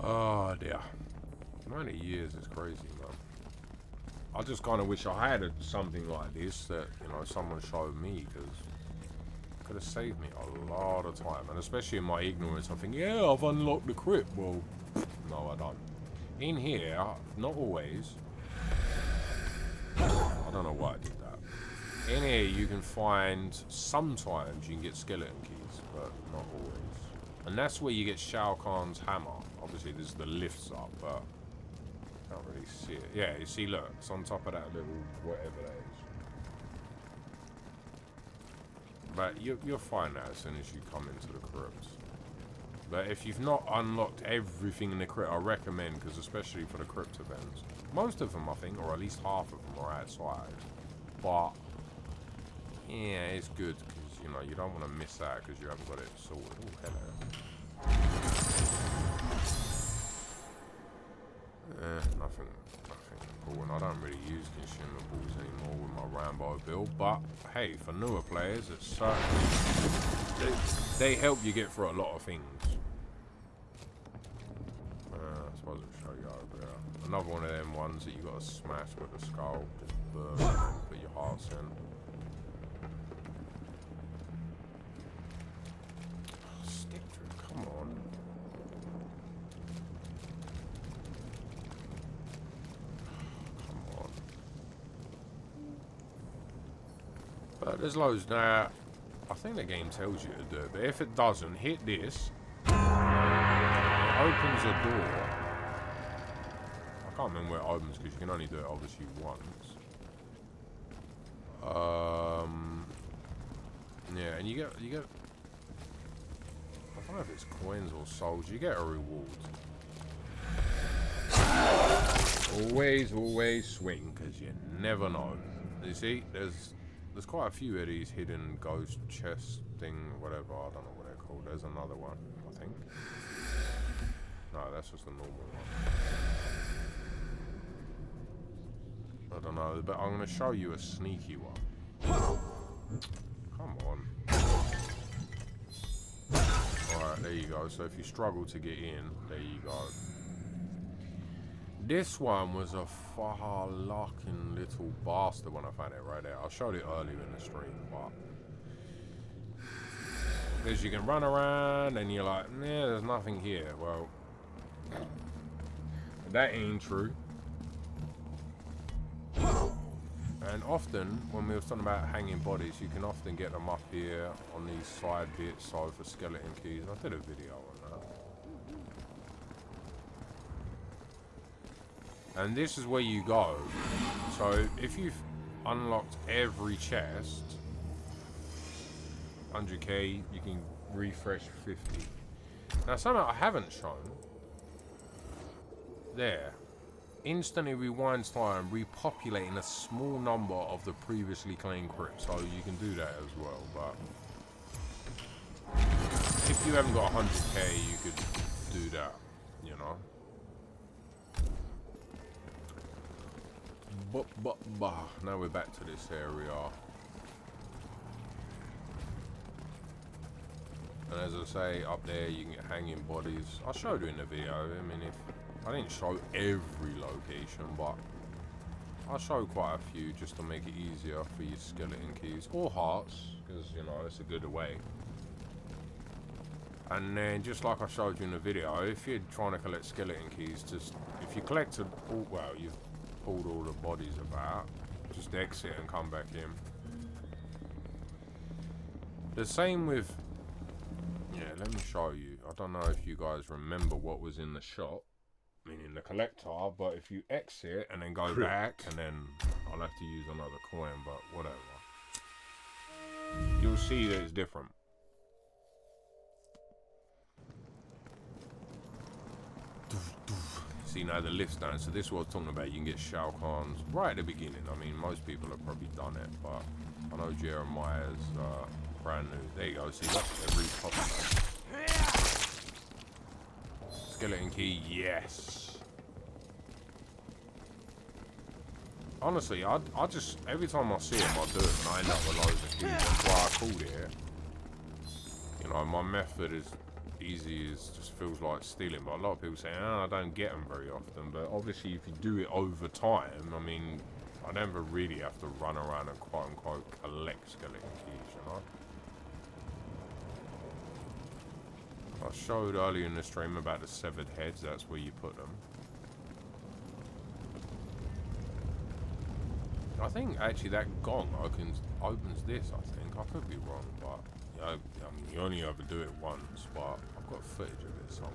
Oh dear. 90 years is crazy, man. I just kind of wish I had something like this that, you know, someone showed me, because it could have saved me a lot of time. And especially in my ignorance, I think, yeah, I've unlocked the crypt. Well, no, I don't. In here, not always. I don't know why I did that. In here, you can find, sometimes you can get skeleton keys, but not always. And that's where you get Shao Kahn's hammer. Obviously, this is the lifts up, but I can't really see it. Yeah, you see, look, it's on top of that little whatever that is. But you'll find that as soon as you come into the crypt. But if you've not unlocked everything in the crypt, I recommend, because especially for the crypt events, most of them, I think, or at least half of them are outside. But yeah, it's good, because, you know, you don't want to miss out because you haven't got it sorted. Oh, hello. Nothing important. I don't really use consumables anymore with my Rambo build, but hey, for newer players, it's certainly they help you get through a lot of things. I suppose I'll show you over there. Another one of them ones that you got to smash with a skull. Just burn and put your hearts in. Stick drift, come on. Come on. But there's loads now. I think the game tells you to do it, but if it doesn't, hit this. It opens a door. I can't remember where it opens because you can only do it obviously once. Yeah, and you get. I don't know if it's coins or souls. You get a reward. Always swing because you never know. You see, there's quite a few of these hidden ghost chest thing, whatever. I don't know what they're called. There's another one, I think. No, that's just a normal one. I don't know, but I'm going to show you a sneaky one. Come on. Alright, there you go. So if you struggle to get in, there you go. This one was a fucking little bastard when I found it right there. I showed it earlier in the stream, but... Because you can run around and you're like, nah, there's nothing here. Well... That ain't true. And often, when we were talking about hanging bodies, you can often get them up here on these side bits, so for skeleton keys. I did a video on that. And this is where you go. So, if you've unlocked every chest, 100k, you can refresh 50. Now, something I haven't shown. There. Instantly rewinds time, repopulating a small number of the previously claimed crypts. So you can do that as well, but if you haven't got 100k, you could do that, you know. But now we're back to this area. And as I say, up there you can get hanging bodies. I showed you in the video. I mean, if I didn't show every location, but I'll show quite a few just to make it easier for your skeleton keys or hearts, because you know it's a good way. And then just like I showed you in the video, if you're trying to collect skeleton keys, just if you collected all, well, you've pulled all the bodies about, just exit and come back in. The same with, yeah, let me show you. I don't know if you guys remember what was in the shop. Meaning the collector, but if you exit and then go back, and then I'll have to use another coin, but whatever. You'll see that it's different. See, now the lift's down, so this is what I was talking about. You can get Shao Kahn's right at the beginning. I mean, most people have probably done it, but I know Jeremiah's brand new. There you go, see, look, they're repopulating. Skeleton key, yes. Honestly, I just, every time I see him, I do it and I end up with loads of keys. That's why I called it. You know, my method is easy, it just feels like stealing. But a lot of people say, oh, I don't get them very often. But obviously, if you do it over time, I mean, I never really have to run around and quote unquote collect skeleton keys, you know? I showed earlier in the stream about the severed heads, that's where you put them. I think actually that gong opens this, I think. I could be wrong, but I mean, you only ever do it once, but I've got footage of it somewhere.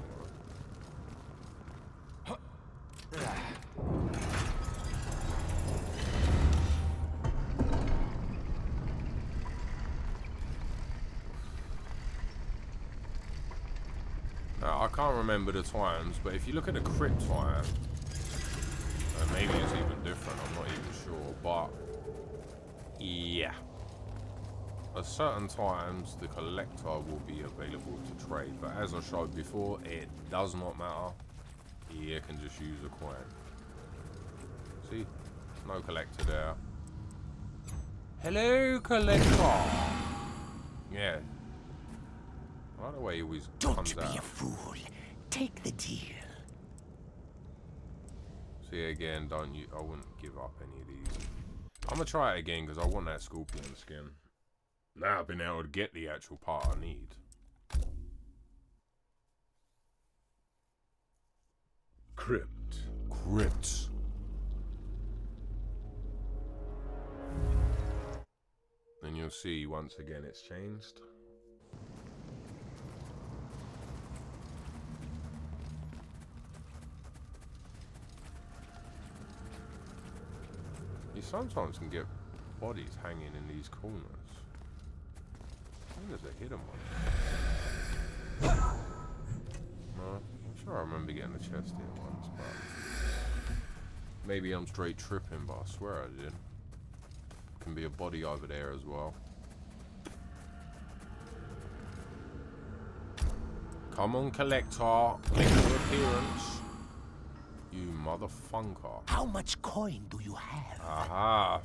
I can't remember the times, but if you look at the crypt time, maybe it's even different, I'm not even sure, but yeah. At certain times, the collector will be available to trade, but as I showed before, it does not matter. You can just use a coin. See? No collector there. Hello, collector! Yeah. I like the way he always comes out. Don't be a fool. Take the deal. See again, don't you? I wouldn't give up any of these. I'm gonna try it again because I want that scorpion skin. Now I've been able to get the actual part I need. Crypt. Crypt. And you'll see once again it's changed. You sometimes can get bodies hanging in these corners. I think there's a hidden one. No, I'm sure I remember getting a chest here once, but maybe I'm straight tripping, but I swear I did. Can be a body over there as well. Come on, collector, make your appearance. You motherfunker. How much coin do you have? Aha,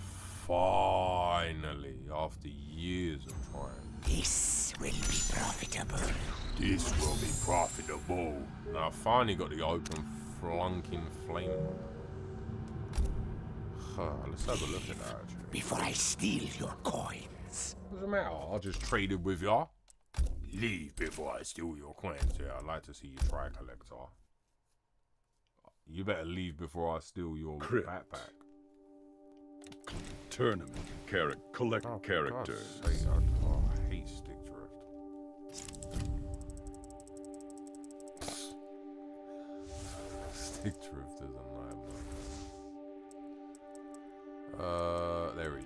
finally, after years of trying. This will be profitable. This will be profitable. Now I finally got the open flunking flame. Let's have a look at that actually. Before I steal your coins. Doesn't matter, I'll just trade it with ya. Leave before I steal your coins. Yeah, I'd like to see you try, collector. You better leave before I steal your Crypt. backpack. Tournament. Collect characters. God's sake, I hate stick drift. Stick drift is a nightmare. There he is.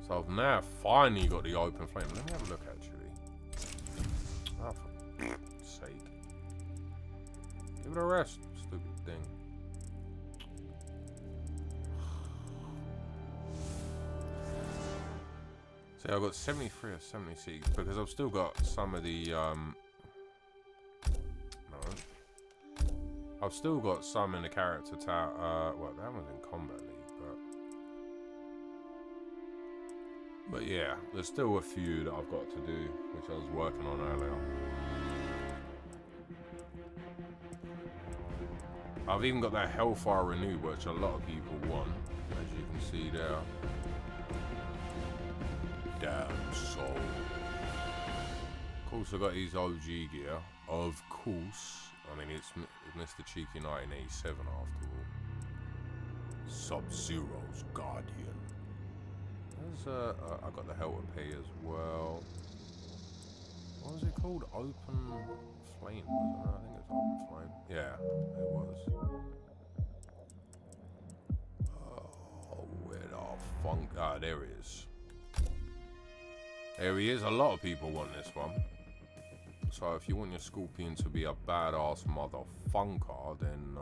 So I've now finally got the open flame. Let me have a look actually. Oh, for sake. Give it a rest, stupid thing. See, I've got 73 or 76 because I've still got some of the no. I've still got some in the character tower. Well, that one's in combat league, but yeah, there's still a few that I've got to do, which I was working on earlier. I've even got that Hellfire Renew, which a lot of people want, as you can see there. Damn soul. Of course, I got these OG gear. Of course. I mean, it's Mr. Cheeky1987 after all. Sub-Zero's Guardian. There's, I got the Helter Pay as well. What was it called? Open Flame, wasn't it? I think it's Open Flame. Yeah, it was. Oh, where the funk? Ah, there he is. There he is. A lot of people want this one. So if you want your Scorpion to be a badass motherfunker, then,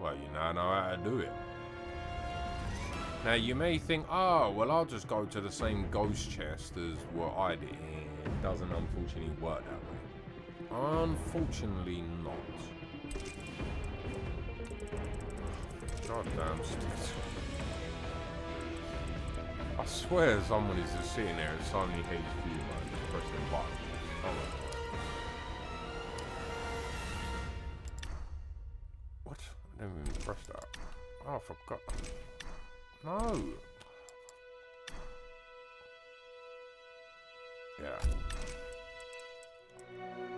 well, you now know how to do it. Now, you may think, oh, well, I'll just go to the same ghost chest as what I did. It doesn't, unfortunately, work that way. Unfortunately not. Goddamn sticks. I swear someone is just sitting there and suddenly HP, like, just pressing buttons. Oh, what? I didn't even press that. Oh, I forgot. No. Yeah.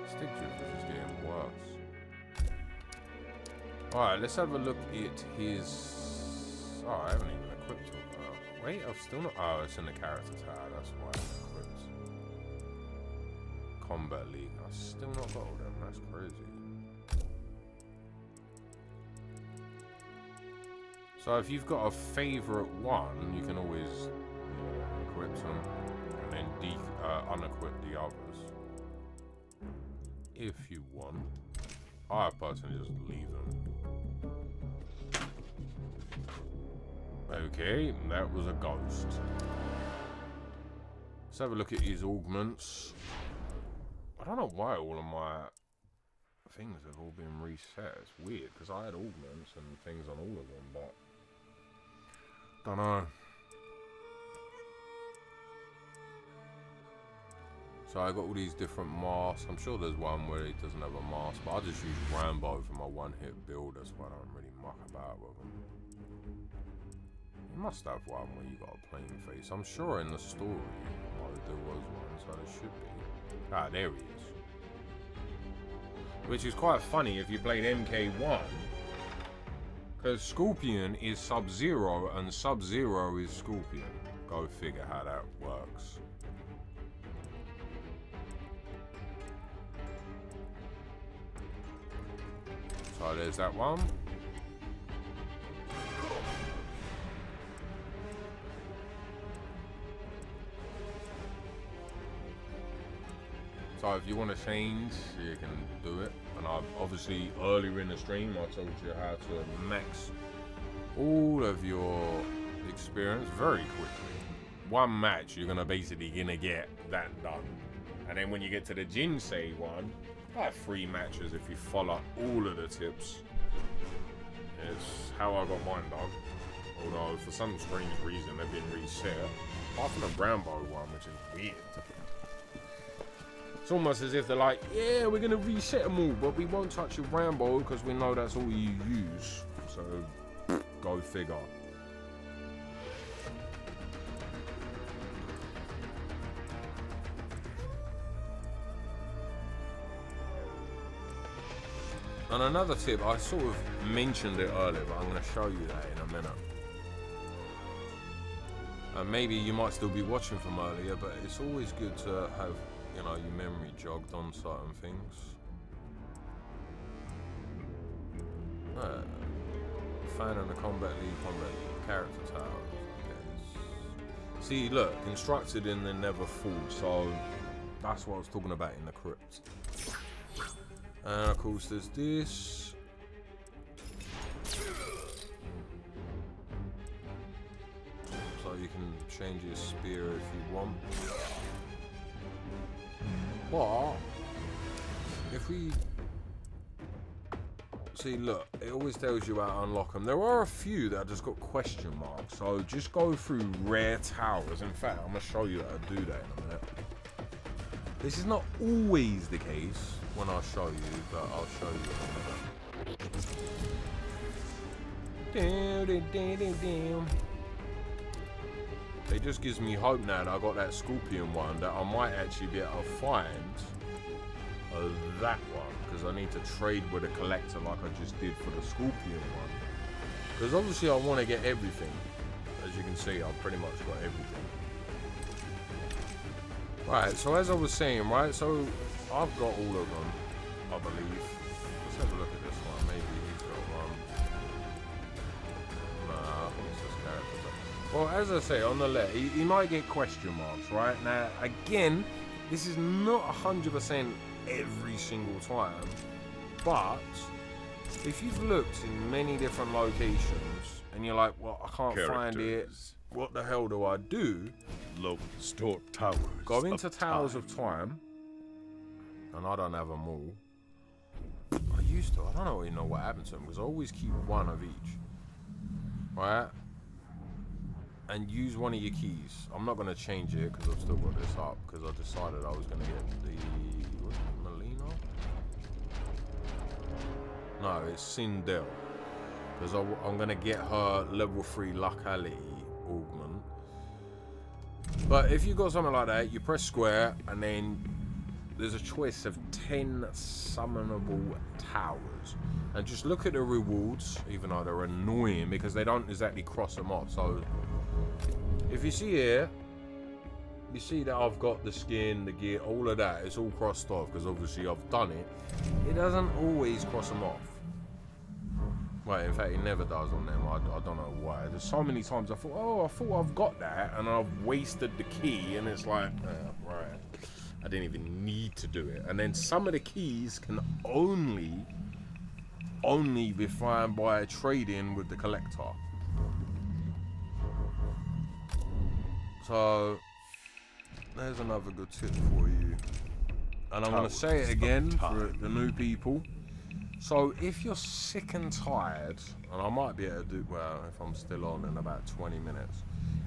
Stick drift is just getting worse. Alright, let's have a look at his... Oh, I haven't even equipped it. Wait, I've still not... Oh, it's in the character tower, that's why it's equipped. Combat League. I've still not got all them, that's crazy. So if you've got a favourite one, you can always equip them and then unequip the others. If you want. I personally just leave them. Okay, that was a ghost. Let's have a look at his augments. I don't know why all of my things have all been reset. It's weird because I had augments and things on all of them, but don't know. So I got all these different masks. I'm sure there's one where he doesn't have a mask, but I just use Rambo for my one-hit build. That's why I don't really muck about with them. You must have one where you got a plain face. I'm sure in the story mode there was one, so there should be. Ah, there he is. Which is quite funny if you played MK1, because Scorpion is Sub-Zero and Sub-Zero is Scorpion. Go figure how that works. So there's that one. So if you want to change, you can do it. And I've obviously earlier in the stream I told you how to max all of your experience very quickly. One match you're basically gonna get that done. And then when you get to the Jinsei one, about 3 matches if you follow all of the tips. It's how I got mine done. Although for some strange reason they've been reset. Apart from the Rambo one, which is weird. It's almost as if they're like, yeah, we're gonna reset them all, but we won't touch your Rambo because we know that's all you use. So, go figure. And another tip, I sort of mentioned it earlier, but I'm going to show you that in a minute. And maybe you might still be watching from earlier, but it's always good to have, you know, your memory jogged on certain things. Fan in the Combat League character towers. Okay. See, look, constructed in the never fall, so that's what I was talking about in the crypt. And of course there's this. So you can change your spear if you want. But if we see, look, it always tells you how to unlock them. There are a few that just got question marks, so just go through rare towers. In fact, I'm gonna show you how to do that in a minute. This is not always the case when I show you, but I'll show you in a minute. It just gives me hope now that I got that Scorpion one that I might actually be able to find that one, because I need to trade with a collector like I just did for the Scorpion one. Because obviously I want to get everything. As you can see, I've pretty much got everything. Right, so as I was saying, right, so I've got all of them, I believe. Let's have a look at this one. Maybe he's got one. Nah, I think it's just characters. Well, as I say, on the left, he might get question marks, right? Now, again, this is not 100% every single time, but if you've looked in many different locations and you're like, well, I can't find it, what the hell do I do? Low store towers. Go into Towers of Time, and I don't have them all. I used to. I don't really know what happened to them because I always keep one of each, right? And use one of your keys. I'm not gonna change it because I've still got this up because I decided I was gonna get the Melina. No, it's Sindel because I'm gonna get her level 3 Locality augment. But if you got something like that, you press square and then there's a choice of 10 summonable towers. And just look at the rewards, even though they're annoying because they don't exactly cross them off. So if you see here, you see that I've got the skin, the gear, all of that. It's all crossed off because obviously I've done it. It doesn't always cross them off. Well, in fact, it never does on them. I don't know why. There's so many times I thought, oh, I thought I've got that, and I've wasted the key, and it's like, right, I didn't even need to do it. And then some of the keys can only be found by trading with the collector. So there's another good tip for you. And I'm going to say it again for the new people. So if you're sick and tired, and I might be able to do, well, if I'm still on in about 20 minutes.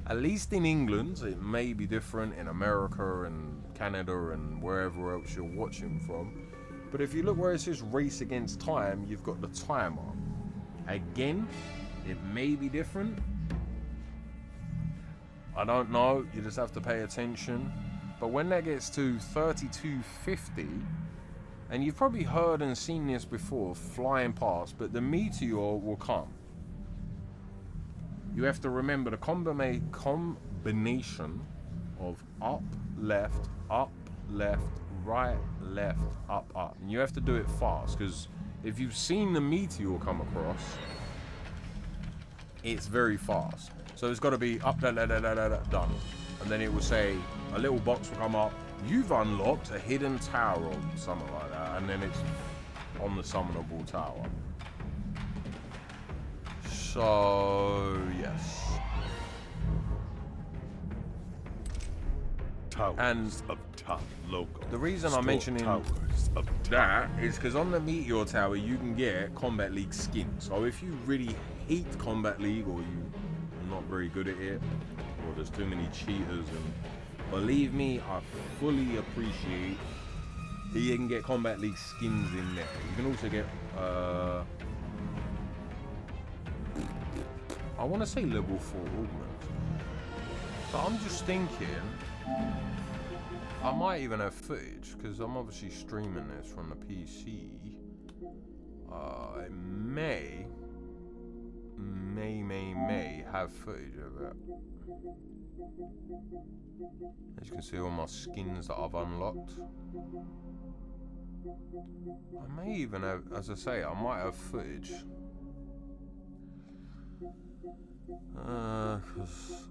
At least in England, it may be different in America and Canada and wherever else you're watching from. But if you look where it says race against time, you've got the timer. Again, it may be different. I don't know, you just have to pay attention. But when that gets to 3250, and you've probably heard and seen this before, flying past, but the meteor will come. You have to remember the combination of up, left, right, left, up. And you have to do it fast, because if you've seen the meteor come across, it's very fast. So it's got to be up, done. And then it will say, a little box will come up, you've unlocked a hidden tower or something like that. And then it's on the summonable tower. So, yes. Towers And of top logo. the reason I'm mentioning Towers of that is because on the Meteor Tower you can get Combat League skins. So if you really hate Combat League, or you're not very good at it, or there's too many cheaters, and believe me, I fully appreciate that you can get Combat League skins in there. You can also get I want to say level 4 augment. But I'm just thinking I might even have footage, because I'm obviously streaming this from the PC. I may have footage of it. As you can see, all my skins that I've unlocked. I may even have, as I say, I might have footage. Because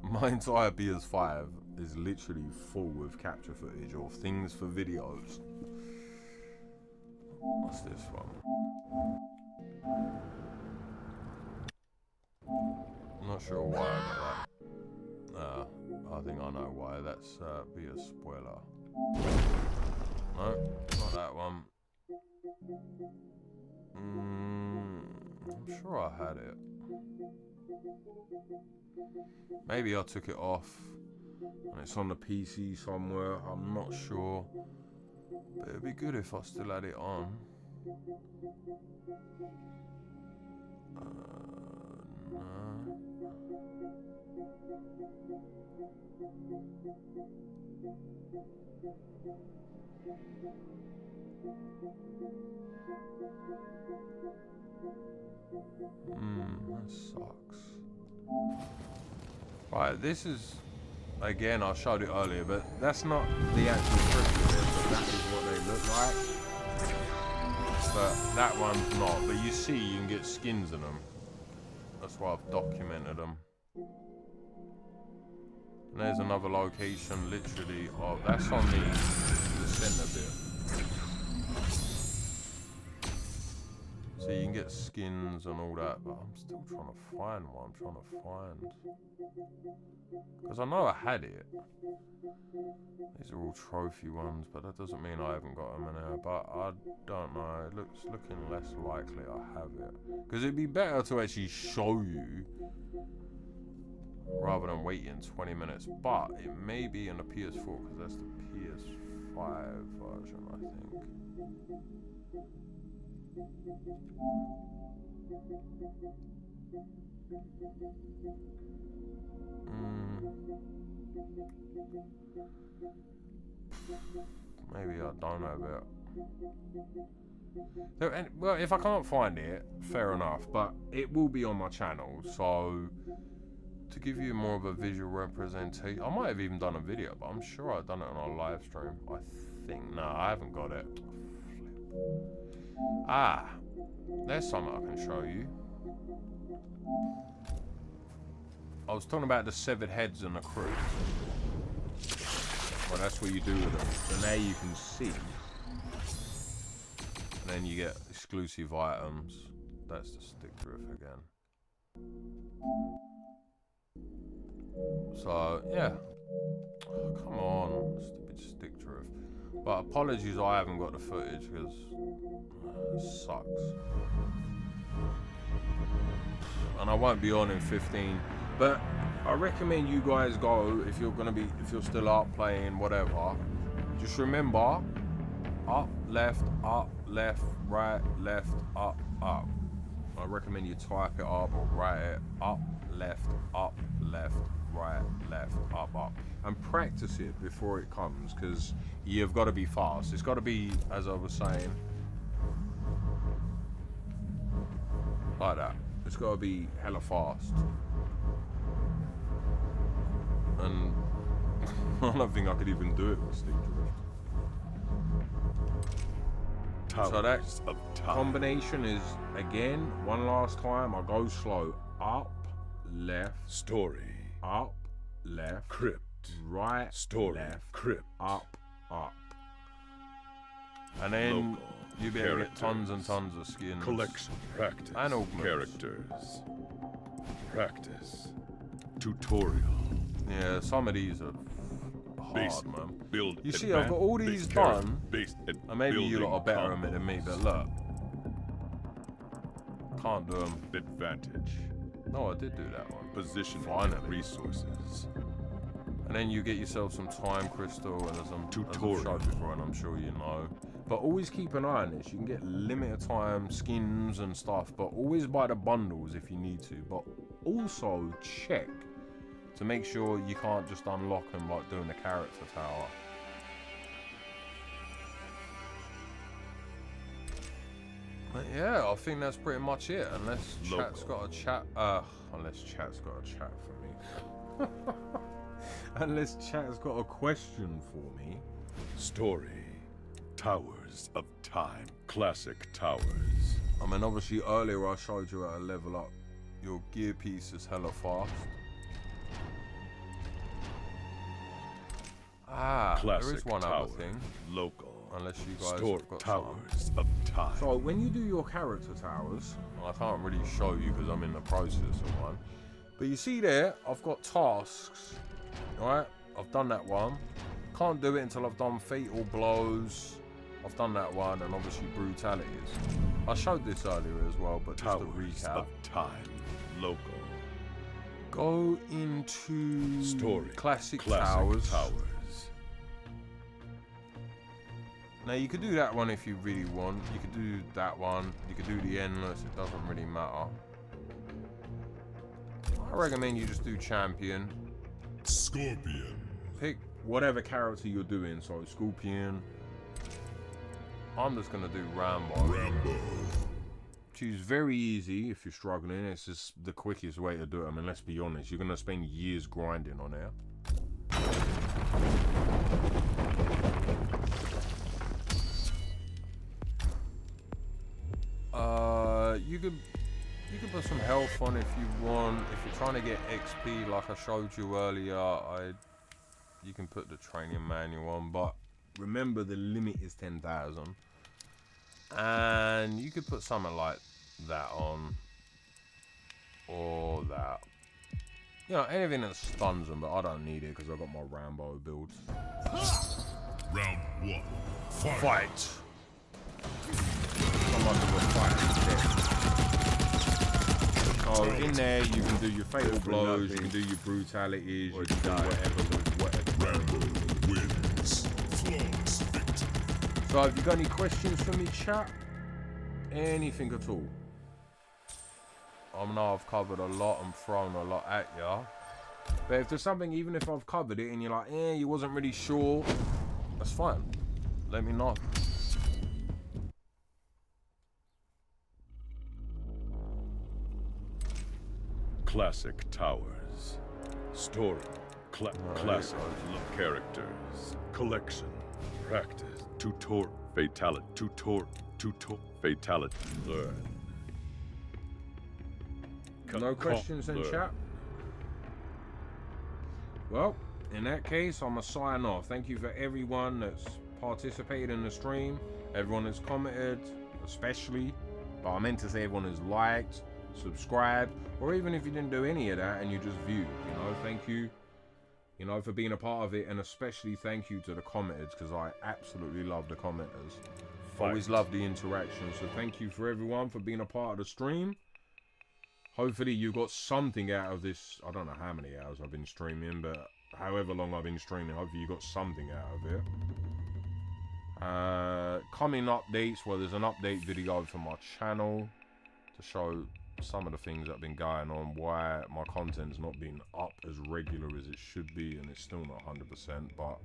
my entire PS5 is literally full of capture footage or things for videos. What's this one? I'm not sure why I got that. I think I know why. That's be a spoiler. No, not that one. I'm sure I had it. Maybe I took it off and it's on the PC somewhere. I'm not sure, but it'd be good if I still had it on. No. That sucks. Right, this is, again, I showed it earlier, but that's not the actual crystals, but that is what they look like. But that one's not, but you see you can get skins in them. That's why I've documented them. And there's another location, literally, oh, that's on the center bit. So you can get skins and all that, but I'm still trying to find one. I'm trying to find, because I know I had it. These are all trophy ones, but that doesn't mean I haven't got them in there. But I don't know. It looks looking less likely I have it, because it'd be better to actually show you rather than waiting 20 minutes. But it may be in the PS4, because that's the PS5 version, I think. Maybe I don't have it. Well, if I can't find it, fair enough, but it will be on my channel, so to give you more of a visual representation, I might have even done a video, but I'm sure I've done it on a live stream. I think, no, I haven't got it. Ah, there's something I can show you. I was talking about the severed heads and the crew. Well, that's what you do with them. So now you can see. And then you get exclusive items. That's the stick drift again. So, yeah. Oh, come on, stupid stick drift. But apologies, I haven't got the footage because it sucks. And I won't be on in 15. But I recommend you guys go if you're still up playing, whatever. Just remember, up, left, right, left, up. I recommend you type it up or write it up, left, right, left, up. And practice it before it comes, because you've got to be fast. It's got to be, as I was saying, like that. It's got to be hella fast. And I don't think I could even do it with stick drift. So that combination is, again, one last time, I go slow. Up, left. Story. Up, left. Crypt. Right, Story. left. Crypt. Up. And then Local. you be able to get tons and tons of skins. Collection. Practice. And augments. Characters. Practice. Tutorial. Yeah, some of these are hard, man. Build. You see, I've got all these done, Based and maybe you lot are better at it than me, but look. Can't do them. Advantage. No, I did do that one. Position. Finally. Resources. And then you get yourself some time crystal and some Tutorial. as I've showed before, and I'm sure you know. But always keep an eye on this. You can get limited time skins and stuff, but always buy the bundles if you need to. But also check to make sure you can't just unlock them like doing the character tower. But yeah, I think that's pretty much it. Unless chat's got a chat. Unless chat's got a chat for me. Unless chat's got a question for me. Story. Towers of Time. Classic towers. I mean, obviously earlier I showed you how to level up your gear pieces hella fast. Classic there is one tower. other thing. Local. Unless you guys Store have got Towers of Time. So when you do your character towers, I can't really show you because I'm in the process of one. But you see there, I've got tasks, right? I've done that one. Can't do it until I've done fatal blows. I've done that one, and obviously brutalities. I showed this earlier as well, but just to Towers recap. of Time. Local. Go into Story. Classic Classic towers. Now you could do that one if you really want. You could do that one. You could do the endless. It doesn't really matter. I recommend you just do champion. Scorpion. Pick whatever character you're doing. So Scorpion. I'm just gonna do Rambo. Which is very easy if you're struggling. It's just the quickest way to do it. I mean, let's be honest. You're gonna spend years grinding on there. You could put some health on if you want. If you're trying to get XP, like I showed you earlier, you can put the training manual on. But remember, the limit is 10,000, and you could put something like that on, or that. You know, anything that stuns them. But I don't need it because I've got my Rambo builds. Round 1. Fight. Someone will fight. So in there you can do your fatal blows, you can do your brutalities, you can do whatever with whatever. Rambo wins. Flawless victory. So have you got any questions for me, chat? Anything at all? I know I've covered a lot and thrown a lot at ya. But if there's something, even if I've covered it and you're like, you wasn't really sure, that's fine. Let me know. Classic towers. Story. Classic characters. Collection. Practice. Tutor. Fatality. Tutor. Fatality. Learn. No questions in chat? Well, in that case, I'm going to sign off. Thank you for everyone that's participated in the stream. Everyone that's commented, especially. But I meant to say everyone that's liked, subscribed, or even if you didn't do any of that and you just viewed, you know, thank you you know, for being a part of it, and especially thank you to the commenters, because I absolutely love the commenters. Always love the interaction, so thank you for everyone for being a part of the stream. Hopefully you got something out of this. I don't know how many hours I've been streaming, but however long I've been streaming, hopefully you got something out of it. Coming updates, well, there's an update video for my channel to show some of the things that have been going on, why my content's not been up as regular as it should be, and it's still not 100%, but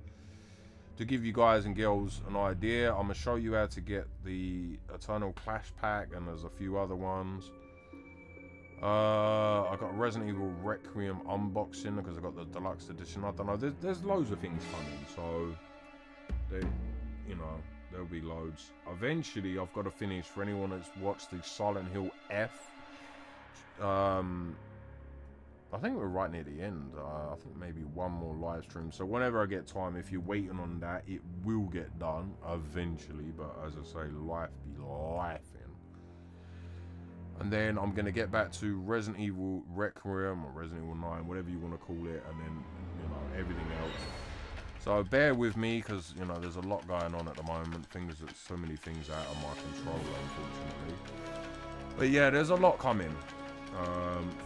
to give you guys and girls an idea, I'm gonna show you how to get the Eternal Clash pack, and there's a few other ones. I got Resident Evil Requiem unboxing because I got the deluxe edition. I don't know, there's loads of things coming, so they, you know, there'll be loads. Eventually I've got to finish, for anyone that's watched the Silent Hill F, I think we're right near the end. I think maybe one more live stream. So whenever I get time, if you're waiting on that, it will get done eventually. But as I say, life be lifing. And then I'm going to get back to Resident Evil Requiem or Resident Evil 9, whatever you want to call it. And then, you know, everything else. So bear with me because, you know, there's a lot going on at the moment. So many things out of my control, unfortunately. But yeah, there's a lot coming.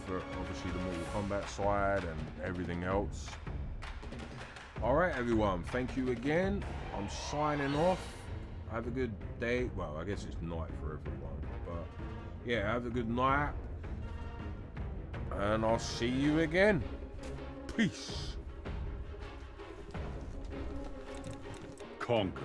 For obviously the Mortal Kombat side and everything else. Alright everyone, thank you again. I'm signing off. Have a good day. Well, I guess it's night for everyone, but yeah, have a good night, and I'll see you again. Peace. Conquer.